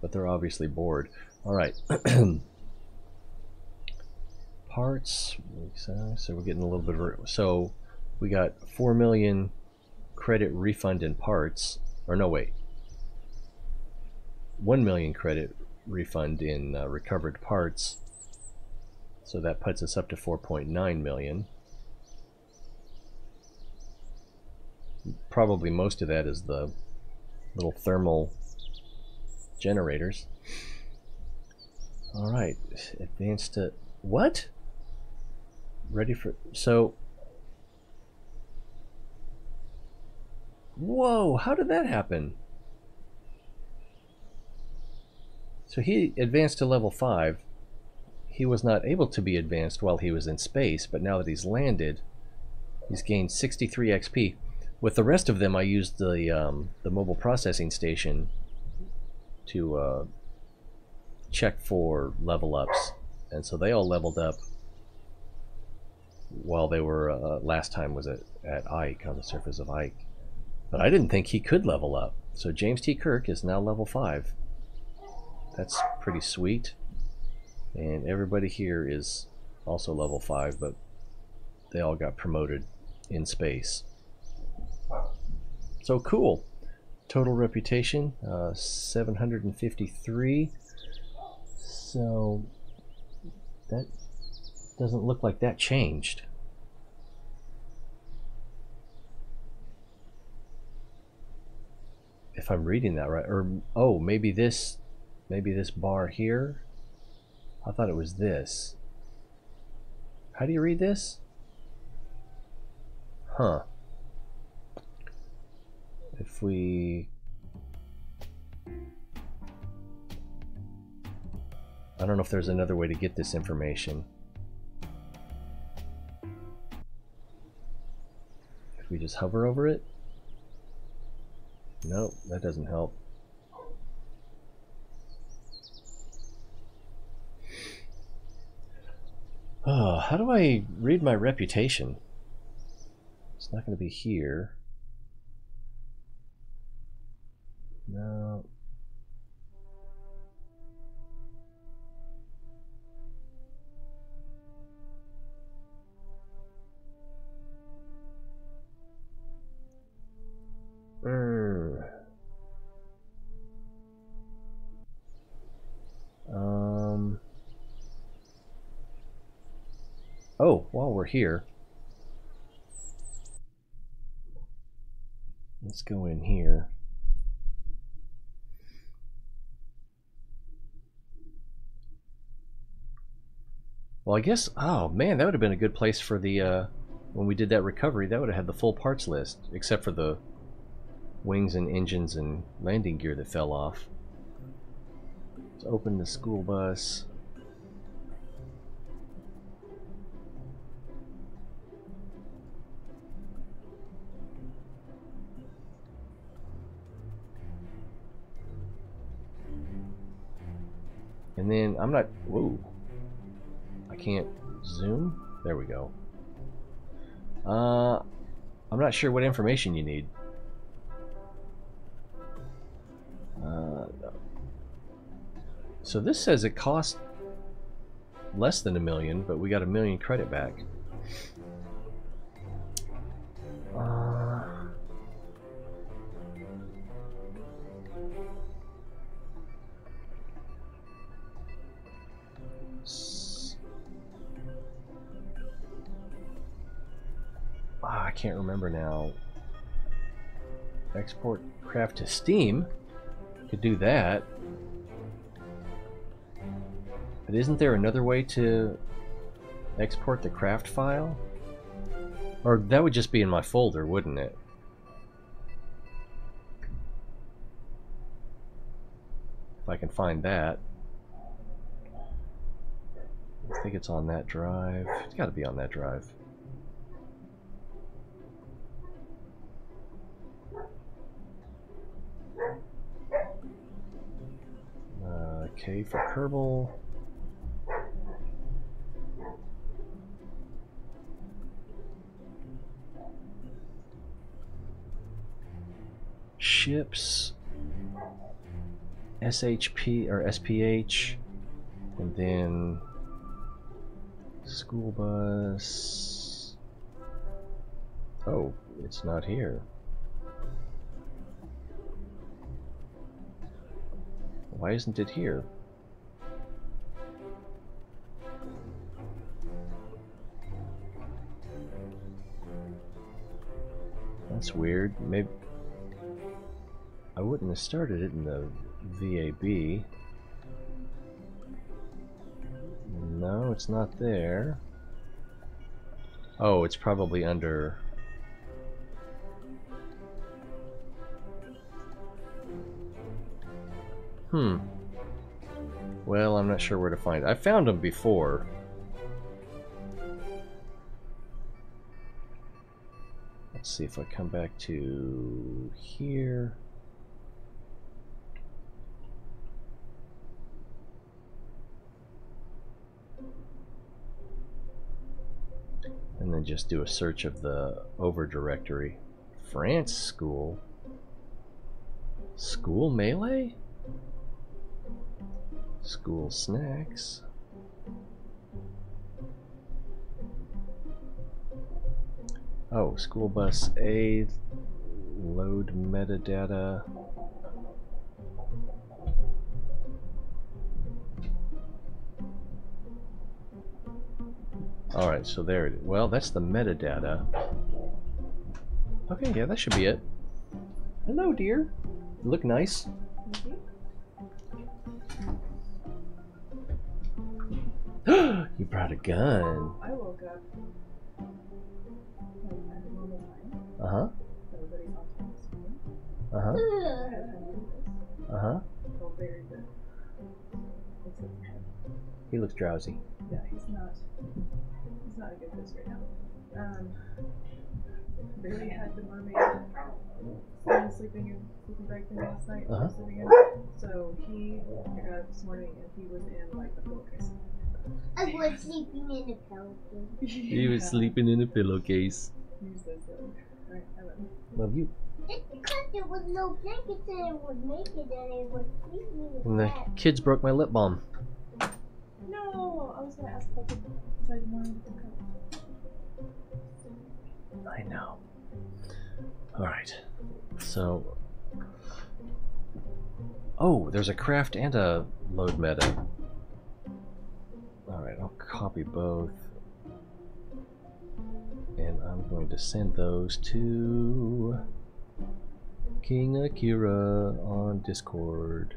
but they're obviously bored. All right. Parts. So we're getting a little bit of, so we got 4 million credit refund in parts, or no, wait, 1 million credit refund in recovered parts. So that puts us up to 4.9 million. Probably most of that is the little thermal generators. All right, advanced to what? Ready for, so whoa, how did that happen? So he advanced to level 5. He was not able to be advanced while he was in space, but now that he's landed, he's gained 63 XP. With the rest of them, I used the mobile processing station to check for level ups, and so they all leveled up while they were, last time was at Ike, on the surface of Ike. But I didn't think he could level up. So James T. Kirk is now level 5. That's pretty sweet. And everybody here is also level 5, but they all got promoted in space. So cool. Total reputation, 753. So that doesn't look like that changed. If I'm reading that right, or oh, maybe this bar here. I thought it was this. How do you read this? Huh. If we, I don't know if there's another way to get this information. If we just hover over it? No, that doesn't help. Oh, how do I read my reputation? It's not going to be here. No. Oh, while we're here, let's go in here. Well, I guess, oh man, that would have been a good place for the, when we did that recovery, that would have had the full parts list, except for the wings and engines and landing gear that fell off. Let's open the school bus. And then I'm not, whoa, I can't zoom. There we go. I'm not sure what information you need. So this says it cost less than $1 million, but we got $1 million credit back. I can't remember now. export craft to Steam. Could do that. But isn't there another way to export the craft file? Or that would just be in my folder, wouldn't it? If I can find that. I think it's on that drive. It's got to be on that drive. K for Kerbal. Ships. SHP or SPH. And then school bus. Oh, it's not here. Why isn't it here? That's weird. Maybe I wouldn't have started it in the VAB. No, it's not there. Oh, it's probably under... Well, I'm not sure where to find it. I found them before. Let's see if I come back to here. And then just do a search of the over directory. France school. School melee? School snacks. Oh, school bus A, load metadata. Alright, so there it is. Well, that's the metadata. Okay, yeah, that should be it. Hello, dear. You look nice. Thank you. You brought a gun. I woke up like at a normal time. Uh-huh. Everybody's off from school. Uh-huh. I had time to do this. Uh-huh. Felt very good. Except for him. He looks drowsy. Yeah, he's not a good host right now. Barely had the mermaid sleeping back there last night. Sleeping in. So he got up this morning and he was in like the pillowcase. I was sleeping in a pillowcase. He was sleeping in a pillowcase. He's so silly. Alright, I love him. Love you. It's because there was no blankets and it would make it and it would sleep me And in the bed. kids broke my lip balm. No, I was gonna ask if I could decide more on the cup. I know. Alright. So... Oh, there's a craft and a load meta. Alright, I'll copy both. And I'm going to send those to King Akira on Discord.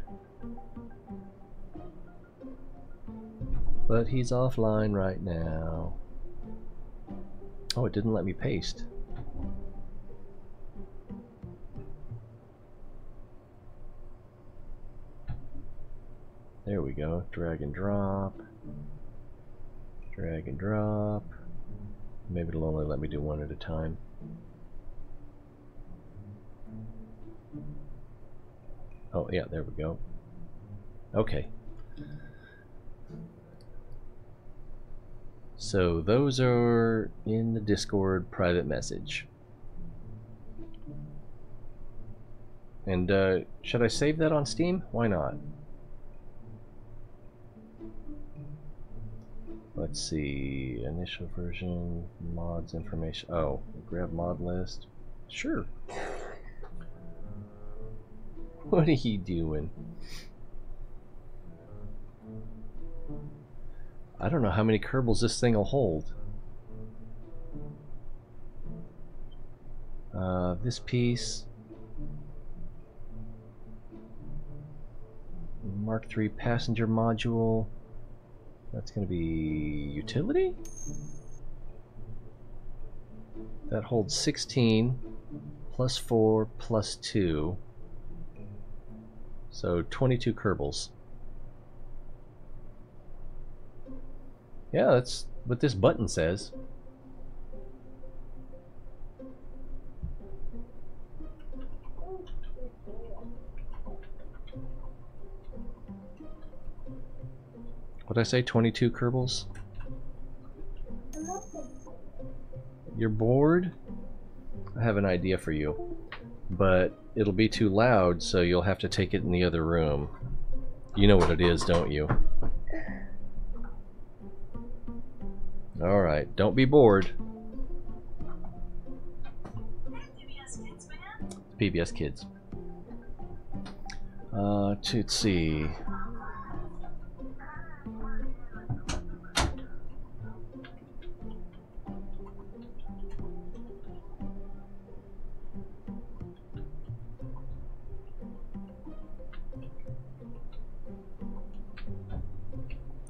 But he's offline right now. Oh, it didn't let me paste. There we go. Drag and drop. Drag and drop. Maybe it'll only let me do one at a time. Oh, yeah, there we go. Okay. So those are in the Discord private message. And should I save that on Steam? Why not? Let's see, initial version, mods information. Oh, grab mod list. Sure. What are you doing? I don't know how many Kerbals this thing will hold. This piece. Mark III passenger module. That's going to be utility? That holds 16 plus 4 plus 2. So 22 Kerbals. Yeah, that's what this button says. What'd I say? 22 Kerbals? You're bored? I have an idea for you. But it'll be too loud, so you'll have to take it in the other room. You know what it is, don't you? Alright, don't be bored. PBS Kids. Let's see.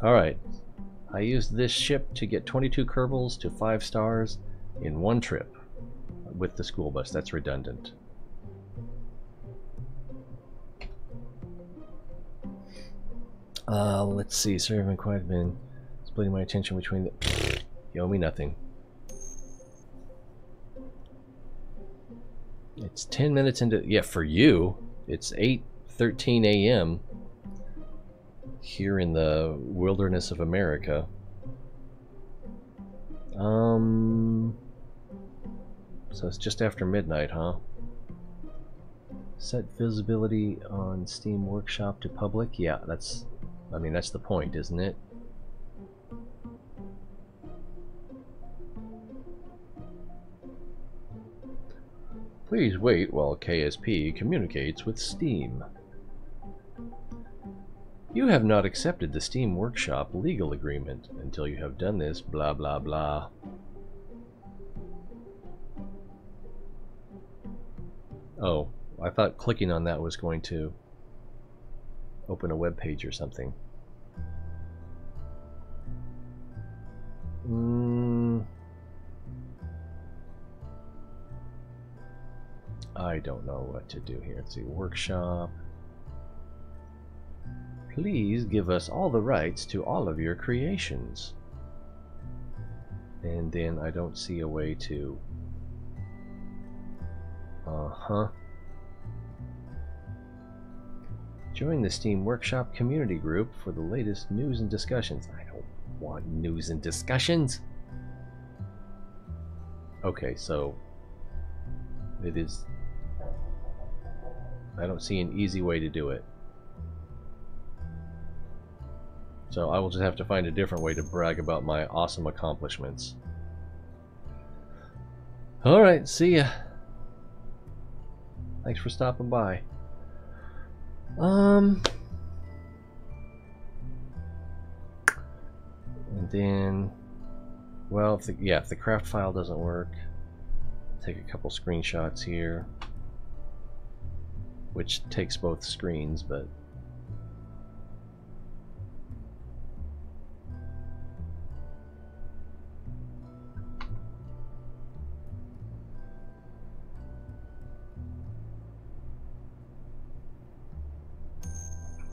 Alright, I used this ship to get 22 Kerbals to 5 stars in one trip with the school bus. That's redundant. Let's see, serving quite been splitting my attention between the... You owe me nothing. It's 10 minutes into... Yeah, for you, it's 8:13 a.m. here in the wilderness of America. So it's just after midnight, huh? Set visibility on Steam Workshop to public. Yeah, that's... I mean, that's the point, isn't it? Please wait while KSP communicates with Steam. You have not accepted the Steam Workshop legal agreement until you have done this, blah blah blah. Oh, I thought clicking on that was going to open a web page or something. I don't know what to do here. Let's see, workshop. Please give us all the rights to all of your creations. And then I don't see a way to... Join the Steam Workshop community group for the latest news and discussions. I don't want news and discussions. Okay, so it is... I don't see an easy way to do it. So I will just have to find a different way to brag about my awesome accomplishments. Alright, see ya. Thanks for stopping by. And then, well, if the craft file doesn't work, take a couple screenshots here, which takes both screens, but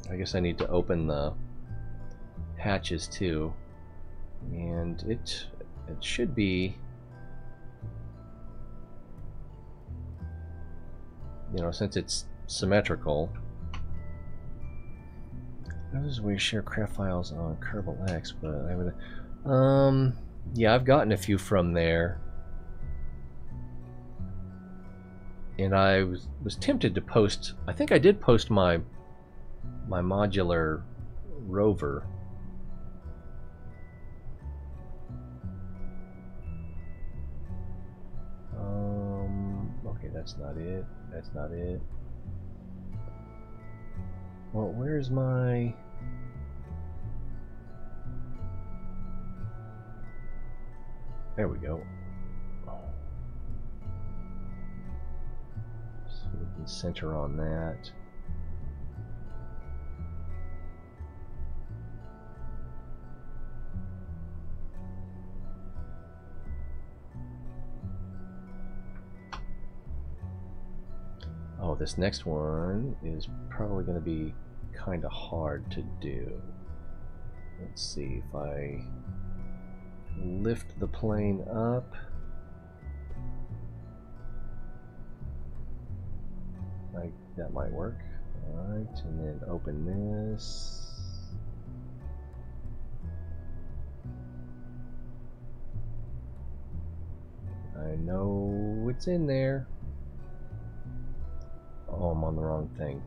I guess I need to open the hatches too, and it should be, you know, since it's symmetrical. This is where you share craft files on Kerbal X, but I would, yeah, I've gotten a few from there, and I was tempted to post. I think I did post my modular rover. Okay, that's not it. That's not it. Well, where's my... There we go. So we can center on that. Oh, this next one is probably going to be kind of hard to do. Let's see if I lift the plane up. That might work. Alright, and then open this. I know it's in there. Oh, I'm on the wrong thing.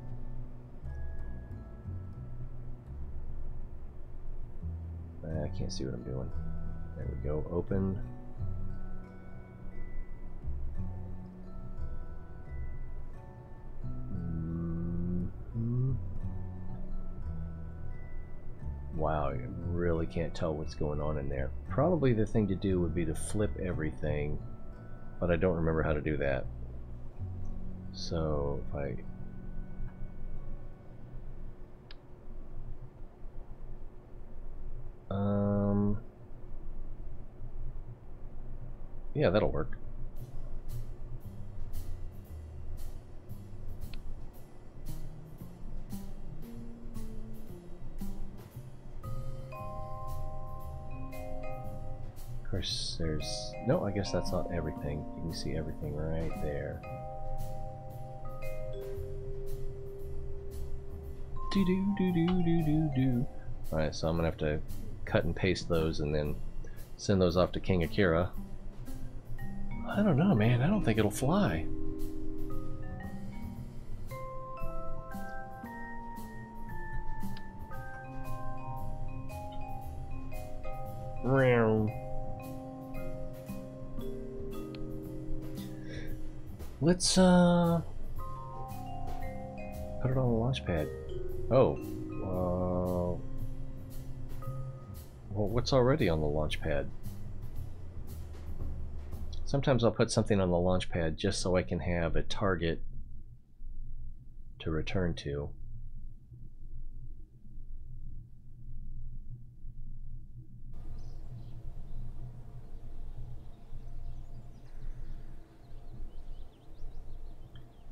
I can't see what I'm doing. There we go, open. Wow, you really can't tell what's going on in there. Probably the thing to do would be to flip everything, but I don't remember how to do that. So if I... yeah, that'll work. Of course, there's... no, I guess that's not everything. You can see everything right there. Do-do-do-do-do-do-do. Alright, so I'm gonna have to cut and paste those and then send those off to King Akira. I don't know, man. I don't think it'll fly. Let's put it on the launch pad. Oh, well, what's already on the launch pad? Sometimes I'll put something on the launch pad just so I can have a target to return to.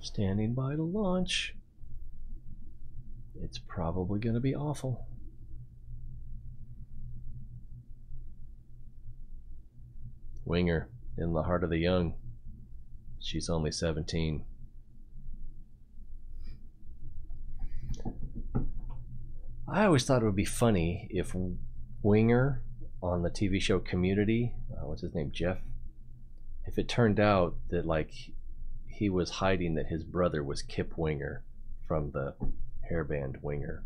Standing by to launch. It's probably going to be awful. Winger, in the heart of the young. She's only 17. I always thought it would be funny if Winger on the TV show Community, what's his name, Jeff? If it turned out that like he was hiding that his brother was Kip Winger from the hairband Winger.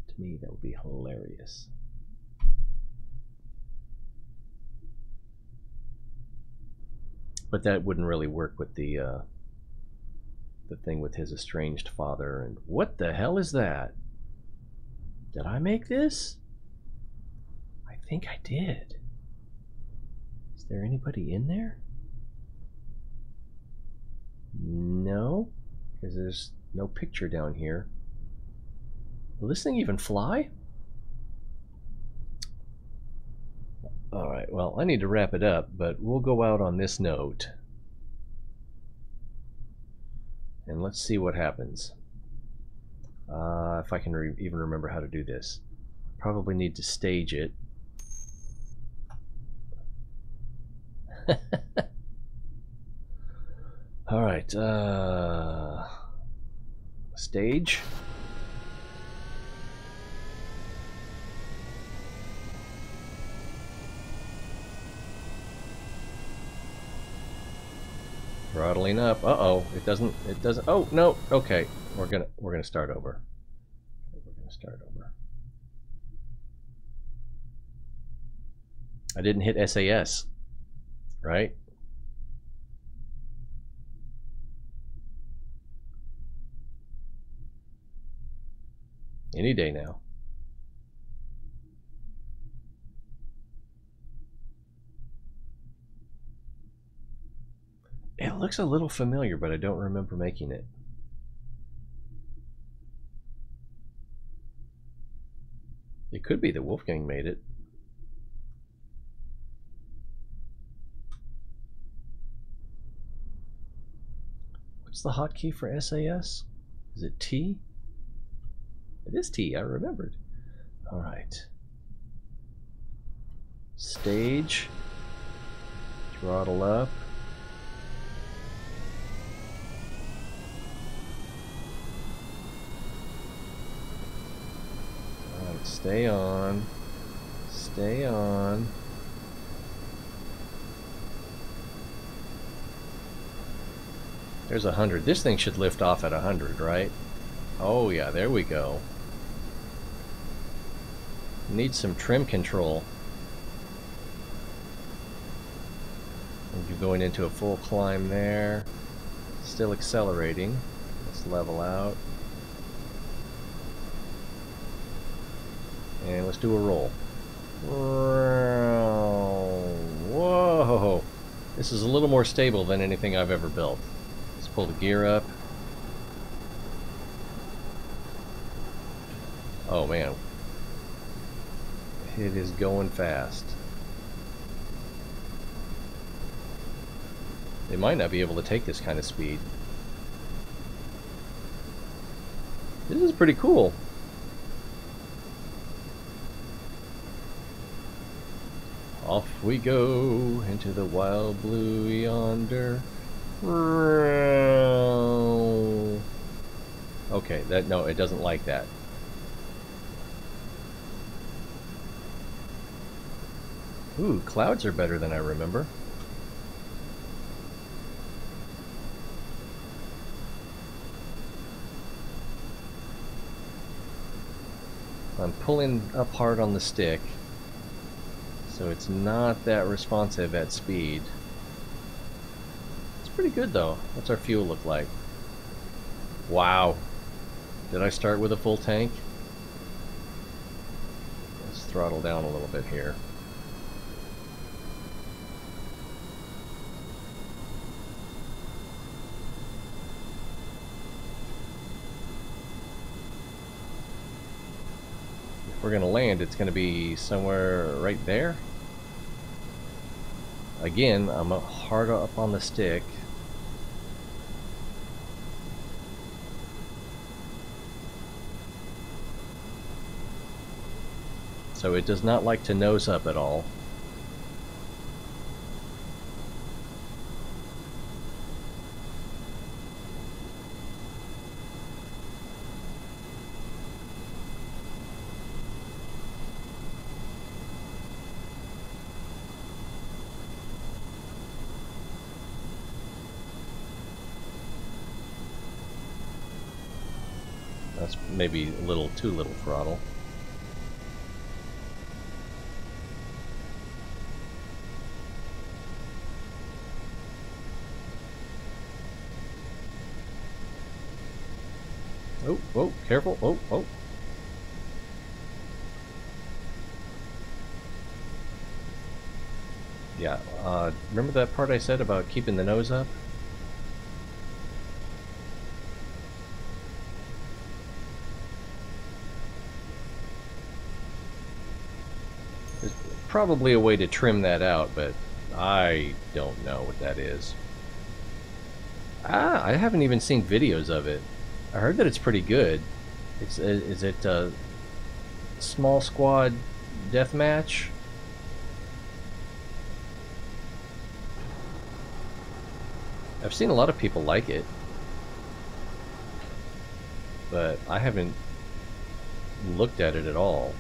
To me, that would be hilarious. But that wouldn't really work with the thing with his estranged father. And what the hell is that? Did I make this? I think I did. Is there anybody in there? No, because there's no picture down here. Will this thing even fly? Alright, well, I need to wrap it up, but we'll go out on this note. And let's see what happens. If I can even remember how to do this. Probably need to stage it. Alright, stage. Throttling up. Uh-oh, it doesn't, oh, no, okay. We're gonna start over. We're gonna start over. I didn't hit SAS, right? Any day now. It looks a little familiar, but I don't remember making it. It could be that Wolfgang made it. What's the hotkey for SAS? Is it T? It is T, I remembered. Alright. Stage. Throttle up. Alright, stay on. Stay on. There's 100. This thing should lift off at 100, right? Oh yeah, there we go. Need some trim control. You're going into a full climb there. Still accelerating. Let's level out. And let's do a roll. Whoa! This is a little more stable than anything I've ever built. Let's pull the gear up. Oh man. It is going fast. They might not be able to take this kind of speed. This is pretty cool. Off we go into the wild blue yonder. Okay, no, it doesn't like that. Ooh, clouds are better than I remember. I'm pulling up hard on the stick, so it's not that responsive at speed. It's pretty good though. What's our fuel look like? Wow. Did I start with a full tank? Let's throttle down a little bit here. If we're going to land, it's going to be somewhere right there. Again, I'm hard up on the stick. So it does not like to nose up at all. That's maybe a little too little throttle. Oh, whoa, careful. Oh, oh. Yeah, remember that part I said about keeping the nose up? There's probably a way to trim that out, but I don't know what that is. Ah, I haven't even seen videos of it. I heard that it's pretty good. Is it a small squad deathmatch? I've seen a lot of people like it, but I haven't looked at it at all.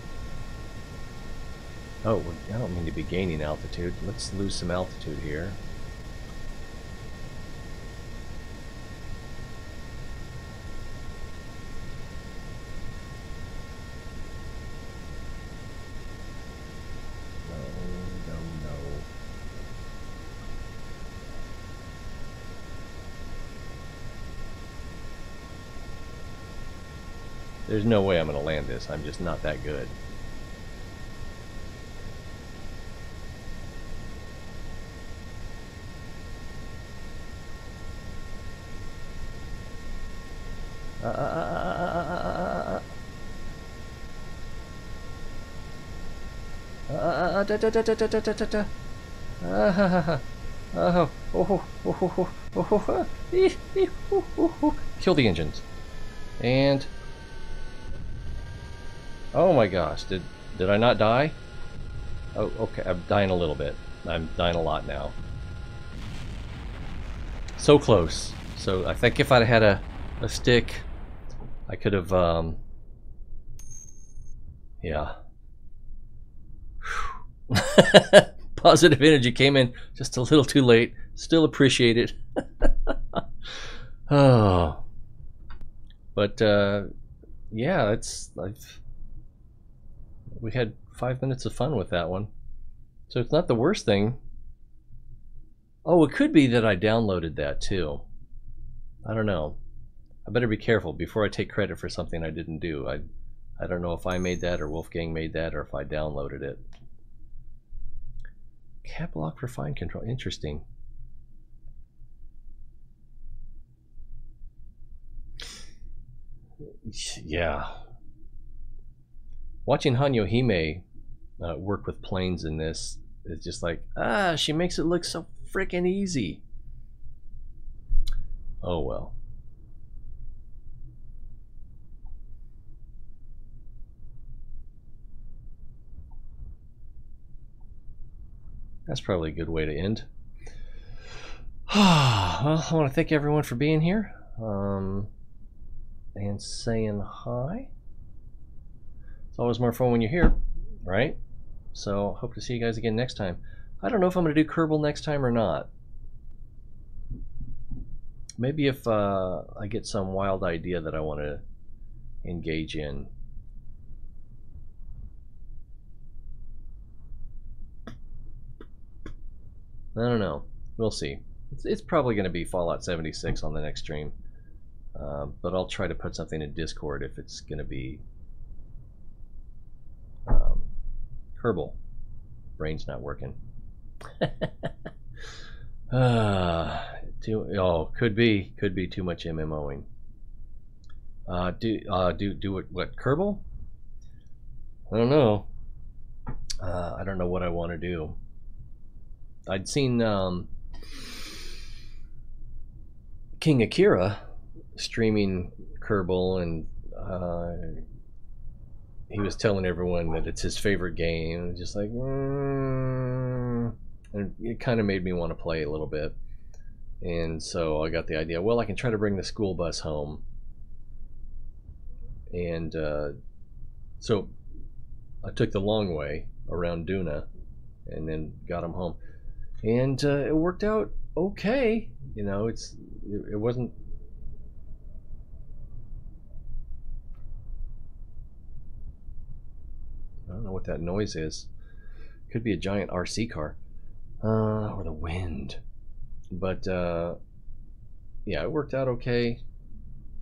Oh, I don't mean to be gaining altitude. Let's lose some altitude here. There's no way I'm going to land this. I'm just not that good. Kill the engines. And oh my gosh, did I not die? Oh, okay, I'm dying a little bit. I'm dying a lot now. So close. So I think if I'd had a stick, I could have, yeah. Positive energy came in just a little too late. Still appreciate it. Oh. But, yeah, we had 5 minutes of fun with that one. So it's not the worst thing. Oh, it could be that I downloaded that too. I don't know. I better be careful before I take credit for something I didn't do. I don't know if I made that or Wolfgang made that or if I downloaded it. Cap lock for fine control. Interesting. Yeah. Watching Hanyo Hime work with planes in this is just like, she makes it look so freaking easy. Oh well. That's probably a good way to end. Well, I want to thank everyone for being here and saying hi. It's always more fun when you're here, right? So hope to see you guys again next time. I don't know if I'm going to do Kerbal next time or not. Maybe if I get some wild idea that I want to engage in. I don't know. We'll see. It's probably going to be Fallout 76 on the next stream. But I'll try to put something in Discord if it's going to be Kerbal. Brain's not working. Could be too much MMOing. Do what Kerbal? I don't know. I don't know what I want to do. I'd seen King Akira streaming Kerbal, and he was telling everyone that it's his favorite game. Just like, and it kind of made me want to play a little bit. And so I got the idea, well, I can try to bring the school bus home. And so I took the long way around Duna and then got him home. And it worked out okay. You know, it wasn't... I don't know what that noise is. Could be a giant RC car. Or the wind. But, yeah, it worked out okay.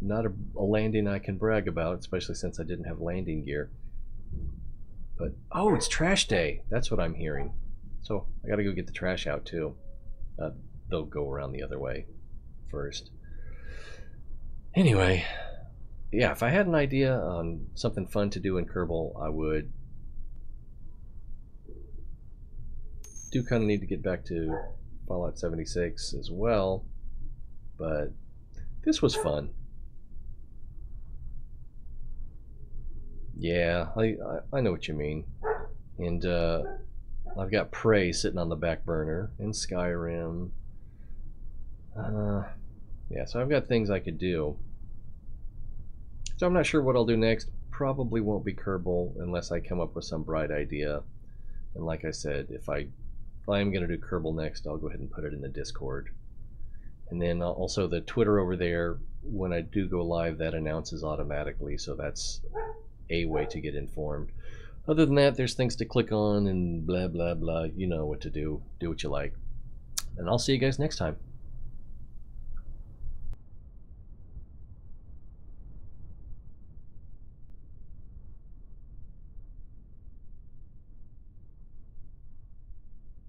Not a landing I can brag about, especially since I didn't have landing gear. But, oh, it's trash day. That's what I'm hearing. So, I gotta go get the trash out, too. They'll go around the other way first. Anyway, yeah, if I had an idea on something fun to do in Kerbal, I would. Do kind of need to get back to Fallout 76 as well, but this was fun. Yeah, I know what you mean. And I've got Prey sitting on the back burner, and Skyrim. Yeah, so I've got things I could do. So I'm not sure what I'll do next. Probably won't be Kerbal unless I come up with some bright idea. And like I said, if I am going to do Kerbal next, I'll go ahead and put it in the Discord. And then also the Twitter over there, when I do go live, that announces automatically, so that's a way to get informed. Other than that, there's things to click on and blah, blah, blah. You know what to do. Do what you like. And I'll see you guys next time.